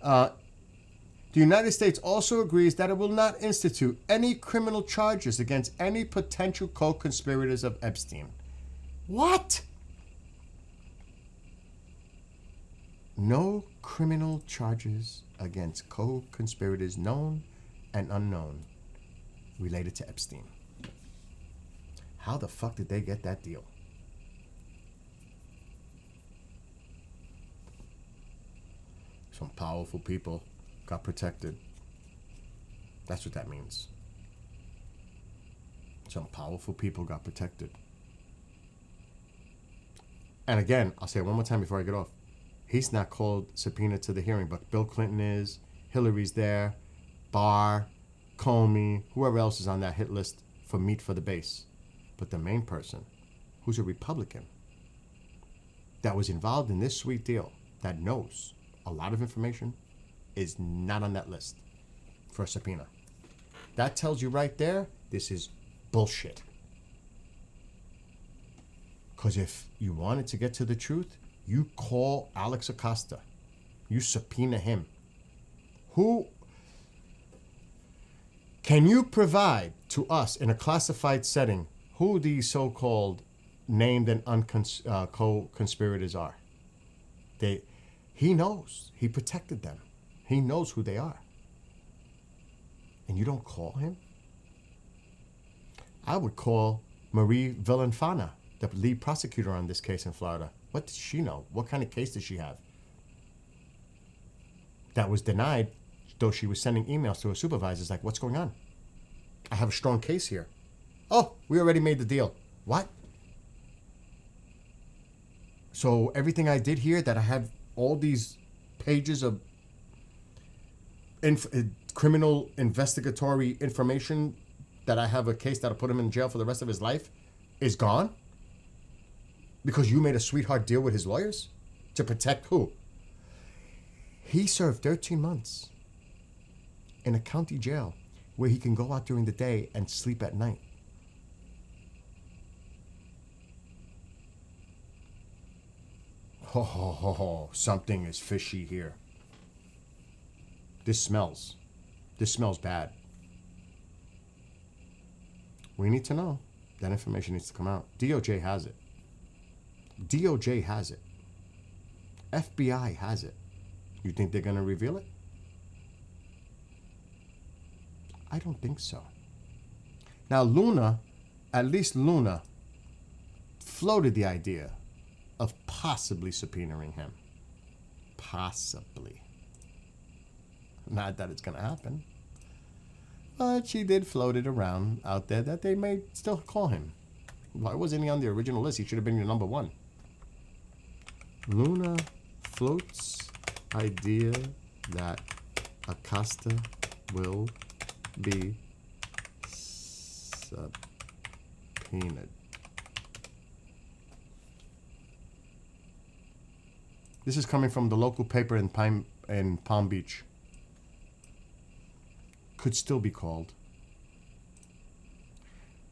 The United States also agrees that it will not institute any criminal charges against any potential co-conspirators of Epstein. What? No criminal charges against co-conspirators known and unknown related to Epstein. How the fuck did they get that deal? Some powerful people got protected. That's what that means. Some powerful people got protected. And again, I'll say it one more time before I get off. He's not called subpoena to the hearing, but Bill Clinton is, Hillary's there, Barr, Comey, whoever else is on that hit list for meat for the base. But the main person, who's a Republican, that was involved in this sweet deal, that knows a lot of information, is not on that list for a subpoena. That tells you right there, this is bullshit. Because if you wanted to get to the truth, you call Alex Acosta. You subpoena him. Who can you provide to us in a classified setting who these so-called named and co-conspirators are? He knows. He protected them. He knows who they are. And you don't call him? I would call Marie Villanfana, the lead prosecutor on this case in Florida. What does she know? What kind of case does she have? That was denied, though she was sending emails to her supervisors like, what's going on? I have a strong case here. Oh, we already made the deal. What? So everything I did here, that I have all these pages of criminal investigatory information, that I have a case that'll put him in jail for the rest of his life, is gone? Because you made a sweetheart deal with his lawyers? To protect who? He served 13 months in a county jail where he can go out during the day and sleep at night. Ho, something is fishy here. This smells bad. We need to know. That information needs to come out. DOJ has it. DOJ has it. FBI has it. You think they're going to reveal it? I don't think so. Now, Luna, at least Luna, floated the idea of possibly subpoenaing him. Possibly. Not that it's going to happen. But she did float it around out there that they may still call him. Why wasn't he on the original list? He should have been your number one. Luna floats idea that Acosta will be subpoenaed. This is coming from the local paper in Palm Beach. Could still be called.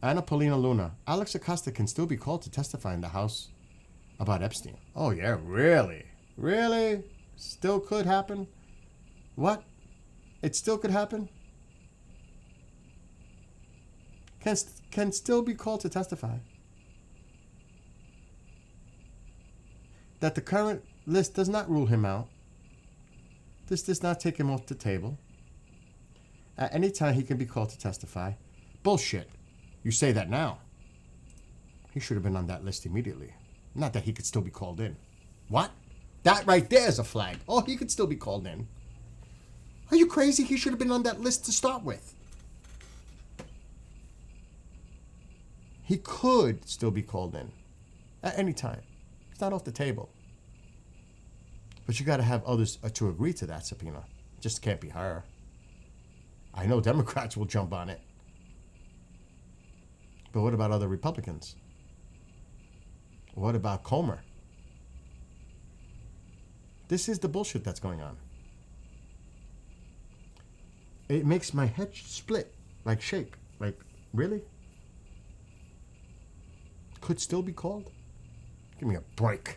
Anna Paulina Luna. Alex Acosta can still be called to testify in the House about Epstein. Oh, yeah, really? Really? Still could happen? What? It still could happen? Can still be called to testify. That the current list does not rule him out. This does not take him off the table. At any time, he can be called to testify. Bullshit. You say that now. He should have been on that list immediately. Not that he could still be called in. What? That right there is a flag. Oh, he could still be called in. Are you crazy? He should have been on that list to start with. He could still be called in at any time. It's not off the table. But you got to have others to agree to that subpoena. Just can't be her. I know Democrats will jump on it. But what about other Republicans? What about Comer? This is the bullshit that's going on. It makes my head split, like shake. Like, really? Could still be called? Give me a break.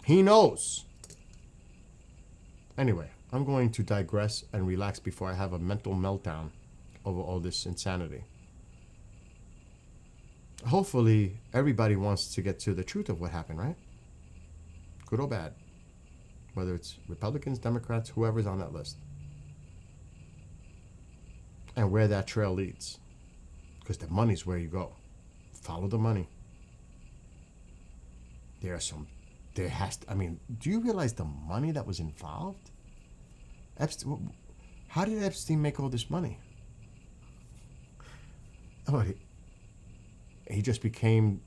He knows. Anyway, I'm going to digress and relax before I have a mental meltdown over all this insanity. Hopefully, everybody wants to get to the truth of what happened, right? Good or bad. Whether it's Republicans, Democrats, whoever's on that list. And where that trail leads. Because the money's where you go. Follow the money. Do you realize the money that was involved? How did Epstein make all this money? Oh, he just became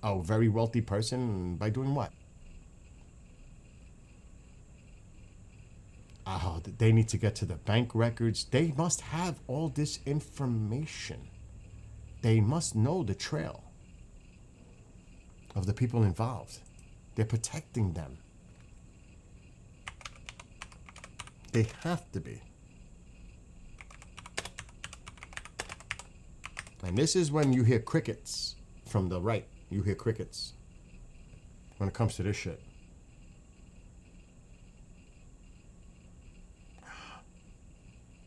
a very wealthy person by doing what? They need to get to the bank records. They must have all this information. They must know the trail of the people involved. They're protecting them. They have to be. And this is when you hear crickets from the right. You hear crickets when it comes to this shit.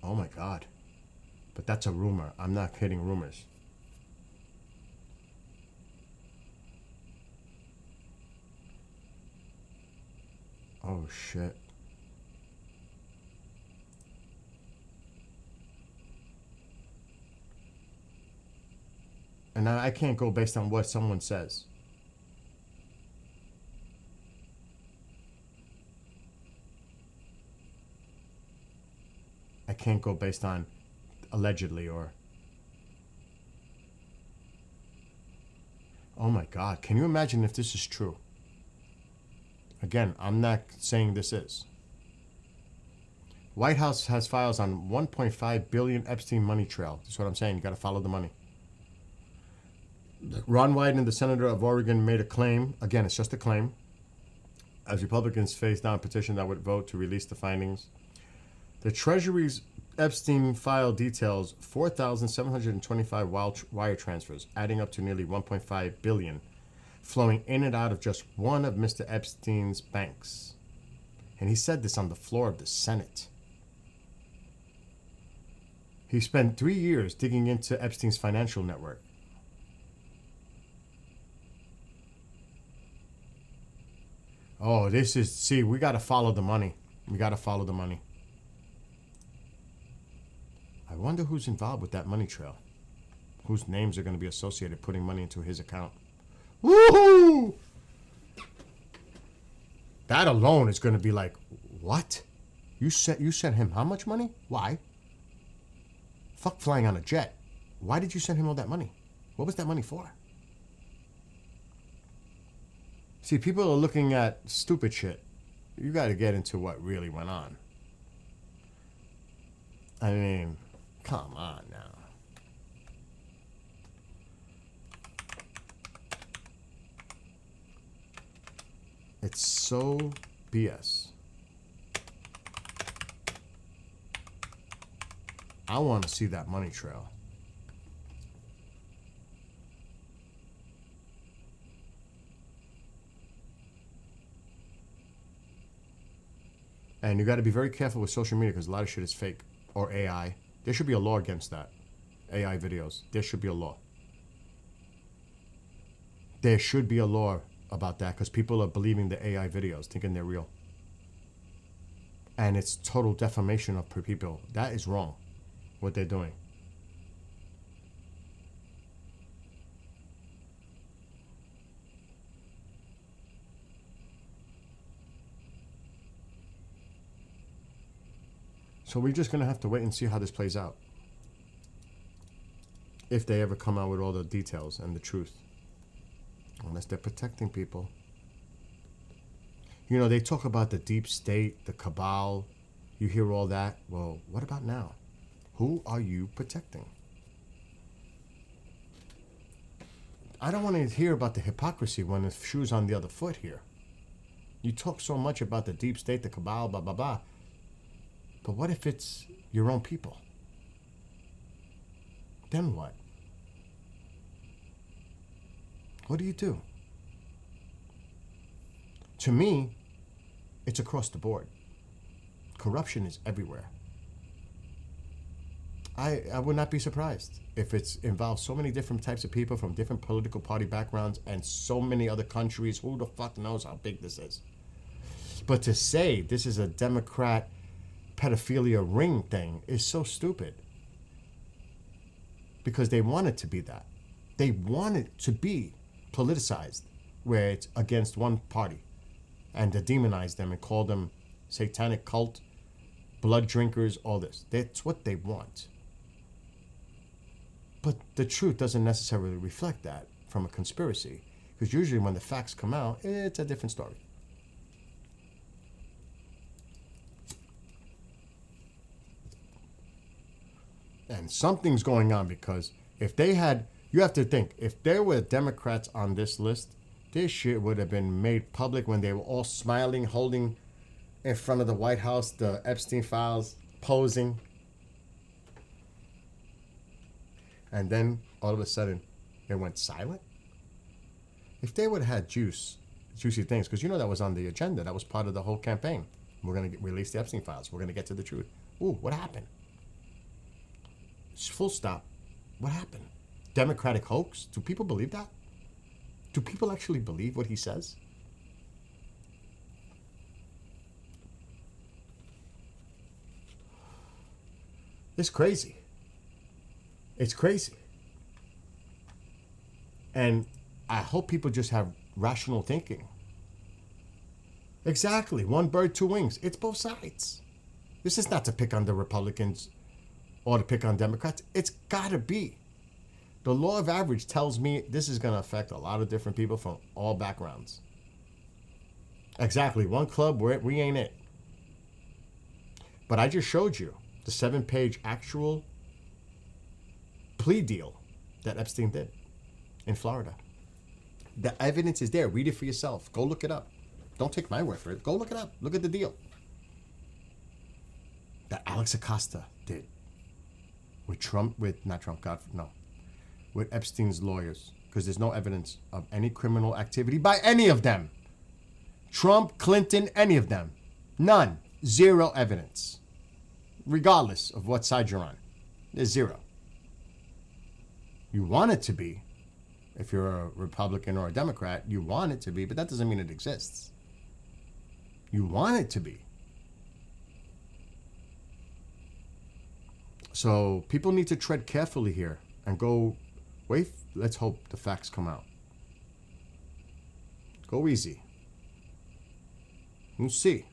Oh my God. But that's a rumor. I'm not kidding rumors. Oh shit. And I can't go based on what someone says. I can't go based on allegedly or... Oh my God, can you imagine if this is true? Again, I'm not saying this is. White House has files on 1.5 billion Epstein money trail. That's what I'm saying. You got to follow the money. Ron Wyden, the senator of Oregon, made a claim. Again, it's just a claim. As Republicans face down a petition that would vote to release the findings. The Treasury's Epstein file details 4,725 wire transfers, adding up to nearly 1.5 billion, flowing in and out of just one of Mr. Epstein's banks. And he said this on the floor of the Senate. He spent 3 years digging into Epstein's financial network. Oh, this is, see, we got to follow the money. We got to follow the money. I wonder who's involved with that money trail. Whose names are going to be associated putting money into his account. Woohoo! That alone is going to be like, what? You sent him how much money? Why? Fuck flying on a jet. Why did you send him all that money? What was that money for? See, people are looking at stupid shit. You got to get into what really went on. I mean, come on now. It's so BS. I want to see that money trail. And you got to be very careful with social media because a lot of shit is fake or AI. There should be a law against that. AI videos. There should be a law. There should be a law about that because people are believing the AI videos, thinking they're real. And it's total defamation of people. That is wrong, what they're doing. So we're just going to have to wait and see how this plays out. If they ever come out with all the details and the truth. Unless they're protecting people. You know, they talk about the deep state, the cabal. You hear all that. Well, what about now? Who are you protecting? I don't want to hear about the hypocrisy when the shoe's on the other foot here. You talk so much about the deep state, the cabal, blah, blah, blah. But what if it's your own people? Then what? What do you do? To me, it's across the board. Corruption is everywhere. I would not be surprised if it's involved so many different types of people from different political party backgrounds and so many other countries. Who the fuck knows how big this is? But to say this is a Democrat pedophilia ring thing is so stupid. Because they want it to be that. They want it to be politicized, where it's against one party. And to demonize them and call them satanic cult, blood drinkers, all this. That's what they want. But the truth doesn't necessarily reflect that from a conspiracy. Because usually when the facts come out, it's a different story. And something's going on, because if they had, you have to think, if there were Democrats on this list, this shit would have been made public when they were all smiling, holding in front of the White House the Epstein files, posing. And then all of a sudden it went silent. If they would have had juicy things, because you know that was on the agenda, that was part of the whole campaign. We're going to release the Epstein files. We're going to get to the truth. Ooh, what happened? Full stop. What happened? Democratic hoax? Do people believe that? Do people actually believe what he says? It's crazy. It's crazy. And I hope people just have rational thinking. Exactly. One bird, two wings. It's both sides. This is not to pick on the Republicans or to pick on Democrats. It's got to be. The law of average tells me this is going to affect a lot of different people from all backgrounds. Exactly. One club, we ain't it. But I just showed you the 7-page actual plea deal that Epstein did in Florida. The evidence is there. Read it for yourself. Go look it up. Don't take my word for it. Go look it up. Look at the deal that Alex Acosta did with Epstein's lawyers, because there's no evidence of any criminal activity by any of them. Trump, Clinton, any of them. None. Zero evidence. Regardless of what side you're on. There's zero. You want it to be. If you're a Republican or a Democrat, you want it to be, but that doesn't mean it exists. You want it to be. So people need to tread carefully here and go, wait, let's hope the facts come out. Go easy. We'll see.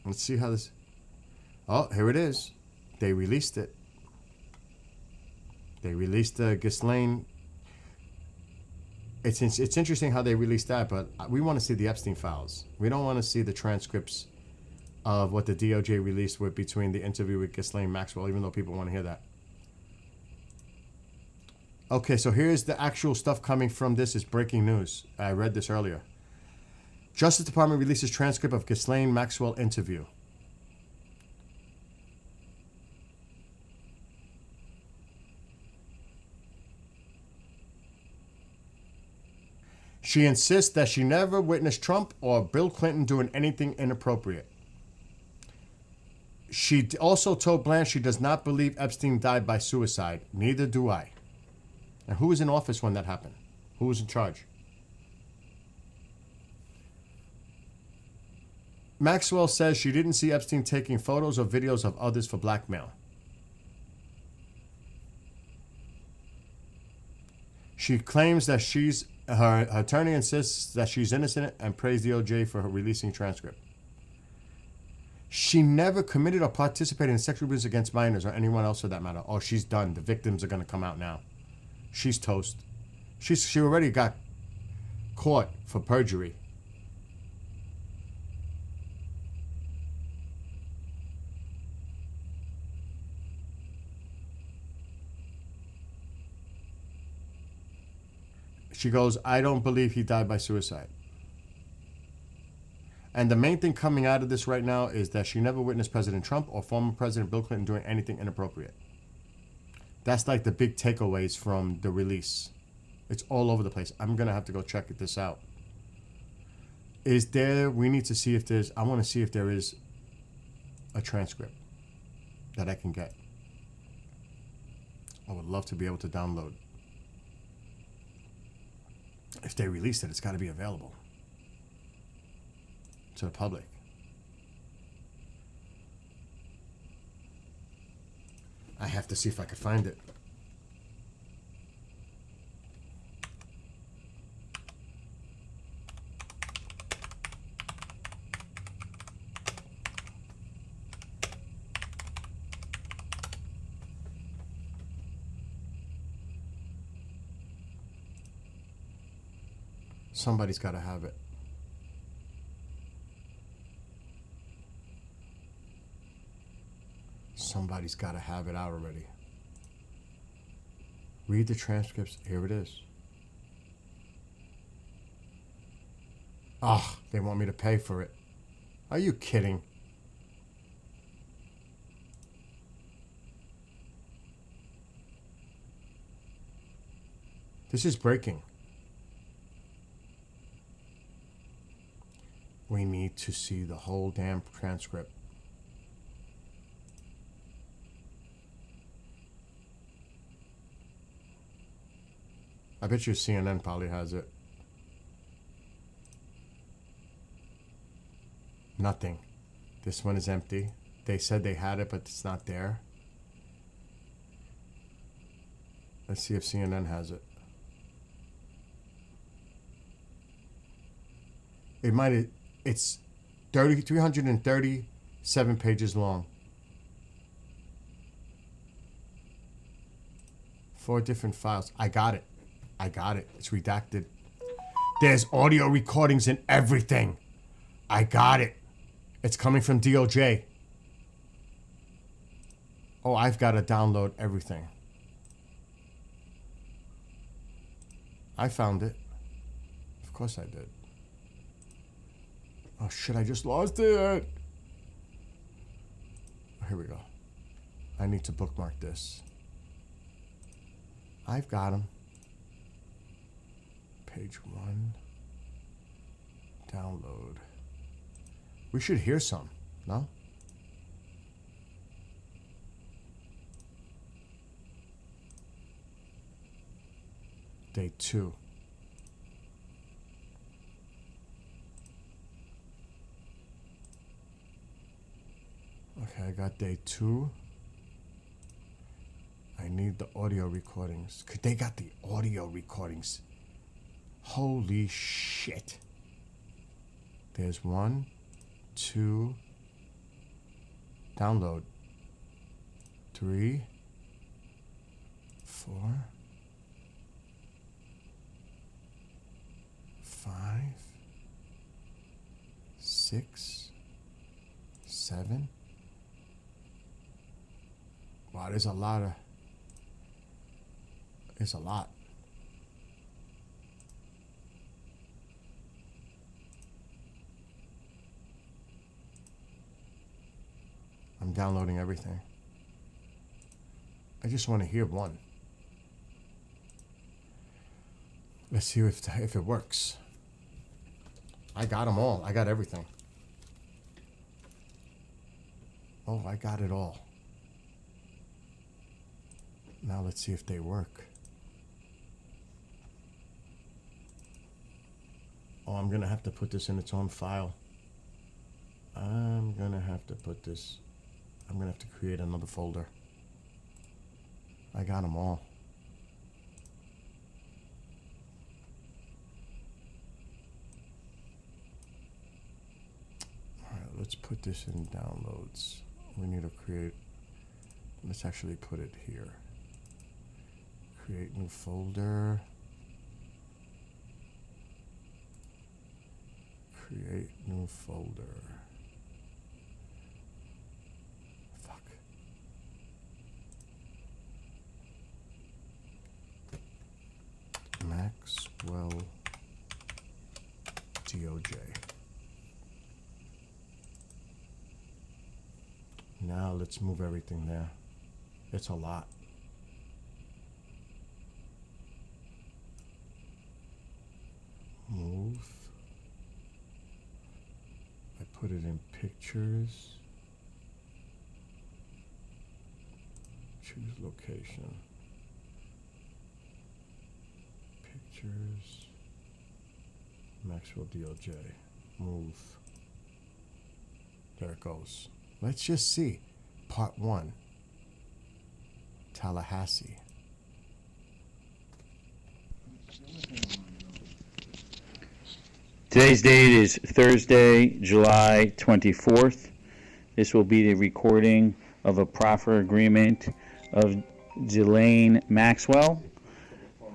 Let's see how this... Oh, here it is. They released it. They released Ghislaine. It's interesting how they released that, but we want to see the Epstein files. We don't want to see the transcripts of what the DOJ released with between the interview with Ghislaine Maxwell, even though people want to hear that. Okay, so here's the actual stuff coming from this. Is breaking news. I read this earlier. Justice Department releases transcript of Ghislaine Maxwell interview. She insists that she never witnessed Trump or Bill Clinton doing anything inappropriate. She also told Blanche she does not believe Epstein died by suicide. Neither do I. And who was in office when that happened? Who was in charge? Maxwell says she didn't see Epstein taking photos or videos of others for blackmail. She claims that her attorney insists that she's innocent and praised DOJ for her releasing transcript. She never committed or participated in sexual abuse against minors or anyone else for that matter. Oh, she's done. The victims are going to come out now. She's toast. She already got caught for perjury. She goes, I don't believe he died by suicide. And the main thing coming out of this right now is that she never witnessed President Trump or former President Bill Clinton doing anything inappropriate. That's like the big takeaways from the release. It's all over the place. I'm going to have to go check this out. We need to see if I want to see if there is a transcript that I can get. I would love to be able to download. If they release it, it's got to be available to the public. I have to see if I could find it. Somebody's got to have it. Somebody's got to have it out already. Read the transcripts. Here it is. Ah, they want me to pay for it. Are you kidding? This is breaking. We need to see the whole damn transcript. I bet you CNN probably has it. Nothing. This one is empty. They said they had it, but it's not there. Let's see if CNN has it. It might. It's 337 pages long. 4 different files. I got it. I got it. It's redacted. There's audio recordings and everything. I got it. It's coming from DOJ. Oh, I've got to download everything. I found it. Of course I did. Oh shit, I just lost it. Here we go. I need to bookmark this. I've got them. Page 1. Download. We should hear some, no? Day 2. Okay, I got day 2. I need the audio recordings. They got the audio recordings. Holy shit. There's 1, 2. Download. 3, 4, 5, 6, 7. Wow, there's a lot of... It's a lot. I'm downloading everything. I just want to hear one. Let's see if it works. I got them all. I got everything. Oh, I got it all. Now let's see if they work. Oh, I'm gonna have to put this in its own file. I'm gonna have to create another folder. I got them all. Alright, let's put this in downloads. We need to create, let's actually put it here. Create new folder. Create new folder. Fuck. Maxwell DOJ. Now let's move everything there. It's a lot. Move. I put it in pictures. Choose location. Pictures. Maxwell DOJ. Move. There it goes. Let's just see. Part 1. Tallahassee. Today's date is Thursday, July 24th. This will be the recording of a proffer agreement of Ghislaine Maxwell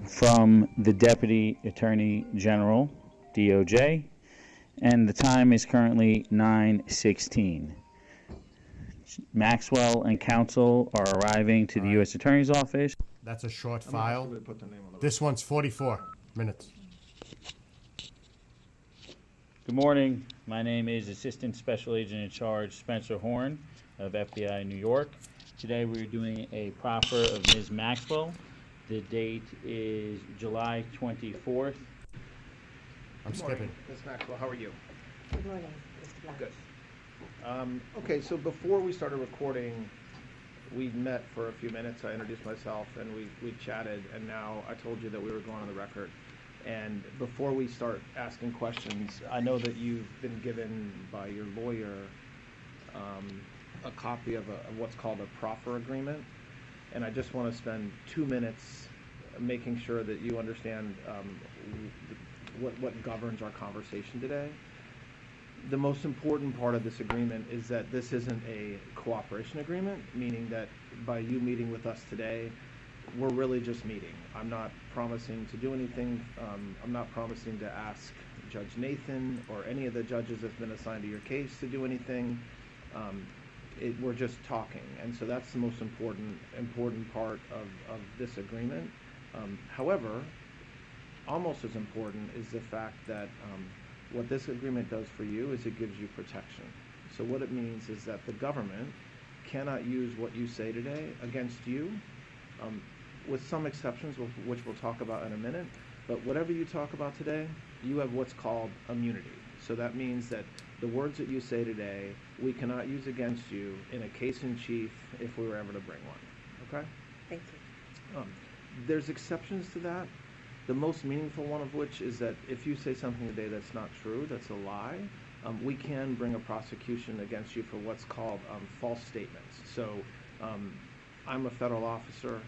from the Deputy Attorney General, DOJ, and the time is currently 9:16. Maxwell and counsel are arriving to the U.S. Attorney's Office. That's a short I'm file. actually gonna put the name on the This one's 44 minutes. Good morning. My name is Assistant Special Agent in Charge Spencer Horn of FBI New York. Today we're doing a proffer of Ms. Maxwell. The date is July 24th. I'm skipping. Ms. Maxwell, how are you? Good morning, Mr. Black. Good. Okay, so before we started recording, we met for a few minutes. I introduced myself and we chatted, and now I told you that we were going on the record. And before we start asking questions, I know that you've been given by your lawyer a copy of what's called a proffer agreement. And I just want to spend 2 minutes making sure that you understand what governs our conversation today. The most important part of this agreement is that this isn't a cooperation agreement, meaning that by you meeting with us today, we're really just meeting. I'm not promising to do anything. I'm not promising to ask Judge Nathan or any of the judges that's been assigned to your case to do anything. We're just talking, and so that's the most important part of this agreement. However, almost as important is the fact that what this agreement does for you is it gives you protection. So what it means is that the government cannot use what you say today against you, with some exceptions, which we'll talk about in a minute. But whatever you talk about today, you have what's called immunity. So that means that the words that you say today, we cannot use against you in a case in chief if we were ever to bring one. Okay? Thank you. There's exceptions to that. The most meaningful one of which is that if you say something today that's not true, that's a lie, we can bring a prosecution against you for what's called false statements. So I'm a federal officer.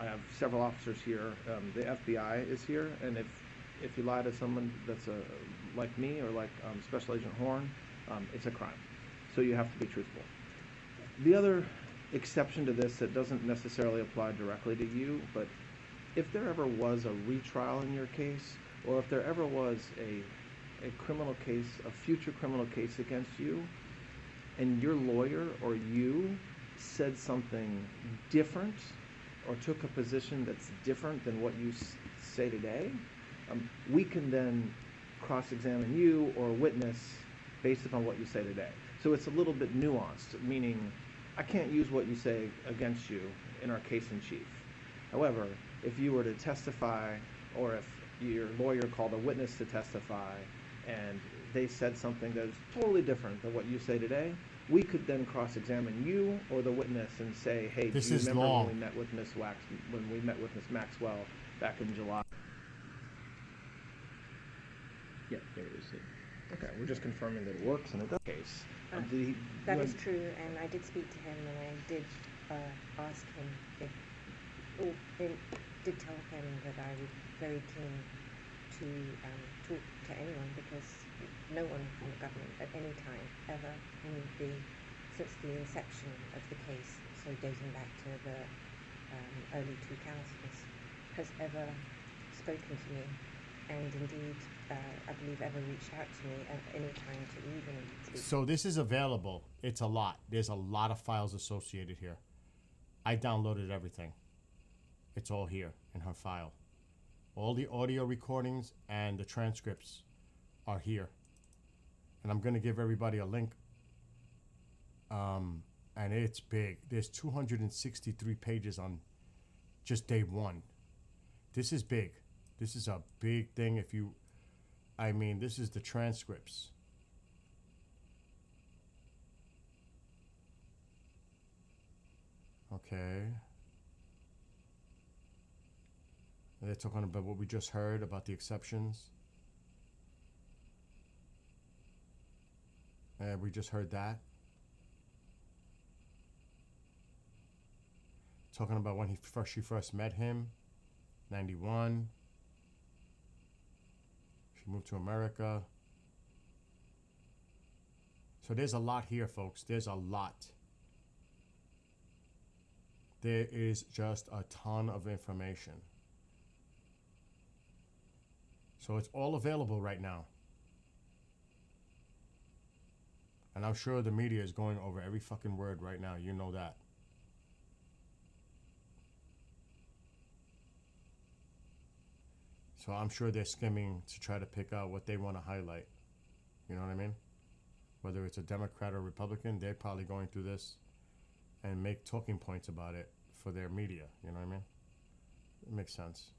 I have several officers here. The FBI is here, and if you lie to someone that's like me or like Special Agent Horn, it's a crime. So you have to be truthful. The other exception to this that doesn't necessarily apply directly to you, but if there ever was a retrial in your case, or if there ever was a criminal case, a future criminal case against you, and your lawyer or you said something different or took a position that's different than what you say today, we can then cross-examine you or a witness based upon what you say today. So it's a little bit nuanced, meaning I can't use what you say against you in our case in chief. However, if you were to testify, or if your lawyer called a witness to testify and they said something that is totally different than what you say today, we could then cross-examine you or the witness and say, hey, do you remember when we met with Ms. Maxwell back in July? Yeah, there it is. Okay, we're just confirming that it works and it does. Case. That is true, and I did speak to him, and I did ask him did tell him that I was very keen to talk to anyone, because no one from the government at any time ever since the inception of the case, so dating back to the early 2000s, has ever spoken to me, and indeed I believe ever reached out to me at any time to even speak. So this is available. It's a lot. There's a lot of files associated here. I downloaded everything. It's all here in her file. All the audio recordings and the transcripts are here. And I'm going to give everybody a link. And it's big. There's 263 pages on just day one. This is big. This is a big thing. This is the transcripts. Okay. They're talking about what we just heard about the exceptions. We just heard that. Talking about when she first met him, 91. She moved to America. So there's a lot here, folks. There's a lot. There is just a ton of information. So it's all available right now. And I'm sure the media is going over every fucking word right now. You know that. So I'm sure they're skimming to try to pick out what they want to highlight. You know what I mean? Whether it's a Democrat or Republican, they're probably going through this and make talking points about it for their media. You know what I mean? It makes sense.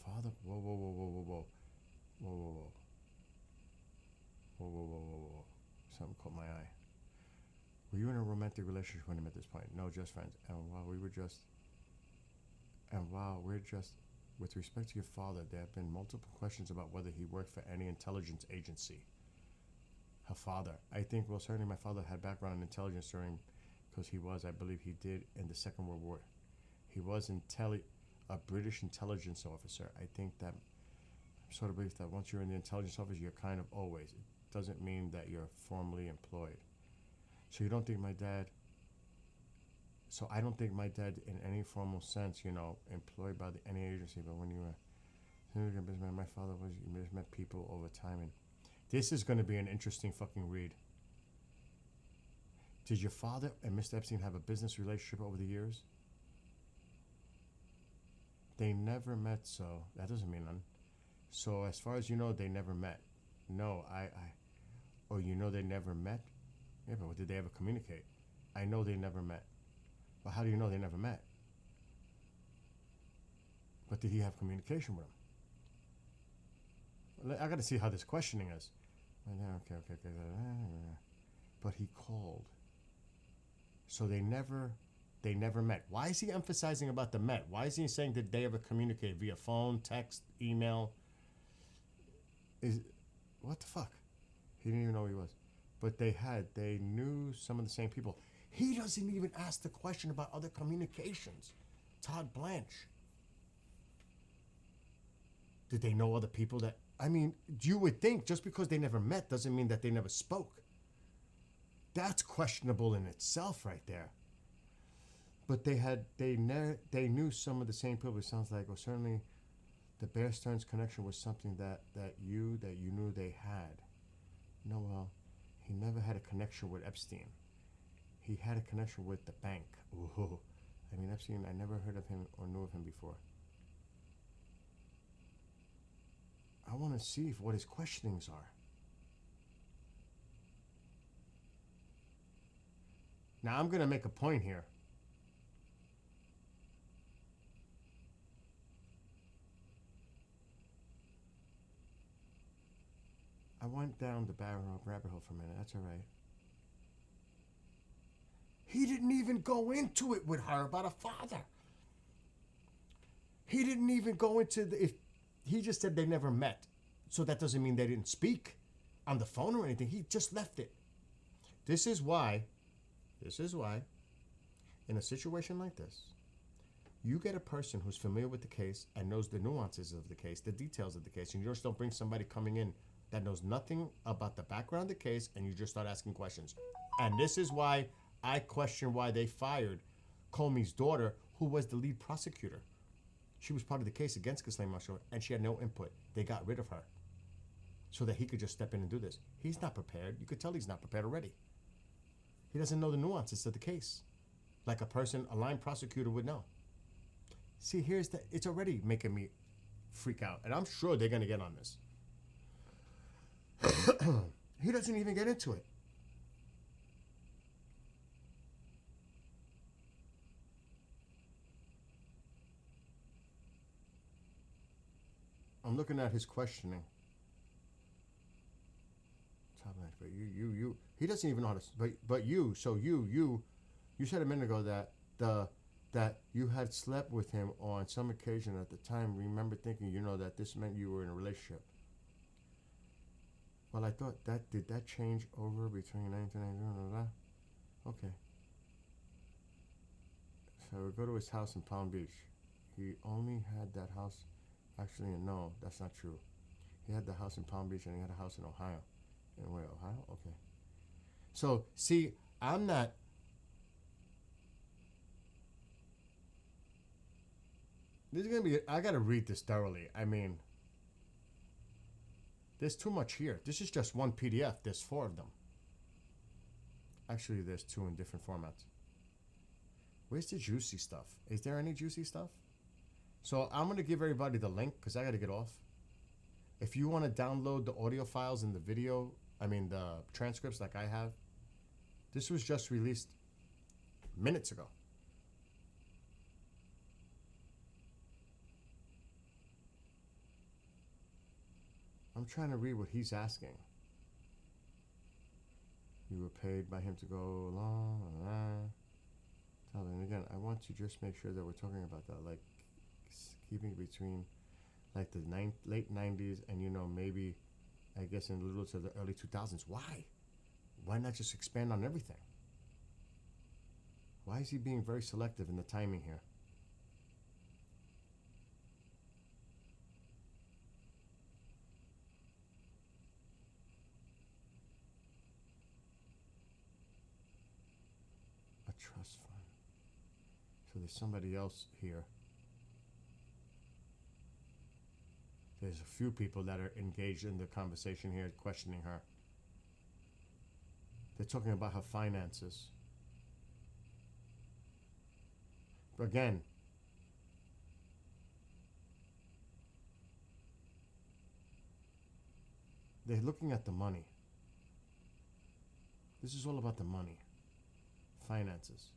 Father, whoa, whoa, whoa, whoa, whoa, whoa. Whoa, whoa, whoa. Whoa, whoa, whoa, whoa, whoa. Something caught my eye. Were you in a romantic relationship with him at this point? No, just friends. And while we're just, with respect to your father, there have been multiple questions about whether he worked for any intelligence agency. Her father. I think, well, certainly my father had background in intelligence because he was, I believe he did in the Second World War. He was a British intelligence officer. I think that, I sort of believe that once you're in the intelligence office, you're kind of always. It doesn't mean that you're formally employed. So you don't think my dad, so I don't think my dad in any formal sense, employed by any agency, but when you were, my father was, you just met people over time. And this is going to be an interesting fucking read. Did your father and Mr. Epstein have a business relationship over the years? They never met, so that doesn't mean none. So as far as you know, they never met. No, they never met? Yeah, but did they ever communicate? I know they never met. But how do you know they never met? But did he have communication with him? I got to see how this questioning is. Okay. But he called. So they never met. Why is he emphasizing about the met? Why is he saying that they ever communicate via phone, text, email? What the fuck? He didn't even know who he was. But they knew some of the same people. He doesn't even ask the question about other communications. Todd Blanche. Did they know other people that, you would think just because they never met doesn't mean that they never spoke. That's questionable in itself right there. But they knew some of the same people. It sounds like, certainly the Bear Stearns connection was something that you knew they had. No, well, he never had a connection with Epstein. He had a connection with the bank. Ooh. Epstein, I never heard of him or knew of him before. I want to see what his questionings are. Now, I'm going to make a point here. I went down the rabbit hole for a minute. That's all right. He didn't even go into it with her about a father. He didn't even go into he just said they never met. So that doesn't mean they didn't speak on the phone or anything. He just left it. This is why, in a situation like this, you get a person who's familiar with the case and knows the nuances of the case, the details of the case, and you just don't bring somebody coming in that knows nothing about the background of the case, and you just start asking questions. And this is why I question why they fired Comey's daughter, who was the lead prosecutor. She was part of the case against Ghislaine Maxwell, and she had no input. They got rid of her so that he could just step in and do this. He's not prepared. You could tell he's not prepared already. He doesn't know the nuances of the case, like a line prosecutor would know. See, it's already making me freak out, and I'm sure they're going to get on this. He doesn't even get into it. I'm looking at his questioning. But you, he doesn't even know how to. But you said a minute ago that you had slept with him on some occasion at the time. Remember thinking, that this meant you were in a relationship. Well, I thought did that change over between 1990? Okay. So we go to his house in Palm Beach. He only had that house. Actually, no, that's not true. He had the house in Palm Beach and he had a house in Ohio. In where, Ohio? Okay. So, see, I'm not... This is going to be... I got to read this thoroughly. This There's too much here. This is just one PDF. There's 4 of them. Actually, there's 2 in different formats. Where's the juicy stuff? Is there any juicy stuff? So I'm going to give everybody the link because I got to get off. If you want to download the audio files and the video, the transcripts like I have, this was just released minutes ago. I'm trying to read what he's asking. You were paid by him to go along. Tell them again. I want to just make sure that we're talking about that, like keeping between, like the late '90s and maybe, I guess in a little to the early 2000s. Why? Why not just expand on everything? Why is he being very selective in the timing here? A trust fund. So there's somebody else here. There's a few people that are engaged in the conversation here, questioning her. They're talking about her finances. But again, they're looking at the money. This is all about the money. Finances.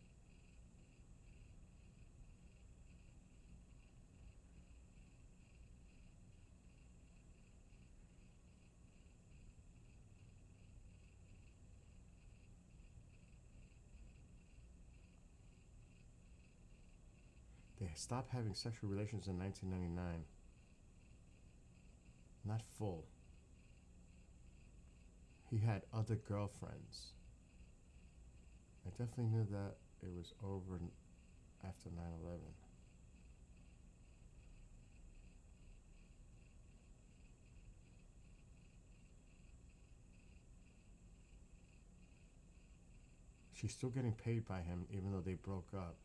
They stopped having sexual relations in 1999. Not full. He had other girlfriends. I definitely knew that it was over after 9/11. She's still getting paid by him even though they broke up.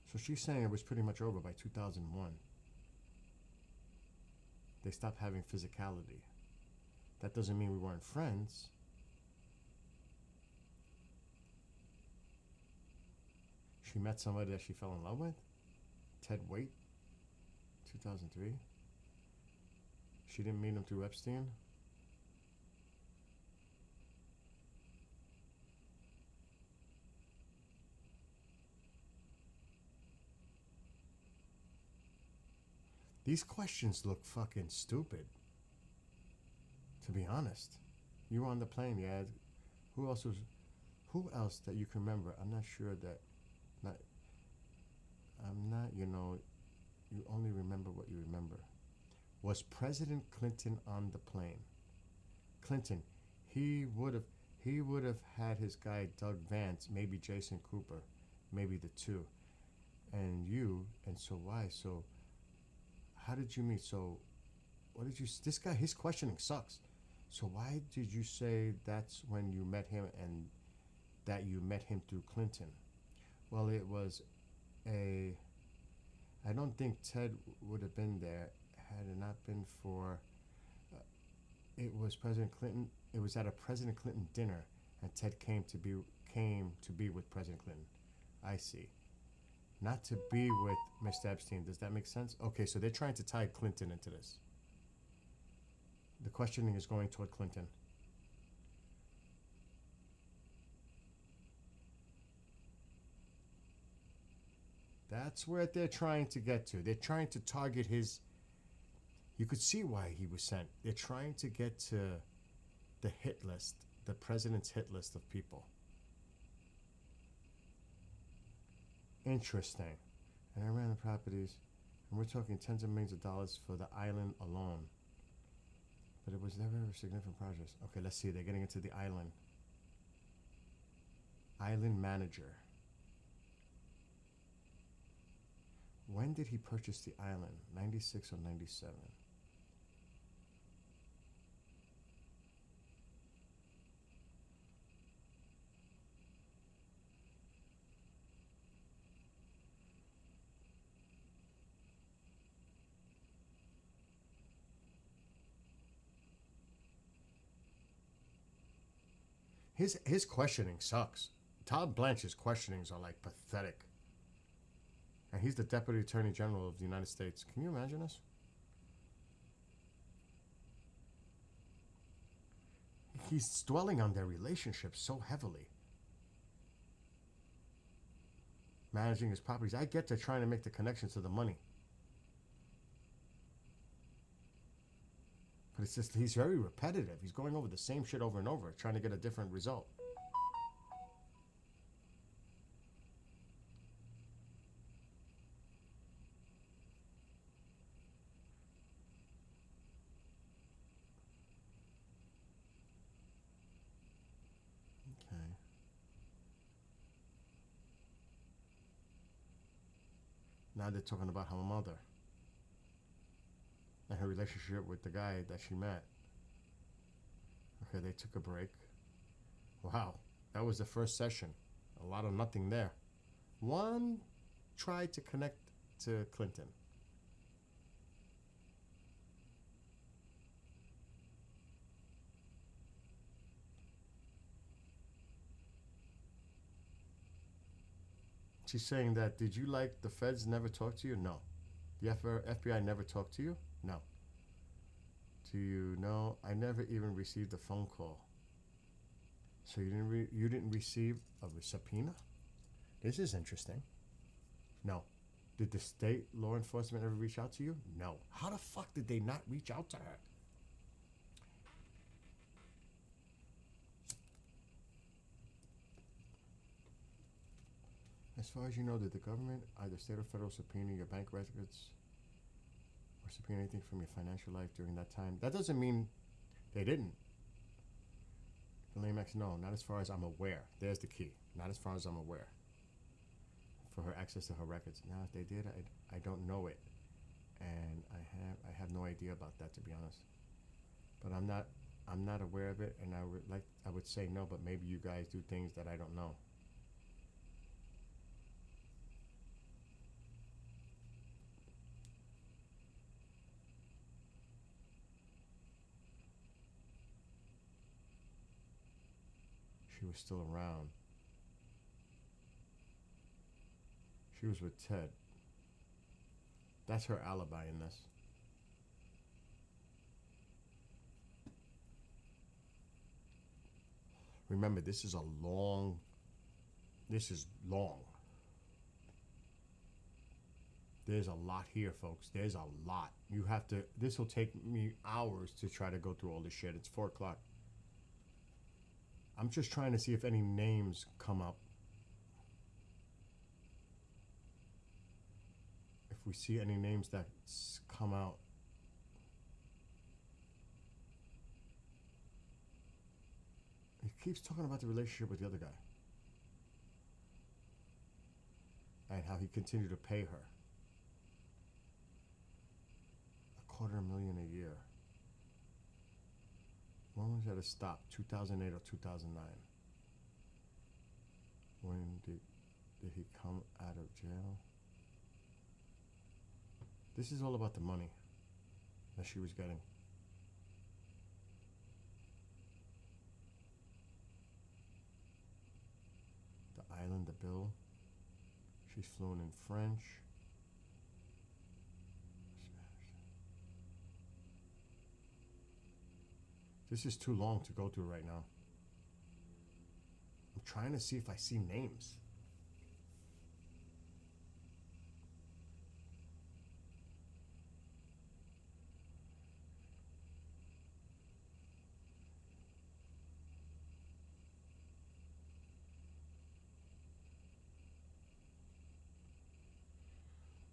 So she's saying it was pretty much over by 2001. They stopped having physicality. That doesn't mean we weren't friends. She met somebody that she fell in love with? Ted Waite? 2003? She didn't meet him through Epstein? These questions look fucking stupid. To be honest. You were on the plane, yeah. Who else that you can remember? I'm not sure that you only remember what you remember. Was President Clinton on the plane? Clinton, he would have had his guy Doug Vance, maybe Jason Cooper, maybe the two. And so why? So how did you meet? So what did you, this guy, his questioning sucks. So why did you say that's when you met him and that you met him through Clinton? Well, it was I don't think Ted would have been there had it not been for, it was President Clinton, it was at a President Clinton dinner and Ted came to be with President Clinton. I see. Not to be with Mr. Epstein. Does that make sense? Okay, so they're trying to tie Clinton into this. The questioning is going toward Clinton. That's where they're trying to get to. They're trying to target his... You could see why he was sent. They're trying to get to the hit list, the president's hit list of people. Interesting. And I ran the properties, and we're talking tens of millions of dollars for the island alone. But it was never a significant project. Okay, let's see. They're getting into the island. Island manager. When did he purchase the island? 96 or 97? His questioning sucks. Todd Blanche's questionings are like pathetic. And he's the Deputy Attorney General of the United States. Can you imagine this? He's dwelling on their relationship so heavily. Managing his properties. I get they're trying to make the connection to the money. But it's just, he's very repetitive. He's going over the same shit over and over, trying to get a different result. Okay. Now they're talking about her mother and her relationship with the guy that she met. Okay, they took a break. Wow, that was the first session. A lot of nothing there. One tried to connect to Clinton. She's saying that, did you like the feds never talk to you? No. The FBI never talked to you? No. Do you know, I never even received a phone call. So you didn't receive a subpoena? This is interesting. No. Did the state law enforcement ever reach out to you? No. How the fuck did they not reach out to her? As far as you know, did the government, either state or federal, subpoena your bank records or subpoena anything from your financial life during that time? That doesn't mean they didn't. Elaine Max, no, not as far as I'm aware. There's the key. Not as far as I'm aware. For her access to her records. Now, if they did, I don't know it, and I have no idea about that, to be honest. But I'm not aware of it, and I would say no, but maybe you guys do things that I don't know. She was still around. She was with Ted. That's her alibi in this. Remember, this is long. There's a lot here, folks. There's a lot. This will take me hours to try to go through all this shit. It's 4 o'clock. I'm just trying to see if any names come up. If we see any names that come out. He keeps talking about the relationship with the other guy. And how he continued to pay her. $250,000 a year. When was that stop? 2008 or 2009? When did he come out of jail? This is all about the money that she was getting. The island, the bill. She's fluent in French. This is too long to go through right now. I'm trying to see if I see names.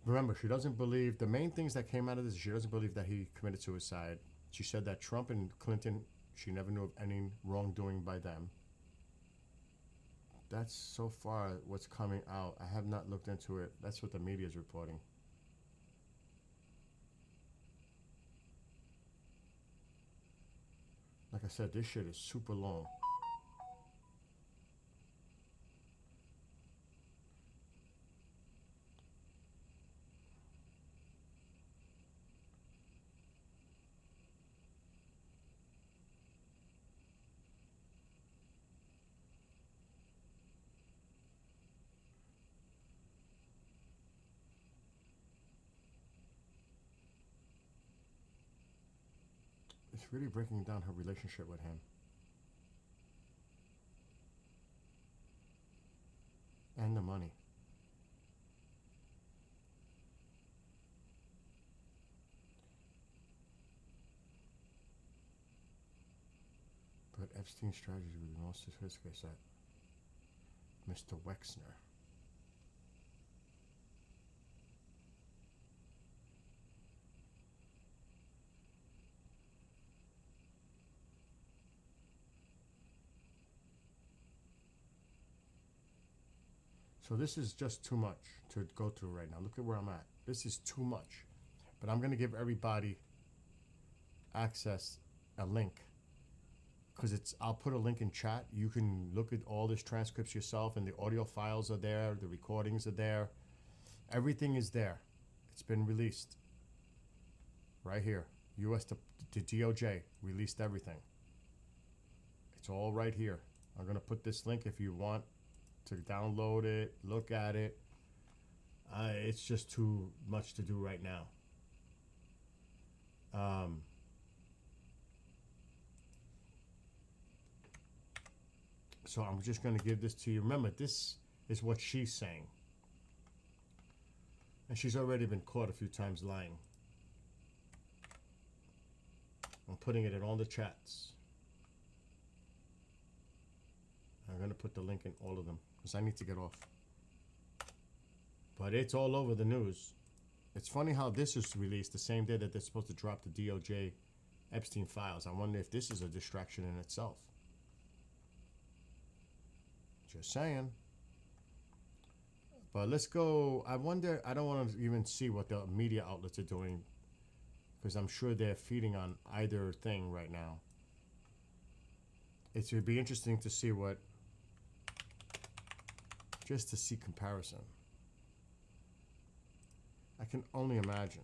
Remember, she doesn't believe, the main things that came out of this, she doesn't believe that he committed suicide. She said that Trump and Clinton, she never knew of any wrongdoing by them. That's so far what's coming out. I have not looked into it. That's what the media is reporting. Like I said, this shit is super long. really breaking down her relationship with him. And the money. But Epstein's strategy would be most sophisticated, said Mr. Wexner. So this is just too much to go through right now. Look at where I'm at. This is too much. But I'm going to give everybody access a link. Because I'll put a link in chat. You can look at all these transcripts yourself, and the audio files are there, the recordings are there. Everything is there. It's been released. Right here. The DOJ released everything. It's all right here. I'm going to put this link if you want to download it, look at it. It's just too much to do right now. So I'm just going to give this to you. Remember, this is what she's saying. And she's already been caught a few times lying. I'm putting it in all the chats. I'm going to put the link in all of them because I need to get off. But it's all over the news. It's funny how this is released the same day that they're supposed to drop the DOJ Epstein files. I wonder if this is a distraction in itself. Just saying. But let's go. I wonder, I don't want to even see what the media outlets are doing because I'm sure they're feeding on either thing right now. It would be interesting to see what, just to see comparison. I can only imagine.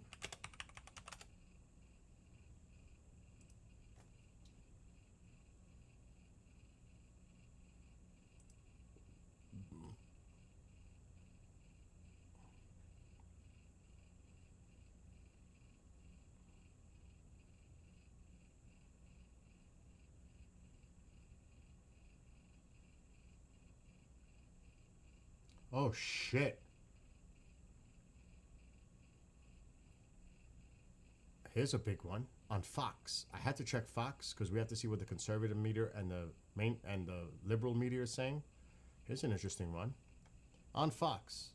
Oh shit. Here's a big one on Fox. I had to check Fox because we have to see what the conservative media and the liberal media are saying. Here's an interesting one. On Fox.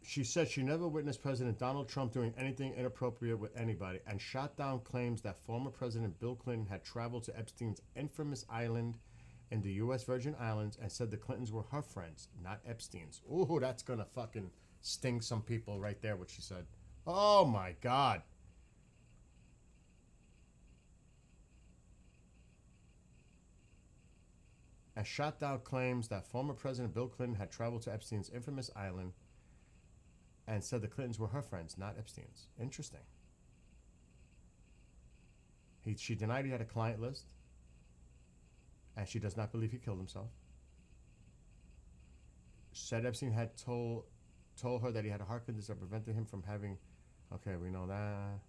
She said she never witnessed President Donald Trump doing anything inappropriate with anybody and shot down claims that former President Bill Clinton had traveled to Epstein's infamous island in the U.S. Virgin Islands and said the Clintons were her friends, not Epstein's. Ooh, that's gonna fucking sting some people right there, what she said. Oh my God. And shot down claims that former President Bill Clinton had traveled to Epstein's infamous island and said the Clintons were her friends, not Epstein's. Interesting. She denied he had a client list. And she does not believe he killed himself. Said Epstein had told her that he had a heart condition that prevented him from having... Okay, we know that.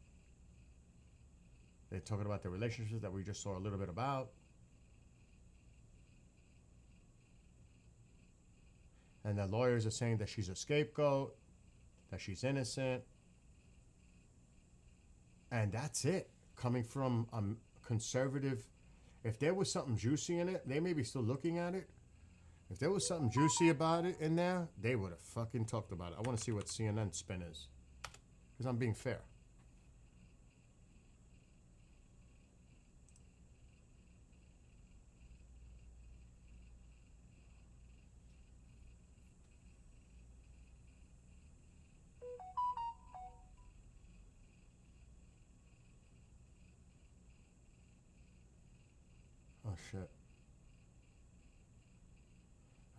They're talking about the relationships that we just saw a little bit about. And the lawyers are saying that she's a scapegoat, that she's innocent. And that's it. Coming from a conservative... If there was something juicy in it, they may be still looking at it. If there was something juicy about it in there, they would have fucking talked about it. I want to see what CNN spin is. Because I'm being fair. Oh shit.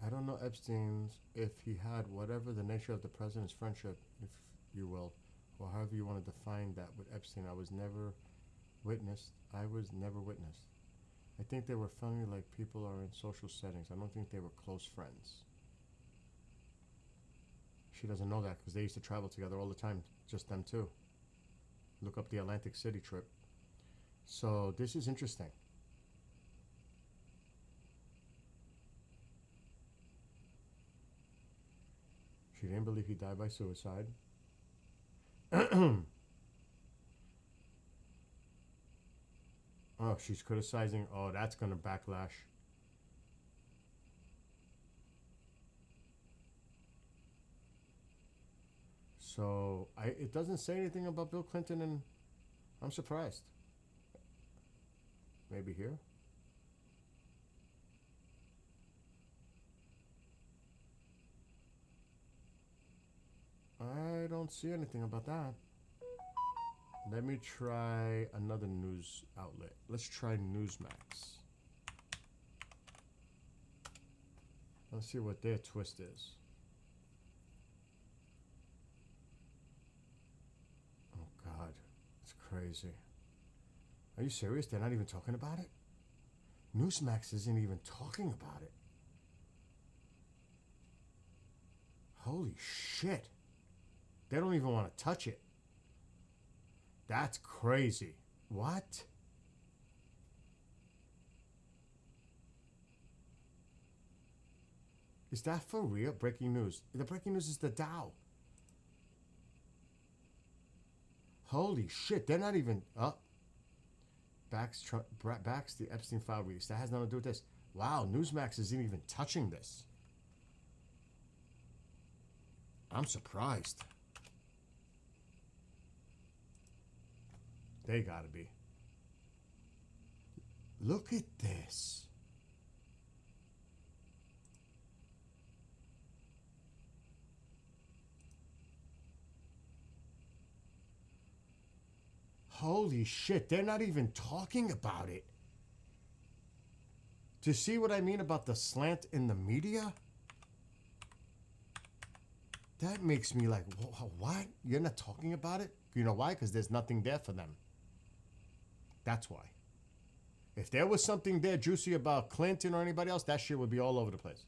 I don't know Epstein's if he had whatever the nature of the president's friendship, if you will, or however you want to define that with Epstein. I was never witnessed. I think they were friendly like people are in social settings. I don't think they were close friends. She doesn't know that because they used to travel together all the time, just them two. Look up the Atlantic City trip. So this is interesting. She didn't believe he died by suicide. Oh, she's criticizing. Oh, that's going to backlash. So it doesn't say anything about Bill Clinton, and I'm surprised. Maybe here. I don't see anything about that. Let me try another news outlet. Let's try Newsmax. Let's see what their twist is. Oh God, it's crazy. Are you serious? They're not even talking about it? Newsmax isn't even talking about it. Holy shit. They don't even want to touch it. That's crazy. What? Is that for real? Breaking news. The breaking news is the Dow. Holy shit. They're not even up. Backs the Epstein file release. That has nothing to do with this. Wow, Newsmax isn't even touching this. I'm surprised. They gotta be. Look at this. Holy shit, they're not even talking about it. Do you see what I mean about the slant in the media? That makes me like, what? You're not talking about it? You know why? Because there's nothing there for them. That's why. If there was something there juicy about Clinton or anybody else, that shit would be all over the place.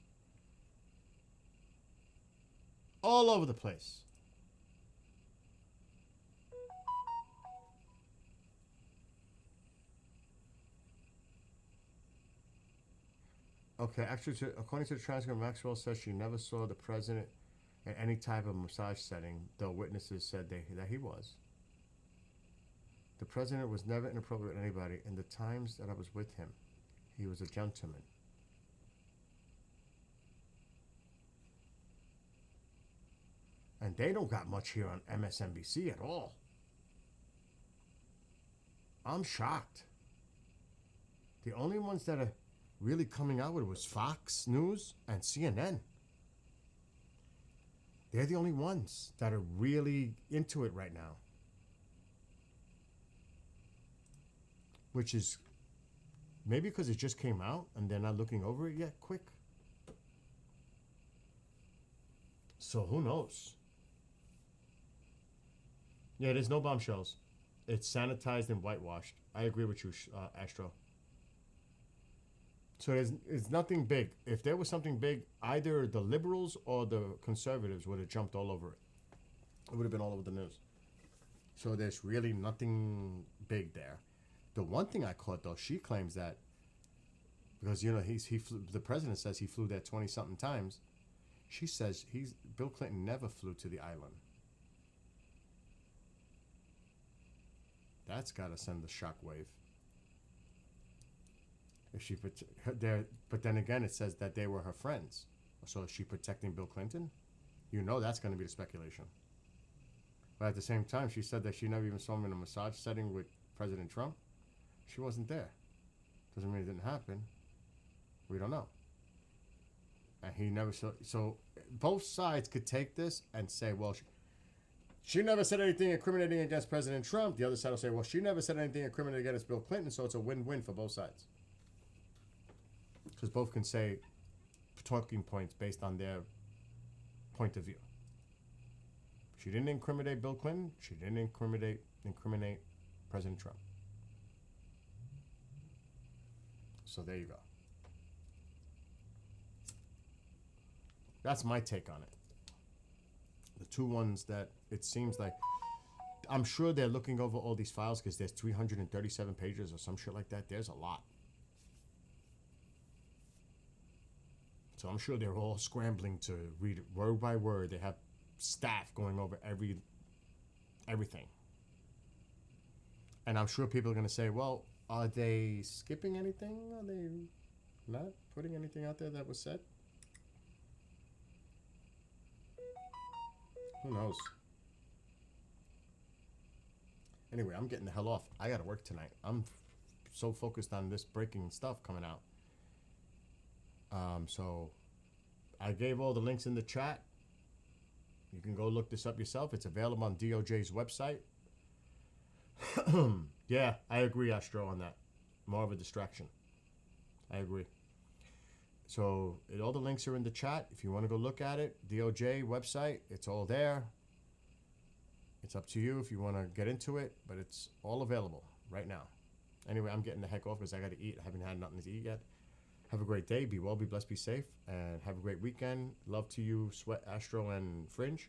All over the place. Okay, actually, according to the transcript, Maxwell says she never saw the president in any type of massage setting, though witnesses said that he was. The president was never inappropriate with anybody. In the times that I was with him, he was a gentleman. And they don't got much here on MSNBC at all. I'm shocked. The only ones that are really coming out with it was Fox News and CNN. They're the only ones that are really into it right now. Which is maybe because it just came out and they're not looking over it yet quick. So who knows? Yeah, there's no bombshells. It's sanitized and whitewashed. I agree with you, Astro. So there's nothing big. If there was something big, either the liberals or the conservatives would have jumped all over it. It would have been all over the news. So there's really nothing big there. The one thing I caught, though, she claims that because, you know, he flew, the president says he flew there 20-something times. She says Bill Clinton never flew to the island. That's got to send the shockwave. If she but then again, it says that they were her friends. So is she protecting Bill Clinton? You know that's going to be the speculation. But at the same time, she said that she never even saw him in a massage setting with President Trump. She wasn't there. Doesn't mean it didn't happen. We don't know. And he never saw. So both sides could take this and say, well, she never said anything incriminating against President Trump. The other side will say, well, she never said anything incriminating against Bill Clinton. So it's a win-win for both sides. Because both can say talking points based on their point of view. She didn't incriminate Bill Clinton. She didn't incriminate President Trump. So there you go. That's my take on it. The two ones that it seems like I'm sure they're looking over all these files because there's 337 pages or some shit like that. There's a lot. So I'm sure they're all scrambling to read it word by word. They have staff going over everything. And I'm sure people are going to say, well, are they skipping anything? Are they not putting anything out there that was said? Who knows? Anyway, I'm getting the hell off. I got to work tonight. I'm so focused on this breaking stuff coming out. So I gave all the links in the chat. You can go look this up yourself. It's available on DOJ's website. Yeah, I agree, Astro, on that. More of a distraction. I agree. So all the links are in the chat. If you want to go look at it, DOJ website, it's all there. It's up to you if you want to get into it, but it's all available right now. Anyway, I'm getting the heck off because I got to eat. I haven't had nothing to eat yet. Have a great day. Be well, be blessed, be safe, and have a great weekend. Love to you, Sweat, Astro, and Fringe.